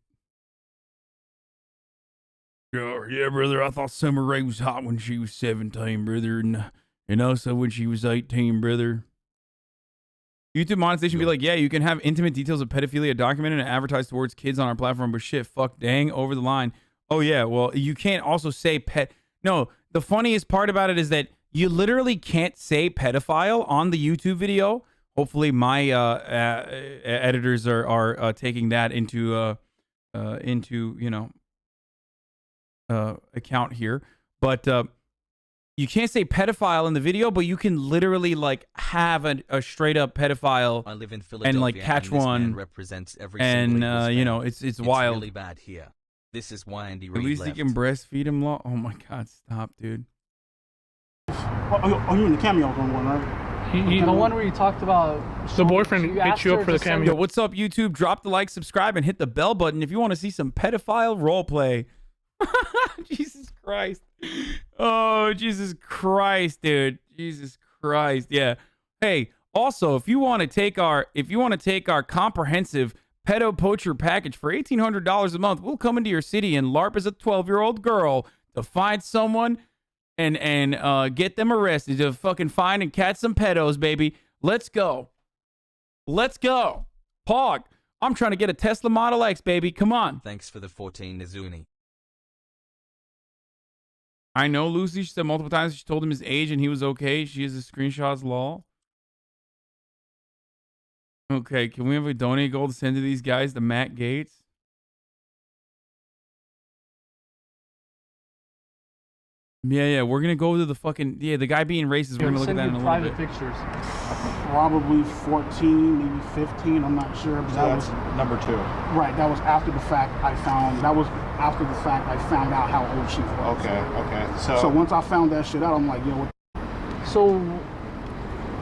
B: Yeah, brother, I thought Summer Rae was hot when she was 17, brother. And also when she was 18, brother. YouTube monetization be like, yeah, you can have intimate details of pedophilia documented and advertised towards kids on our platform, but shit, fuck, dang, over the line. Oh, yeah, well, you can't also say pet. No, the funniest part about it is that you literally can't say pedophile on the YouTube video. Hopefully my editors are taking that into you know, account here. But you can't say pedophile in the video, but you can literally like have a straight up pedophile.
A: I live in Philadelphia
B: and like catch one.
A: Represents every
B: and
A: single
B: you know, it's wild.
A: Really bad here. This is why Andy
B: At
A: Reid
B: least
A: left.
B: he can breastfeed him. Oh my God, stop, dude.
M: Oh, you in the cameo one, right?
K: The one where you talked about
N: the boyfriend hit you up for the cameo.
B: Yo, what's up, YouTube? Drop the like, subscribe, and hit the bell button if you want to see some pedophile roleplay. Jesus Christ. Oh, Jesus Christ, dude. Jesus Christ. Yeah. Hey, also, if you want to take our comprehensive pedo poacher package for $1,800 a month, we'll come into your city and LARP as a 12-year-old girl to find someone and get them arrested, to fucking find and catch some pedos, baby. Let's go. Let's go. Pog, I'm trying to get a Tesla Model X, baby. Come on.
A: Thanks for the 14 Nizuni.
B: I know Lucy. She said multiple times she told him his age and he was okay. She has the screenshots, lol. Okay, can we have a donate goal to send to these guys, to Matt Gates? Yeah, we're gonna go to the fucking the guy being racist. We're gonna look at that in a little bit.
K: Pictures.
M: Probably 14, maybe 15. I'm not sure. But
H: that was number 2.
M: Right. That was after the fact. That was after the fact. I found out how old she was.
H: Okay.
M: So once I found that shit out, I'm like, yo. What?
K: So,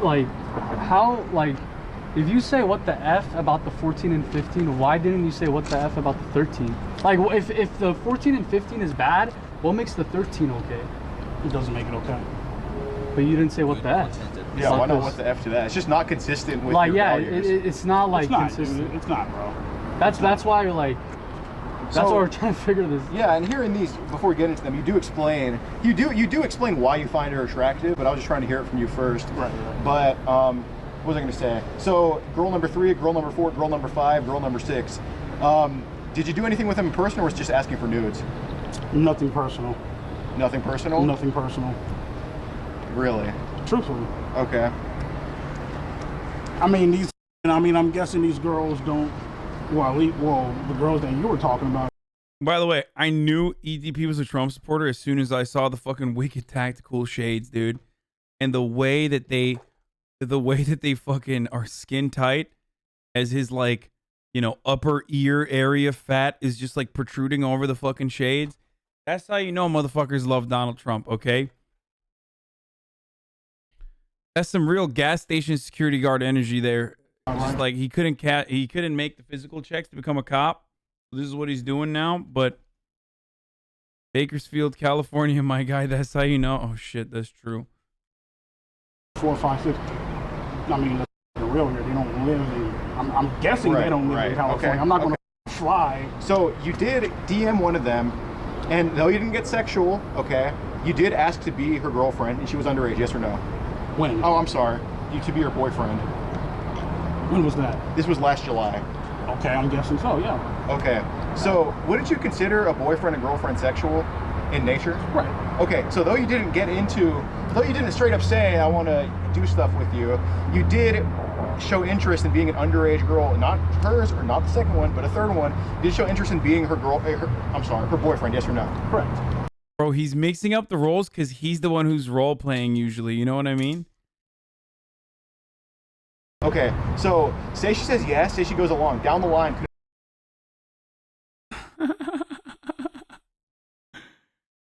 K: like, how, like, if you say what the F about the 14 and 15, why didn't you say what the F about the 13? Like, if the 14 and 15 is bad, what makes the 13 okay?
M: It doesn't make it okay.
K: But you didn't say what the F.
H: Yeah, why not what the F to that? It's just not consistent with
K: like,
H: your
K: values. It's not like
M: consistent. It's not, bro.
K: That's why you're like. That's why we're trying to figure this.
H: Yeah, and here in these, before we get into them, you do explain why you find her attractive. But I was just trying to hear it from you first.
M: Right.
H: But what was I going to say? So, girl number 3, girl number 4, girl number 5, girl number 6. Did you do anything with them in person, or was it just asking for nudes?
M: Nothing personal.
H: Nothing personal?
M: Nothing personal.
H: Really?
M: Truthfully.
H: Okay.
M: I mean, I'm guessing these girls don't. Well, the girls that you were talking about.
B: By the way, I knew EDP was a Trump supporter as soon as I saw the fucking wicked tactical shades, dude. And the way that they fucking are skin tight, as his like, you know, upper ear area fat is just like protruding over the fucking shades. That's how you know motherfuckers love Donald Trump, okay? That's some real gas station security guard energy there. Just like he couldn't make the physical checks to become a cop. This is what he's doing now. But Bakersfield, California, my guy, that's how you know. Oh shit, that's true.
M: 4, 5, 6. I mean, they're real here. They don't live in. I'm guessing they don't live in California. Okay. I'm not going to fly.
H: So you did DM one of them And though you didn't get sexual, okay, you did ask to be her girlfriend, and she was underage, yes or no?
M: When?
H: Oh, I'm sorry. You to be her boyfriend.
M: When was that?
H: This was last July.
M: Okay, I'm guessing so, yeah.
H: Okay, so wouldn't you consider a boyfriend and girlfriend sexual in nature?
M: Right.
H: Okay, so though you didn't straight up say, I want to do stuff with you, you did show interest in being an underage girl, not hers or not the second one, but a third one, did show interest in being her boyfriend, yes or no?
M: Correct.
B: Bro, he's mixing up the roles because he's the one who's role playing usually. You know what I mean?
H: Okay, so say she says yes, say she goes along. Down the line.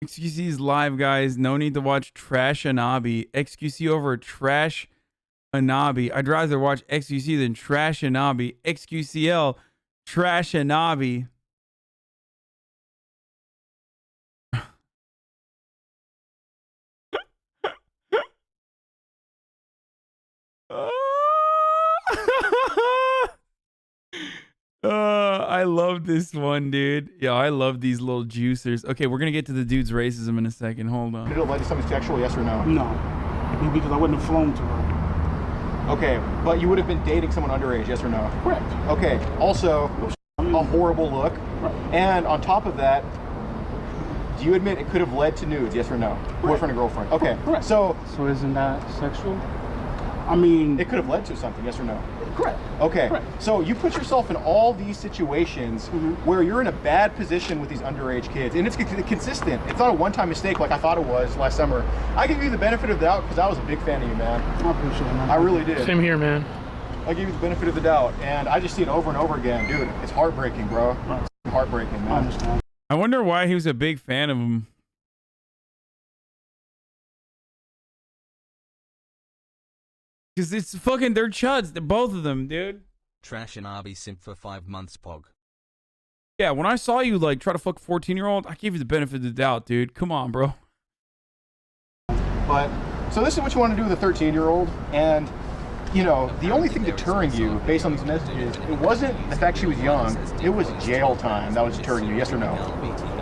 B: XQC is live, guys. No need to watch HasanAbi. XQC over HasanAbi. I'd rather watch XQC than HasanAbi. XQCL, HasanAbi. I love this one, dude. Yeah, I love these little juicers. Okay, we're gonna get to the dude's racism in a second. Hold on.
H: Did it lead to something sexual, yes or no?
M: No, because I wouldn't have flown to her.
H: Okay, but you would have been dating someone underage, yes or no?
M: Correct.
H: Okay, also, a horrible look.
M: Right.
H: And on top of that, do you admit it could have led to nudes, yes or no? Correct. Boyfriend and girlfriend. Okay,
M: correct.
H: So
M: isn't that sexual? I mean,
H: it could have led to something, yes or no?
M: Correct.
H: Okay,
M: correct.
H: So you put yourself in all these situations where you're in a bad position with these underage kids, and it's consistent. It's not a one-time mistake like I thought it was last summer. I give you the benefit of the doubt because I was a big fan of you, man.
M: I appreciate it, man.
H: I really did.
N: Same here, man.
H: I give you the benefit of the doubt, and I just see it over and over again. Dude, it's heartbreaking, bro. It's heartbreaking, man.
M: I understand.
B: I wonder why he was a big fan of him. Because it's fucking, they're chuds. They're both of them, dude.
A: HasanAbi simp for 5 months, Pog.
B: Yeah, when I saw you, like, try to fuck a 14-year-old, I gave you the benefit of the doubt, dude. Come on, bro.
H: But, so this is what you want to do with a 13-year-old, and, you know, the only thing deterring you, based on these messages, it wasn't the fact she was young, it was jail time that was deterring you, yes or no?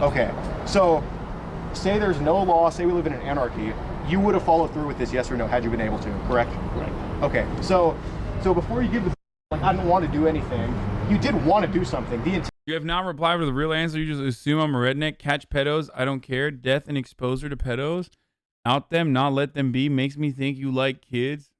H: Okay, so, say there's no law, say we live in an anarchy, you would have followed through with this, yes or no, had you been able to, correct?
M: Right.
H: Okay, so before you give the like, I didn't want to do anything, you did want to do something.
B: You have not replied with a real answer. You just assume I'm a redneck. Catch pedos. I don't care. Death and exposure to pedos. Out them, not let them be. Makes me think you like kids.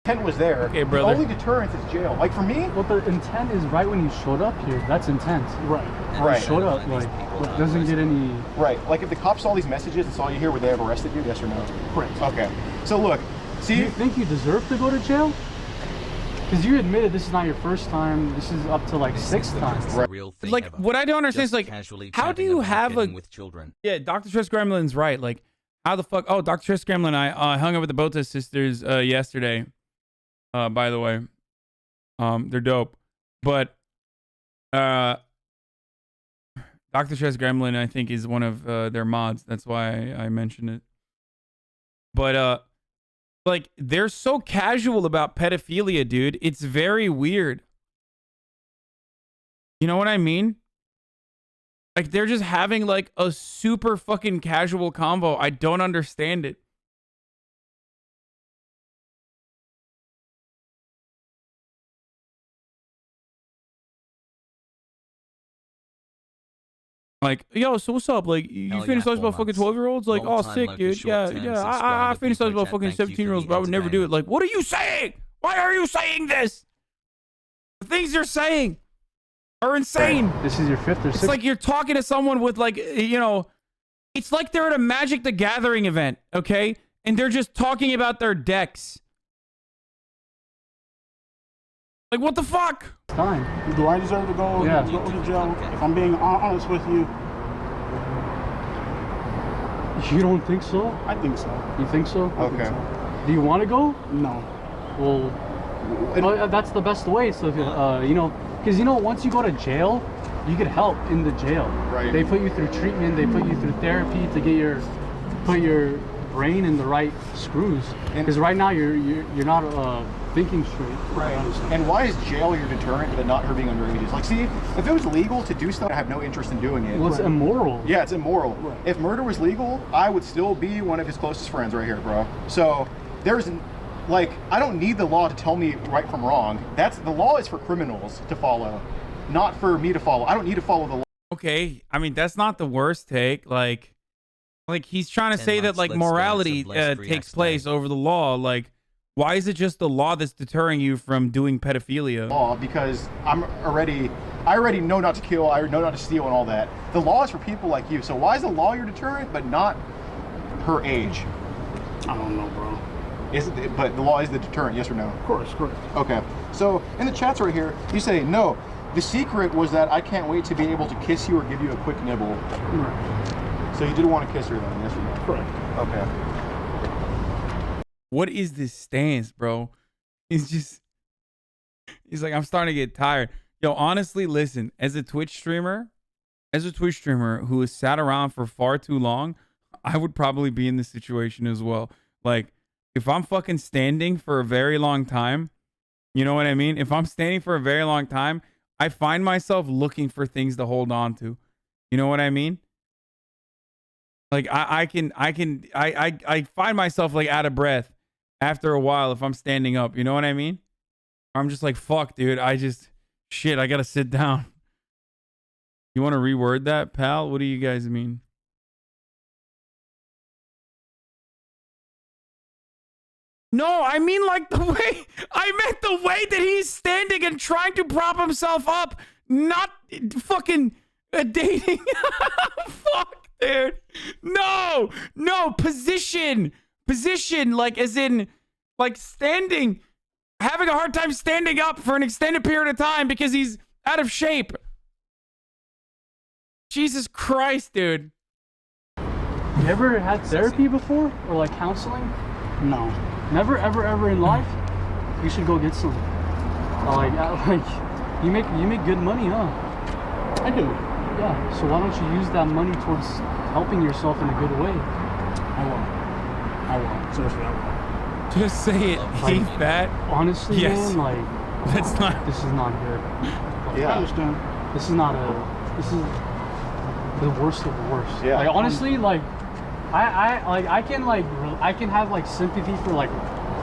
H: Intent was there.
B: Okay, brother.
H: The only deterrence is jail. Like for me,
K: well, the intent is right when you showed up here. That's intent.
H: Right.
K: You showed up, like, it doesn't get any.
H: Right. Like if the cops saw these messages and saw you here, would they have arrested you? Yes or no?
K: Correct.
H: Okay. So look, see.
K: Do you think you deserve to go to jail? Because you admitted this is not your first time. This is up to like 6th time.
B: Right. Like what I don't understand is like, how do you have a
A: with children?
B: Yeah, Dr. Stress Gremlin's right. Like, how the fuck? Oh, Dr. Stress Gremlin, I hung out with the Bota sisters yesterday. By the way, they're dope. But Dr. Stress Gremlin, I think, is one of their mods. That's why I mentioned it. But like, they're so casual about pedophilia, dude. It's very weird. You know what I mean? Like, they're just having, like, a super fucking casual convo. I don't understand it. Like, yo, so what's up? Like, you finished those about fucking 12-year-olds? Like, oh, sick, dude. Yeah. I finished those about fucking 17-year-olds, but I would never do it. Like, what are you saying? Why are you saying this? The things you're saying are insane.
K: This is your 5th or 6th.
B: It's like you're talking to someone with, like, you know, it's like they're at a Magic the Gathering event, okay? And they're just talking about their decks. Like, what the fuck?
M: Fine. Do I deserve to go to jail? If I'm being honest with you.
K: You don't think so?
M: I think so.
K: You think so?
H: Okay.
K: So. Do you want to go?
M: No.
K: Well, that's the best way. So, if, you know, because, you know, once you go to jail, you get help in the jail.
H: Right.
K: They put you through treatment. They put you through therapy to get put your brain in the right screws. Because right now you're not thinking straight.
H: Right. And why is jail your deterrent but not her being underage? Like, see, if it was legal to do stuff, I have no interest in doing it.
K: Well, it's immoral.
H: Yeah, it's immoral. Right. If murder was legal, I would still be one of his closest friends right here, bro. So there's, like, I don't need the law to tell me right from wrong. The law is for criminals to follow, not for me to follow. I don't need to follow the law.
B: Okay, I mean, that's not the worst take. Like he's trying to say that like morality takes place over the law. Like, why is it just the law that's deterring you from doing pedophilia?
H: Law, because I already know not to kill, I know not to steal and all that. The law is for people like you. So why is the law your deterrent but not her age?
M: I don't know, bro.
H: But the law is the deterrent, yes or no?
M: Of course, correct.
H: Okay. So in the chats right here, you say no. The secret was that I can't wait to be able to kiss you or give you a quick nibble.
M: Right.
H: So you did want to kiss her then, yes or no?
M: Correct.
H: Okay.
B: What is this stance, bro? He's like, I'm starting to get tired. Yo, honestly, listen, as a Twitch streamer who has sat around for far too long, I would probably be in this situation as well. Like, if I'm fucking standing for a very long time, you know what I mean? If I'm standing for a very long time, I find myself looking for things to hold on to. You know what I mean? Like I find myself like out of breath after a while if I'm standing up. You know what I mean? I'm just like, fuck, dude. I gotta sit down. You want to reword that, pal? What do you guys mean? No, I mean like I meant the way that he's standing and trying to prop himself up, not fucking dating. Fuck, dude. No, position, like as in, like standing, having a hard time standing up for an extended period of time because he's out of shape. Jesus Christ, dude.
K: You ever had therapy before or like counseling?
M: No.
K: Never, ever in life? You should go get some. Like you make good money, huh?
M: I do.
K: Yeah. So why don't you use that money towards helping yourself in a good way?
M: I won't. Seriously, I won't.
B: Just say it.
K: Like,
B: Ain't that?
K: Honestly,
B: yes.
K: Man, like
B: that's not.
K: This is not good.
H: Yeah.
M: I understand.
K: This is the worst of the worst.
H: Yeah.
K: Like honestly, like. I can have like sympathy for like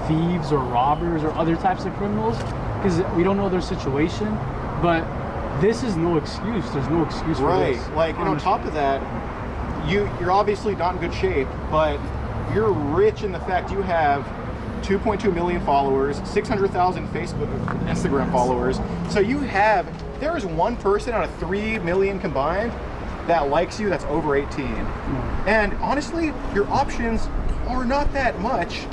K: thieves or robbers or other types of criminals because we don't know their situation, but this is no excuse. There's no excuse for this.
H: Right. Like, and on top of that, you're obviously not in good shape, but you're rich in the fact you have 2.2 million followers, 600,000 Facebook, Instagram followers. So there is one person out of 3 million combined that likes you that's over 18. And honestly, your options are not that much,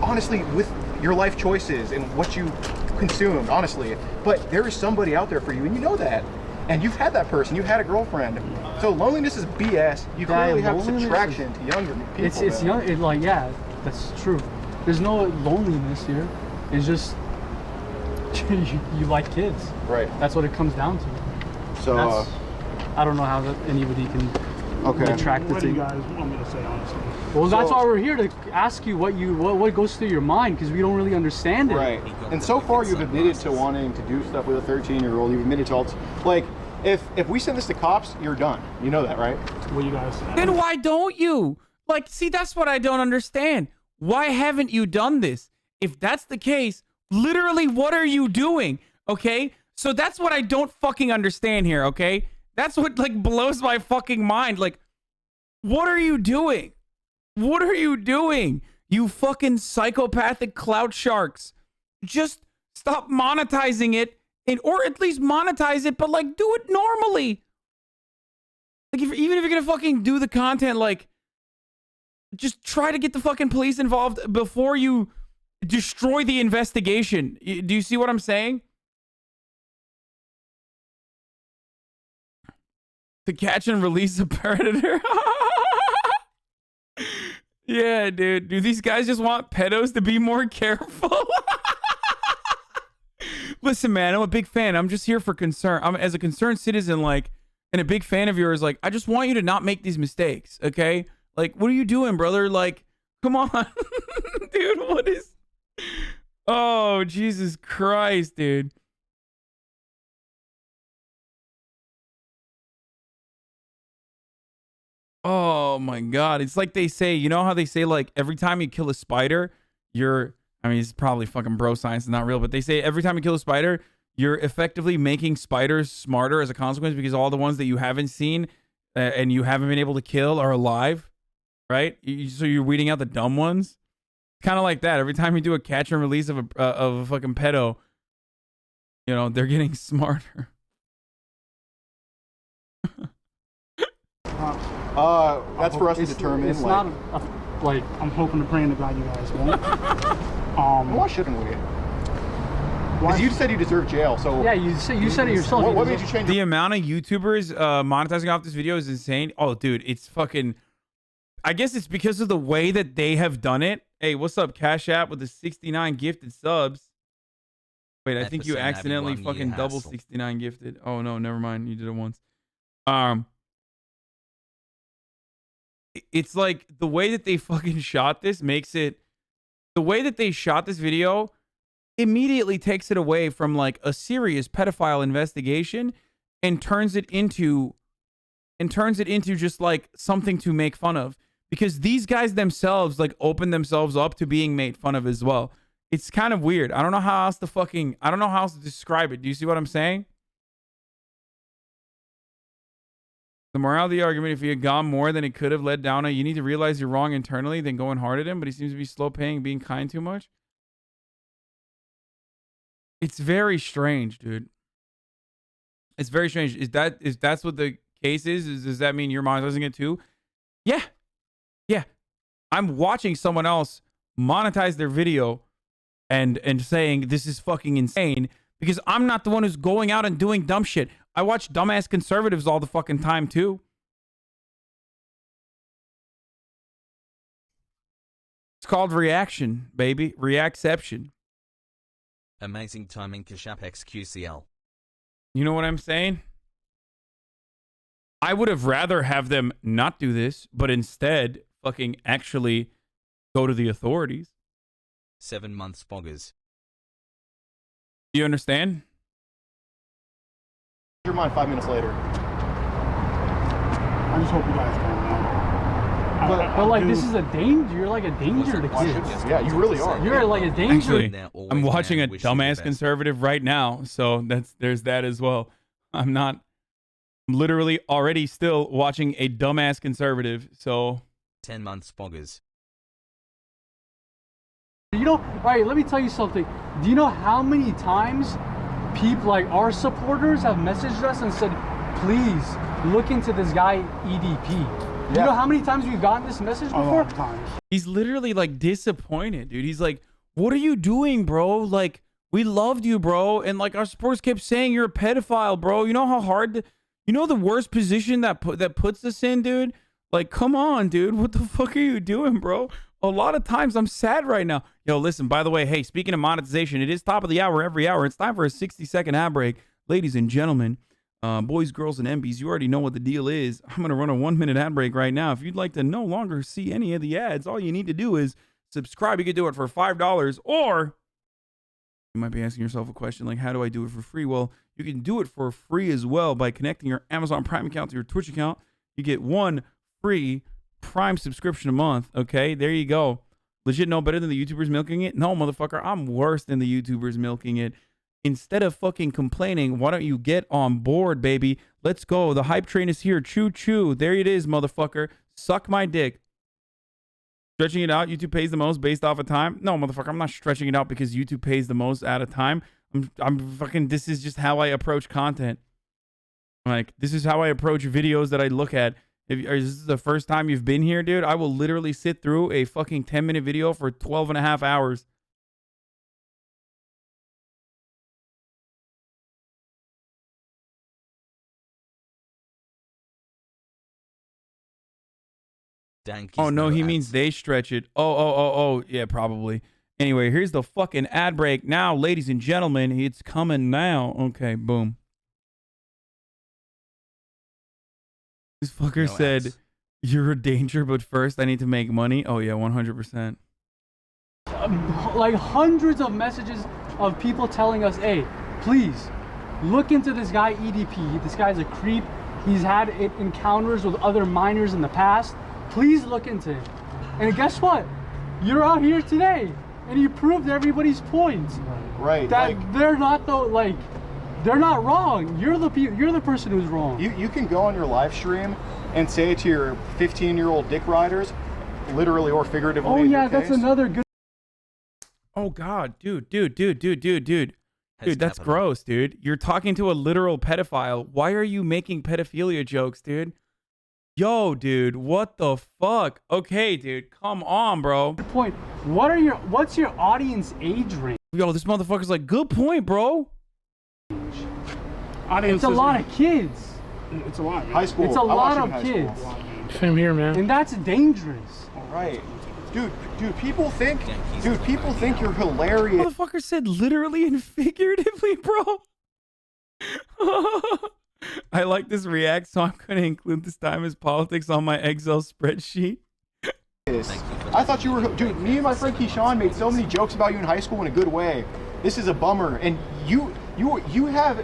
H: honestly, with your life choices and what you consumed, honestly. But there is somebody out there for you, and you know that. And you've had that person, you've had a girlfriend. So loneliness is BS. You clearly have this attraction to younger people.
K: It's young, yeah, that's true. There's no loneliness here. It's just you like kids.
H: Right.
K: That's what it comes down to.
H: So
K: I don't know how anybody can attract the
M: What do you guys want me to say, honestly?
K: Well, that's why we're here, to ask you what goes through your mind, because we don't really understand it.
H: Right. And so far, you've admitted to wanting to do stuff with a 13-year-old. You've admitted to all this. Like, if we send this to cops, you're done. You know that, right?
M: What you guys?
B: Then why don't you? Like, see, that's what I don't understand. Why haven't you done this? If that's the case, literally, what are you doing? Okay? So that's what I don't fucking understand here, okay? That's what, like, blows my fucking mind. Like, what are you doing? What are you doing? You fucking psychopathic clout sharks. Just stop monetizing it, or at least monetize it, but, like, do it normally. Like, even if you're gonna fucking do the content, like, just try to get the fucking police involved before you destroy the investigation. Do you see what I'm saying? To catch and release a predator. Yeah, dude. Do these guys just want pedos to be more careful? Listen, man, I'm a big fan. I'm just here for concern. I'm as a concerned citizen, like, and a big fan of yours. Like, I just want you to not make these mistakes, okay? Like, what are you doing, brother? Like, come on, dude. Oh, Jesus Christ, dude. Oh my God. It's like they say, you know how they say like every time you kill a spider, I mean, it's probably fucking bro science, it's not real, but they say every time you kill a spider, you're effectively making spiders smarter as a consequence because all the ones that you haven't seen and you haven't been able to kill are alive, right? So you're weeding out the dumb ones. Kind of like that. Every time you do a catch and release of a fucking pedo, you know, they're getting smarter.
H: That's for us to determine.
M: It's
H: like,
M: not like I'm hoping to pray to God you guys won't.
H: Why shouldn't we? Because you said you deserve jail, so
M: yeah, you said it yourself.
H: What made you change?
B: The amount of YouTubers monetizing off this video is insane. Oh, dude, it's fucking. I guess it's because of the way that they have done it. Hey, what's up, Cash App with the 69 gifted subs? Wait, I think you accidentally fucking double 69 gifted. Oh no, never mind. You did it once. It's like the way that they fucking shot this makes it. The way that they shot this video immediately takes it away from like a serious pedophile investigation and turns it into just like something to make fun of, because these guys themselves like open themselves up to being made fun of as well. It's kind of weird. I don't know how else to describe it. Do you see what I'm saying? The morale of the argument, if he had gone more than it could have led down you need to realize you're wrong internally, then going hard at him, but he seems to be slow paying, being kind too much. It's very strange, dude. It's very strange. Is that's what the case is? Does that mean you're monetizing it too? Yeah. Yeah. I'm watching someone else monetize their video and saying this is fucking insane because I'm not the one who's going out and doing dumb shit. I watch dumbass conservatives all the fucking time too. It's called reaction, baby. Reacception.
A: Amazing timing, Kashap XQCL.
B: You know what I'm saying? I would have rather have them not do this, but instead fucking actually go to the authorities.
A: 7 months boggers.
B: Do you understand?
H: Your mind 5 minutes later.
M: I just hope you guys can, man. But like, this is a danger. You're like a danger to kids.
H: Yeah, you really are.
M: You're like a danger.
B: Actually, I'm watching a dumbass conservative right now, so there's that as well. I'm literally already still watching a dumbass conservative, so
A: 10 months boggers.
M: You know, all right, let me tell you something. Do you know how many times people like our supporters have messaged us and said, please look into this guy EDP? You know how many times we've gotten this message before?
B: He's literally like disappointed, dude. He's like, what are you doing, bro? Like, we loved you, bro. And like our supporters kept saying you're a pedophile, bro. You know how hard, you know the worst position that puts us in, dude? Like, come on, dude. What the fuck are you doing, bro? A lot of times I'm sad right now. Yo, listen, by the way, hey, speaking of monetization, it is top of the hour every hour. It's time for a 60-second ad break. Ladies and gentlemen, boys, girls, and MBs, you already know what the deal is. I'm going to run a 1-minute ad break right now. If you'd like to no longer see any of the ads, all you need to do is subscribe. You can do it for $5, or you might be asking yourself a question like, how do I do it for free? Well, you can do it for free as well by connecting your Amazon Prime account to your Twitch account. You get 1 free Prime subscription a month. Okay, there you go. Legit no better than the YouTubers milking it? No, motherfucker, I'm worse than the YouTubers milking it. Instead of fucking complaining, why don't you get on board, baby? Let's go. The hype train is here. Choo choo. There it is, motherfucker. Suck my dick. Stretching it out, YouTube pays the most based off of time? No, motherfucker, I'm not stretching it out because YouTube pays the most at a time. I'm fucking, this is just how I approach content. Like, this is how I approach videos that I look at. If this is the first time you've been here, dude, I will literally sit through a fucking 10-minute video for 12.5 hours. Oh, no, he means they stretch it. Oh, yeah, probably. Anyway, here's the fucking ad break now, ladies and gentlemen. It's coming now. Okay, boom. This fucker said, you're a danger, but first I need to make money. Oh, yeah, 100%.
K: like hundreds of messages of people telling us, hey, please look into this guy EDP. This guy's a creep. He's had encounters with other minors in the past. Please look into him. And guess what? You're out here today, and you proved everybody's points.
H: Right.
K: That like, they're not they're not wrong. You're the person who's wrong.
H: You can go on your live stream and say to your 15-year-old dick riders, literally or figuratively.
K: Oh yeah, that's another good.
B: Oh God, dude, that's gross, dude. You're talking to a literal pedophile. Why are you making pedophilia jokes, dude? Yo, dude, what the fuck? Okay, dude, come on, bro.
K: Good point. What's your audience age range?
B: Yo, this motherfucker's like, good point, bro.
K: It's a lot of kids.
M: It's a lot.
H: High school.
K: It's a lot of kids.
N: Same here, man.
K: And that's dangerous.
H: Right. Dude, people think you're hilarious.
B: Motherfucker said literally and figuratively, bro. I like this react, so I'm gonna include this time as politics on my Excel spreadsheet.
H: I thought you were, dude. Me and my friend Keyshawn made so many jokes about you in high school in a good way. This is a bummer, and you have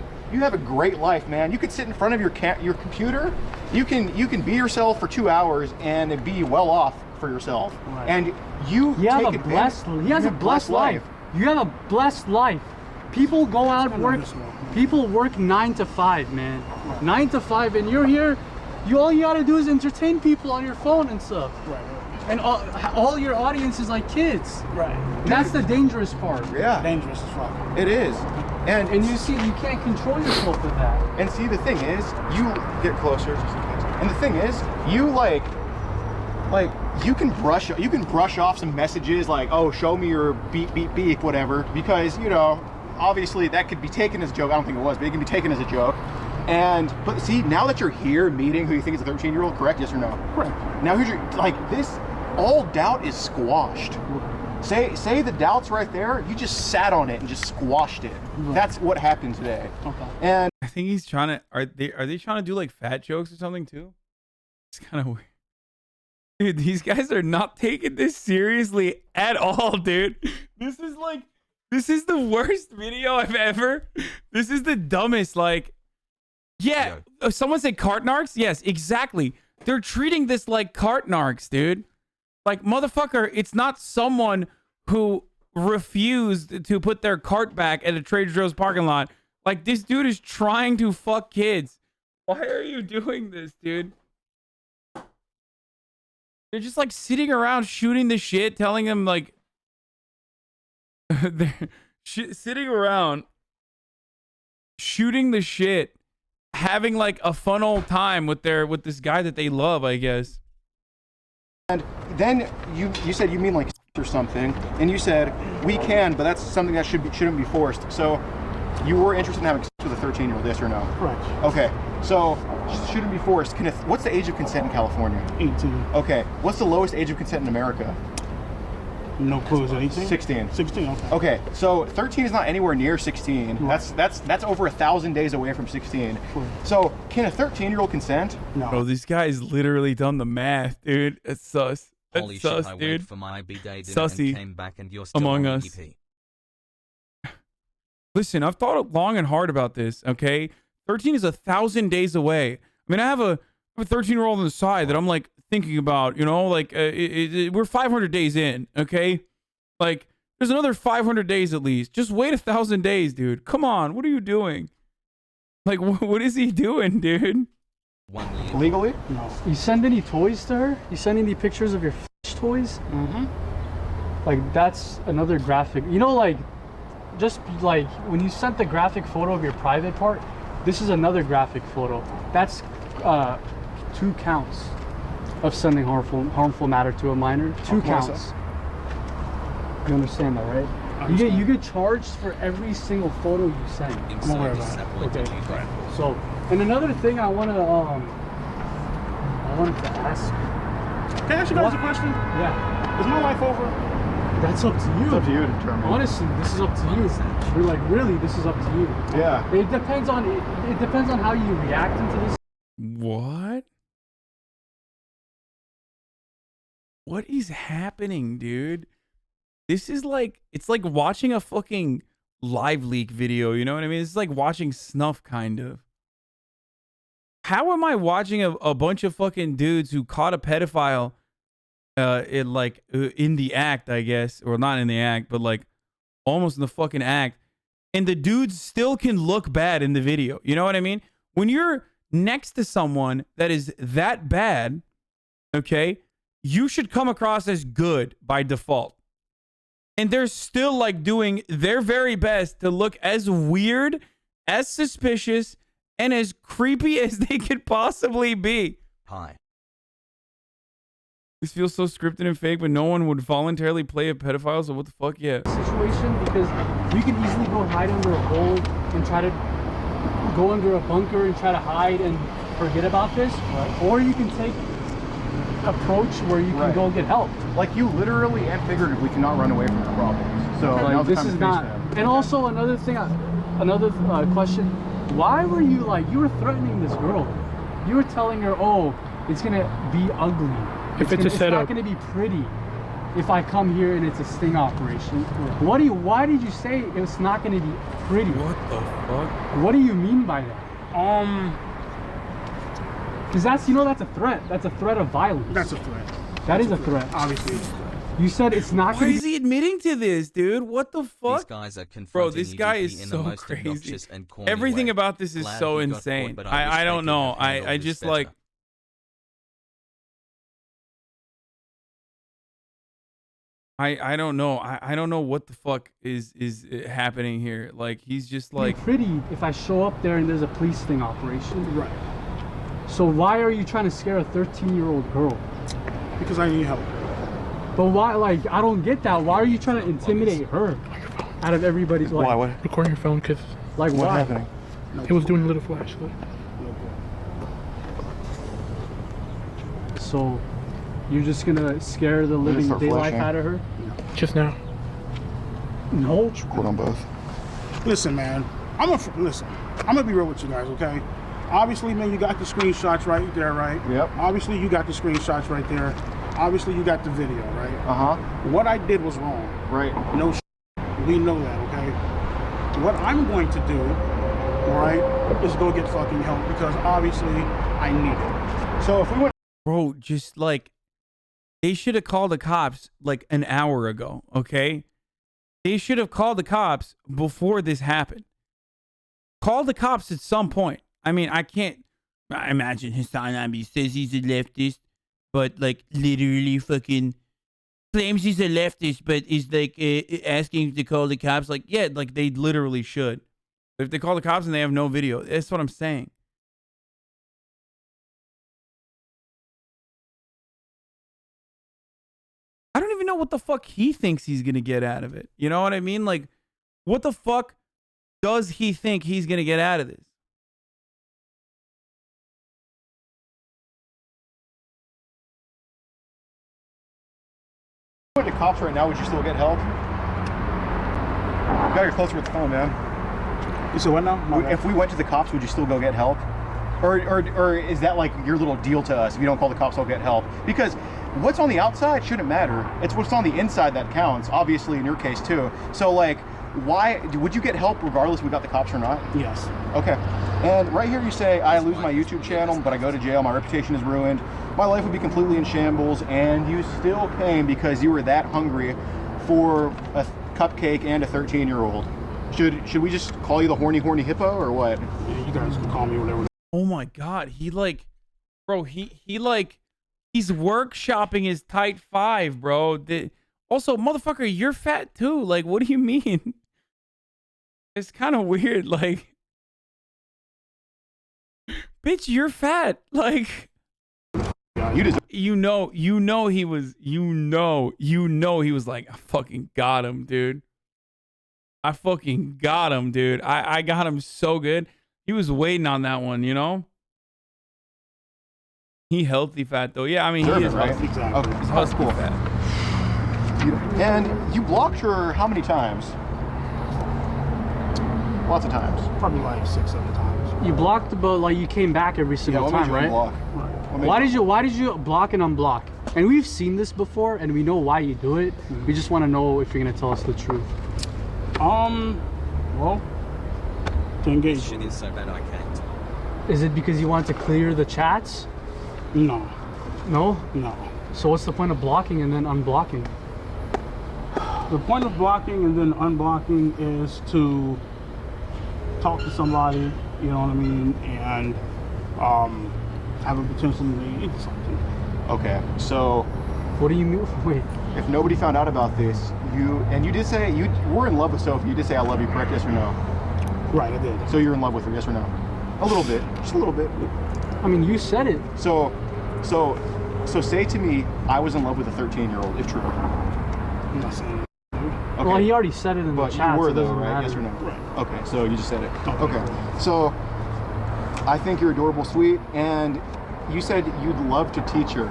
H: a great life, man. You could sit in front of your computer. You can be yourself for 2 hours and be well off for yourself. Right. And he has
K: a blessed life. You have a blessed life. People go out and work. People work 9 to 5, man. Right. 9 to 5, and you're here. All you gotta do is entertain people on your phone and stuff. Right. And all your audience is like kids. Right. That's the dangerous part.
H: Yeah.
M: Dangerous as fuck.
H: It is. And
K: you see, you can't control yourself with that.
H: And see, the thing is, you get closer just in case. And the thing is, you like you can brush off some messages like, oh, show me your beep, whatever, because obviously that could be taken as a joke. I don't think it was, but it can be taken as a joke. But see, now that you're here meeting who you think is a 13-year-old, correct? Yes or no?
M: Correct.
H: Now here's this. All doubt is squashed. Say the doubt's right there. You just sat on it and just squashed it. Right. That's what happened today. Okay. And
B: I think he's trying to. Are they trying to do like fat jokes or something too? It's kind of weird. Dude, these guys are not taking this seriously at all, dude. This is the worst video I've ever. This is the dumbest. Yeah. Someone said cart narcs. Yes, exactly. They're treating this like cart narcs, dude. Like, motherfucker, it's not someone who refused to put their cart back at a Trader Joe's parking lot. Like, this dude is trying to fuck kids. Why are you doing this, dude? They're just like sitting around shooting the shit, telling them like they're sitting around shooting the shit, having like a fun old time with this guy that they love, I guess.
H: And then you said you mean like or something, and you said we can, but that's something that shouldn't be forced. So you were interested in having sex with a 13-year-old, yes or no?
M: Right.
H: Okay. So shouldn't be forced. What's the age of consent in California? 18. Okay. What's the lowest age of consent in America?
M: No clue. Is it 18?
H: 16.
M: 16. Okay.
H: Okay. So 13 is not anywhere near 16. Right. That's over 1,000 days away from 16. Right. So can a 13-year-old consent?
B: No. Bro, this guy's literally done the math, dude. It's sus. That's
A: Holy
B: sus,
A: shit, I
B: dude.
A: went for my B-Day dinner
B: Sussy.
A: and came back and you're still
B: Among
A: on
B: Us.
A: EP.
B: Listen, I've thought long and hard about this, okay? 13 is 1,000 days away. I mean, I have a 13-year-old on the side that I'm like thinking about, we're 500 days in, okay? Like, there's another 500 days at least. Just wait 1,000 days, dude. Come on, what are you doing? Like, what is he doing, dude?
H: Legally?
K: No. You send any toys to her? You send any pictures of your toys? Mm-hmm. Like, that's another graphic. Just like when you sent the graphic photo of your private part, this is another graphic photo. That's 2 counts of sending harmful matter to a minor. 2 counts. You understand that, right? You get charged for every single photo you send. I'm aware of that. Okay. Right. So, and another thing I wanted to ask.
M: Can I ask you guys a question?
K: Yeah.
M: Is my life over?
K: That's up to you.
H: It's up to you to determine.
K: Honestly, this is up to you. We're like, really, this is up to you.
H: Yeah.
K: It depends on how you react into this.
B: What? What is happening, dude? This is like, it's like watching a fucking live leak video, you know what I mean? It's like watching snuff, kind of. How am I watching a bunch of fucking dudes who caught a pedophile in the act, I guess, or not in the act, but like almost in the fucking act, and the dudes still can look bad in the video, you know what I mean? When you're next to someone that is that bad, okay, you should come across as good by default. And they're still like doing their very best to look as weird, as suspicious, and as creepy as they could possibly be.
A: Hi.
B: This feels so scripted and fake, but no one would voluntarily play a pedophile, so what the fuck, yeah.
K: Situation, because you can easily go hide under a hole and try to go under a bunker and try to hide and forget about this, or you can take approach where you can go get help.
H: Like, you literally and figuratively cannot run away from your problems. So
K: like, this is not. And also another thing, another question. Why were you like, you were threatening this girl? You were telling her, oh, it's gonna be ugly. It's not gonna be pretty if I come here and it's a sting operation. Why did you say it's not gonna be pretty?
B: What the fuck?
K: What do you mean by that? Because that's, you know, that's a threat. That's a threat of violence.
M: That's a threat.
K: That is a threat.
M: Obviously, it's a threat.
K: You said it's not
B: Why is he admitting to this, dude? What the fuck?
A: These guys are
B: bro, this guy is so crazy. Everything about this is so insane. I don't know. I just like... I don't know. I don't know what the fuck is happening here. Like, he's just like...
K: It's pretty if I show up there and there's a police sting operation. Right. So why are you trying to scare a 13-year-old girl?
M: Because I need help.
K: But why, like, I don't get that. Why are you trying to intimidate her out of everybody's life?
N: Why? What? Recording your phone, because...
K: Like,
N: what's
K: why?
N: happening? It was doing a little flash.
K: So, you're just gonna scare the living daylife out of her?
N: Just now.
K: No.
H: Record on both.
M: Listen, man. I'm gonna be real with you guys, okay? Obviously, man, you got the screenshots right there, right? Yep. Obviously, you got the screenshots right there. Obviously, you got the video, right? Uh-huh. What I did was wrong. Right. No we know that, okay? What I'm going to do, right, is go get fucking help because obviously I need it. So if we went...
B: Bro, just like... They should have called the cops like an hour ago, okay? They should have called the cops before this happened. Call the cops at some point. I mean, I imagine HasanAbi says he's a leftist, but like literally fucking claims he's a leftist, but is like asking to call the cops. Like, yeah, like they literally should. If they call the cops and they have no video, that's what I'm saying. I don't even know what the fuck he thinks he's gonna get out of it. You know what I mean? Like, what the fuck does he think he's gonna get out of this?
H: If we went to cops right now, would you still get help? You got closer with the phone, man.
M: You said what now?
H: If we went to the cops, would you still go get help? Or is that like your little deal to us? If you don't call the cops, I'll get help. Because what's on the outside shouldn't matter. It's what's on the inside that counts, obviously in your case too. So like, why would you get help regardless if we got the cops or not?
M: Yes.
H: Okay. And right here you say, I lose my YouTube channel, but I go to jail, my reputation is ruined, my life would be completely in shambles, and you still came because you were that hungry for a cupcake and a 13-year-old. Should we just call you the horny hippo or what?
M: Yeah, you guys can call me whatever.
B: Oh my god, he like, bro, he's workshopping his tight 5, bro. Also, motherfucker, you're fat too. Like, what do you mean? It's kind of weird. Like, bitch, you're fat. Like, you know he was like, I fucking got him, dude. I fucking got him, dude. I got him so good. He was waiting on that one, you know? He healthy fat, though. Yeah, I mean, he is
H: right?
B: healthy.
H: Exactly. Okay,
B: He's
H: that's
B: healthy
H: cool.
B: fat.
H: And you blocked her how many times? Lots of times.
M: Probably like 6, 7 times.
K: You blocked, but like you came back every single time, right?
H: Block?
K: Why did you block and unblock? And we've seen this before, and we know why you do it. We just want to know if you're gonna tell us the truth.
M: Well, to engage.
A: Shit is so bad I can't.
K: Is it because you want to clear the chats?
M: No.
K: No?
M: No.
K: So what's the point of blocking and then unblocking?
M: The point of blocking and then unblocking is to talk to somebody, you know what I mean, and have a potential lead into something.
H: Okay, so
K: what do you mean? Wait.
H: If nobody found out about this, you did say you were in love with Sophie. You did say I love you, correct? Yes or no?
M: Right, I did.
H: So you're in love with her, yes or no? A little bit, just a little bit.
K: I mean, you said it.
H: So say to me, I was in love with a 13-year-old, if true.
M: I'm not saying it.
H: Okay.
K: Well, he already said it in the chat.
H: You were
K: so it
H: though,
K: doesn't
H: right?
K: matter.
H: Yes or no?
M: Right.
H: Okay, so you just said it. Okay. So I think you're adorable, sweet, and you said you'd love to teach her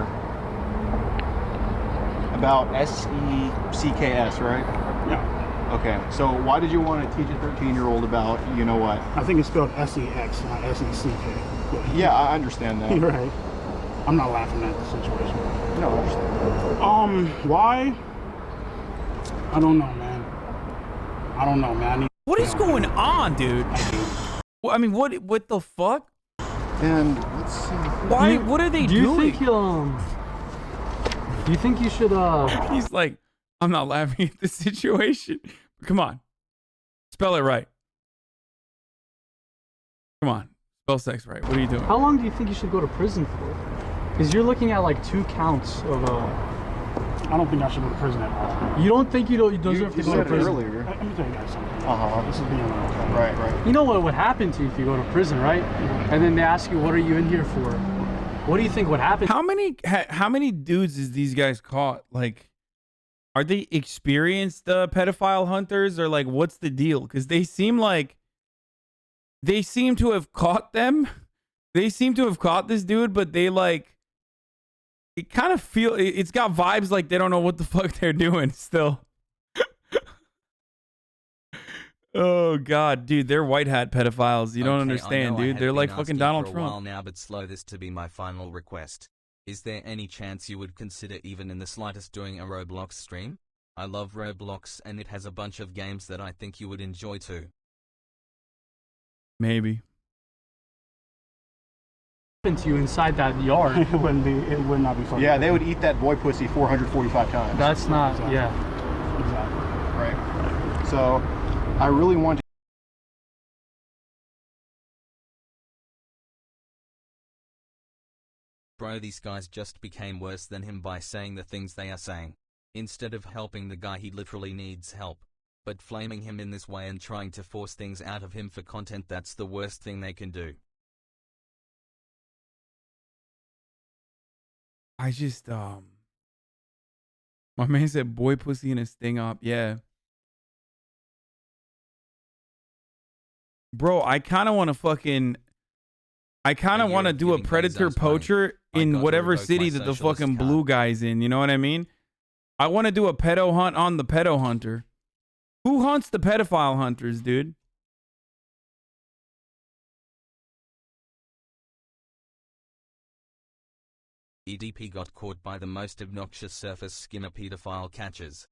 H: about SECKS, right?
M: Yeah.
H: Okay. So why did you want to teach a 13-year-old about, you know what?
M: I think it's spelled SEX, not SECK.
H: Yeah, I understand that.
M: You're right. I'm not laughing at the situation.
H: No, I understand.
M: Why? I don't know, man. I don't know, man.
B: What is going on, dude? I mean, what the fuck?
H: And let's see.
B: Why? What are they doing?
K: Do you think you should?
B: He's like, I'm not laughing at the situation. Come on, spell it right. Come on, spell sex right. What are you doing?
K: How long do you think you should go to prison for? Because you're looking at like 2 counts of.
M: I don't think I should go to prison at all.
K: You don't think you deserve to go to prison?
H: Earlier.
M: Let me tell you guys something.
H: This
M: is being real.
H: Right.
K: You know what would happen to you if you go to prison, right? And then they ask you, what are you in here for? What do you think would happen?
B: How many dudes is these guys caught? Like, are they experienced pedophile hunters, or like, what's the deal? Because they seem to have caught them. They seem to have caught this dude, but they like. It kind of it's got vibes like they don't know what the fuck they're doing still. Oh god, dude, they're white hat pedophiles. You don't understand, dude. They're like fucking Donald Trump.
A: For a while now, but slow. This to be my final request. Is there any chance you would consider even in the slightest doing a Roblox stream? I love Roblox and it has a bunch of games that I think you would enjoy too.
B: Maybe.
K: To you inside that yard.
M: It would not be fun.
H: Yeah, they would eat that boy pussy 445 times.
K: That's not,
M: exactly.
K: Yeah.
M: Exactly.
H: Right. So, I really want to.
A: Bro, these guys just became worse than him by saying the things they are saying. Instead of helping the guy, he literally needs help. But flaming him in this way and trying to force things out of him for content, that's the worst thing they can do.
B: I just, my man said boy pussy and a sting up. Yeah. Bro, I kind of want to do a predator poacher in whatever city that the fucking blue guy's in. You know what I mean? I want to do a pedo hunt on the pedo hunter. Who hunts the pedophile hunters, dude?
A: EDP got caught by the most obnoxious surface skimmer pedophile catchers.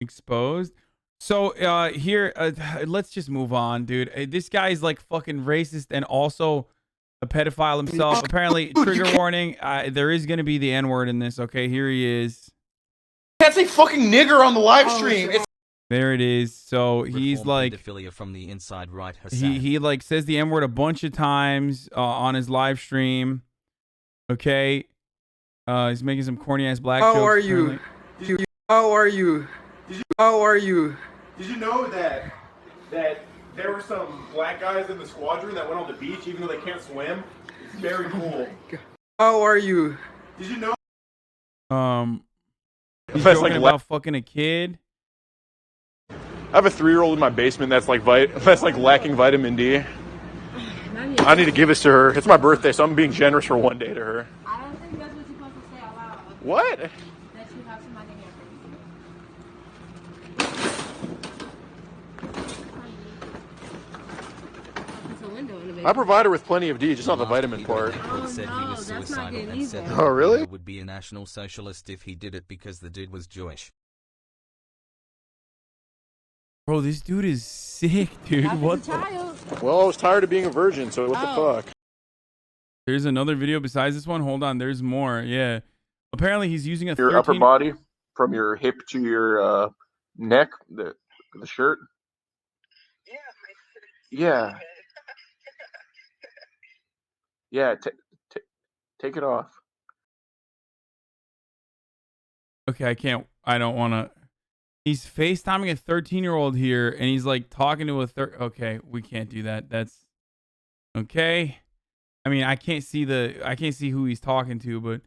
B: Exposed. So here, let's just move on, dude. This guy's like fucking racist and also a pedophile himself. Apparently, trigger warning. There is going to be the N-word in this. Okay, here he is.
I: Can't say fucking nigger on the live stream.
B: There it is. So he's like
A: pedophilia from the inside right. Hasan.
B: he like says the N-word a bunch of times on his live stream. Okay. He's making some corny ass black jokes.
I: How are you? How are you? How are you?
H: Did you know that there were some black guys in the squadron that went on the beach even though they can't swim? It's very cool.
I: How are you?
H: Did you know?
B: He's joking about fucking a kid.
P: I have a 3-year-old in my basement that's like lacking vitamin D. I need to give this to her. It's my birthday, so I'm being generous for one day to her.
D: I don't think that's what you're supposed to say out loud.
P: What?
D: That you have some money in your face. It's a
P: I provide her with plenty of D, just not the vitamin part.
A: Said he was suicidal and said
P: Oh, really?
A: Would be a national socialist if he did it because the dude was Jewish.
B: Bro, this dude is sick, dude. What the?
P: Well, I was tired of being a virgin, so what the fuck?
B: There's another video besides this one. Hold on, there's more. Yeah. Apparently he's using a
P: Your upper body, from your hip to your neck, the shirt. Yeah. Yeah, take it off.
B: Okay, I don't want to. He's FaceTiming a 13-year-old here, and he's like talking to a okay, we can't do that. That's okay. I mean, I can't see who he's talking to, but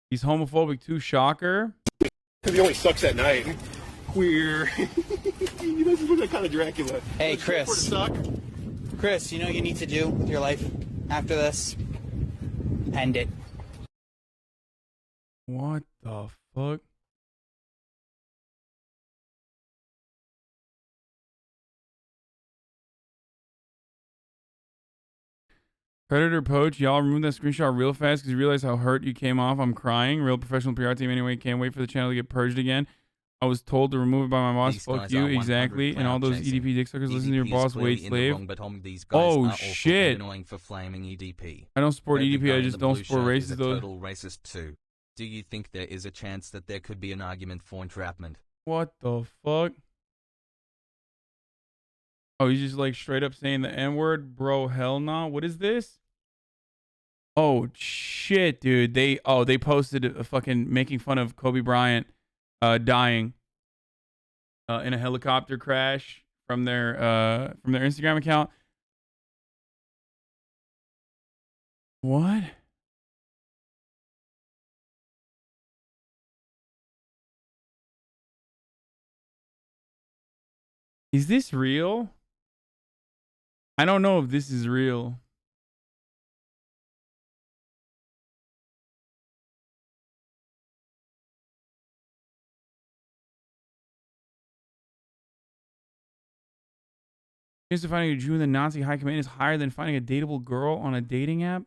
B: he's homophobic too. Shocker.
H: He only sucks at night. Queer. He doesn't look like kind of Dracula.
O: Hey, Chris. Chris, you know what you need to do with your life after this? End it.
B: What the fuck? Predator Poach, y'all remove that screenshot real fast because you realize how hurt you came off. I'm crying. Real professional PR team anyway. Can't wait for the channel to get purged again. I was told to remove it by my boss. Fuck you, exactly. And all those EDP dick suckers listen to your boss. Wait, slave. Oh shit!
A: For flaming EDP.
B: I don't support EDP. I just don't support races though.
A: Total racist too. Do you think there is a chance that there could be an argument for entrapment?
B: What the fuck? Oh, he's just like straight up saying the N-word, bro. Hell no. What is this? Oh shit, dude. They posted a fucking making fun of Kobe Bryant dying in a helicopter crash from their Instagram account. What? Is this real? I don't know if this is real. Chance of finding a Jew in the Nazi high command is higher than finding a dateable girl on a dating app.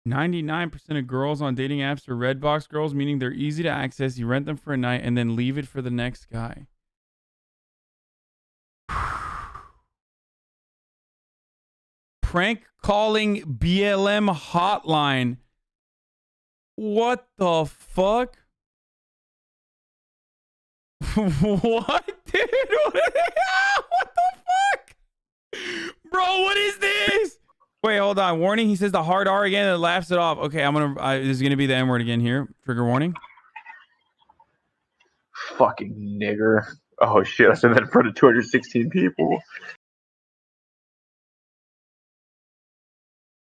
B: %99% of girls on dating apps are red box girls, meaning they're easy to access. You rent them for a night and then leave it for the next guy. Prank calling BLM hotline. What the fuck? What, dude? What the fuck? Bro, what is this? Wait, hold on. Warning, he says the hard R again and laughs it off. Okay, this is going to be the N word again here. Trigger warning.
P: Fucking nigger. Oh shit, I said that in front of 216 people.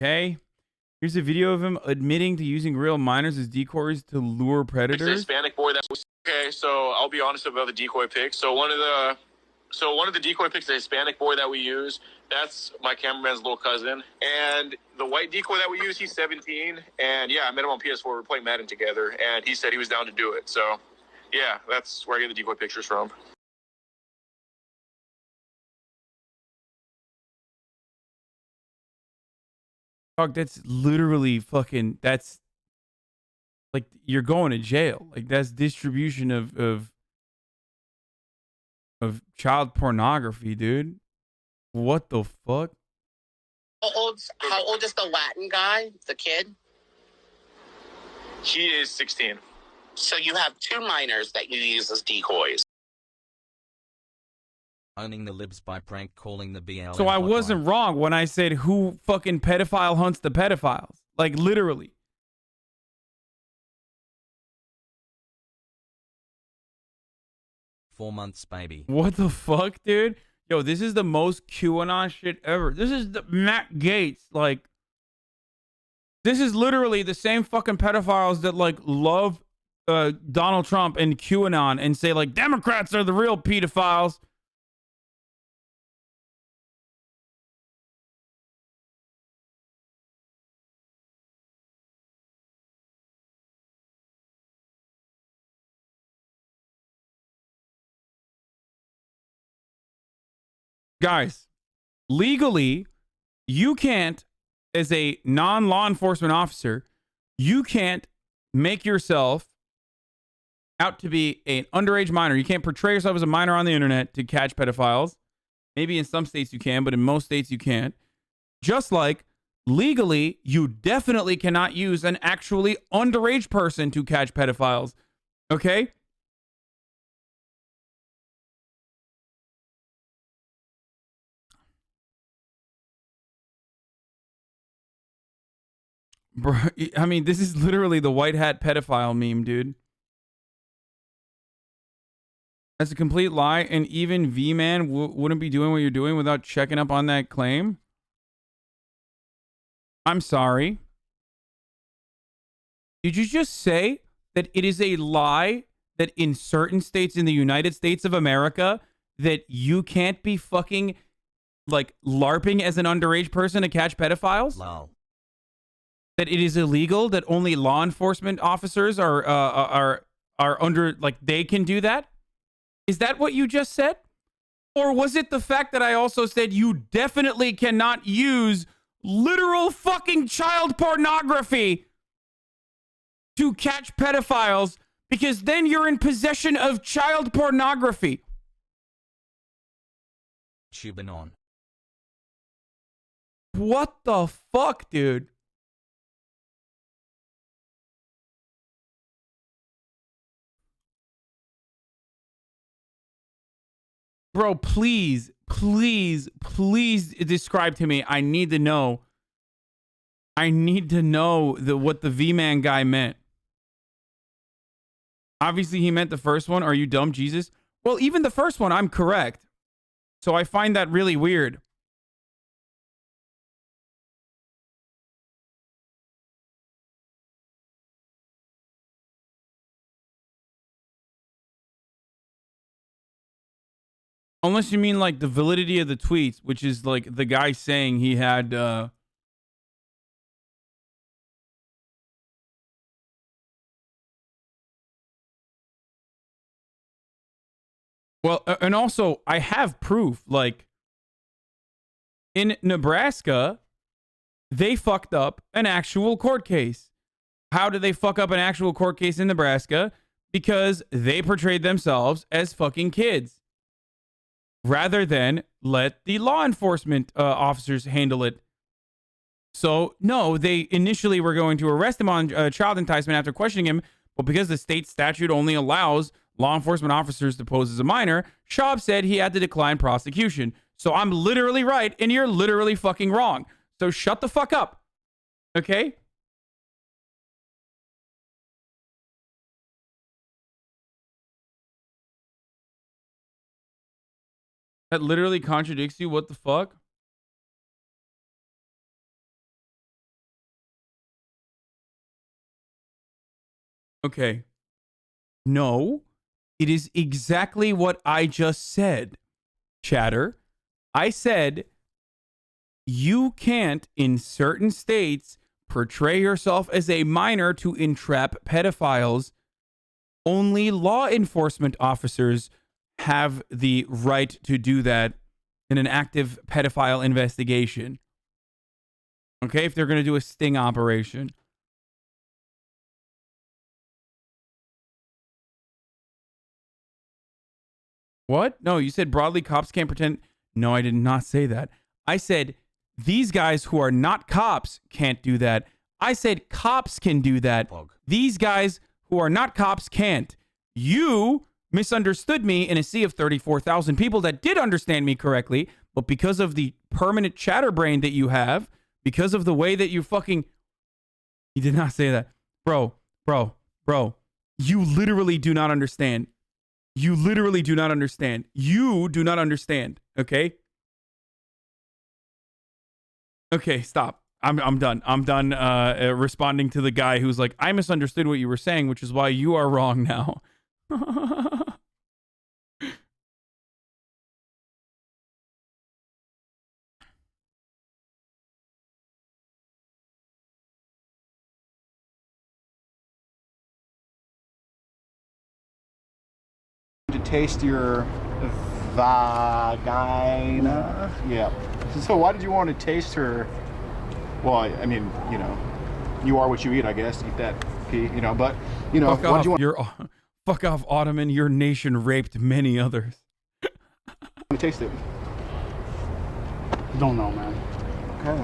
B: Okay. Here's a video of him admitting to using real minors as decoys to lure predators.
P: It's a Hispanic boy that was okay, so I'll be honest about the decoy pics. So one of the decoy pics, the Hispanic boy that we use, that's my cameraman's little cousin. And the white decoy that we use, he's 17. And yeah, I met him on PS4. We're playing Madden together, and he said he was down to do it. So yeah, that's where I get the decoy pictures from.
B: Dog, that's literally fucking, that's like, you're going to jail. Like, that's distribution of child pornography, dude. What the fuck?
R: How old is the Latin guy, the kid?
P: He is 16.
R: So you have two minors that you use as decoys.
A: Owning the libs by prank calling the BLM.
B: So I wasn't wrong when I said who fucking pedophile hunts the pedophiles. Like, literally.
A: "4 months, baby."
B: What the fuck, dude? Yo, this is the most QAnon shit ever. This is the Matt Gaetz. Like, this is literally the same fucking pedophiles that, like, love Donald Trump and QAnon and say, like, Democrats are the real pedophiles. Guys, legally, you can't, as a non-law enforcement officer, you can't make yourself out to be an underage minor. You can't portray yourself as a minor on the internet to catch pedophiles. Maybe in some states you can, but in most states you can't. Just like legally, you definitely cannot use an actually underage person to catch pedophiles. Okay? Bro, I mean, this is literally the white hat pedophile meme, dude. That's a complete lie, and even V-Man wouldn't be doing what you're doing without checking up on that claim. I'm sorry. Did you just say that it is a lie that in certain states in the United States of America that you can't be fucking, like, LARPing as an underage person to catch pedophiles?
A: Lol.
B: That it is illegal, that only law enforcement officers are under, like, they can do that? Is that what you just said? Or was it the fact that I also said you definitely cannot use literal fucking child pornography to catch pedophiles because then you're in possession of child pornography?
A: Subathons.
B: What the fuck, dude? Bro, please, please, please describe to me. I need to know. I need to know what the V-Man guy meant. Obviously, he meant the first one. Are you dumb, Jesus? Well, even the first one, I'm correct. So I find that really weird. Unless you mean like the validity of the tweets, which is like the guy saying he had well, and also I have proof, like in Nebraska, they fucked up an actual court case. How did they fuck up an actual court case in Nebraska? Because they portrayed themselves as fucking kids, rather than let the law enforcement officers handle it. So, no, they initially were going to arrest him on child enticement after questioning him, but because the state statute only allows law enforcement officers to pose as a minor, Schaub said he had to decline prosecution. So I'm literally right, and you're literally fucking wrong. So shut the fuck up. Okay? That literally contradicts you. What the fuck? Okay. No, it is exactly what I just said, Chatter. I said you can't, in certain states, portray yourself as a minor to entrap pedophiles. Only law enforcement officers have the right to do that in an active pedophile investigation. Okay, if they're going to do a sting operation. What? No, you said broadly cops can't pretend. No, I did not say that. I said these guys who are not cops can't do that. I said cops can do that. These guys who are not cops can't. You misunderstood me in a sea of 34,000 people that did understand me correctly, but because of the permanent chatter brain that you have, because of the way that you fucking... You did not say that. Bro, you literally do not understand. You literally do not understand. You do not understand, okay? Okay, stop. I'm done. I'm done responding to the guy who's like, I misunderstood what you were saying, which is why you are wrong now.
H: To taste your vagina. Yeah. So why did you want to taste her? Well, I mean, you know, you are what you eat, I guess. Eat that pee, you know. But you know,
B: fuck off. Fuck off, Ottoman. Your nation raped many others.
H: Let me taste it.
M: Don't know, man.
H: Okay.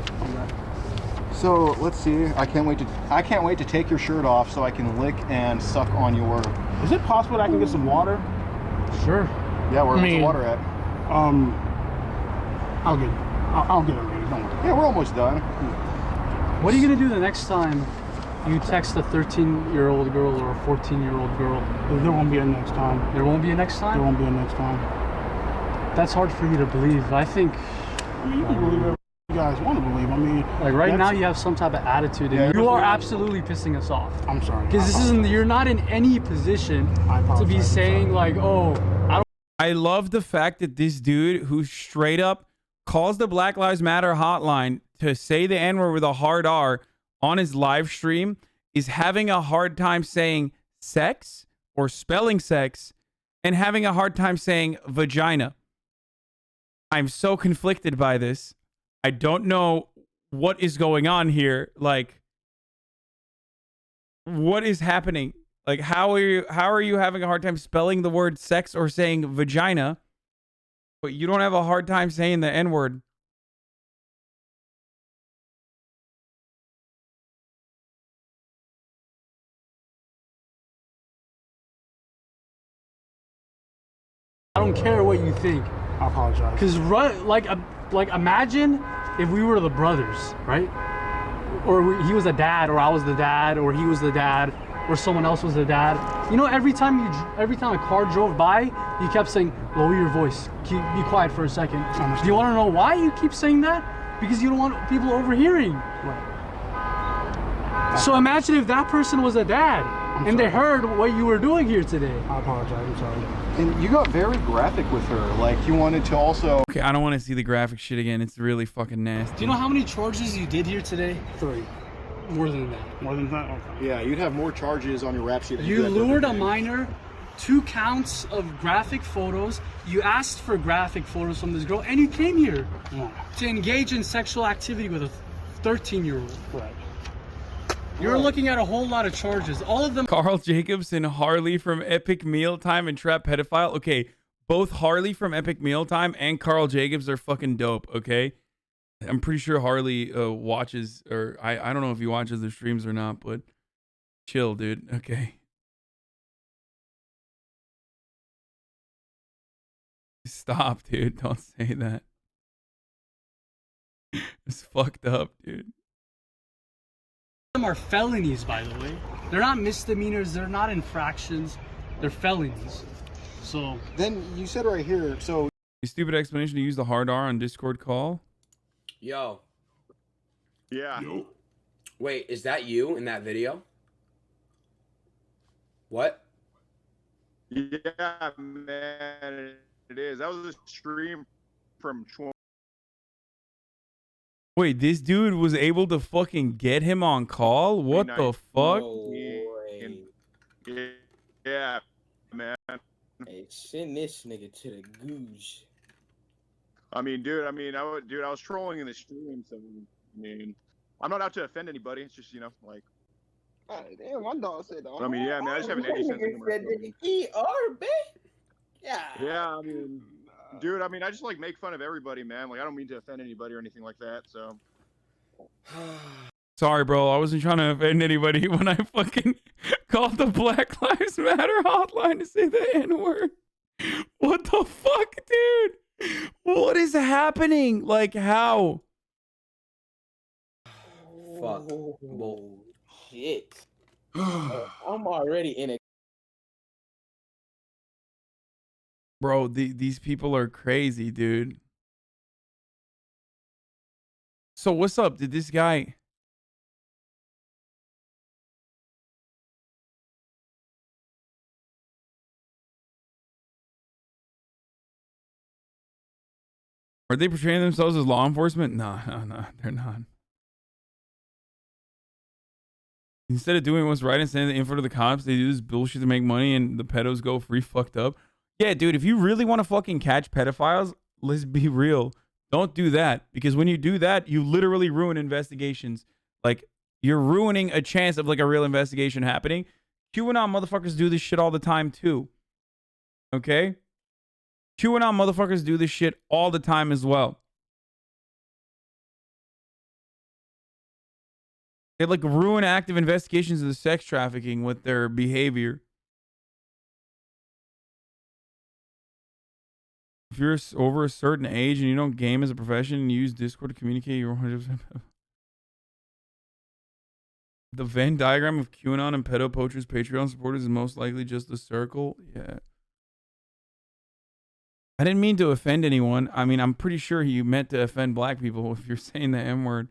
H: So let's see. I can't wait to take your shirt off so I can lick and suck on your.
M: Is it possible that I can get some water? Sure.
H: Yeah, where's the water at?
M: I'll get it ready. Don't worry.
H: Yeah, we're almost done.
K: What are you gonna do the next time you text a 13-year-old girl or a 14-year-old girl?
M: There won't be a next time.
K: There won't be a next time?
M: There won't be a next time.
K: That's hard for me to believe. I think.
M: I mean, you can believe whatever you guys want to believe. I mean,
K: like right now you have some type of attitude, and you are absolutely pissing us off.
M: I'm sorry.
K: Because this isn't. You're not in any position to be saying like, oh, I don't.
B: I love the fact that this dude who straight up calls the Black Lives Matter hotline to say the N-word with a hard R on his live stream is having a hard time saying sex or spelling sex and having a hard time saying vagina. I'm so conflicted by this. I don't know what is going on here. Like, what is happening? Like, how are you having a hard time spelling the word sex or saying vagina, but you don't have a hard time saying the N-word?
K: I don't care what you think.
M: I apologize.
K: Because like imagine if we were the brothers, right? Or he was the dad, or I was the dad, or he was the dad, or someone else was the dad. You know, every time a car drove by, you kept saying, "Lower your voice. Be quiet for a second." Do you want to know why you keep saying that? Because you don't want people overhearing.
M: Right.
K: So imagine if that person was a dad and they heard what you were doing here today.
M: I apologize. I'm sorry.
H: And you got very graphic with her. Like, you wanted to also...
B: Okay, I don't want to see the graphic shit again. It's really fucking nasty.
K: Do you know how many charges you did here today?
M: 3.
K: More than that.
M: More than that? Okay.
H: Yeah, you'd have more charges on your rap sheet.
K: You lured a minor, 2 counts of graphic photos. You asked for graphic photos from this girl, and you came here to engage in sexual activity with a 13-year-old.
M: Right.
K: You're looking at a whole lot of charges. All of them.
B: Carl Jacobs and Harley from Epic Mealtime and Trap Pedophile. Okay, both Harley from Epic Mealtime and Carl Jacobs are fucking dope, okay? I'm pretty sure Harley watches, or I don't know if he watches the streams or not, but chill, dude. Okay. Stop, dude. Don't say that. It's fucked up, dude.
K: Them are felonies, by the way. They're not misdemeanors. They're not infractions. They're felonies. So
H: then you said right here. So
B: a stupid explanation to use the hard R on Discord call.
E: Yo.
P: Yeah.
E: Yo. Wait, is that you in that video? What?
P: Yeah, man, it is. That was a stream from Chauvin.
B: Wait, this dude was able to fucking get him on call? What the fuck?
P: Yeah, man.
C: Hey, send this nigga to the goose.
P: I mean, dude, I was trolling in the stream, so, I mean, I'm not out to offend anybody. It's just, you know, like.
C: Damn, my dog said that.
P: I mean, yeah, man, I just have an any sense of humor. Yeah, I mean, dude, I mean, I just, like, make fun of everybody, man. Like, I don't mean to offend anybody or anything like that, so.
B: Sorry, bro. I wasn't trying to offend anybody when I fucking called the Black Lives Matter hotline to say the N-word. What the fuck, dude? What is happening? Like, how?
C: Fuck. Bullshit. I'm already in it.
B: Bro, these people are crazy, dude. So what's up? Did this guy... Are they portraying themselves as law enforcement? No, they're not. Instead of doing what's right and sending the info to the cops, they do this bullshit to make money and the pedos go free fucked up. Yeah, dude, if you really want to fucking catch pedophiles, let's be real. Don't do that, because when you do that, you literally ruin investigations. Like, you're ruining a chance of like a real investigation happening. QAnon motherfuckers do this shit all the time too. Okay? QAnon motherfuckers do this shit all the time as well. They like ruin active investigations of the sex trafficking with their behavior. If you're over a certain age and you don't game as a profession and you use Discord to communicate, you're 100%. The Venn diagram of QAnon and pedo poachers, Patreon supporters is most likely just a circle. Yeah. I didn't mean to offend anyone. I mean, I'm pretty sure you meant to offend black people if you're saying the M word.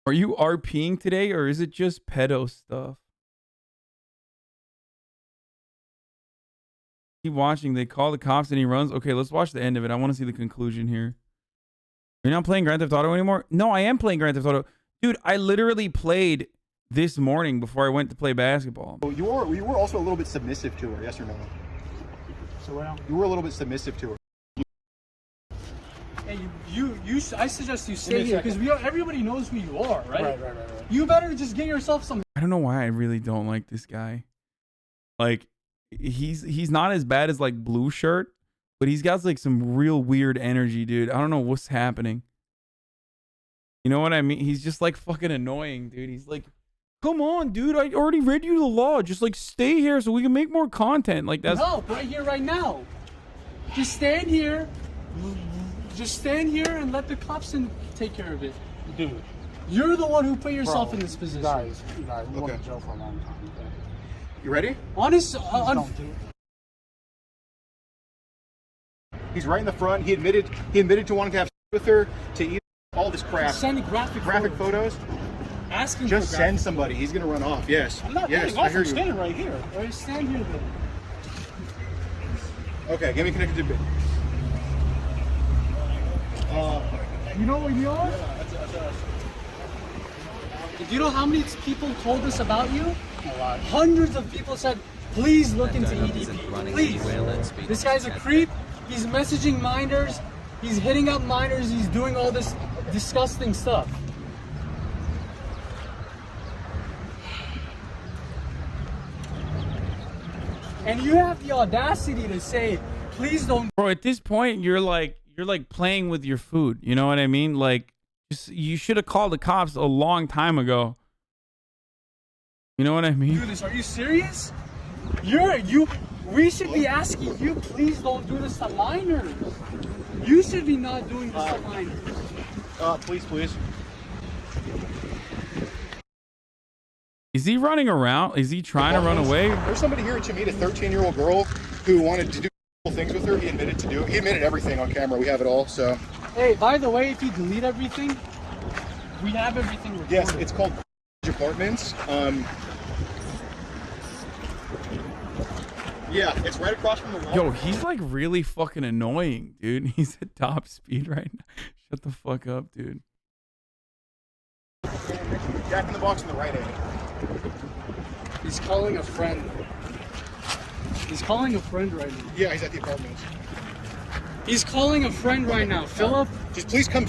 B: Are you RPing today, or is it just pedo stuff? Keep watching. They call the cops and he runs. Okay, let's watch the end of it. I want to see the conclusion here. You're not playing Grand Theft Auto anymore? No, I am playing Grand Theft Auto. Dude, I literally played this morning before I went to play basketball.
H: You were also a little bit submissive to her, yes or no?
M: So what else?
H: You were a little bit submissive to her.
M: Hey, I suggest you stay here because everybody knows who you are, right? Right. You better just get yourself some.
B: I don't know why I really don't like this guy. Like, he's not as bad as like Blue Shirt, but he's got like some real weird energy, dude. I don't know what's happening. You know what I mean? He's just like fucking annoying, dude. He's like, come on, dude. I already read you the law. Just like stay here so we can make more content. Like that's
M: no, right here, right now. Just stand here. Just stand here and let the cops take care of it. Dude, you're the one who put yourself in this position.
H: Guys, we went to jail for a long time. Okay? You ready?
M: Honest.
H: He's right in the front. He admitted to wanting to have sex with her, to eat all this crap.
M: Send graphic
H: photos.
M: Asking
H: just
M: for
H: send somebody. He's gonna run off. Yes.
M: I'm not running off. I'm standing right here. All right, stand here then.
H: Okay, get me connected to.
M: You know what you are? Do you know how many people told us about you? A lot. Hundreds of people said, please look into EDP. Please. This guy's a creep. He's messaging minors. He's hitting up minors. He's doing all this disgusting stuff. And you have the audacity to say, please don't.
B: Bro, at this point, you're like playing with your food. You know what I mean? Like, you should have called the cops a long time ago. You know what I mean?
M: Do this. Are you serious? We should be asking you, please don't do this to minors. You should be not doing this to minors.
H: Please.
B: Is he running around? Is he trying to run away?
H: There's somebody here to meet a 13-year-old girl who wanted to do things with her. He admitted everything on camera. We have it all. So.
M: Hey, by the way, if you delete everything, we have everything recorded.
H: Yes, it's called Apartments. Yeah, it's right across from the wall.
B: Yo, he's like really fucking annoying, dude. He's at top speed right now. Shut the fuck up, dude.
H: Jack in the Box on the right end.
M: He's calling a friend. He's calling a friend right now.
H: Yeah, he's at the apartments.
M: He's calling a friend right now. Philip,
H: just please come.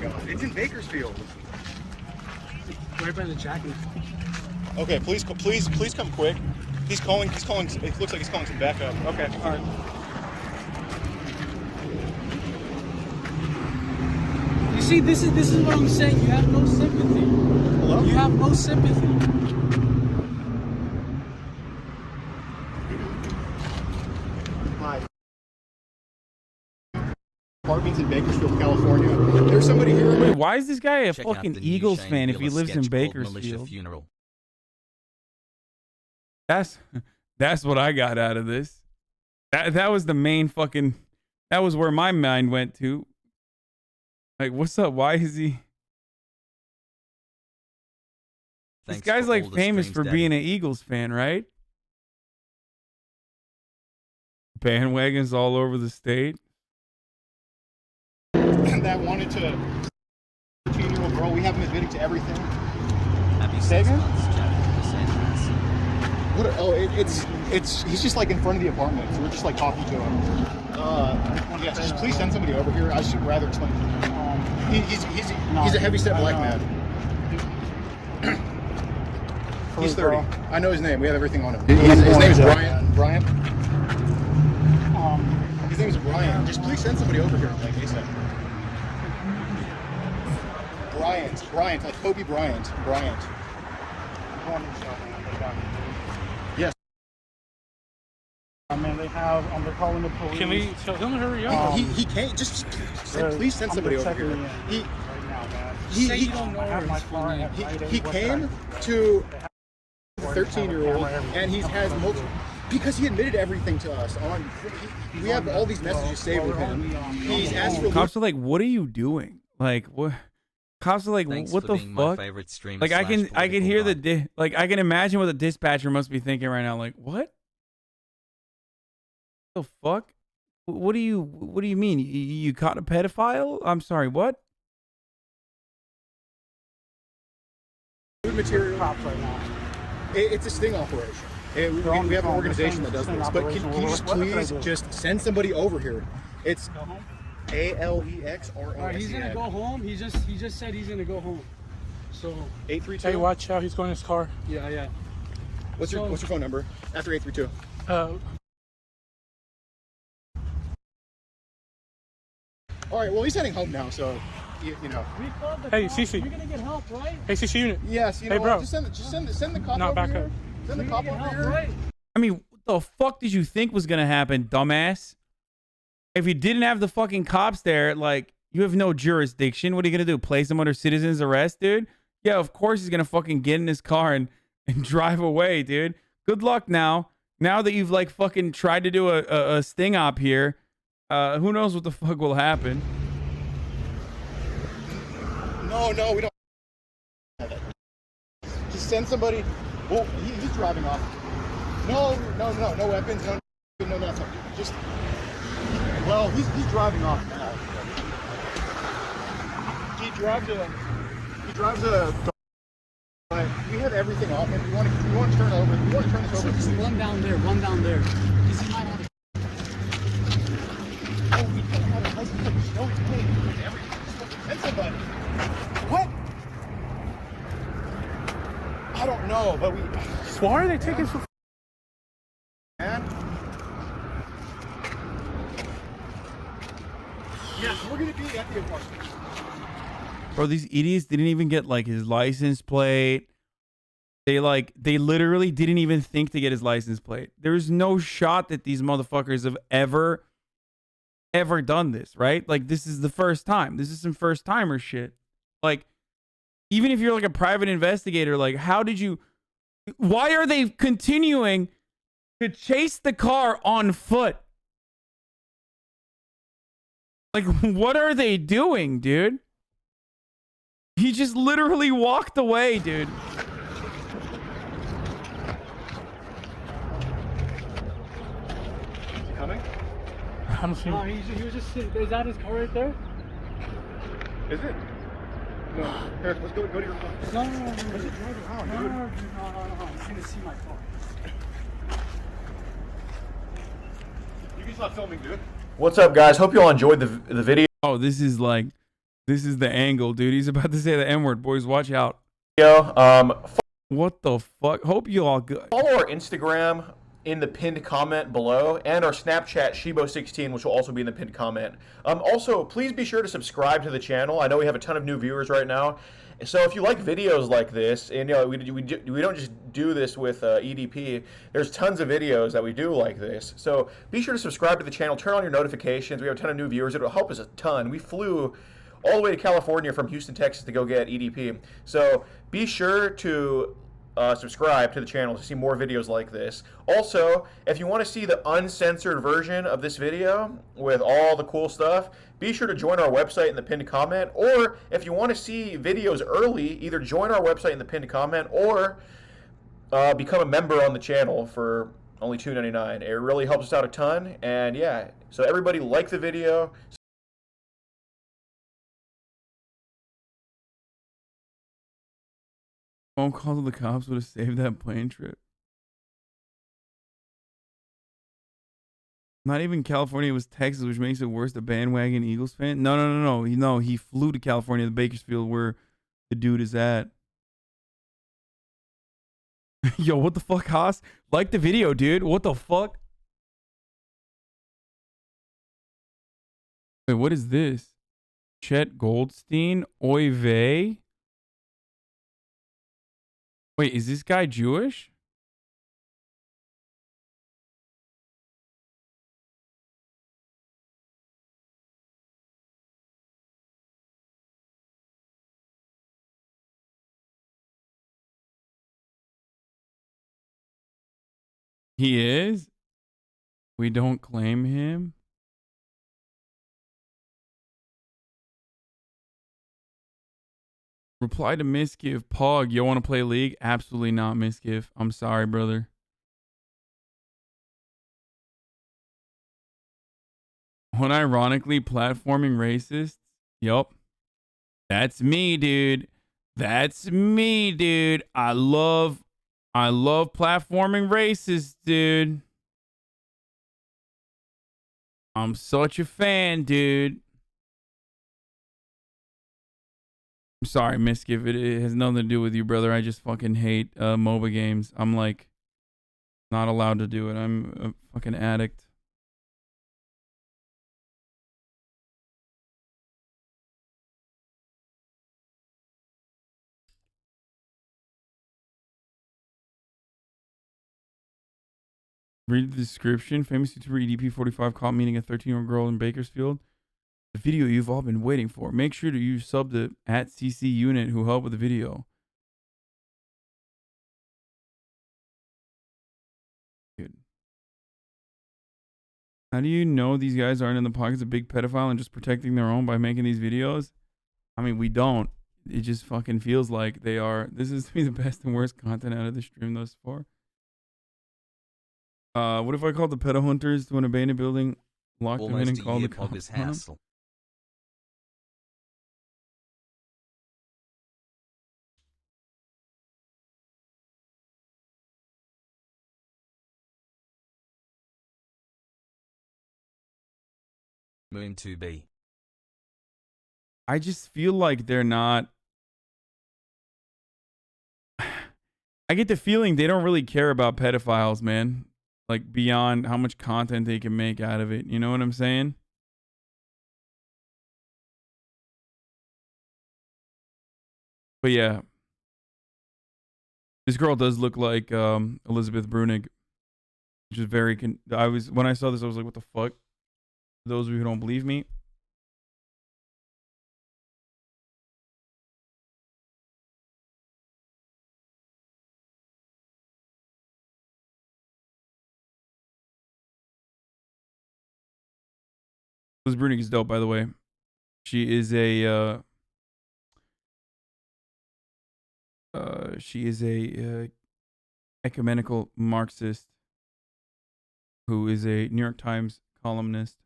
H: God, it's in Bakersfield.
M: Right by the jacket.
H: Okay, please come quick. He's calling. It looks like he's calling some backup. Okay, all right.
M: You see, this is what I'm saying. You have no sympathy.
H: Hello?
M: You have no sympathy.
H: Hi. Apartments in Bakersfield, California. There's somebody here.
B: Wait, why is this guy a fucking Eagles fan if he lives in Bakersfield? That's what I got out of this. That was the main fucking. That was where my mind went to. Like, what's up? Why is he? This guy's like famous for being an Eagles fan, right? Bandwagons all over the state.
H: And that wanted to girl. We have him admitting to everything.
A: Happy
H: Say
A: 6
H: again?
A: months,
H: What? Oh, it's. He's just like in front of the apartment. So we're just like talking to him. Yeah, just please send somebody over here. I should rather explain. He's a heavy-set black man. He's 30. I know his name. We have everything on him. His name is Brian. Brian. His name is Brian. Just please send somebody over here, like ASAP. Bryant, like Kobe Bryant. Bryant. Yes.
M: I mean, they have. They're calling the police.
N: Can we tell him to hurry up?
H: He can't. Just please send somebody over here. He came to a 13-year-old, and he has multiple. Because he admitted everything to us. We have all these messages saved with him. He's asked for.
B: Cops are like, "What are you doing?" Like, what? Cops are like,
A: Thanks
B: "What
A: for
B: the
A: being my
B: fuck?"
A: favorite streamer
B: Like, I can hear
A: /political
B: the like, I can imagine what the dispatcher must be thinking right now. Like, what? The fuck? What do you mean? You caught a pedophile? I'm sorry, what?
H: Food material.
M: Cops right now.
H: It's a sting operation. We have an organization that does this. But can you just please just send somebody over here? It's ALEXROS.
K: He's gonna go home. He just said he's gonna go home. So
H: 832.
N: Hey, watch out! He's going in his car.
K: yeah.
H: What's your phone number after 832? All right. Well, he's heading home now, so you know.
N: Hey, Cece.
K: You're gonna get help, right?
N: Hey, Cece unit.
H: Yes. You know,
N: hey, bro.
H: Just send the cop
N: No,
H: over
N: back
H: here.
N: up.
H: Send the cop over here.
K: Right?
B: I mean, what the fuck did you think was gonna happen, dumbass? If you didn't have the fucking cops there, like, you have no jurisdiction. What are you gonna do? Place him under citizen's arrest, dude? Yeah, of course he's gonna fucking get in his car and drive away, dude. Good luck now. Now that you've like fucking tried to do a sting op here, who knows what the fuck will happen?
H: No, we don't. Just send somebody. Well, he's driving off. No weapons, no nothing. Just. Well, he's driving off now. He drives a. But we have everything on him. We want to turn over. We want to turn this over.
K: Just one down there. Because he might have.
H: Oh, we don't have a license plate. No plate. Everything. Send somebody. What? I don't know, but we.
N: Why are they taking so?
H: Man. Yes, we're gonna be at the apartment.
B: Bro, these idiots didn't even get like his license plate. They literally didn't even think to get his license plate. There's no shot that these motherfuckers have ever done this, right? Like, this is the first time. This is some first timer shit. Like, even if you're like a private investigator, like, why are they continuing to chase the car on foot? Like, what are they doing, dude? He just literally walked away, dude.
H: Is he coming?
N: I don't see.
K: No, he was just sitting. Is that his car right there?
H: Is it? No. Here, let's go to your car.
K: No. He's gonna see my car.
H: You can stop filming, dude. What's up, guys? Hope you all enjoyed the video.
B: Oh, this is the angle, dude. He's about to say the N-word, boys. Watch out. What the fuck? Hope you all good.
H: Follow our Instagram in the pinned comment below, and our Snapchat Shibo16, which will also be in the pinned comment. Also, please be sure to subscribe to the channel. I know we have a ton of new viewers right now, so if you like videos like this, and you know we don't just do this with EDP. There's tons of videos that we do like this. So be sure to subscribe to the channel. Turn on your notifications. We have a ton of new viewers. It'll help us a ton. We flew all the way to California from Houston, Texas to go get EDP. So be sure to subscribe to the channel to see more videos like this. Also, if you want to see the uncensored version of this video with all the cool stuff, be sure to join our website in the pinned comment. Or if you want to see videos early, either join our website in the pinned comment or become a member on the channel for only $2.99. It really helps us out a ton. And yeah, so everybody like the video.
B: Phone call to the cops would have saved that plane trip. Not even California, it was Texas, which makes it worse. The bandwagon Eagles fan. No. He flew to California, the Bakersfield, where the dude is at. Yo, what the fuck, Haas? Like the video, dude. What the fuck? Wait, what is this? Chet Goldstein? Oy vey? Wait, is this guy Jewish? He is? We don't claim him? Reply to Misgive. Pog, you want to play League? Absolutely not, Misgive. I'm sorry, brother. Unironically platforming racists? Yup. That's me, dude. That's me, dude. I love platforming racists, dude. I'm such a fan, dude. I'm sorry, Misgive. It has nothing to do with you, brother. I just fucking hate MOBA games. I'm like not allowed to do it. I'm a fucking addict. Read the description. Famous YouTuber EDP445 caught meeting a 13-year-old girl in Bakersfield. The video you've all been waiting for. Make sure to use sub to @CC Unit who helped with the video. Dude. How do you know these guys aren't in the pockets of big pedophile and just protecting their own by making these videos? I mean, we don't. It just fucking feels like they are. This is to be the best and worst content out of the stream thus far. What if I called the pedo hunters to an abandoned building, locked them in, and called the cops on them?
A: Moon 2B.
B: I just feel like they're not. I get the feeling they don't really care about pedophiles, man. Like beyond how much content they can make out of it. You know what I'm saying? But yeah. This girl does look like Elizabeth Brunig. Which is very when I saw this, I was like, what the fuck? For those of you who don't believe me. Liz Brunig is dope, by the way. She is a ecumenical Marxist who is a New York Times columnist.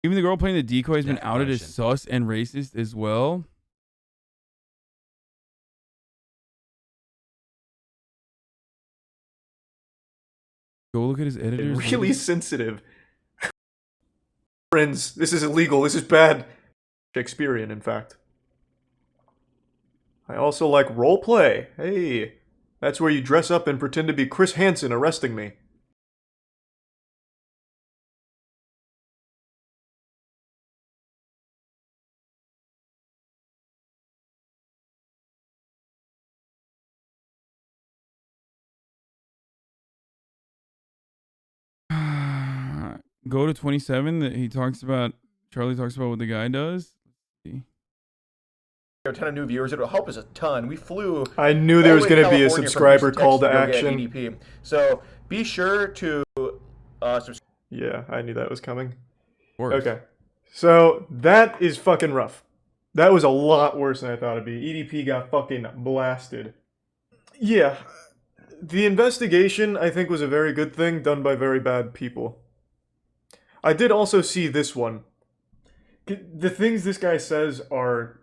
B: Even the girl playing the decoy has been outed as sus and racist as well. Go look at his editors.
F: Really sensitive. Friends, this is illegal. This is bad. Shakespearean, in fact. I also like roleplay. Hey, that's where you dress up and pretend to be Chris Hansen arresting me.
B: Go to 27 that Charlie talks about what the guy does. Let's see.
H: A ton of new viewers. It'll help us a ton. We flew.
F: I knew there was going to be a subscriber call to action.
H: EDP. So be sure to subscribe.
F: Yeah, I knew that was coming. Okay. So that is fucking rough. That was a lot worse than I thought it'd be. EDP got fucking blasted. Yeah. The investigation, I think, was a very good thing done by very bad people. I did also see this one. The things this guy says are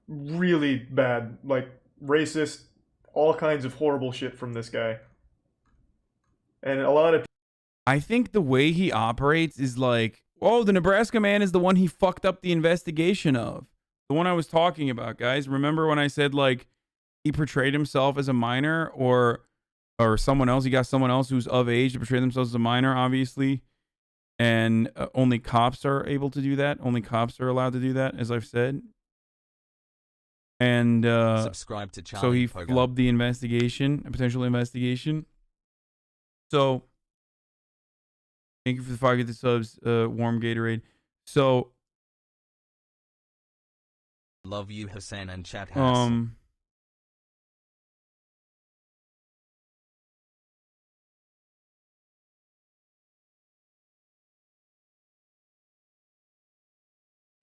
F: really bad, like racist, all kinds of horrible shit from this guy. And a lot of
B: I think the way he operates is like, oh, the Nebraska man is the one he fucked up the investigation of. The one I was talking about, guys. Remember when I said, like, he portrayed himself as a minor or someone else? He got someone else who's of age to portray themselves as a minor, obviously. And only cops are able to do that. Only cops are allowed to do that, as I've said. And
A: subscribe to
B: so he flubbed the investigation, a potential investigation. So thank you for the 5 get the subs, warm Gatorade. So
A: love you, Hasan and chat.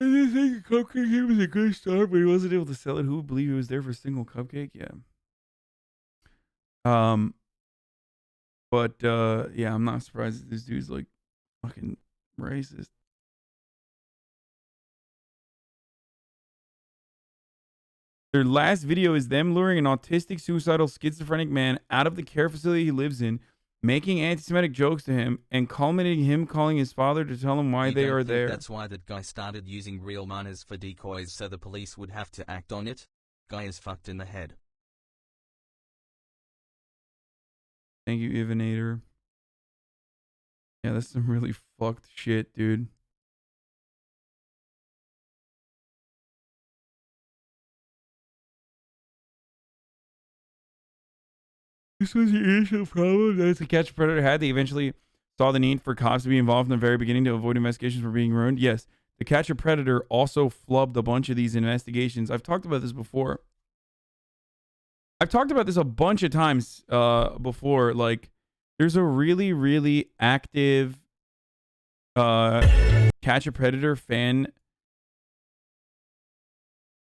B: I didn't think a cupcake game was a good start, but he wasn't able to sell it. Who would believe he was there for a single cupcake? Yeah. But yeah, I'm not surprised that this dude's like fucking racist. Their last video is them luring an autistic, suicidal, schizophrenic man out of the care facility he lives in, making anti-Semitic jokes to him, and culminating him calling his father to tell him why they are there.
A: That's why that guy started using real minors for decoys so the police would have to act on it. Guy is fucked in the head.
B: Thank you, Ivanator. Yeah, that's some really fucked shit, dude. This was the initial problem that the Catch a Predator had. They eventually saw the need for cops to be involved in the very beginning to avoid investigations from being ruined. Yes, the Catch a Predator also flubbed a bunch of these investigations. I've talked about this before. I've talked about this a bunch of times before. Like, there's a really, really active Catch a Predator fan.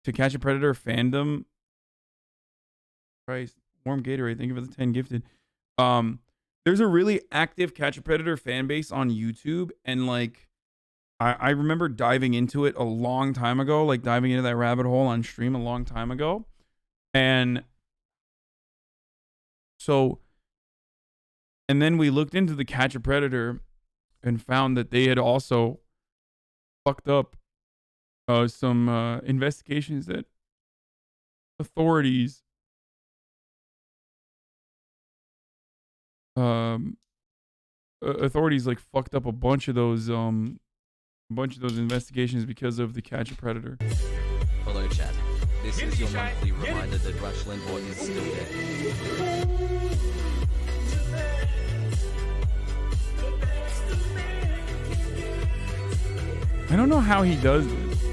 B: To Catch a Predator fandom. Christ. Warm Gatorade, thank you for the 10 gifted. There's a really active Catch a Predator fan base on YouTube, and like I remember diving into it a long time ago, like diving into that rabbit hole on stream a long time ago. And so, and then we looked into the Catch a Predator and found that they had also fucked up some investigations that authorities authorities like fucked up a bunch of those investigations because of the Catch a Predator.
A: Hello chat. This is your monthly reminder that Rush Limbaugh is still dead.
B: I don't know how he does this.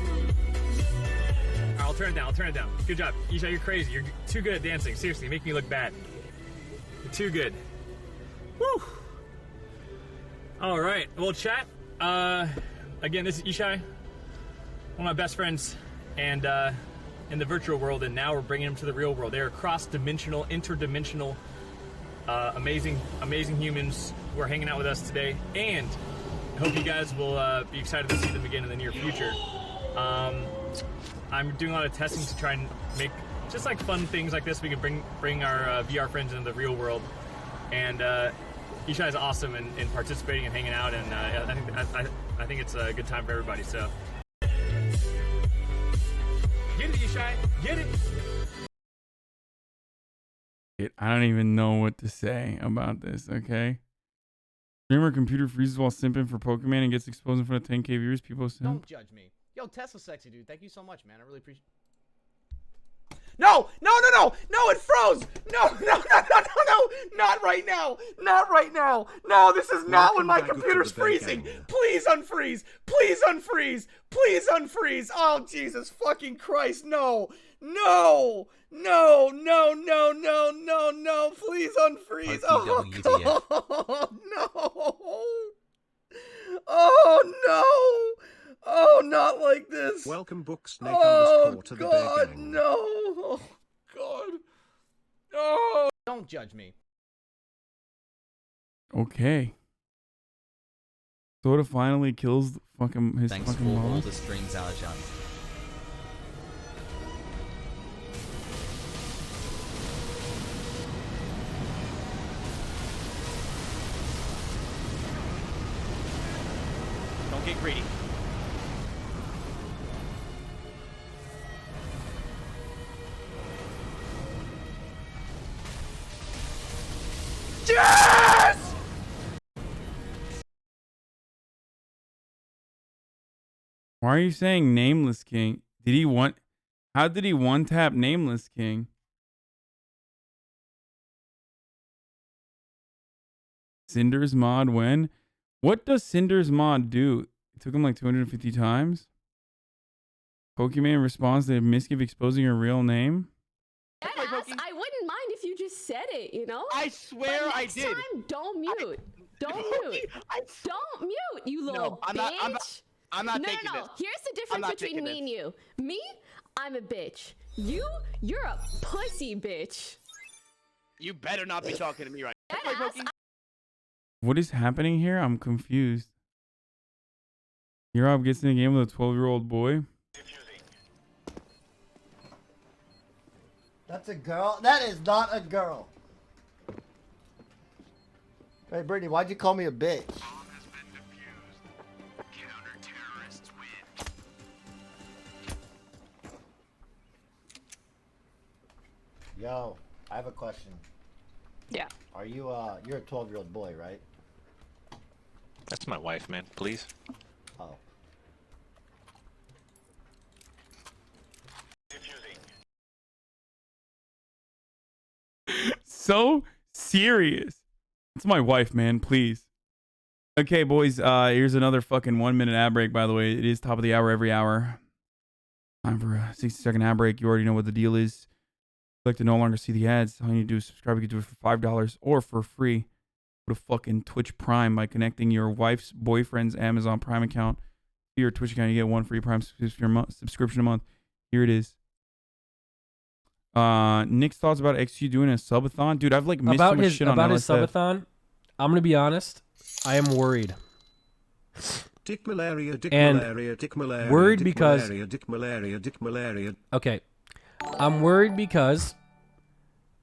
S: I'll turn it down. Good job. Isha, you're crazy. You're too good at dancing. Seriously, you make me look bad. You're too good. Woo! All right. Well, chat. Again, this is Ishai, one of my best friends, and in the virtual world, and now we're bringing them to the real world. They are cross-dimensional, interdimensional, amazing humans who are hanging out with us today, and I hope you guys will be excited to see them again in the near future. I'm doing a lot of testing to try and make just like fun things like this. We can bring our VR friends into the real world, and Ishai is awesome in participating and hanging out, and I think it's a good time for everybody. So get it, Ishai, get it.
B: I don't even know what to say about this. Okay. Streamer computer freezes while simping for Pokemon and gets exposed in front of 10K viewers. People simp.
V: Don't judge me. Yo, Tesla sexy dude. Thank you so much, man. I really appreciate. No, it froze. No, not right now. No, this is not when my computer's freezing. Please unfreeze. Oh, Jesus fucking Christ, no. Please unfreeze. Oh, no. Oh, not like this.
W: Welcome, Book Snake
V: Oh,
W: to the
V: God,
W: Bear Gang.
V: no. Oh, God. Oh. Don't judge me.
B: Okay. Soda finally kills his
A: Thanks
B: fucking
A: for all
B: boss.
A: the streams, Alajan.
E: get greedy. Yes!
B: Why are you saying Nameless King? Did he want... How did he one-tap Nameless King? Cinder's mod when? What does Cinder's mod do? It took him like 250 times? Pokemon responds to Mischief exposing her real name?
L: Yes, I wouldn't mind if you just said it, you know?
E: I swear
L: but
E: I
L: next
E: did.
L: Time, don't mute. Don't mute. Don't mute, you little bitch.
E: I'm not taking
L: No.
E: this.
L: Here's the difference between me and you. Me, I'm a bitch. You're a pussy bitch.
E: You better not be talking to me right now.
L: Yes,
B: What is happening here? I'm confused. Rob gets in a game with a 12-year-old boy.
U: That's a girl? That is not a girl. Hey, Brittany, why'd you call me a bitch? Yo, I have a question.
L: Yeah.
U: Are you, you're a 12-year-old boy, right?
W: That's my wife, man. Please.
U: Oh.
B: So serious. It's my wife, man. Please. Okay, boys. Here's another fucking 1-minute ad break, by the way. It is top of the hour every hour. Time for a 60-second ad break. You already know what the deal is. If you'd like to no longer see the ads, all you need to do is subscribe. You can do it for $5 or for free. Go to fucking Twitch Prime by connecting your wife's boyfriend's Amazon Prime account to your Twitch account. You get one free Prime subscription a month. Here it is. Nick's thoughts about XQ doing a subathon. Dude, I've like missed so much shit on
X: about his
B: LSF.
X: subathon. I'm gonna be honest. I am worried.
Y: Dick malaria, dick
X: And
Y: malaria, dick malaria.
X: worried
Y: dick
X: because
Y: malaria, dick malaria, dick malaria.
X: okay, I'm worried because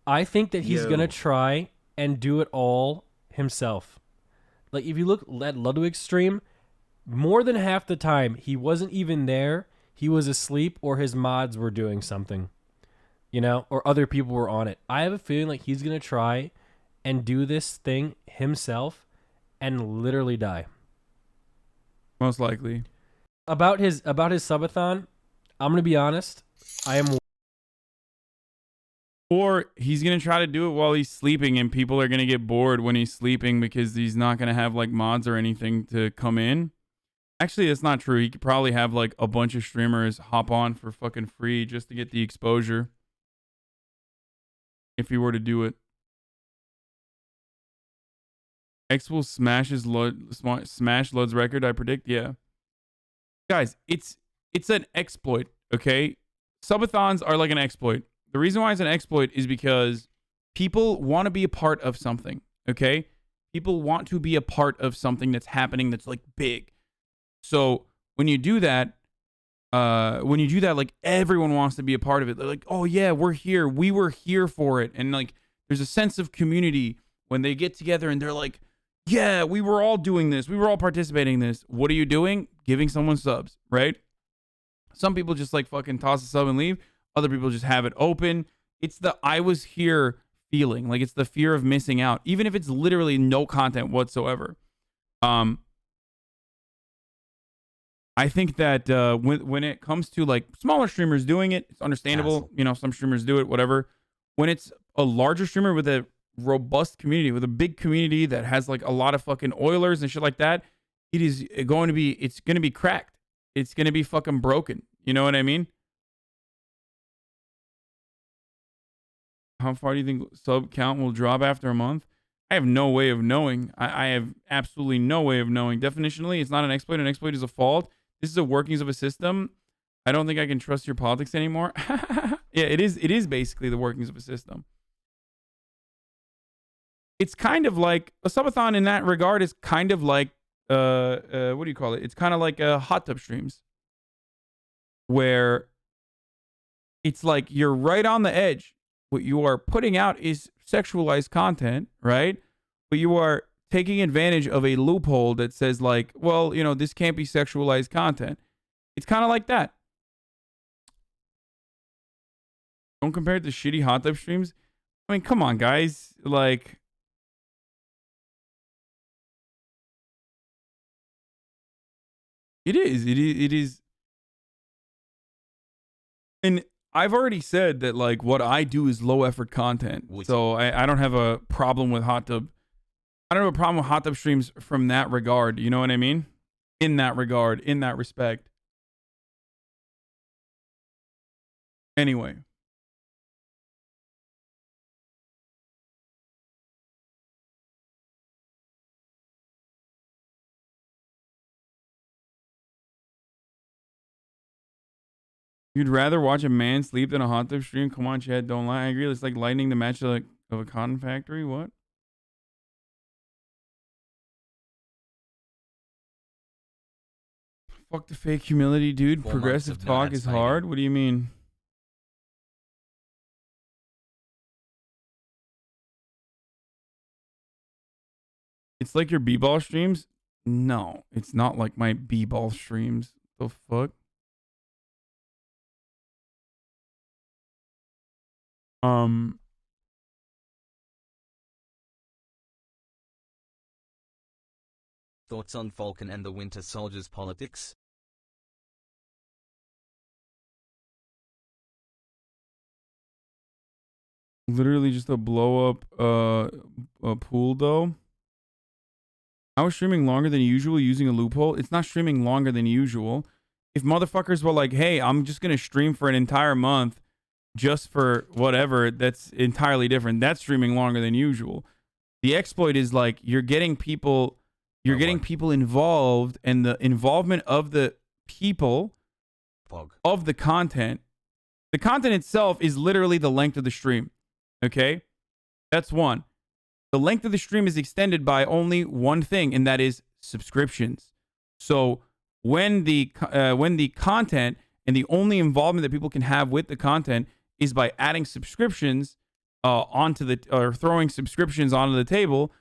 X: I think that he's gonna try and do it all himself. Like if you look at Ludwig's stream, more than half the time he wasn't even there. He was asleep or his mods were doing something, you know, or other people were on it. I have a feeling like he's gonna try and do this thing himself and literally die.
B: Most likely.
X: About his subathon, I'm gonna be honest. I am.
B: Or he's going to try to do it while he's sleeping and people are going to get bored when he's sleeping because he's not going to have like mods or anything to come in. Actually, that's not true. He could probably have like a bunch of streamers hop on for fucking free just to get the exposure. If he were to do it. X will smash Lud's record, I predict. Yeah. Guys, it's an exploit, okay? Subathons are like an exploit. The reason why it's an exploit is because people want to be a part of something, okay? People want to be a part of something that's happening that's like big. So when you do that, like everyone wants to be a part of it. They're like, oh yeah, we're here. We were here for it. And like, there's a sense of community when they get together and they're like, yeah, we were all doing this. We were all participating in this. What are you doing? Giving someone subs, right? Some people just like fucking toss a sub and leave. Other people just have it open. It's the I was here feeling. Like it's the fear of missing out, even if it's literally no content whatsoever. I think that when it comes to like smaller streamers doing it, it's understandable. You know, some streamers do it, whatever. When it's a larger streamer with a robust community, with a big community that has like a lot of fucking Oilers and shit like that, it's going to be cracked. It's going to be fucking broken. You know what I mean? How far do you think sub count will drop after a month? I have no way of knowing. I have absolutely no way of knowing. Definitionally, it's not an exploit. An exploit is a fault. This is the workings of a system. I don't think I can trust your politics anymore. Yeah, it is. It is basically the workings of a system. It's kind of like a subathon in that regard is kind of like what do you call it? It's kind of like hot tub streams, where it's like you're right on the edge. What you are putting out is sexualized content, right? But you are taking advantage of a loophole that says like, well, you know, this can't be sexualized content. It's kind of like that. Don't compare it to shitty hot tub streams. I mean, come on, guys. Like, it is. And I've already said that, like, what I do is low effort content. So I don't have a problem with hot tub. I don't have a problem with hot tub streams from that regard. You know what I mean? In that regard, in that respect. Anyway. You'd rather watch a man sleep than a hot tub stream? Come on, Chad, don't lie. I agree. It's like lightning the match of a cotton factory. What? Fuck the fake humility, dude. Progressive talk is hard. What do you mean? It's like your b-ball streams? No, it's not like my b-ball streams. The fuck?
A: Thoughts on Falcon and the Winter Soldier's politics?
B: Literally just a blow up a pool though. I was streaming longer than usual using a loophole. It's not streaming longer than usual. If motherfuckers were like, hey, I'm just gonna stream for an entire month just for whatever, that's entirely different. That's streaming longer than usual. The exploit is like you're getting people involved, and the involvement of the people of the content. The content itself is literally the length of the stream. Okay? That's one. The length of the stream is extended by only one thing, and that is subscriptions. So when the content and the only involvement that people can have with the content is by adding subscriptions onto the, or throwing subscriptions onto the table,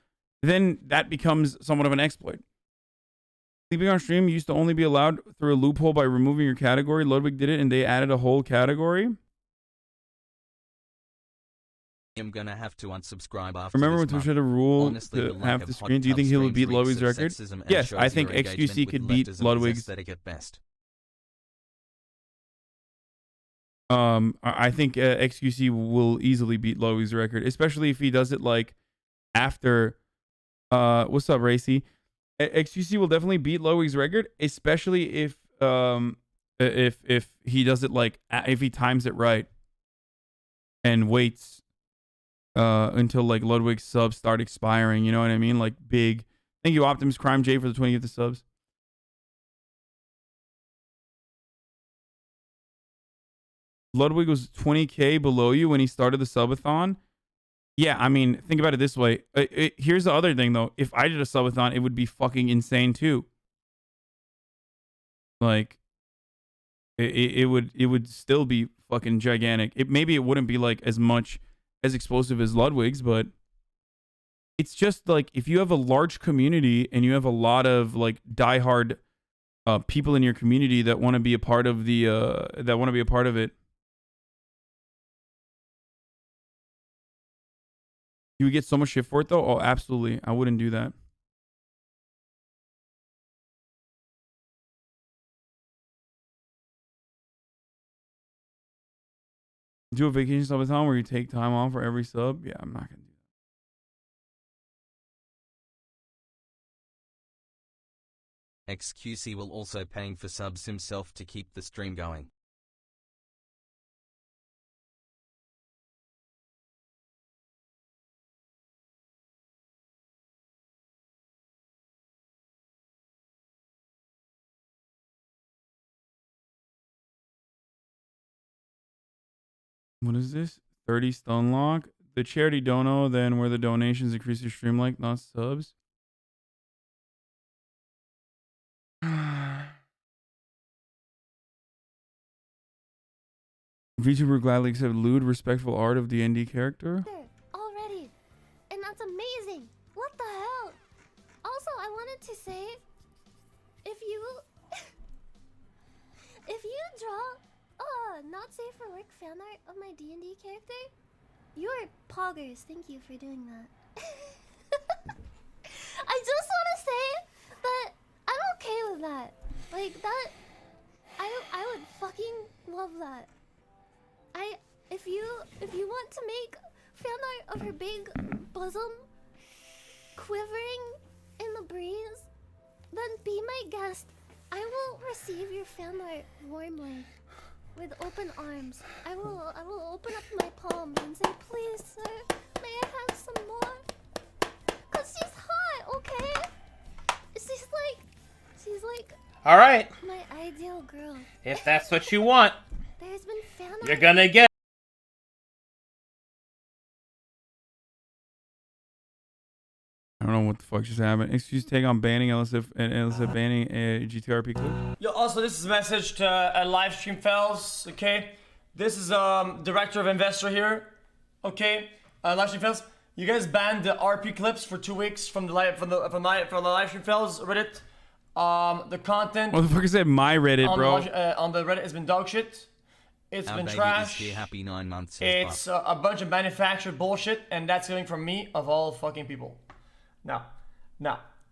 B: then that becomes somewhat of an exploit. Sleeping on stream used to only be allowed through a loophole by removing your category. Ludwig did it, and they added a whole category.
A: I'm gonna have to unsubscribe after.
B: Remember when
A: this
B: Twitch
A: month.
B: had a rule
A: Honestly,
B: to
A: the lack
B: have
A: of
B: the
A: hot
B: screen? Do you
A: tub
B: think he will
A: streams
B: beat
A: reeks
B: Ludwig's
A: of
B: record?
A: sexism and
B: Yes,
A: shows
B: I think
A: your engagement
B: XQC
A: with
B: could beat
A: leftism is
B: Ludwig's.
A: aesthetic at best.
B: I think XQC will easily beat Ludwig's record, especially if he does it like after. What's up, Racy? XQC will definitely beat Ludwig's record, especially if he does it like if he times it right and waits until like Ludwig's subs start expiring. You know what I mean? Like big. Thank you, Optimus Crime J, for the 20 of the subs. Ludwig was 20K below you when he started the subathon. Yeah, I mean, think about it this way. Here's the other thing, though. If I did a subathon, it would be fucking insane, too. Like, it would still be fucking gigantic. Maybe it wouldn't be, like, as explosive as Ludwig's, but it's just, like, if you have a large community and you have a lot of, like, diehard people in your community that want to be a part of it, you would get so much shit for it, though? Oh, absolutely. I wouldn't do that. Do a vacation subathon where you take time off for every sub? Yeah, I'm not going to do
A: that. XQC will also paying for subs himself to keep the stream going.
B: What is this? 30 stun lock. The charity dono, then where the donations increase your stream like, not subs. VTuber gladly accept lewd, respectful art of the ND character.
G: Already, and that's amazing. What the hell? wanted to say, if you draw not safe for work fan art of my D&D character, you are poggers. Thank you for doing that. I just want to say that I'm okay with that. Like that, I would fucking love that. If you want to make fan art of her big bosom quivering in the breeze, then be my guest. I will receive your fan art warmly, with open arms. I will open up my palms and say, please, sir, may I have some more? Cause she's hot, okay? She's like.
I: All right.
G: My ideal girl.
I: If that's what you want,
G: There's been fan art.
I: you're gonna get.
B: I don't know what the fuck just happened. Excuse take on banning LSF and LSF banning GTRP clip.
J: Yo, also this is a message to live stream fellas, okay? This is director of investor here, okay? Live stream fellas, you guys banned the RP clips for 2 weeks from the live stream fellas Reddit. The content.
B: What the fuck is that? My Reddit,
J: on
B: bro.
J: On the Reddit has been dog shit. It's
A: Our
J: been
A: baby
J: trash.
A: is here, happy 9 months.
J: It's a bunch of manufactured bullshit, and that's coming from me of all fucking people. Now,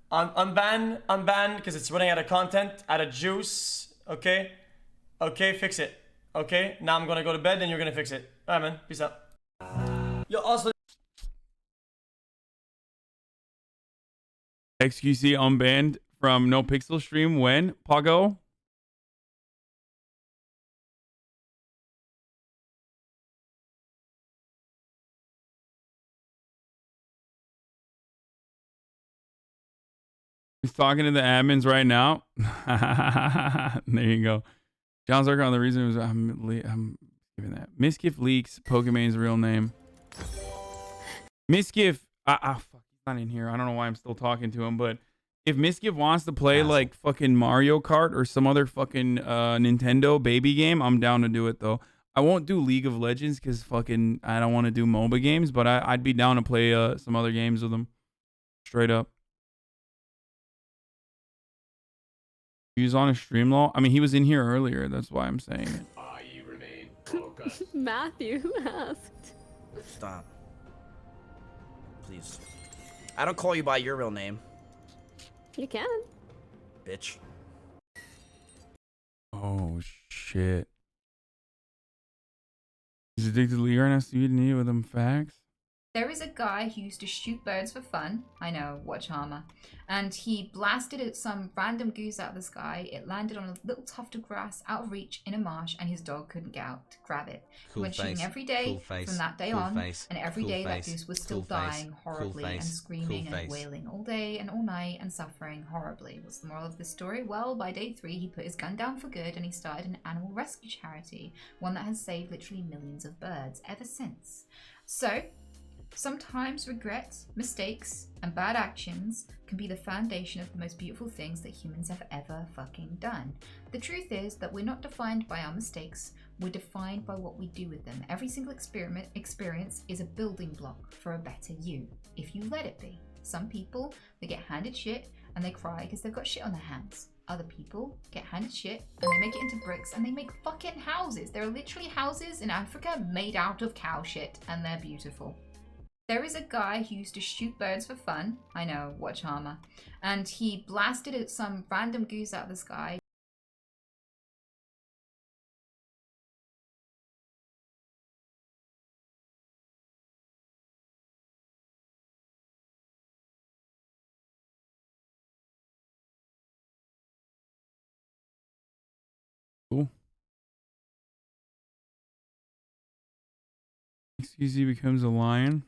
J: unban, because it's running out of content, out of juice, okay? Okay, fix it, okay? Now I'm gonna go to bed, and you're gonna fix it. Alright, man, peace out. Yo, also...
B: XQC unbanned from No Pixel stream when? Pago? He's talking to the admins right now. There you go. John Zarkon, the reason was I'm giving that. Misgift leaks Pokemon's real name. Misgift, fuck, he's not in here. I don't know why I'm still talking to him, but if Misgift wants to play like fucking Mario Kart or some other fucking Nintendo baby game, I'm down to do it though. I won't do League of Legends because fucking I don't want to do MOBA games, but I'd be down to play some other games with him. Straight up. He was on a stream law. I mean, he was in here earlier. That's why I'm saying it.
L: I remain focused. Matthew asked.
Q: Stop. Please. I don't call you by your real name.
L: You can.
Q: Bitch.
B: Oh, shit. He's addicted to League right now, so you didn't need it with them facts?
T: There is a guy who used to shoot birds for fun. I know, watch Armor. And he blasted at some random goose out of the sky. It landed on a little tuft of grass out of reach in a marsh, and his dog couldn't get out to grab it. He went shooting every day from that day on, and every day that goose was still dying horribly and screaming and wailing all day and all night and suffering horribly. What's the moral of this story? Well, by day 3, he put his gun down for good and he started an animal rescue charity, one that has saved literally millions of birds ever since. So, sometimes regret, mistakes, and bad actions can be the foundation of the most beautiful things that humans have ever fucking done. The truth is that we're not defined by our mistakes, we're defined by what we do with them. Every single experience is a building block for a better you, if you let it be. Some people, they get handed shit and they cry because they've got shit on their hands. Other people get handed shit and they make it into bricks and they make fucking houses. There are literally houses in Africa made out of cow shit and they're beautiful. There is a guy who used to shoot birds for fun. I know, watch Armor. And he blasted at some random goose out of the sky.
B: Cool. XQC becomes a lion.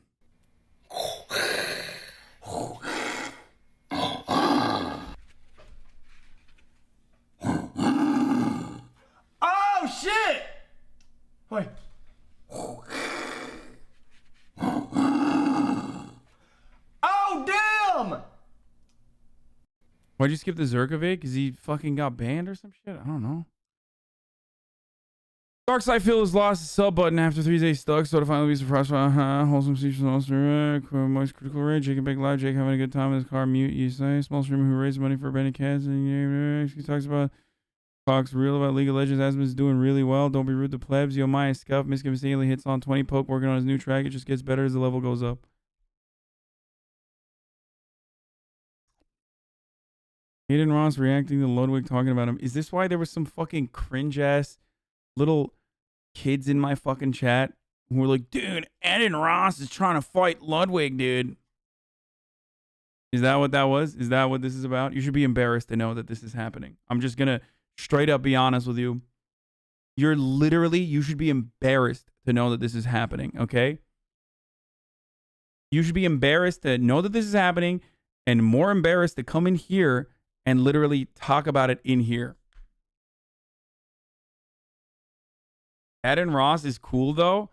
J: Oh shit! Wait. Oh damn!
B: Why'd you skip the Zerkovic? Because he fucking got banned or some shit? I don't know. Darkside Phil has lost the sub button after 3 days stuck, so to finally be surprised by wholesome speech from Moist Critical Ray, Jake and Big Live, Jake having a good time in his car, mute, you say. Small streamer who raised money for abandoned cats, and he talks about talks real about League of Legends. Asmon's doing really well. Don't be rude to plebs. Yo, Maya Scuff, Miska mistakenly hits on 20 poke, working on his new track. It just gets better as the level goes up. Adin Ross reacting to Ludwig talking about him. Is this why there was some fucking cringe ass little kids in my fucking chat who were like, dude, Adin Ross is trying to fight Ludwig, dude? Is that what that was? Is that what this is about? You should be embarrassed to know that this is happening. I'm just gonna straight up be honest with you. You should be embarrassed to know that this is happening, okay? You should be embarrassed to know that this is happening and more embarrassed to come in here and literally talk about it in here. Adin Ross is cool though.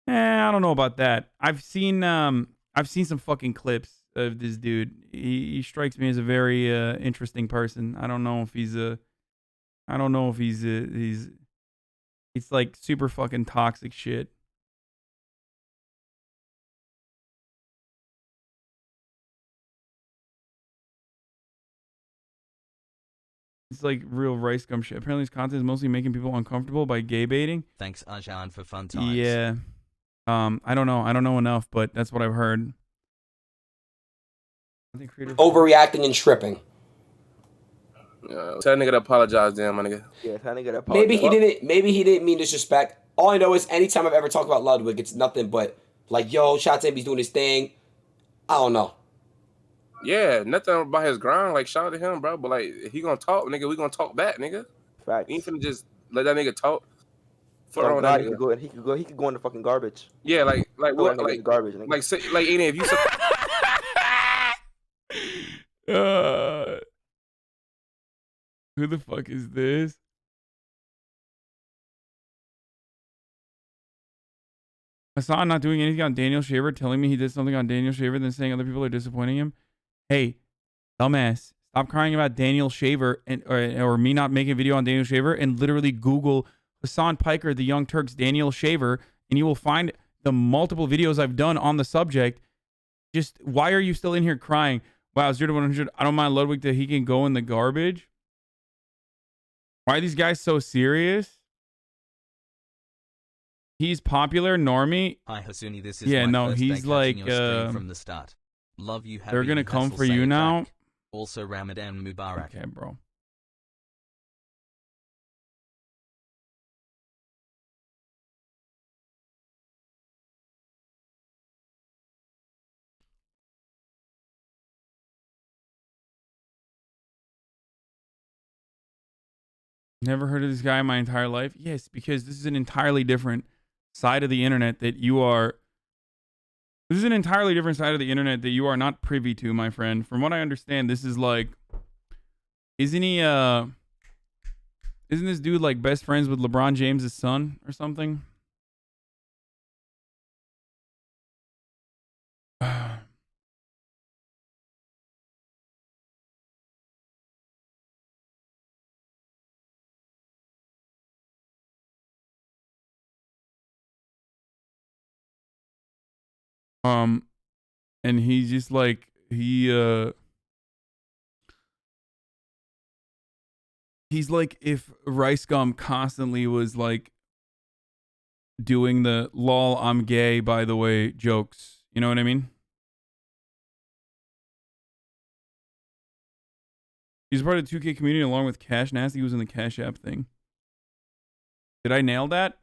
B: I don't know about that. I've seen some fucking clips of this dude. He strikes me as a very interesting person. I don't know if he's it's like super fucking toxic shit. It's like real rice gum shit. Apparently his content is mostly making people uncomfortable by gay baiting.
A: Thanks, Hasan, for fun times.
B: Yeah. I don't know. I don't know enough, but that's what I've heard.
D: Overreacting and tripping.
I: Tell that nigga to apologize, damn, my nigga.
D: Yeah, tell that nigga to apologize. Maybe he didn't mean disrespect. All I know is anytime I've ever talked about Ludwig, it's nothing but like, yo, HasanAbi's doing his thing. I don't know.
I: Yeah, nothing about his grind. Like, shout out to him, bro. But like, he gonna talk, nigga. We gonna talk back, nigga.
D: Facts.
I: You ain't finna just let that nigga talk.
D: Oh, God, he could go in the fucking garbage.
I: Yeah, like what?
D: Like garbage. Nigga.
I: Like, if you.
B: Who the fuck is this? Hasan not doing anything on Daniel Shaver, telling me he did something on Daniel Shaver, then saying other people are disappointing him. Hey, dumbass, stop crying about Daniel Shaver or me not making a video on Daniel Shaver and literally Google Hasan Piker, the Young Turks, Daniel Shaver, and you will find the multiple videos I've done on the subject. Just, why are you still in here crying? Wow, 0 to 100. I don't mind Ludwig that he can go in the garbage. Why are these guys so serious? He's popular, normie.
A: Hi, Hasuni, this is
B: he's like
A: from the start. Love you.
B: They're gonna come for you now.
A: Back. Also, Ramadan Mubarak.
B: Okay, bro. Never heard of this guy in my entire life. Yes, because this is an entirely different side of the internet that you are. This is an entirely different side of the internet that you are not privy to, my friend. From what I understand, this is like, isn't this dude like best friends with LeBron James' son or something? And he's just like, he's like if Rice Gum constantly was like doing the lol, I'm gay, by the way, jokes. You know what I mean? He's part of the 2K community along with Cash Nasty, who was in the Cash App thing. Did I nail that?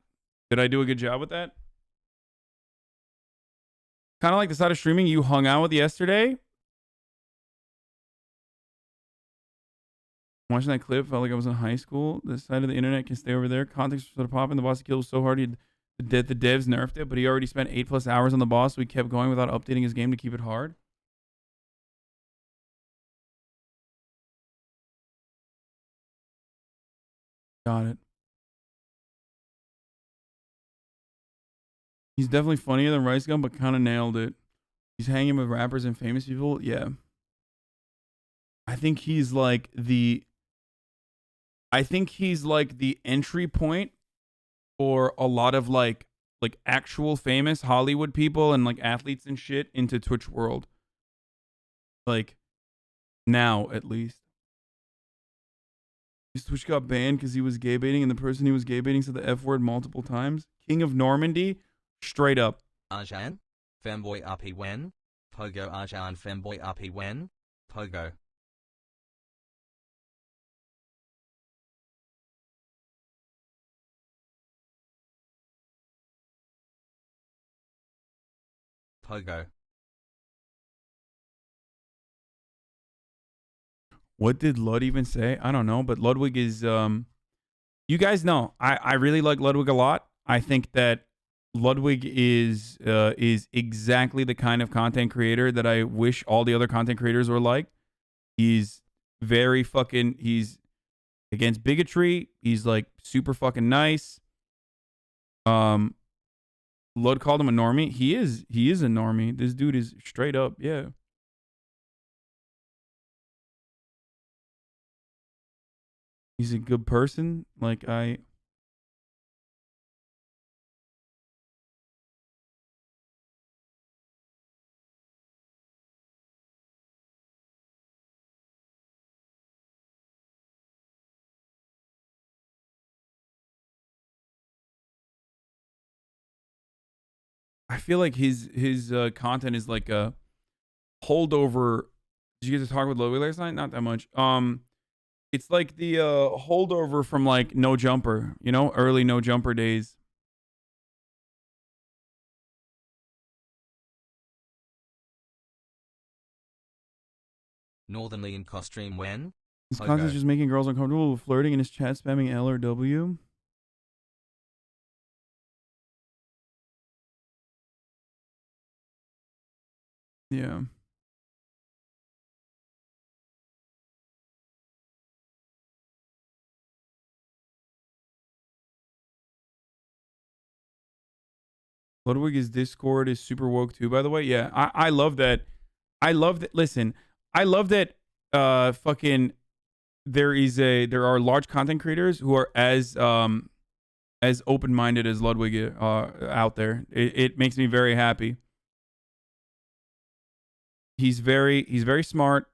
B: Did I do a good job with that? Kind of like the side of streaming you hung out with yesterday. Watching that clip, felt like I was in high school. This side of the internet can stay over there. Context was sort of popping. The boss killed was so hard, the devs nerfed it, but he already spent 8+ hours on the boss, so he kept going without updating his game to keep it hard. Got it. He's definitely funnier than Rice Gum, but kind of nailed it. He's hanging with rappers and famous people. Yeah. I think he's like the entry point for a lot of like actual famous Hollywood people and like athletes and shit into Twitch world. Like now, at least. His Twitch got banned because he was gay baiting, and the person he was gay baiting said the F word multiple times. King of Normandy, straight up.
A: Arjan, femboy uppy when, Pogo Arjan femboy uppy when, Pogo. Pogo.
B: What did Lud even say? I don't know, but Ludwig is you guys know I really like Ludwig a lot. I think that Ludwig is exactly the kind of content creator that I wish all the other content creators were like. He's very fucking, he's against bigotry. He's like super fucking nice. Lud called him a normie. He is a normie. This dude is straight up, yeah. He's a good person. Like I feel like his content is like a holdover. Did you get to talk with Ludwig last night? Not that much. It's like the holdover from like No Jumper, you know, early No Jumper days.
A: Northernly in costume when?
B: His content is just making girls uncomfortable with flirting in his chat, spamming L or W. Yeah. Ludwig's Discord is super woke too, by the way. Yeah, I love that. I love that. Listen, I love that fucking there are large content creators who are as open-minded as Ludwig out there. It makes me very happy. He's very smart.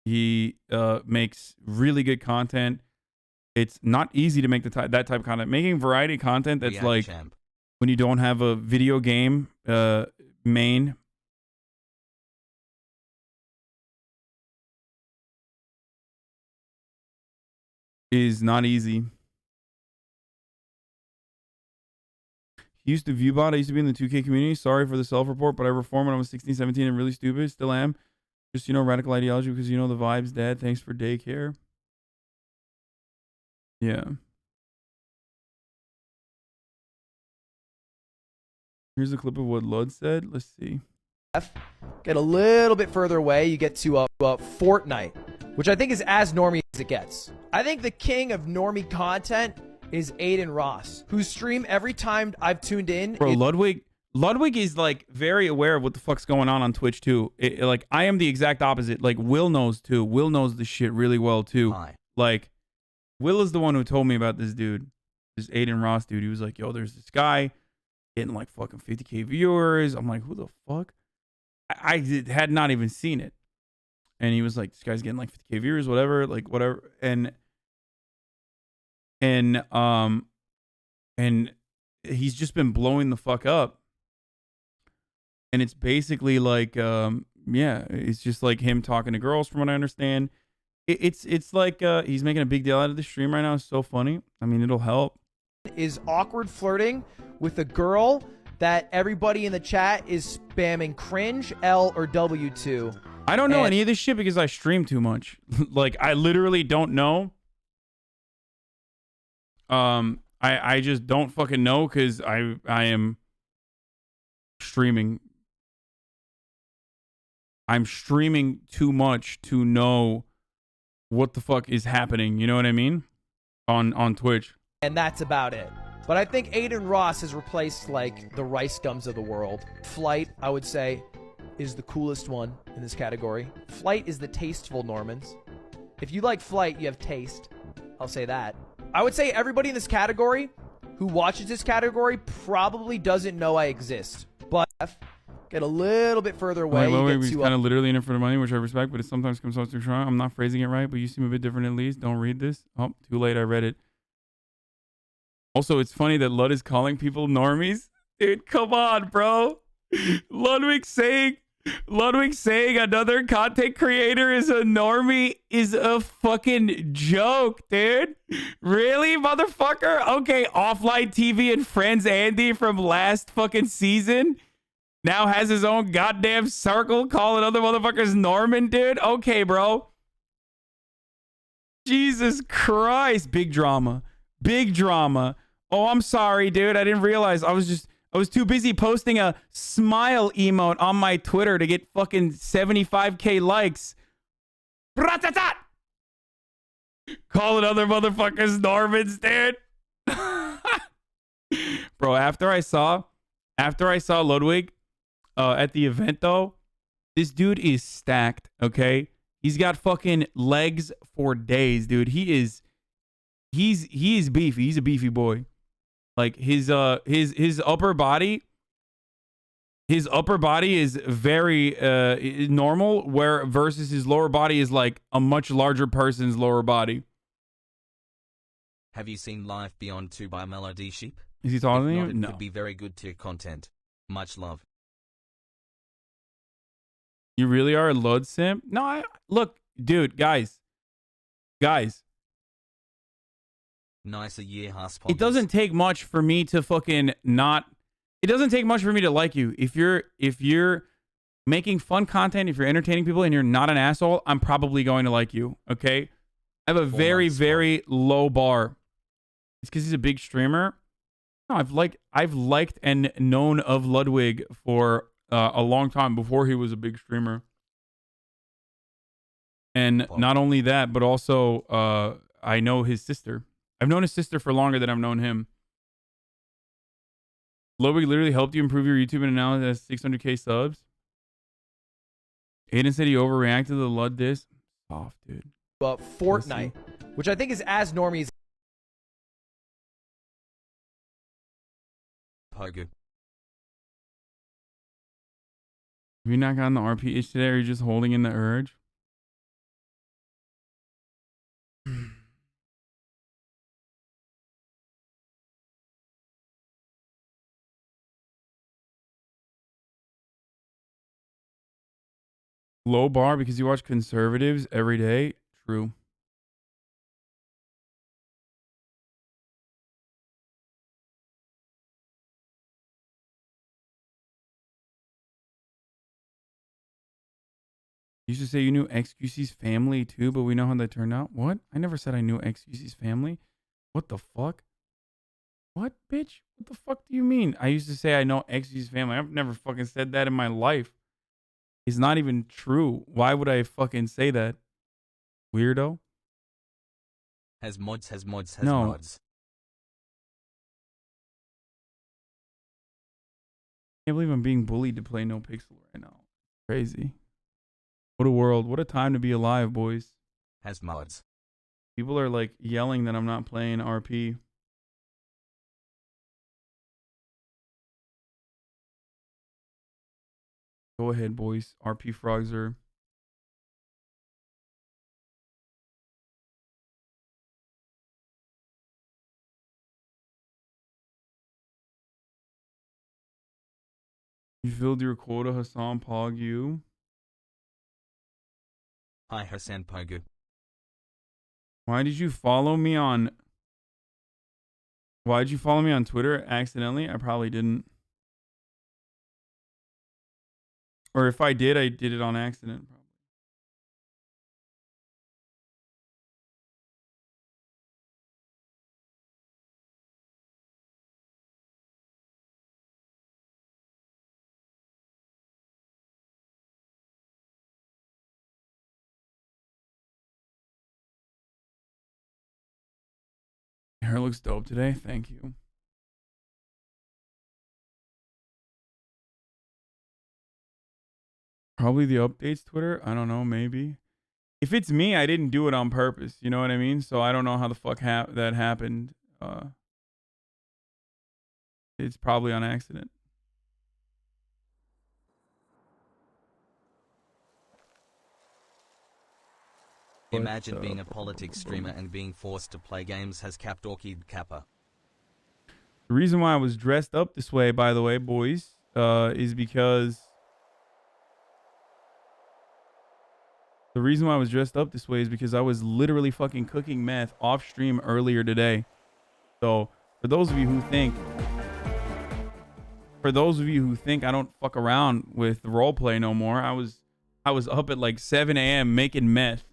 B: He makes really good content. It's not easy to make that type of content. Making variety content that's
A: React
B: like
A: champ.
B: when you don't have a video game main. Is not easy. He used to ViewBot. I used to be in the 2K community. Sorry for the self-report, but I reformed when I was 16, 17 and really stupid. Still am. Just, you know, radical ideology because you know the vibes, Dad. Thanks for daycare. Yeah. Here's a clip of what Lud said. Let's see.
C: Get a little bit further away, you get to Fortnite, which I think is as normie as it gets. I think the king of normie content is Adin Ross, whose stream every time I've tuned in.
B: Bro, Ludwig is like very aware of what the fuck's going on Twitch too. Like I am the exact opposite. Like Will knows too. Will knows the shit really well too.
A: Hi.
B: Like Will is the one who told me about this dude, this Adin Ross dude. He was like, yo, there's this guy getting like fucking 50K viewers. I'm like, who the fuck? I had not even seen it. And he was like, this guy's getting like 50K viewers, whatever, like whatever. And he's just been blowing the fuck up. And it's basically like, yeah, it's just like him talking to girls from what I understand. It's like he's making a big deal out of the stream right now. It's so funny. I mean, it'll help.
C: Is awkward flirting with a girl that everybody in the chat is spamming cringe, L, or W to.
B: I don't know any of this shit because I stream too much. Like, I literally don't know. I just don't fucking know because I am streaming. I'm streaming too much to know what the fuck is happening. You know what I mean? On Twitch.
C: And that's about it. But I think Adin Ross has replaced, like, the Rice Gums of the world. Flight, I would say, is the coolest one in this category. Flight is the tasteful Normans. If you like Flight, you have taste. I'll say that. I would say everybody in this category who watches this category probably doesn't know I exist. But get a little bit further away.
B: He's kind of literally in it for the money, which I respect, but it sometimes comes off too strong. I'm not phrasing it right, but you seem a bit different at least. Don't read this. Oh, too late. I read it. Also, it's funny that Lud is calling people normies. Dude, come on, bro. Ludwig saying another content creator is a normie is a fucking joke, dude. Really, motherfucker? Okay, Offline TV and Friends Andy from last fucking season now has his own goddamn circle calling other motherfuckers Norman, dude. Okay, bro. Jesus Christ. Big drama. Big drama. Oh, I'm sorry, dude. I didn't realize. I was too busy posting a smile emote on my Twitter to get fucking 75k likes. Ratatat! Calling other motherfuckers Normans, dude. Bro, after I saw Ludwig at the event though, this dude is stacked, okay? He's got fucking legs for days, dude. He's beefy. He's a beefy boy. Like his upper body is very normal, where versus his lower body is like a much larger person's lower body.
A: Have you seen Life Beyond 2 by Melody Sheep?
B: Is he taller than you?
A: It
B: No.
A: could be very good to your content. Much love.
B: You really are a Lud simp? No, look, dude, guys.
A: Nicer year, Haas.
B: It doesn't take much for me to fucking not. It doesn't take much for me to like you. If you're making fun content, if you're entertaining people, and you're not an asshole, I'm probably going to like you. Okay, I have a very, very low bar. It's because he's a big streamer. No, I've liked and known of Ludwig for a long time before he was a big streamer. And not only that, but also I know his sister. I've known his sister for longer than I've known him. Ludwig literally helped you improve your YouTube and now it has 600k subs. Aiden said he overreacted to the Lud diss. Soft, dude.
C: Fortnite, which I think is as normie as
A: Pogu.
B: Have you not gotten the RP itch today, or are you just holding in the urge? Low bar because you watch conservatives every day? True. You used to say you knew XQC's family too, but we know how that turned out. What? I never said I knew XQC's family. What the fuck? What, bitch? What the fuck do you mean? I used to say I know XQC's family. I've never fucking said that in my life. It's not even true. Why would I fucking say that? Weirdo.
A: Has mods.
B: No.
A: Mods.
B: Can't believe I'm being bullied to play No Pixel right now. Crazy. What a world. What a time to be alive, boys.
A: Has mods.
B: People are like yelling that I'm not playing RP. Go ahead, boys. RP frogs are... You filled your quota, Hasan Pog you.
A: Hi, Hasan Pogu.
B: Why did you follow me on... Why did you follow me on Twitter accidentally? I probably didn't. Or if I did it on accident. Probably. Your hair looks dope today. Thank you. Probably the updates Twitter. I don't know. Maybe. If it's me, I didn't do it on purpose. You know what I mean? So I don't know how the fuck that happened. it's probably on accident.
A: Imagine being a politics streamer and being forced to play games has capped Orchid Kappa.
B: The reason why I was dressed up this way, by the way, boys, is because... The reason why I was dressed up this way is because I was literally fucking cooking meth off stream earlier today. So, for those of you who think I don't fuck around with roleplay no more, I was up at like 7 a.m. making meth